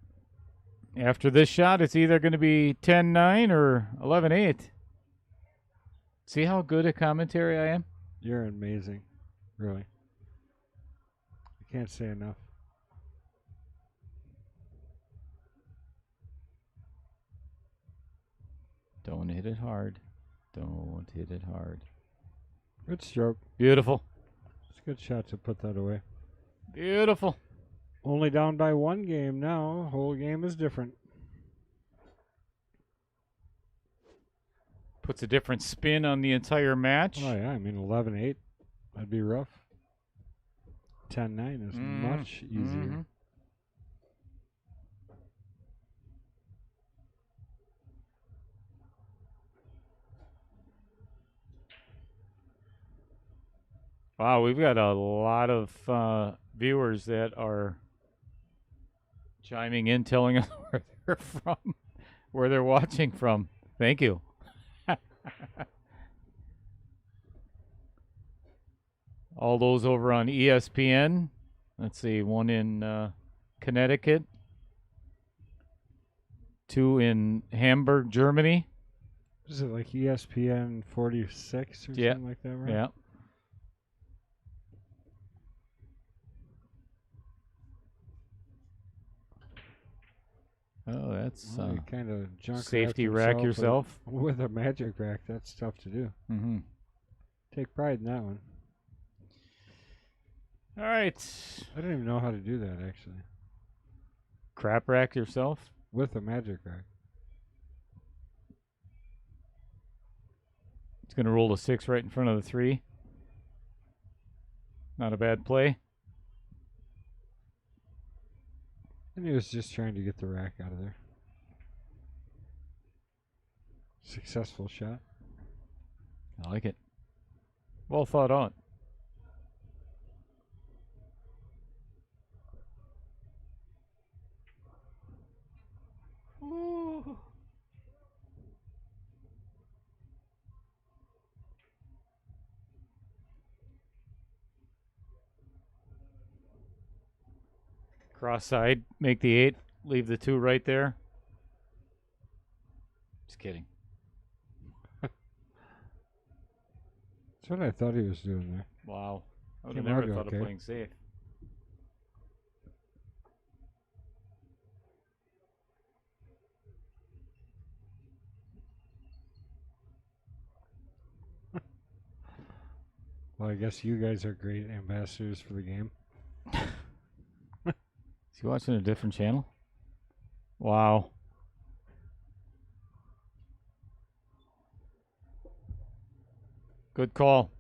after this shot, it's either going to be 10-9 or 11-8. See how good a commentary I am? You're amazing, really. I can't say enough. Don't hit it hard. Don't hit it hard. Good stroke. Beautiful. It's a good shot to put that away. Beautiful. Only down by 1 game now. Whole game is different. Puts a different spin on the entire match. Oh yeah, I mean 11-8. That'd be rough. 10-9 is much easier. Mhm. Wow, we've got a lot of viewers that are chiming in, telling us where they're from, where they're watching from. Thank you. All those over on ESPN. Let's see, one in Connecticut, 2 in Hamburg, Germany. Is it like ESPN 46 or Yeah. something like that, right? Yeah. Oh, that's Well, you kind of junk safety wrapped rack himself yourself. with a magic rack. That's tough to do. Mm-hmm. Take pride in that one. All right. I don't even know how to do that actually. Crap rack yourself. With a magic rack. It's going to roll a 6 right in front of the 3. Not a bad play. And he was just trying to get the rack out of there. Successful shot. I like it. Well thought out. Ooh. Cross side, make the 8, leave the 2 right there. Just kidding. That's what I thought he was doing there. Wow. I would have Came never out thought okay. of playing safe. Well, I guess you guys are great ambassadors for the game. Is he watching a different channel? Wow. Good call.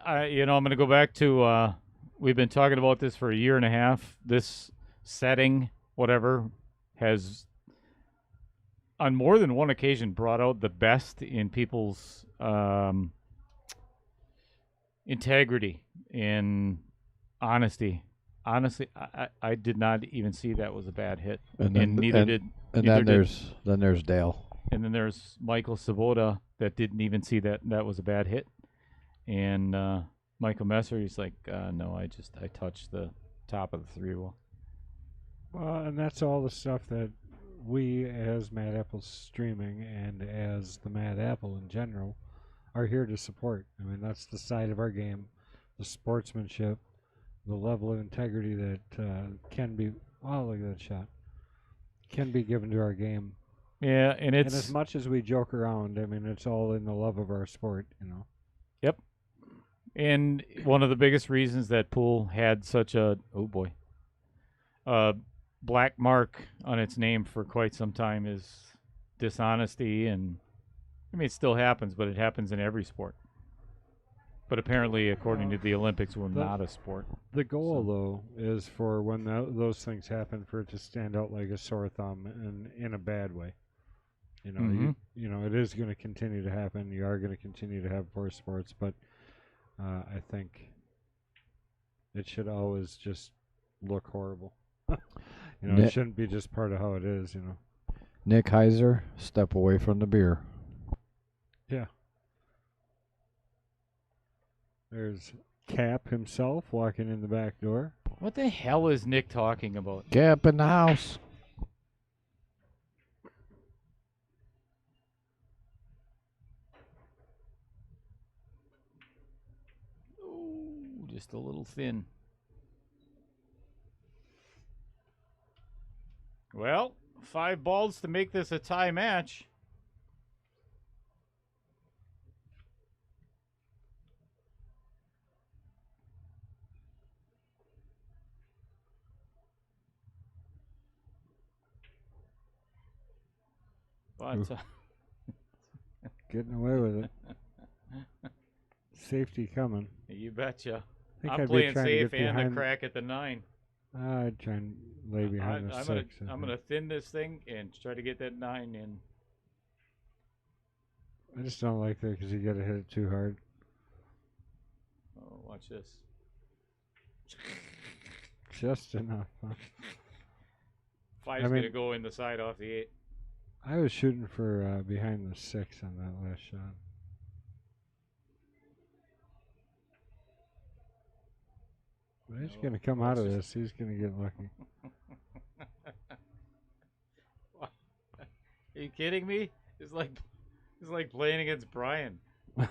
I'm going to go back to, we've been talking about this for a year and a half. This setting, whatever, has on more than one occasion brought out the best in people's integrity and honesty. Honestly, I did not even see that was a bad hit, and neither did. And neither then there's Dale. And then there's Michael Sabota that didn't even see that was a bad hit, and Michael Messer, he's like, no, I touched the top of the 3-wall. Well, and that's all the stuff that we, as Mad Apple Streaming and as the Mad Apple in general, are here to support. I mean, that's the side of our game, the sportsmanship, the level of integrity that can be. Oh, look at that shot! Can be given to our game. Yeah, and And as much as we joke around, I mean, it's all in the love of our sport, you know. Yep. And one of the biggest reasons that pool had such a black mark on its name for quite some time is dishonesty, and I mean it still happens, but it happens in every sport. But apparently, according to the Olympics, we're not a sport. The goal, though, is for when those things happen, for it to stand out like a sore thumb, and in a bad way. You know, you know, it is going to continue to happen. You are going to continue to have poor sports, but I think it should always just look horrible. You know, it shouldn't be just part of how it is. You know, Nick Heiser, step away from the beer. Yeah. There's Cap himself walking in the back door. What the hell is Nick talking about? Cap in the house. Ooh, just a little thin. Well, 5 balls to make this a tie match. But Getting away with it. Safety coming. you betcha. I think I'm I'd be playing trying to safe get and a behind. crack at the 9. I'd try and lay behind the 6. I'm gonna thin this thing and try to get that 9 in. I just don't like that because you got to hit it too hard. Oh, watch this. Just enough. Huh? 5's I mean- gonna go in the side off the 8. I was shooting for behind the 6 on that last shot. But he's No, going to come out of it's this. He's going to get lucky. Are you kidding me? It's like playing against Brian. Let's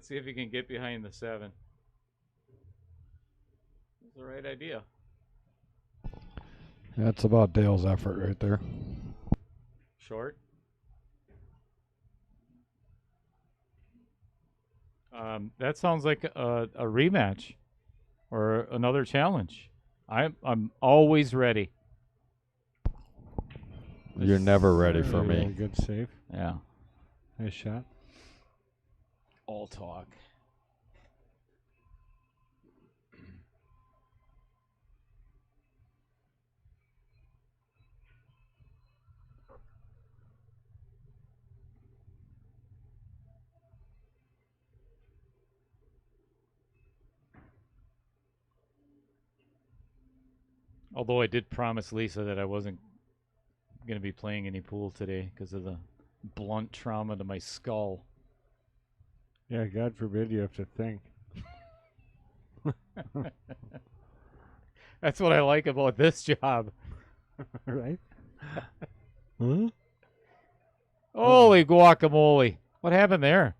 see if he can get behind the 7. That's the right idea. That's about Dale's effort right there. Short. That sounds like a rematch or another challenge. I'm always ready. You're never ready for Yeah, me. good save. Yeah. Nice shot. All talk. Although I did promise Lisa that I wasn't going to be playing any pool today because of the blunt trauma to my skull. Yeah, God forbid you have to think. That's what I like about this job. Right? Huh? Holy guacamole. What happened there?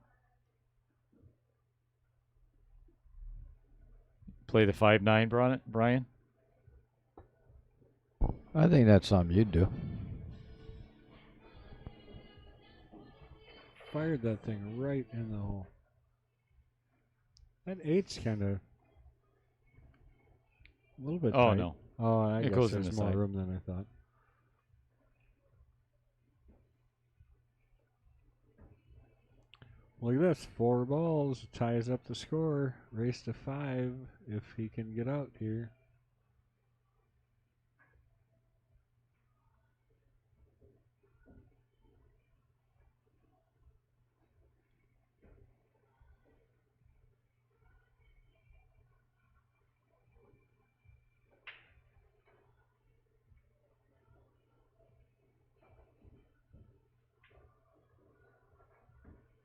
Play the 5-9, Brian? I think that's something you'd do. Fired that thing right in the hole. That 8's kind of a little bit Oh, tight. no. Oh, I It guess goes in there's the more side. room than I thought. Look at this. 4 balls. Ties up the score. Race to 5 if he can get out here.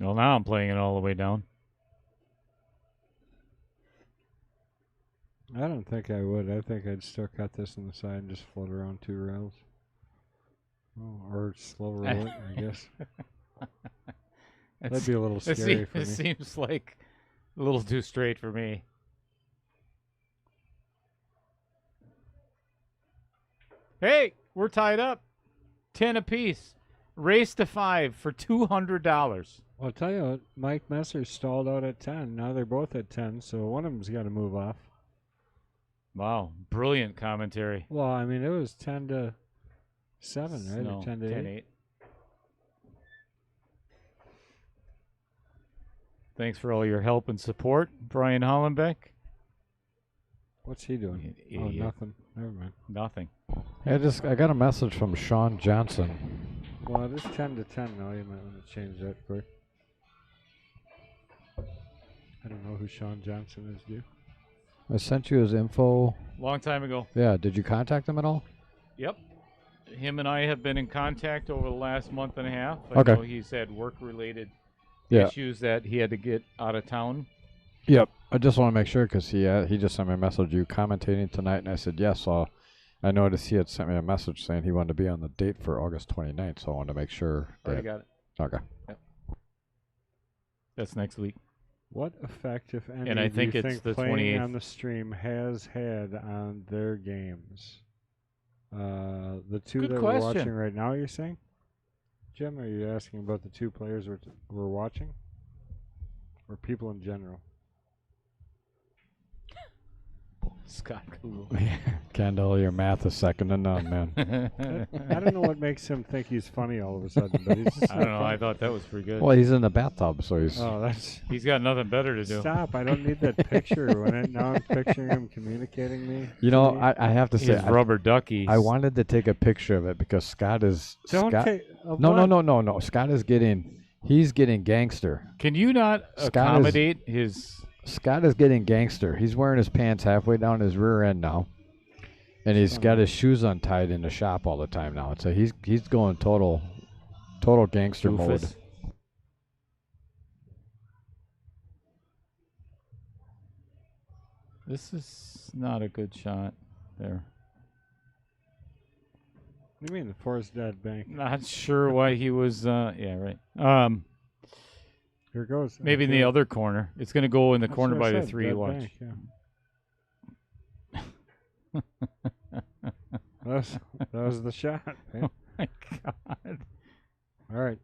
Well, now I'm playing it all the way down. I don't think I would. I think I'd still cut this on the side and just float around 2 rails. Oh, or slow roll it, I guess. That'd be a little scary for me. It seems like a little too straight for me. Hey, we're tied up. 10 apiece. Race to 5 for $200. Well, I'll tell you what, Mike Messer stalled out at 10. Now they're both at 10, so one of them's got to move off. Wow, brilliant commentary. Well, I mean, it was 10 to 7, right? No, Or 10 to 8. 10-8. Thanks for all your help and support, Brian Hollenbeck. What's he doing? Oh, Idiot. nothing. Never mind. Nothing. I got a message from Sean Johnson. Well, it is 10 to 10 now. You might want to change that quick. I don't know who Sean Johnson is, do you? I sent you his info. Long time ago. Yeah, did you contact him at all? Yep. Him and I have been in contact over the last month and a half. I Okay. know he's had work-related Yeah. issues that he had to get out of town. Yep. I just want to make sure because he just sent me a message. You commentating tonight? And I said yes. So I noticed he had sent me a message saying he wanted to be on the date for August 29th. So I wanted to make sure. Already That, got it. okay. That's next week. What effect, if any, And I do think you it's think the playing 28th. on the stream has had on their games? The two Good that question. we're watching right now, you're saying? Jim, are you asking about the 2 players we're watching? Or people in general? Scott Kugel. Kendall, your math is second to none, man. I don't know what makes him think he's funny all of a sudden, but he's just I don't know. I thought that was pretty good. Well, he's in the bathtub, so he's. Oh, that's... He's got nothing better to do. Stop. I don't need that picture. Now I'm picturing him communicating me. You to know, me. I have to say, His rubber duckies. I wanted to take a picture of it because Scott is. Don't Scott, take... of no, what? no. Scott is getting. He's getting gangster. Can you not Scott is- accommodate his? Scott is getting gangster. He's wearing his pants halfway down his rear end now, and he's got his shoes untied in the shop all the time now. So he's going total gangster mode. Doofus? This is not a good shot there. What do you mean, the Forest Dead Bank? Not sure why he was. Yeah, right. Here it goes. Maybe in the other corner. It's going to go in the That's corner what I by the said, 3. Dead Watch. Bank, yeah. that was the shot. Right? My God. All right.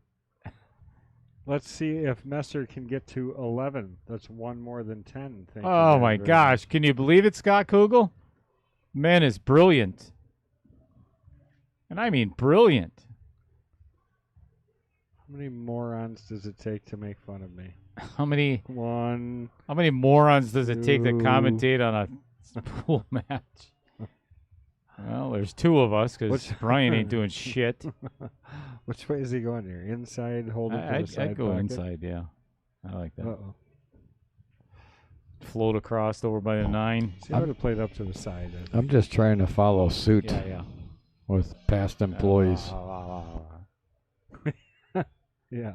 Let's see if Messer can get to 11. That's one more than 10. Thank you Oh very, my very gosh! much. Can you believe it, Scott Kugel? Man is brilliant, and I mean brilliant. How many morons does it take to make fun of me? How many 1. morons does it take to 2. commentate on a pool match? Well, there's 2 of us because What's- Brian ain't doing shit. Which way is he going here? Inside, hold it to the side I'd go pocket? inside, yeah. I like that. Uh-oh. float across over by the 9. See, I would have played up to the side. I'm just trying to follow suit Yeah. with past employees. Yeah.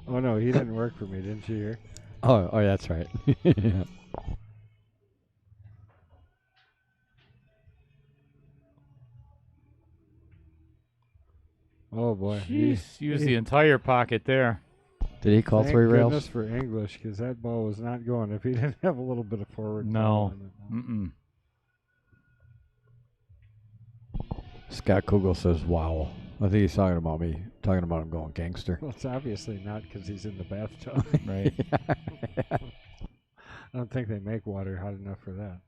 Oh no, he didn't work for me, didn't you hear? Oh, that's right. Yeah. Oh boy. Jeez, use the entire pocket there. Did he call Thank 3 rails? goodness for English, because that ball was not going if he didn't have a little bit of forward. No. power in it. Mm-mm. Scott Kugel says, "Wow." I think he's talking about me, talking about him going gangster. Well, it's obviously not because he's in the bathtub. Right. I don't think they make water hot enough for that.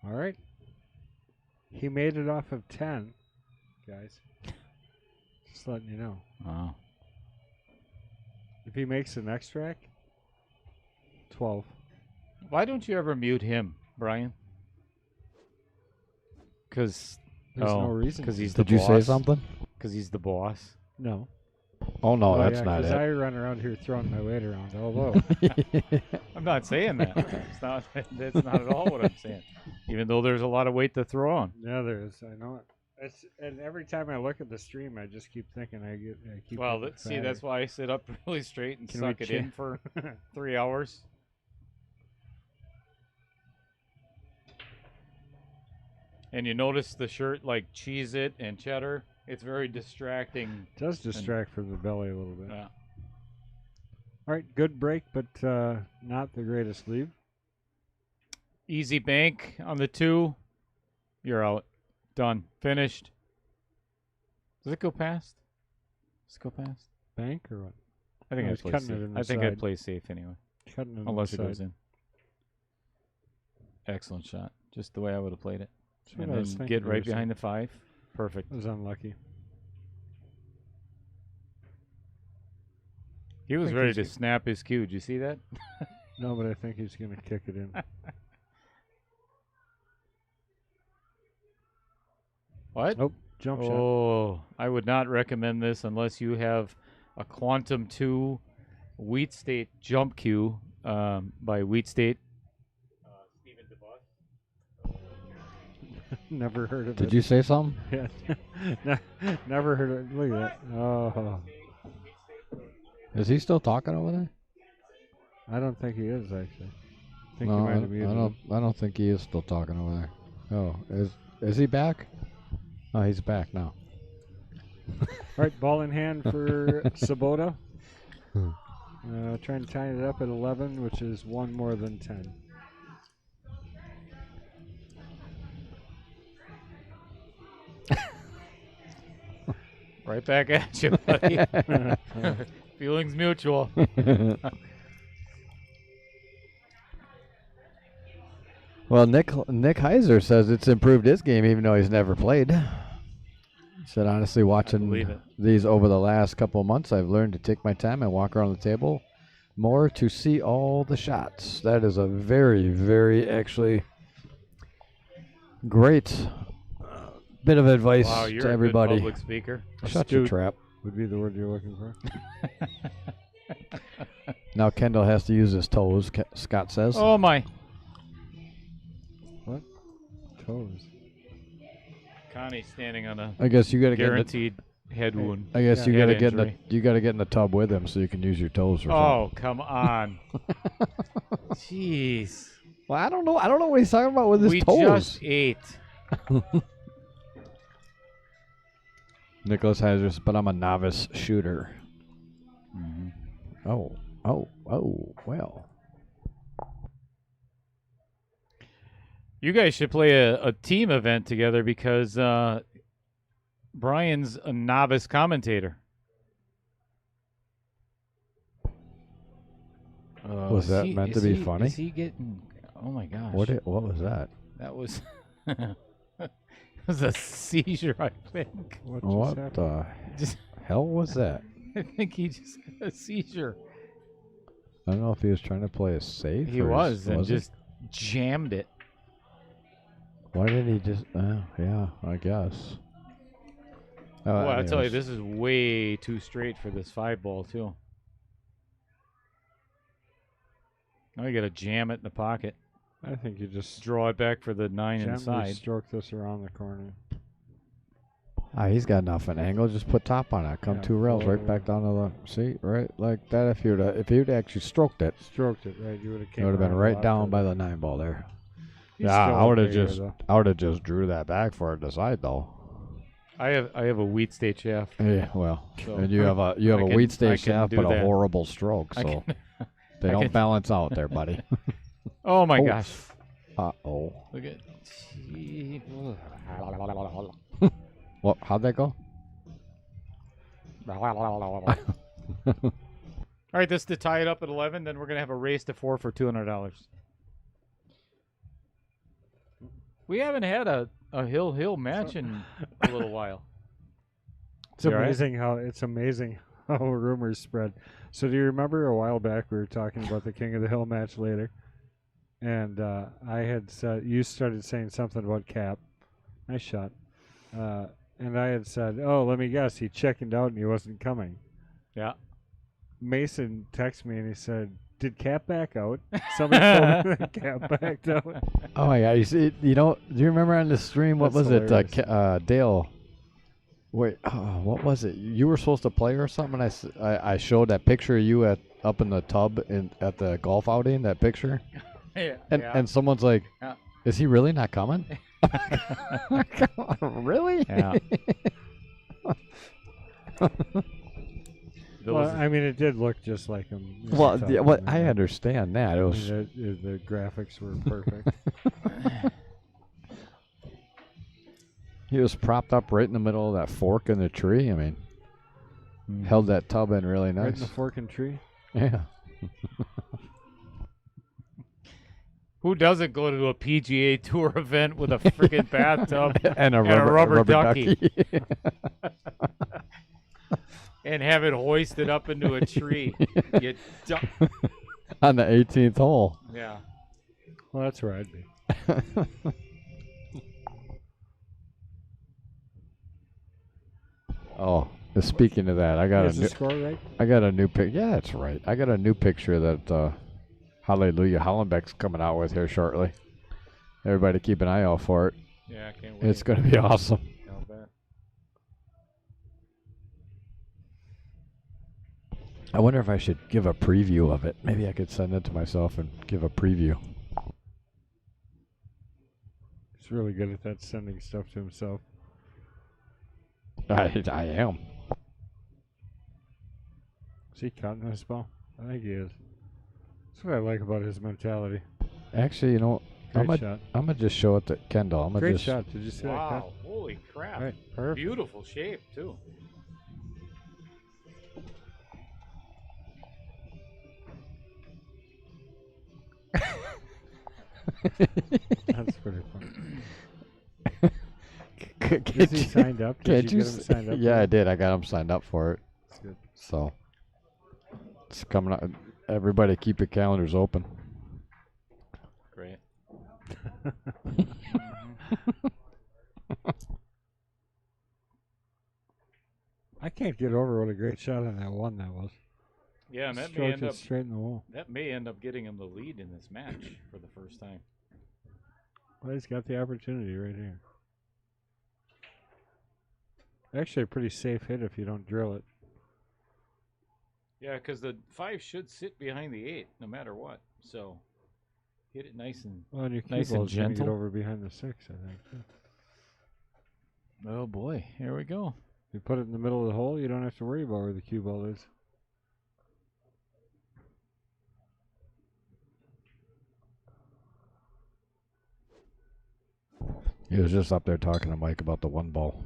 All right. He made it off of 10, guys. Just letting you know. Wow. If he makes the next track, 12. Why don't you ever mute him, Brian? Because There's no reason. Because to. he's the Did you boss. say something? Because he's the boss. No. Oh no, Oh, that's yeah, not 'cause it. I run around here throwing my weight around. Although, I'm not saying that. It's not. That's not at all what I'm saying. Even though there's a lot of weight to throw on. yeah, there is. I know it. And every time I look at the stream, I just keep thinking I keep. Well, getting see, that's why I sit up really straight and Can we suck it in for 3 hours. And you notice the shirt like Cheez It and cheddar. It's very distracting. It does distract from the belly a little bit. Yeah. All right, good break, but not the greatest leave. Easy bank on the 2. You're out. Done. Finished. Does it go past? Does it go past? Bank or what? I think No, I'd he's play cutting safe. it in the I think side. I'd play safe anyway. Cutting it Unless it inside. goes in. Excellent shot. Just the way I would have played it. That's what And I was then thinking get you right were saying. behind the 5. Perfect. It was unlucky. He was think ready he's to good. snap his cue. Did you see that? No, but I think he's going to kick it in. What? Oh, jump shot. Oh, I would not recommend this unless you have a Quantum 2 Wheat State jump cue by Wheat State. Stephen DeBus. Never heard of it. Did you say something? Yeah. Never heard of it. Look at that. Oh, Is he still talking over there? I don't think he is, actually. I think No, he might have muted him. I don't think he is still talking over there. Oh, is he back? Oh, he's back now. All right, ball in hand for Sabota. Trying to tie it up at 11, which is one more than 10. Right back at you, buddy. Feelings mutual. Well, Nick Heiser says it's improved his game, even though he's never played. He said, honestly, believe watching it. these over the last couple of months, I've learned to take my time and walk around the table more to see all the shots. That is a very, very actually great bit of advice Wow, you're to a everybody. good public speaker. Shut your Astute. trap. Would be the word you're looking for. Now Kendall has to use his toes, Scott says. Oh my! What? Toes. Connie's standing on a I guess you got to get in the, guaranteed head wound. I guess Yeah. you got to Head get in the injury. you got to get in the tub with him so you can use your toes or Oh, come on! Jeez, something. Well, I don't know. I don't know what he's talking about with his we toes. just ate. Nicholas Heiser, but I'm a novice shooter. Oh, well. You guys should play a team event together because Brian's a novice commentator. Was that meant to be funny? Is he getting? Oh my gosh! What was that? That was. It was a seizure, I think. What, What just the happened? Just, hell was that? I think he just had a seizure. I don't know if he was trying to play a safe. He or was, and he? just jammed it. Why didn't he just? Yeah, I guess. Well, I tell you, anyways. this is way too straight for this 5-ball too. Now you got to jam it in the pocket. I think you just Draw it back for the 9 gently inside. stroke this around the corner. He's got enough an angle. Just put top on it. Come Yeah, 2 rails float right it back down to the see right like that. If you'd actually stroked it, Stroked it, right? You would have it came would have been around a right lot down by further. the 9-ball there. He's Yeah, still I would have okay here, just though. drew that back for it to side though. I have a wheat state shaft. Yeah, well, So and you have a I can- wheat I stage can shaft, do but a that. horrible stroke, I so can- they I don't can- balance out there, buddy. Oh my Oh. gosh! Oh, Look at. what? How'd that go? All right, this to tie it up at 11. Then we're gonna have a race to 4 for $200. We haven't had a hill match in a little while. It's You all right? amazing how rumors spread. So do you remember a while back we were talking about the King of the Hill match later, and I had said you started saying something about Cap. Nice shot. And I had said, "Oh, let me guess, he chickened out and he wasn't coming." Yeah. Mason texted me and he said, "Did Cap back out?" Somebody told me that Cap backed out. Oh my God! You see, do you remember on the stream? What That's was it? hilarious. Dale. Wait, what was it? You were supposed to play or something. I showed that picture of you up in the tub at the golf outing. That picture, Yeah. and someone's like, Yeah. "Is he really not coming?" Really? Yeah. Well, I mean, it did look just like him. in the Well, tub. yeah, what I I mean, understand that it I was. mean, the graphics were perfect. He was propped up right in the middle of that fork in the tree. I mean, held that tub in really Right in nice. the fork and tree. Yeah. Who doesn't go to a PGA Tour event with a freaking bathtub and a rubber ducky. and have it hoisted up into a tree? You dumb. On the 18th hole. Yeah. Well, that's where I'd be. Oh, speaking of that, I got Is a the new, score right? I got a new pic. Yeah, that's right. I got a new picture that Hallelujah Hollenbeck's coming out with here shortly. Everybody keep an eye out for it. Yeah, I can't wait. It's going to be awesome. I'll bet. I wonder if I should give a preview of it. Maybe I could send it to myself and give a preview. He's really good at that, sending stuff to himself. I am. Is he counting this ball? I think he is. That's what I like about his mentality. Actually, you know, Great shot. I'm gonna just show it to Kendall. I'm gonna Great just shot. Did you see that cut? Wow. Holy crap. Right. Perfect. Beautiful shape, too. That's pretty funny. Is he signed up? Did you get him signed up? Yeah, I yet? did. I got him signed up for it. That's good. So it's coming up. Everybody, keep your calendars open. Great. I can't get over what a great shot on that one that was. Yeah, and that may Stroked end it up straight in the wall. getting him the lead in this match for the first time. Well, he's got the opportunity right here. Actually, a pretty safe hit if you don't drill it. Yeah, because the 5 should sit behind the 8 no matter what. So hit it nice and. Well, and your cue Nice and ball's gonna get gentle. over behind the 6, I think. too. Oh boy, here we go. If you put it in the middle of the hole, you don't have to worry about where the cue ball is. He was just up there talking to Mike about the one ball.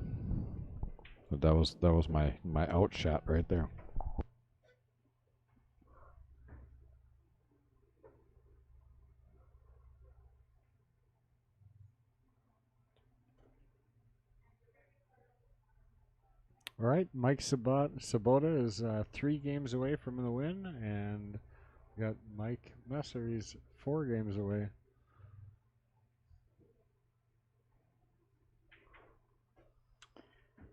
But that was my out shot right there. All right, Mike Sabota is 3 games away from the win, and we got Mike Messer. He's 4 games away.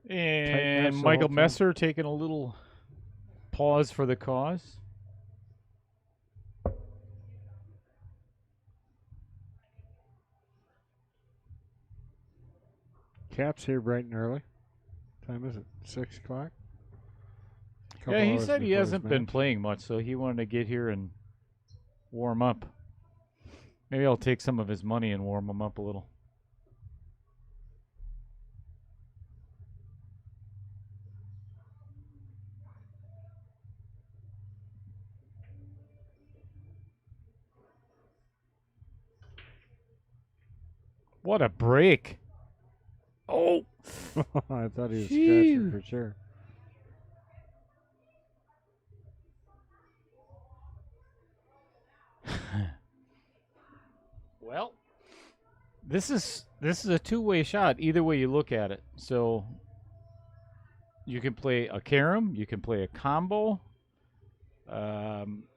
And And the Michael whole time? Messer taking a little pause for the cause. Cap's here bright and early. Time is it? 6 o'clock? Yeah, he said he hasn't been playing much, so he wanted to get here and warm up. Maybe I'll take some of his money and warm him up a little. What a break. Oh. I thought he was Phew. scratching for sure. Well, this is a two-way shot. Either way you look at it. So you can play a carom, you can play a combo,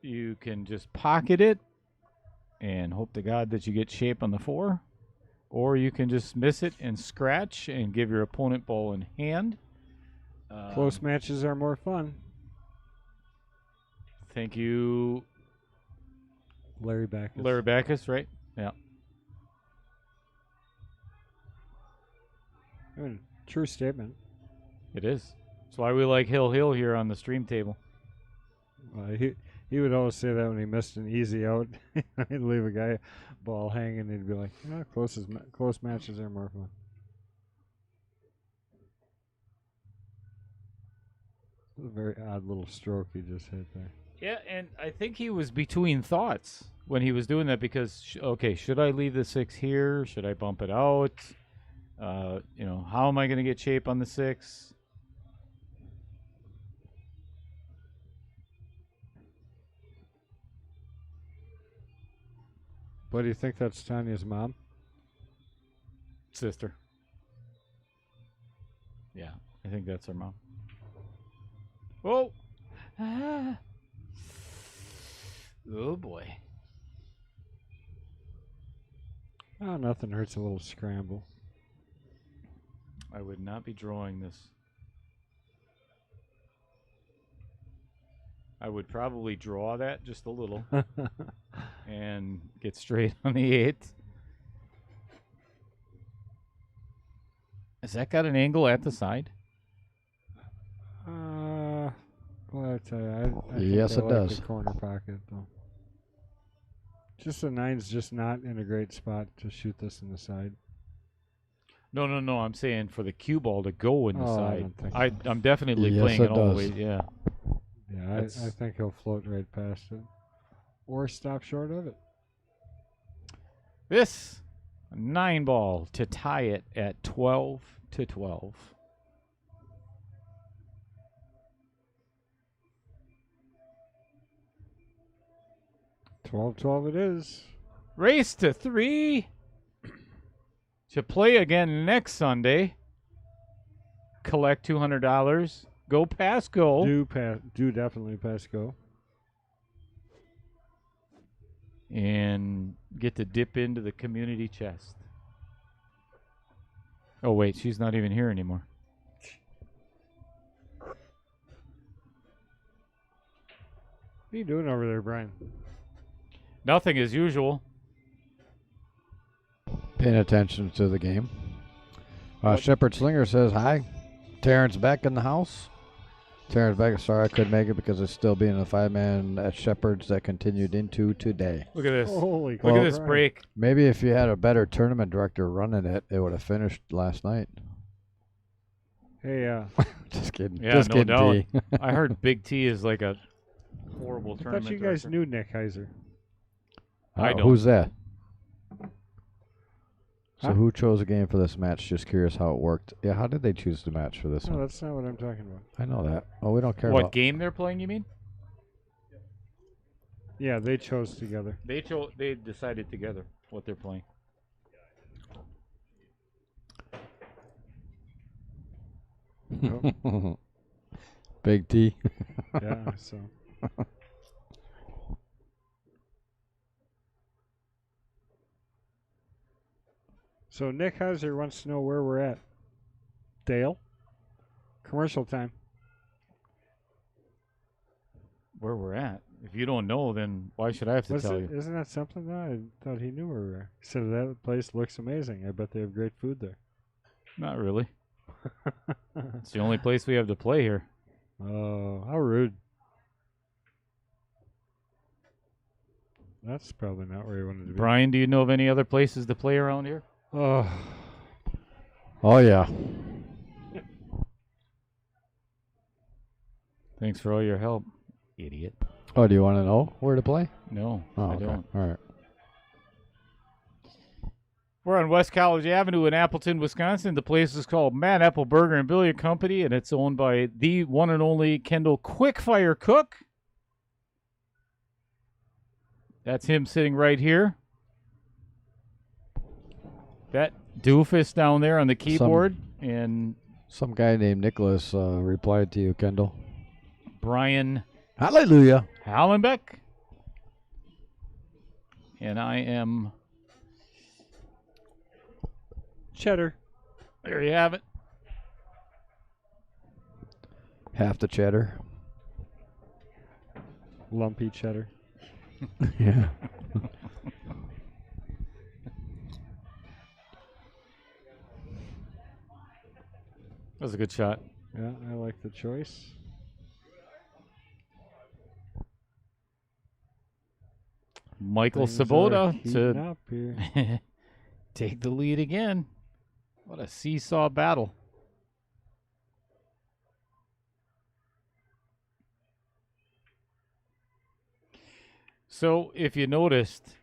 you can just pocket it and hope to God that you get shape on the 4, or you can just miss it and scratch and give your opponent ball in hand. Close matches are more fun. Thank you, Larry Backus. Larry Backus, right? Yeah. I mean, true statement. It is. That's why we like Hill Hill here on the stream table. He would always say that when he missed an easy out. He'd leave a guy ball hanging. And he'd be like, close matches are more fun. A very odd little stroke he just hit there. Yeah, and I think he was between thoughts when he was doing that because, should I leave the 6 here? Should I bump it out? How am I going to get shape on the 6? What do you think that's Tanya's mom? Sister. Yeah, I think that's her mom. Oh! Ah. Oh, boy. Oh, nothing hurts a little scramble. I would not be drawing this. I would probably draw that just a little and get straight on the 8. Has that got an angle at the side? Well, I tell you, I think Yes, I it like does. the corner pocket though. Just the 9's just not in a great spot to shoot this in the side. No. I'm saying for the cue ball to go in the Oh, I side. don't think so. I'm definitely Yes, playing it it all the does. way. Yeah. Yeah, I think he'll float right past it, or stop short of it. This 9 ball to tie it at 12-12. 12-12 it is. Race to 3 to play again next Sunday. Collect $200. Go pass goal. Do definitely pass go. And get to dip into the community chest. Oh, wait, she's not even here anymore. What are you doing over there, Brian? Nothing as usual. Paying attention to the game. Shepherd Slinger says, hi. Terrence Beck in the house. Terrence Beck, sorry I couldn't make it because it's still being a 5-man at Shepherd's that continued into today. Look at this. Holy Look at this crap. break. Maybe if you had a better tournament director running it, it would have finished last night. Hey, Just kidding. Yeah, Just no kidding, doubt. T. I heard Big T is like a horrible I tournament thought you guys director. knew Nick Heiser. I don't. Who's that? So Huh? who chose a game for this match? Just curious how it worked. Yeah, how did they choose the match for this No, one? that's not what I'm talking about. I know that. Oh, we don't care What about. game they're playing, you mean? Yeah, they chose together. They decided together what they're playing. Big T. Yeah, so. So Nick Heiser wants to know where we're at. Dale? Commercial time. Where we're at. If you don't know, then why should I have to tell you? Isn't that something? No, I thought he knew where we were. He said that place looks amazing. I bet they have great food there. Not really. It's the only place we have to play here. Oh, how rude. That's probably not where you wanted to be. Brian, do you know of any other places to play around here? Oh, Oh yeah. Thanks for all your help, idiot. Oh, do you want to know where to play? No, Oh, I okay. don't. All right. We're on West College Avenue in Appleton, Wisconsin. The place is called Matt Apple Burger and Billiard Company, and it's owned by the one and only Kendall Quickfire Cook. That's him sitting right here. That doofus down there on the keyboard. And Some guy named Nicholas replied to you, Kendall. Brian Hallelujah. Hallenbeck. And I am... cheddar. There you have it. Half the cheddar. Lumpy cheddar. Yeah. That was a good shot. Yeah, I like the choice. Michael Things are Sabota heating to up here. take the lead again. What a seesaw battle. So, if you noticed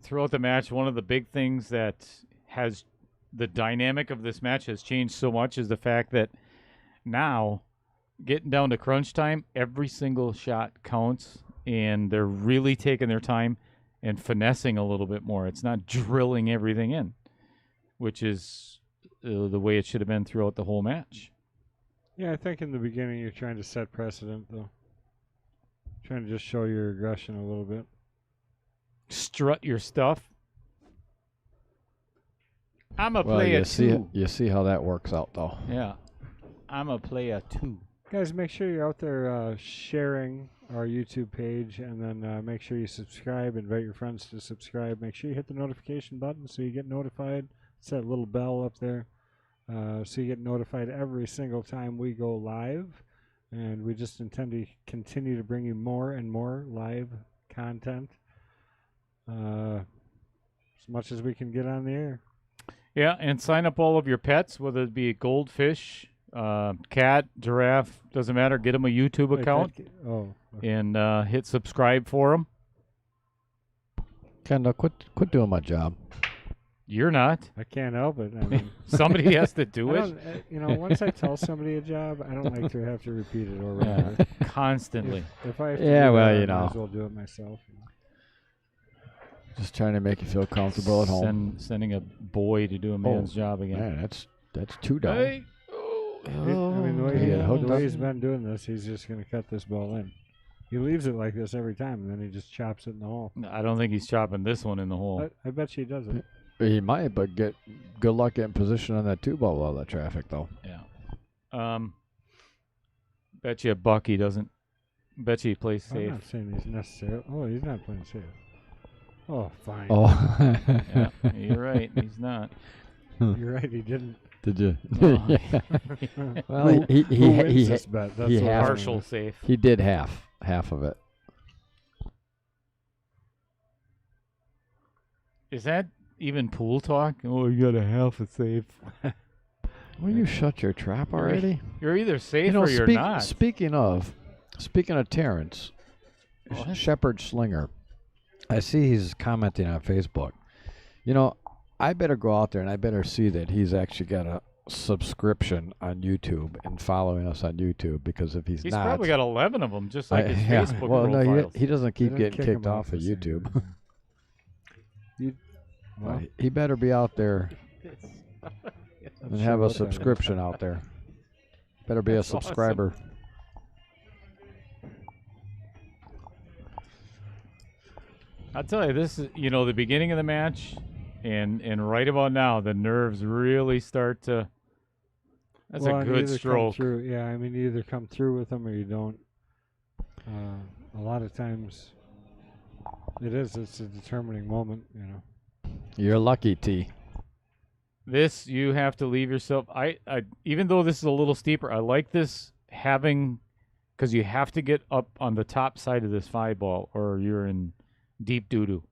throughout the match, one of the big things that has the dynamic of this match has changed so much is the fact that now, getting down to crunch time, every single shot counts, and they're really taking their time and finessing a little bit more. It's not drilling everything in, which is the way it should have been throughout the whole match. Yeah, I think in the beginning you're trying to set precedent, though. Trying to just show your aggression a little bit. Strut your stuff. I'm a Well, player you too. see how that works out, though. Yeah, I'm a player too. Guys, make sure you're out there sharing our YouTube page, and then make sure you subscribe. Invite your friends to subscribe. Make sure you hit the notification button so you get notified. It's that little bell up there. So you get notified every single time we go live. And we just intend to continue to bring you more and more live content as much as we can get on the air. Yeah, and sign up all of your pets, whether it be a goldfish, cat, giraffe, doesn't matter. Get them a YouTube Wait, account okay. and hit subscribe for them. Kendall, quit doing my job. You're not. I can't help it. I mean, Somebody has to do I it. don't, once I tell somebody a job, I don't like to have to repeat it over and over. Constantly. If I have to Yeah, do well, that, you I know. might as well do it myself. Just trying to make you feel comfortable at home. Sending a boy to do a man's job again. Man, that's two down. Hey. I mean, the way, Yeah, hooked the way up. he's been doing this, he's just going to cut this ball in. He leaves it like this every time, and then he just chops it in the hole. I don't think he's chopping this one in the hole. I bet you he does it. He might, but good luck getting position on that two ball with all that traffic, though. Yeah. Bet you Bucky doesn't. Bet you he plays I'm safe. not saying he's necessarily. Oh, he's not playing safe. Oh, fine. Oh, Yeah, you're right. He's not. You're right. He didn't. did you? No. Yeah. Well, Who wins he this bet? That's he what has- I'm Partial wondering. safe. he did half of it. Is that even pool talk? Oh, you got a half a safe. Will you shut your trap already? You're either safe or you're not. Speaking of Terrence, What? Shepherd Slinger, I see he's commenting on Facebook. I better go out there and I better see that he's actually got a subscription on YouTube and following us on YouTube, because if he's He's not, probably got 11 of them, just like his yeah. Facebook Well, no, profiles. he doesn't keep They don't getting kick kicked him off of the same YouTube. way. Well, Well, he better be out there I'm and sure have a what that is. subscription out there. Better be a That's awesome. subscriber. I'll tell you, this is, the beginning of the match, and right about now, the nerves really start to That's well, a and you good either stroke. Come through, yeah, I mean, you either come through with them or you don't. A lot of times, it's a determining moment, you know. You're lucky, T. This you have to leave yourself. I even though this is a little steeper, I like this having because you have to get up on the top side of this 5 ball or you're in deep doo doo.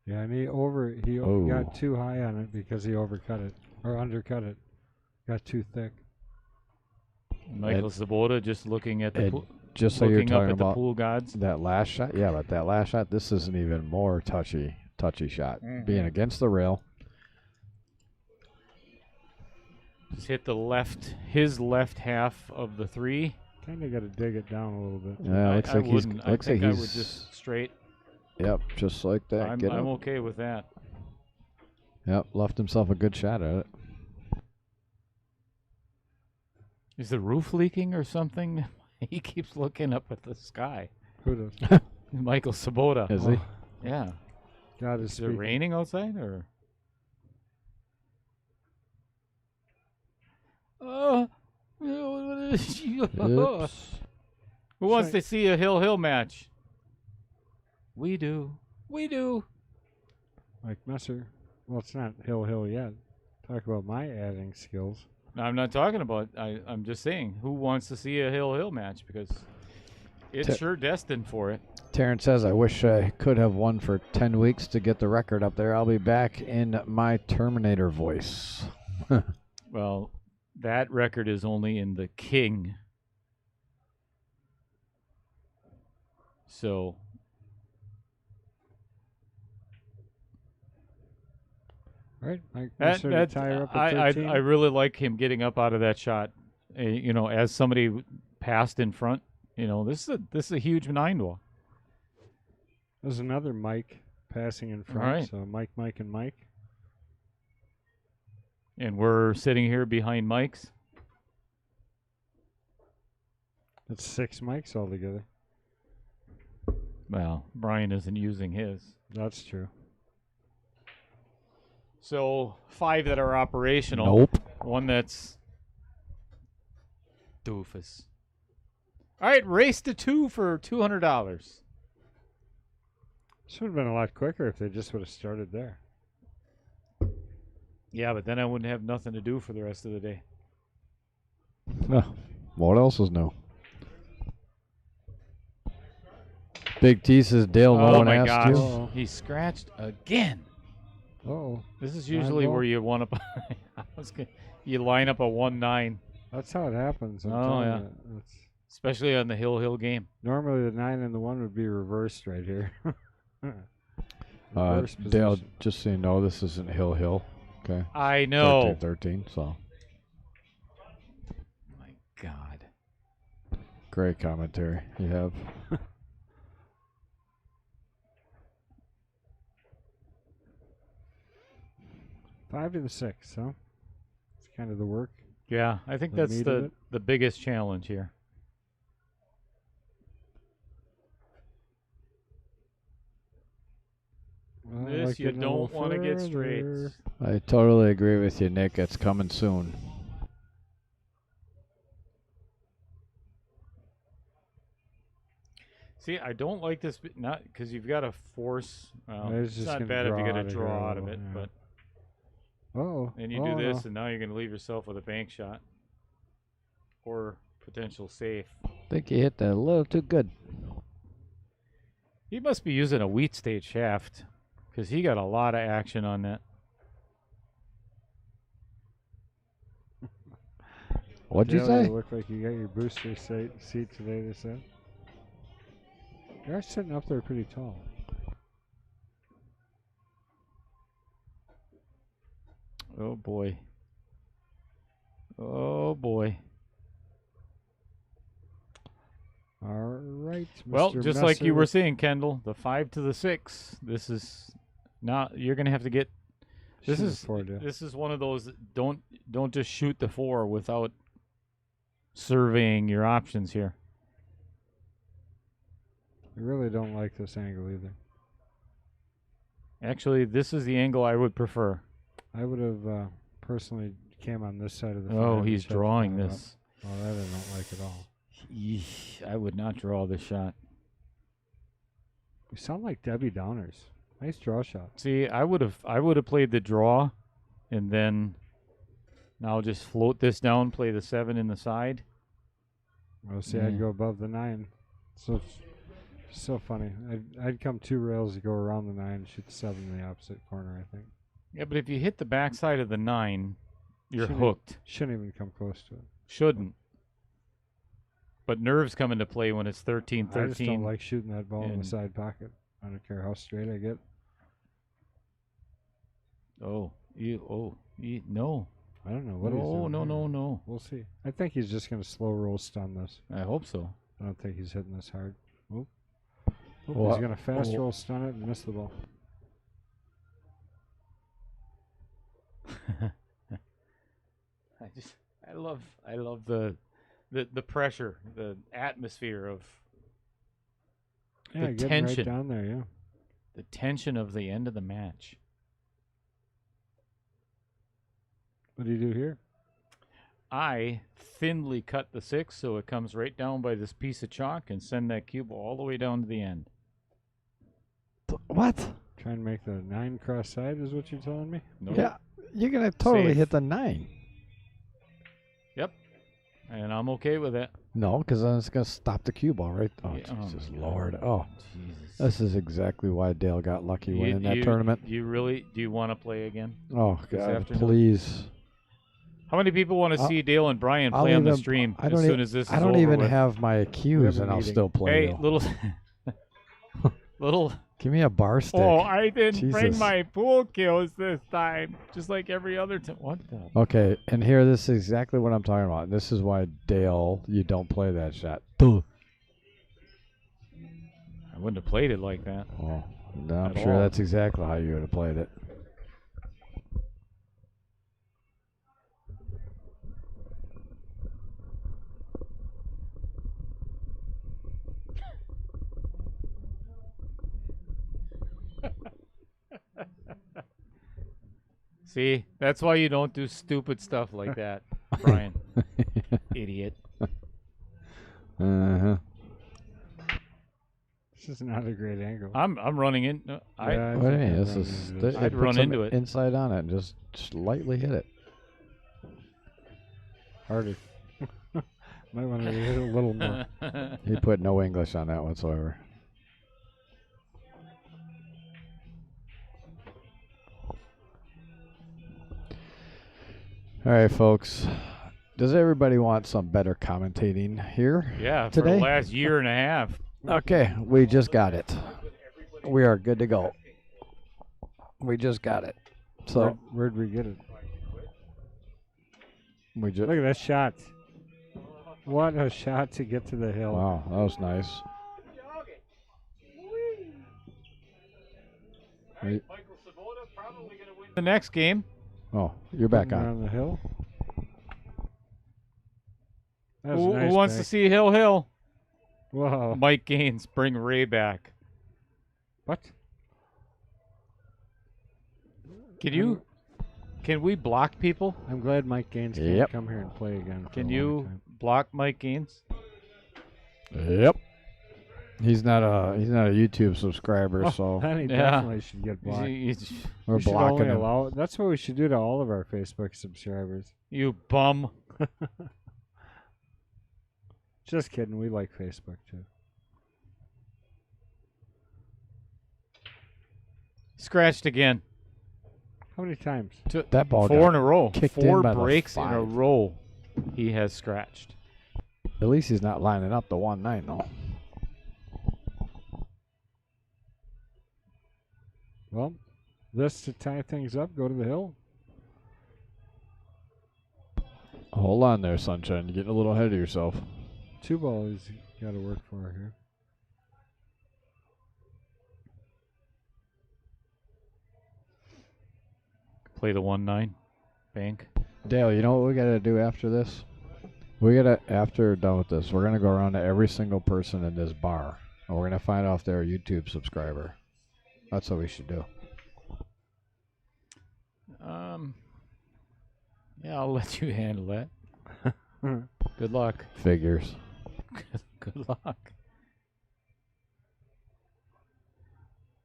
Yeah, and he Oh. got too high on it because he overcut it or undercut it. Got too thick. Michael Sabota just looking at the pool, just so you're looking up talking at the about pool gods. that last shot. Yeah, but that last shot, this is an even more touchy shot. Mhm. Being against the rail. Just hit his left half of the 3. Kind of got to dig it down a little bit. Yeah, looks like he's. wouldn't. Looks I think like I he's. would just straight. Yep, just like that. I'm Get up. okay with that. Yep, left himself a good shot at it. Is the roof leaking or something? He keeps looking up at the sky. Who does? Michael Sabota. Is he? Yeah. God is Is it raining outside or? Who Oops. wants Sorry. to see a hill match? We do. We do. Mike Messer. Well, it's not hill yet. Talk about my adding skills. No, I'm not talking about. I'm just saying, who wants to see a hill match because it's sure destined for it. Terrence says, I wish I could have won for 10 weeks to get the record up there. I'll be back in my Terminator voice. Well, that record is only in the King. So Right? Mike that, Messer to that tie her up at 13. I really like him getting up out of that shot. You know, as somebody passed in front. You know, this is a huge 9-ball. There's another Mike passing in front. Right. So Mike, and Mike. And we're sitting here behind Mike's. That's 6 mics altogether. Well, Brian isn't using his. That's true. So 5 that are operational. Nope. One that's doofus. All right, race to 2 for $200. Should have been a lot quicker if they just would have started there. Yeah, but then I wouldn't have nothing to do for the rest of the day. What else is new? Big T says, Dale, no Oh one my asked gosh, you. Uh-oh. he scratched again. Oh, This is usually ball. where you want to. You line up a 1-9, that's how it happens. I'm Oh, telling yeah. you. It's, especially on the Hill game. normally the 9 and the 1 would be reversed right here. Reverse Dale, position. just so you know, this isn't Hill. Okay. I know. 13, so. My God. Great commentary you have. 5 to the 6, huh? It's kind of the work. Yeah, I think The that's meat of it. the biggest challenge here. Well, I This like you getting a little don't want to get straight. further. I totally agree with you, Nick. It's coming soon. See, I don't like this, not because you've got to force. Well, Yeah, it's it's just not gonna bad if you draw get a out of here draw a out of it, little, yeah. but Oh. then you do this, and now you're going to leave yourself with a bank shot or potential safe. I think you hit that a little too good. He must be using a wheat state shaft because he got a lot of action on that. What'd you Dale, say? You look like you got your booster seat today, they said. You're sitting up there pretty tall. Oh boy. Oh boy. All right. Well, Mr. just like you Messer were with- saying, Kendall, the 5 to the 6. This is not. You're going to have to get. This Shoot a is 4, Dale. this is one of those. Don't just shoot the 4 without surveying your options here. I really don't like this angle either. Actually, this is the angle I would prefer. I would have personally came on this side of the. Oh, flag he's and tried to drawing pull it up. this. Oh, that I don't like at all. Yeesh, I would not draw this shot. You sound like Debbie Downers. Nice draw shot. See, I would have played the draw, and then now just float this down, play the 7 in the side. Well, see, Yeah. I'd go above the 9. So it's so funny. I'd come 2 rails to go around the 9 and shoot the 7 in the opposite corner, I think. Yeah, but if you hit the backside of the 9, you're Shouldn't- hooked. Shouldn't even come close to it. Shouldn't. But nerves come into play when it's 13-13. I just don't like shooting that ball in the and- side pocket. I don't care how straight I get. no. I don't know what he's doing. No. We'll see. I think he's just going to slow roll stun this. I hope so. I don't think he's hitting this hard. Oop. Well, He's going to fast roll stun it and miss the ball. I love the pressure, the atmosphere of Yeah, the getting tension. right down there, yeah. the tension of the end of the match. What do you do here? I thinly cut the 6 so it comes right down by this piece of chalk and send that cue ball all the way down to the end. What? Try and make the 9 cross side is what you're telling me? Nope. Yeah, you're gonna totally Safe. hit the 9. And I'm okay with it. No, because then it's gonna stop the cue ball, right? Oh, Yeah, oh Jesus my Lord! God. Oh, Jesus. this is exactly why Dale got lucky winning that tournament. Do you want to play again? Oh this God, afternoon? please! How many people want to I'll- see Dale and Brian I'll play on the even- stream I as don't soon e- as this is I don't over even with? have my cues, a and I'll meeting. still play. Hey, though. little. Give me a bar stick. Oh, I didn't bring Jesus. my pool kills this time, just like every other time. What the? Okay, and here, this is exactly what I'm talking about. This is why, Dale, you don't play that shot. Duh. I wouldn't have played it like that. Oh, no, I'm At sure all. that's exactly how you would have played it. See, that's why you don't do stupid stuff like that, Brian. Idiot. Uh-huh. This is not a great angle. I'm running in. I Yeah, I What do you think mean? I'd This run is. into this. I'd put run some into it. inside on it and just lightly hit it. Harder. Might want to hit it a little more. He put no English on that whatsoever. All right, folks. Does everybody want some better commentating here? Yeah, for Today? the last year and a half. Okay, we just got it. We are good to go. We just got it. So Where'd we get it? we just. Look at that shot. What a shot to get to the hill. Wow, that was nice. Right. The next game. Oh, you're back Putting it on. on the hill. That was Who, a nice who wants to bank. see Hill Hill? Whoa. Mike Gaines, bring Ray back. What? Can we block people? I'm glad Mike Gaines can't Yep. come here and play again. for Can a long you time. block Mike Gaines? Yep. He's not a YouTube subscriber, so Then he Yeah. definitely should get blocked. we're We should blocking only him. allow. That's what we should do to all of our Facebook subscribers. You bum. Just kidding. We like Facebook too. Scratched again. How many times? That ball Four got in a row. kicked in Four by the breaks in a 5. row. He has scratched. At least he's not lining up the 1-9 though. Well, this to tie things up. Go to the hill. Hold on there, Sunshine. You're getting a little ahead of yourself. 2 ball is got to work for here. Play the 1-9. Bank. Dale, you know what we gotta do after this? After we're done with this, we're gonna go around to every single person in this bar, and we're gonna find out if they're a YouTube subscriber. That's what we should do. Yeah, I'll let you handle that. Good luck. Figures. Good luck.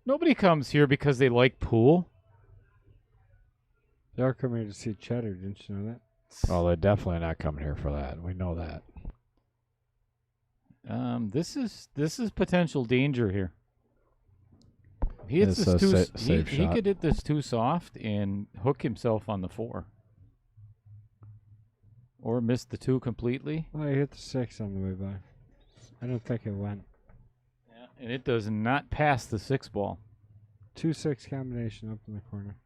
Nobody comes here because they like pool. They're coming to see Cheddar. Didn't you know that? Oh, they're definitely not coming here for that. We know that. This is potential danger here. He hits It's this a too. safe He shot. could hit this too soft and hook himself on the 4, or miss the 2 completely. Oh, he hit the 6 on the way by. I don't think it went. Yeah, and it does not pass the 6 ball. 2-6 combination up in the corner.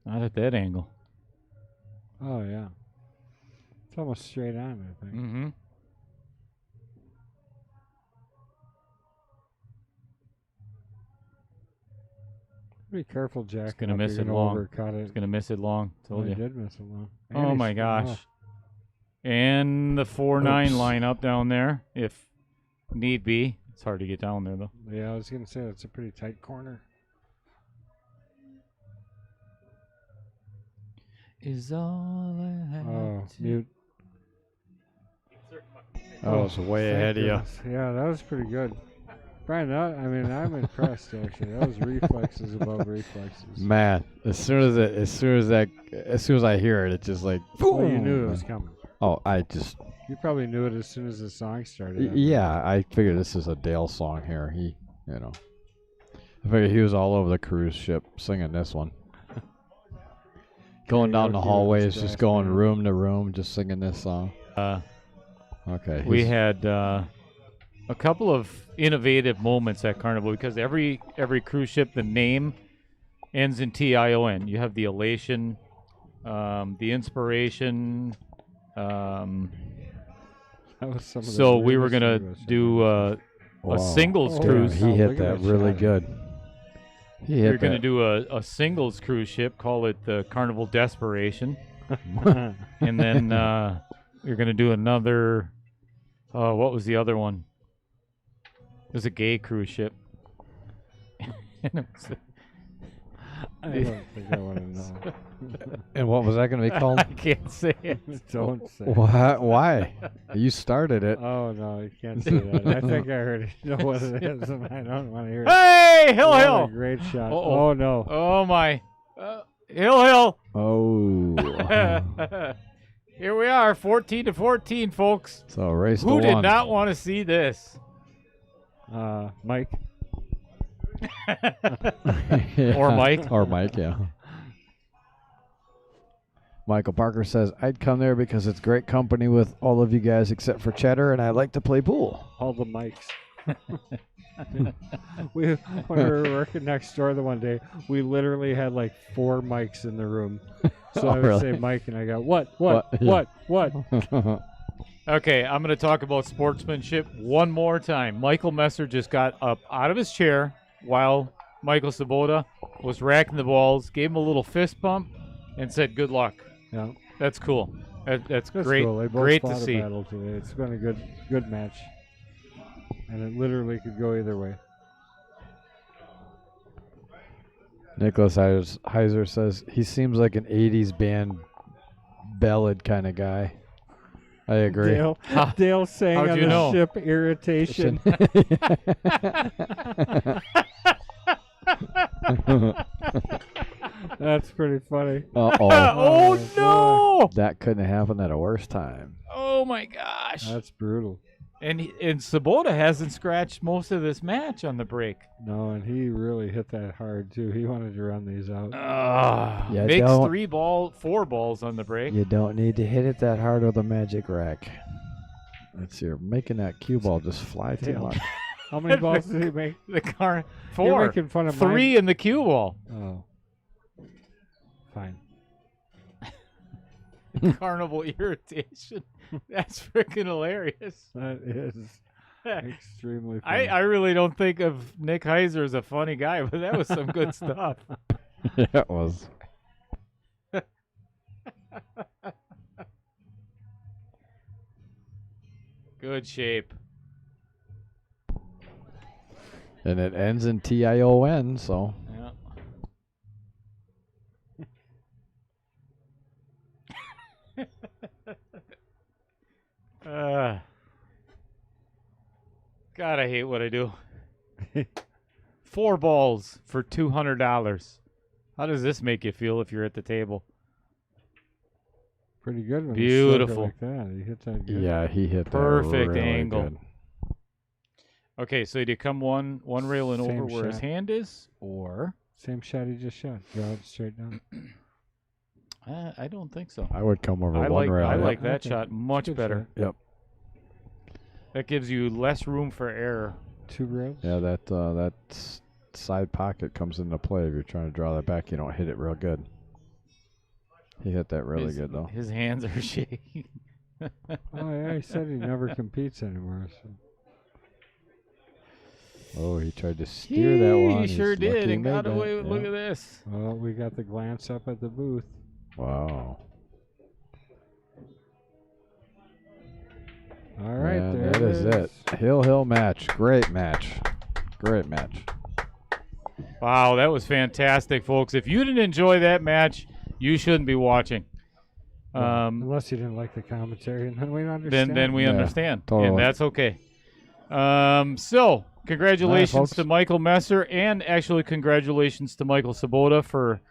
Not at that angle. Oh yeah. It's almost straight on, I think. Mm-hmm. Be careful, Jack. gonna miss it long. Overcut it. He's gonna miss it long. Told He you. did miss it long. And Oh he my s- gosh. And the 4-9 Oops. line up down there, if need be. It's hard to get down there though. Yeah, I was gonna say that's a pretty tight corner. Is all I have Oh, to- mute. Oh, it's way Thank ahead of you. goodness. Yeah, that was pretty good. Brian, I'm impressed actually. That was reflexes above reflexes. Man, as soon as I hear it, it's just like. Oh, you knew it boom. was coming. Oh, I just. You probably knew it as soon as the song started. Yeah, I figured this is a Dale song here. I figured he was all over the cruise ship singing this one. Going down the Karaoke with hallways, his just brass going band. room to room, just singing this song. Okay. We he's- had a couple of innovative moments at Carnival because every cruise ship, the name ends in TION. You have the Elation, the Inspiration. That was some of the So we were weirdest gonna English I've do ever a Wow. singles Oh, cruise. He Oh, hit look at that that really shot. good. He We were hit gonna that. do a singles cruise ship, call it the Carnival Desperation, seen. and then we were gonna do another. What was the other one? It was a gay cruise ship. And it was- I don't think I want to know. And what was that going to be called? I can't say it. Don't say. it. What? Why? You started it. Oh no, you can't say that. I think I heard it. You know what it is, and I don't want to hear it. Hey, Hill What a Hill! great shot. Uh-oh. Oh no. Oh my, Hill Hill! Oh. Here we are, 14-14, folks. So race Who to did one. not want to see this? Mike. Yeah. Or Mike. Or Mike, yeah. Michael Parker says, I'd come there because it's great company with all of you guys except for Cheddar, and I like to play pool. All the mics. When we were working next door the one day, we literally had like 4 mics in the room. So I would really? say Mike, and I go, what? Yeah. Okay, I'm going to talk about sportsmanship one more time. Michael Messer just got up out of his chair while Michael Sabota was racking the balls, gave him a little fist bump, and said, good luck. Yeah, That's cool. That's that's great. cool. They both Great fought to a see. battle today. It's been a good match, and it literally could go either way. Nicholas Heiser says, he seems like an 80s band ballad kind of guy. I agree. Dale sang how'd on you the know? ship Irritation. That's pretty funny. Uh-oh. Oh, Oh, no! That couldn't happen at a worse time. Oh, my gosh. That's brutal. And Sabota hasn't scratched most of this match on the break. No, and he really hit that hard too. He wanted to run these out. Yeah, Makes don't- 4 balls on the break. You don't need to hit it that hard with a magic rack. You're making that cue ball just fly too Damn. much. How many balls did he make? The car You're 4, making fun of 3 in the cue ball. mine. Oh, fine. Carnival irritation. That's freaking hilarious. That is extremely funny. I really don't think of Nick Heiser as a funny guy, but that was some good stuff. Yeah, it was. Good shape. And it ends in TION, so. Yeah. God, I hate what I do. 4 balls for $200. How does this make you feel if you're at the table? Pretty good when Beautiful. you stroke it like that. You hit that good. Yeah, he hit Perfect that really angle. good. Okay, so did you come one railing over Same where his shot. hand is, or? Same shot he just shot. Draw it straight down. I don't think so. I would come over I one rail. I yep. like that Okay. shot much Good better. shot. Yep. That gives you less room for error. 2 rails. Yeah, that side pocket comes into play if you're trying to draw that back. You don't hit it real good. He hit that really good though. His hands are shaking. Oh yeah, he said he never competes anymore. So. Oh, he tried to steer that one. He He's sure lucky did he and made got that. away with. Look Yeah. at this. Well, we got the glance up at the booth. Wow. All right, And there that is it. Hill match. Great match. Great match. Wow, that was fantastic, folks. If you didn't enjoy that match, you shouldn't be watching. Unless you didn't like the commentary, and then we understand. Then we Yeah, understand, totally. and that's okay. So congratulations folks. to Michael Messer, and actually congratulations to Michael Sabota for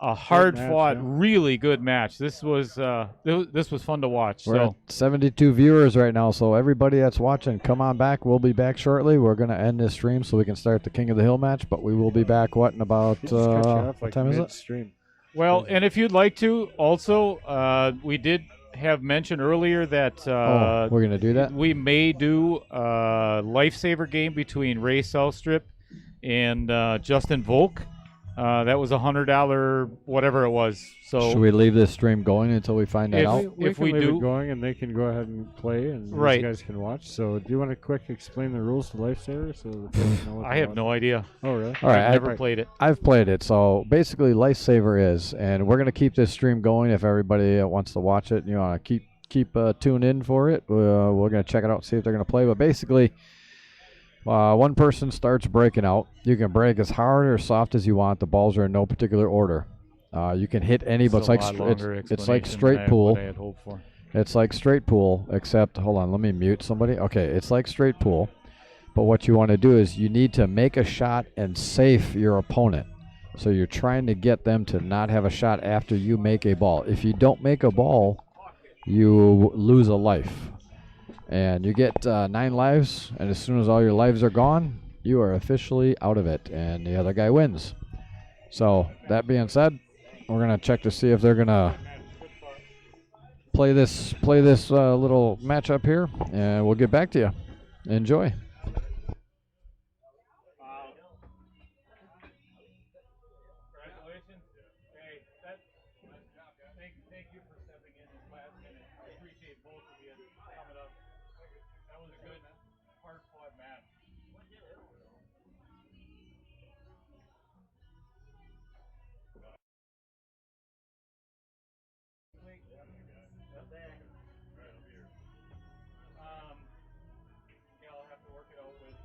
a hard-fought, yeah. really good match. This was fun to watch. We're So at 72 viewers right now, so everybody that's watching, come on back. We'll be back shortly. We're going to end this stream so we can start the King of the Hill match, but we will be back, in about, He just cut you off what like time is it? midstream. well, and if you'd like to, also, we did have mentioned earlier that We're going to do that? we may do a lifesaver game between Ray Southstrip and Justin Volk. That was $100, whatever it was. So Should we leave this stream going until we find that If- out? We If can we leave do- it going, and they can go ahead and play, and Right. you guys can watch. So, do you want to quick explain the rules to Lifesaver so that they know what I to have watch? no idea. Oh, really? All right, I've never Right. played it. I've played it, so basically Lifesaver is, and we're going to keep this stream going if everybody wants to watch it. You want to keep tuned in for it. We're going to check it out, see if they're going to play. But basically, one person starts breaking out. You can break as hard or soft as you want. The balls are in no particular order. You can hit any, but It's a lot it's longer like explanation straight than pool. what I had hoped for. It's like straight pool, except, hold on, let me mute somebody. Okay, it's like straight pool, but what you want to do is you need to make a shot and safe your opponent. So you're trying to get them to not have a shot after you make a ball. If you don't make a ball, you lose a life. And you get 9 lives, and as soon as all your lives are gone, you are officially out of it, and the other guy wins. So, that being said, we're going to check to see if they're going to play this little matchup here, and we'll get back to you. Enjoy. Congratulations. Hey, thank you for stepping in this last minute. I appreciate both of you coming up. That was a good, hard-fought match. Yeah, I'll have to work it out with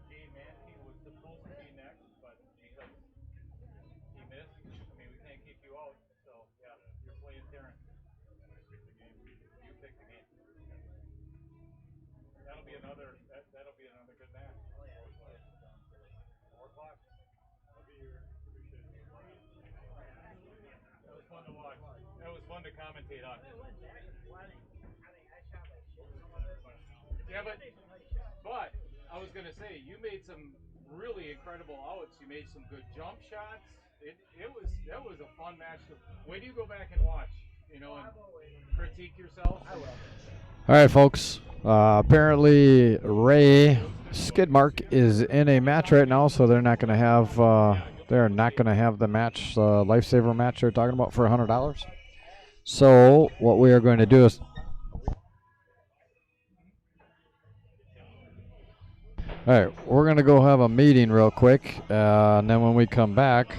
Jay Mankey, who was supposed to be next, but because he missed, I mean, we can't keep you out. So, yeah, you're playing Terrence. You pick the game. That'll be another good match. 4 o'clock. I'll be here. That was fun to watch. That was fun to commentate on. Yeah, but I was gonna say you made some really incredible outs. You made some good jump shots. That was a fun match. Wait till you go back and watch, and critique yourself. I will. All right, folks. Apparently, Ray Skidmark is in a match right now, so they're not going to have the match, lifesaver match they're talking about for $100. So what we are going to do is, all right, we're going to go have a meeting real quick, and then when we come back,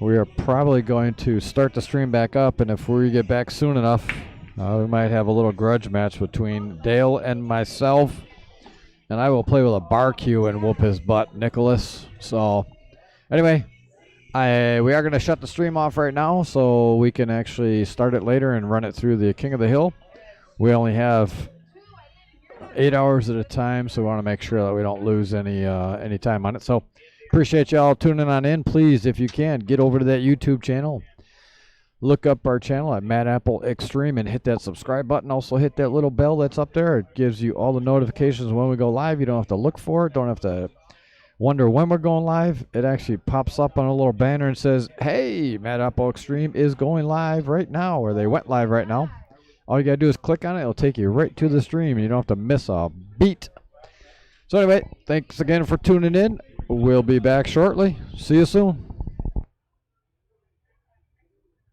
we are probably going to start the stream back up, and if we get back soon enough, we might have a little grudge match between Dale and myself, and I will play with a bar cue and whoop his butt, Nicholas. So, anyway, we are going to shut the stream off right now so we can actually start it later and run it through the King of the Hill. We only have 8 hours at a time, so we want to make sure that we don't lose any time on it. So, appreciate y'all tuning on in. Please, if you can, get over to that YouTube channel. Look up our channel at Mad Apple Extreme and hit that subscribe button. Also hit that little bell that's up there. It gives you all the notifications when we go live. You don't have to look for it. Don't have to wonder when we're going live. It actually pops up on a little banner and says, hey, Mad Apple Extreme is going live right now, or they went live right now. All you got to do is click on it. It'll take you right to the stream, and you don't have to miss a beat. So anyway, thanks again for tuning in. We'll be back shortly. See you soon.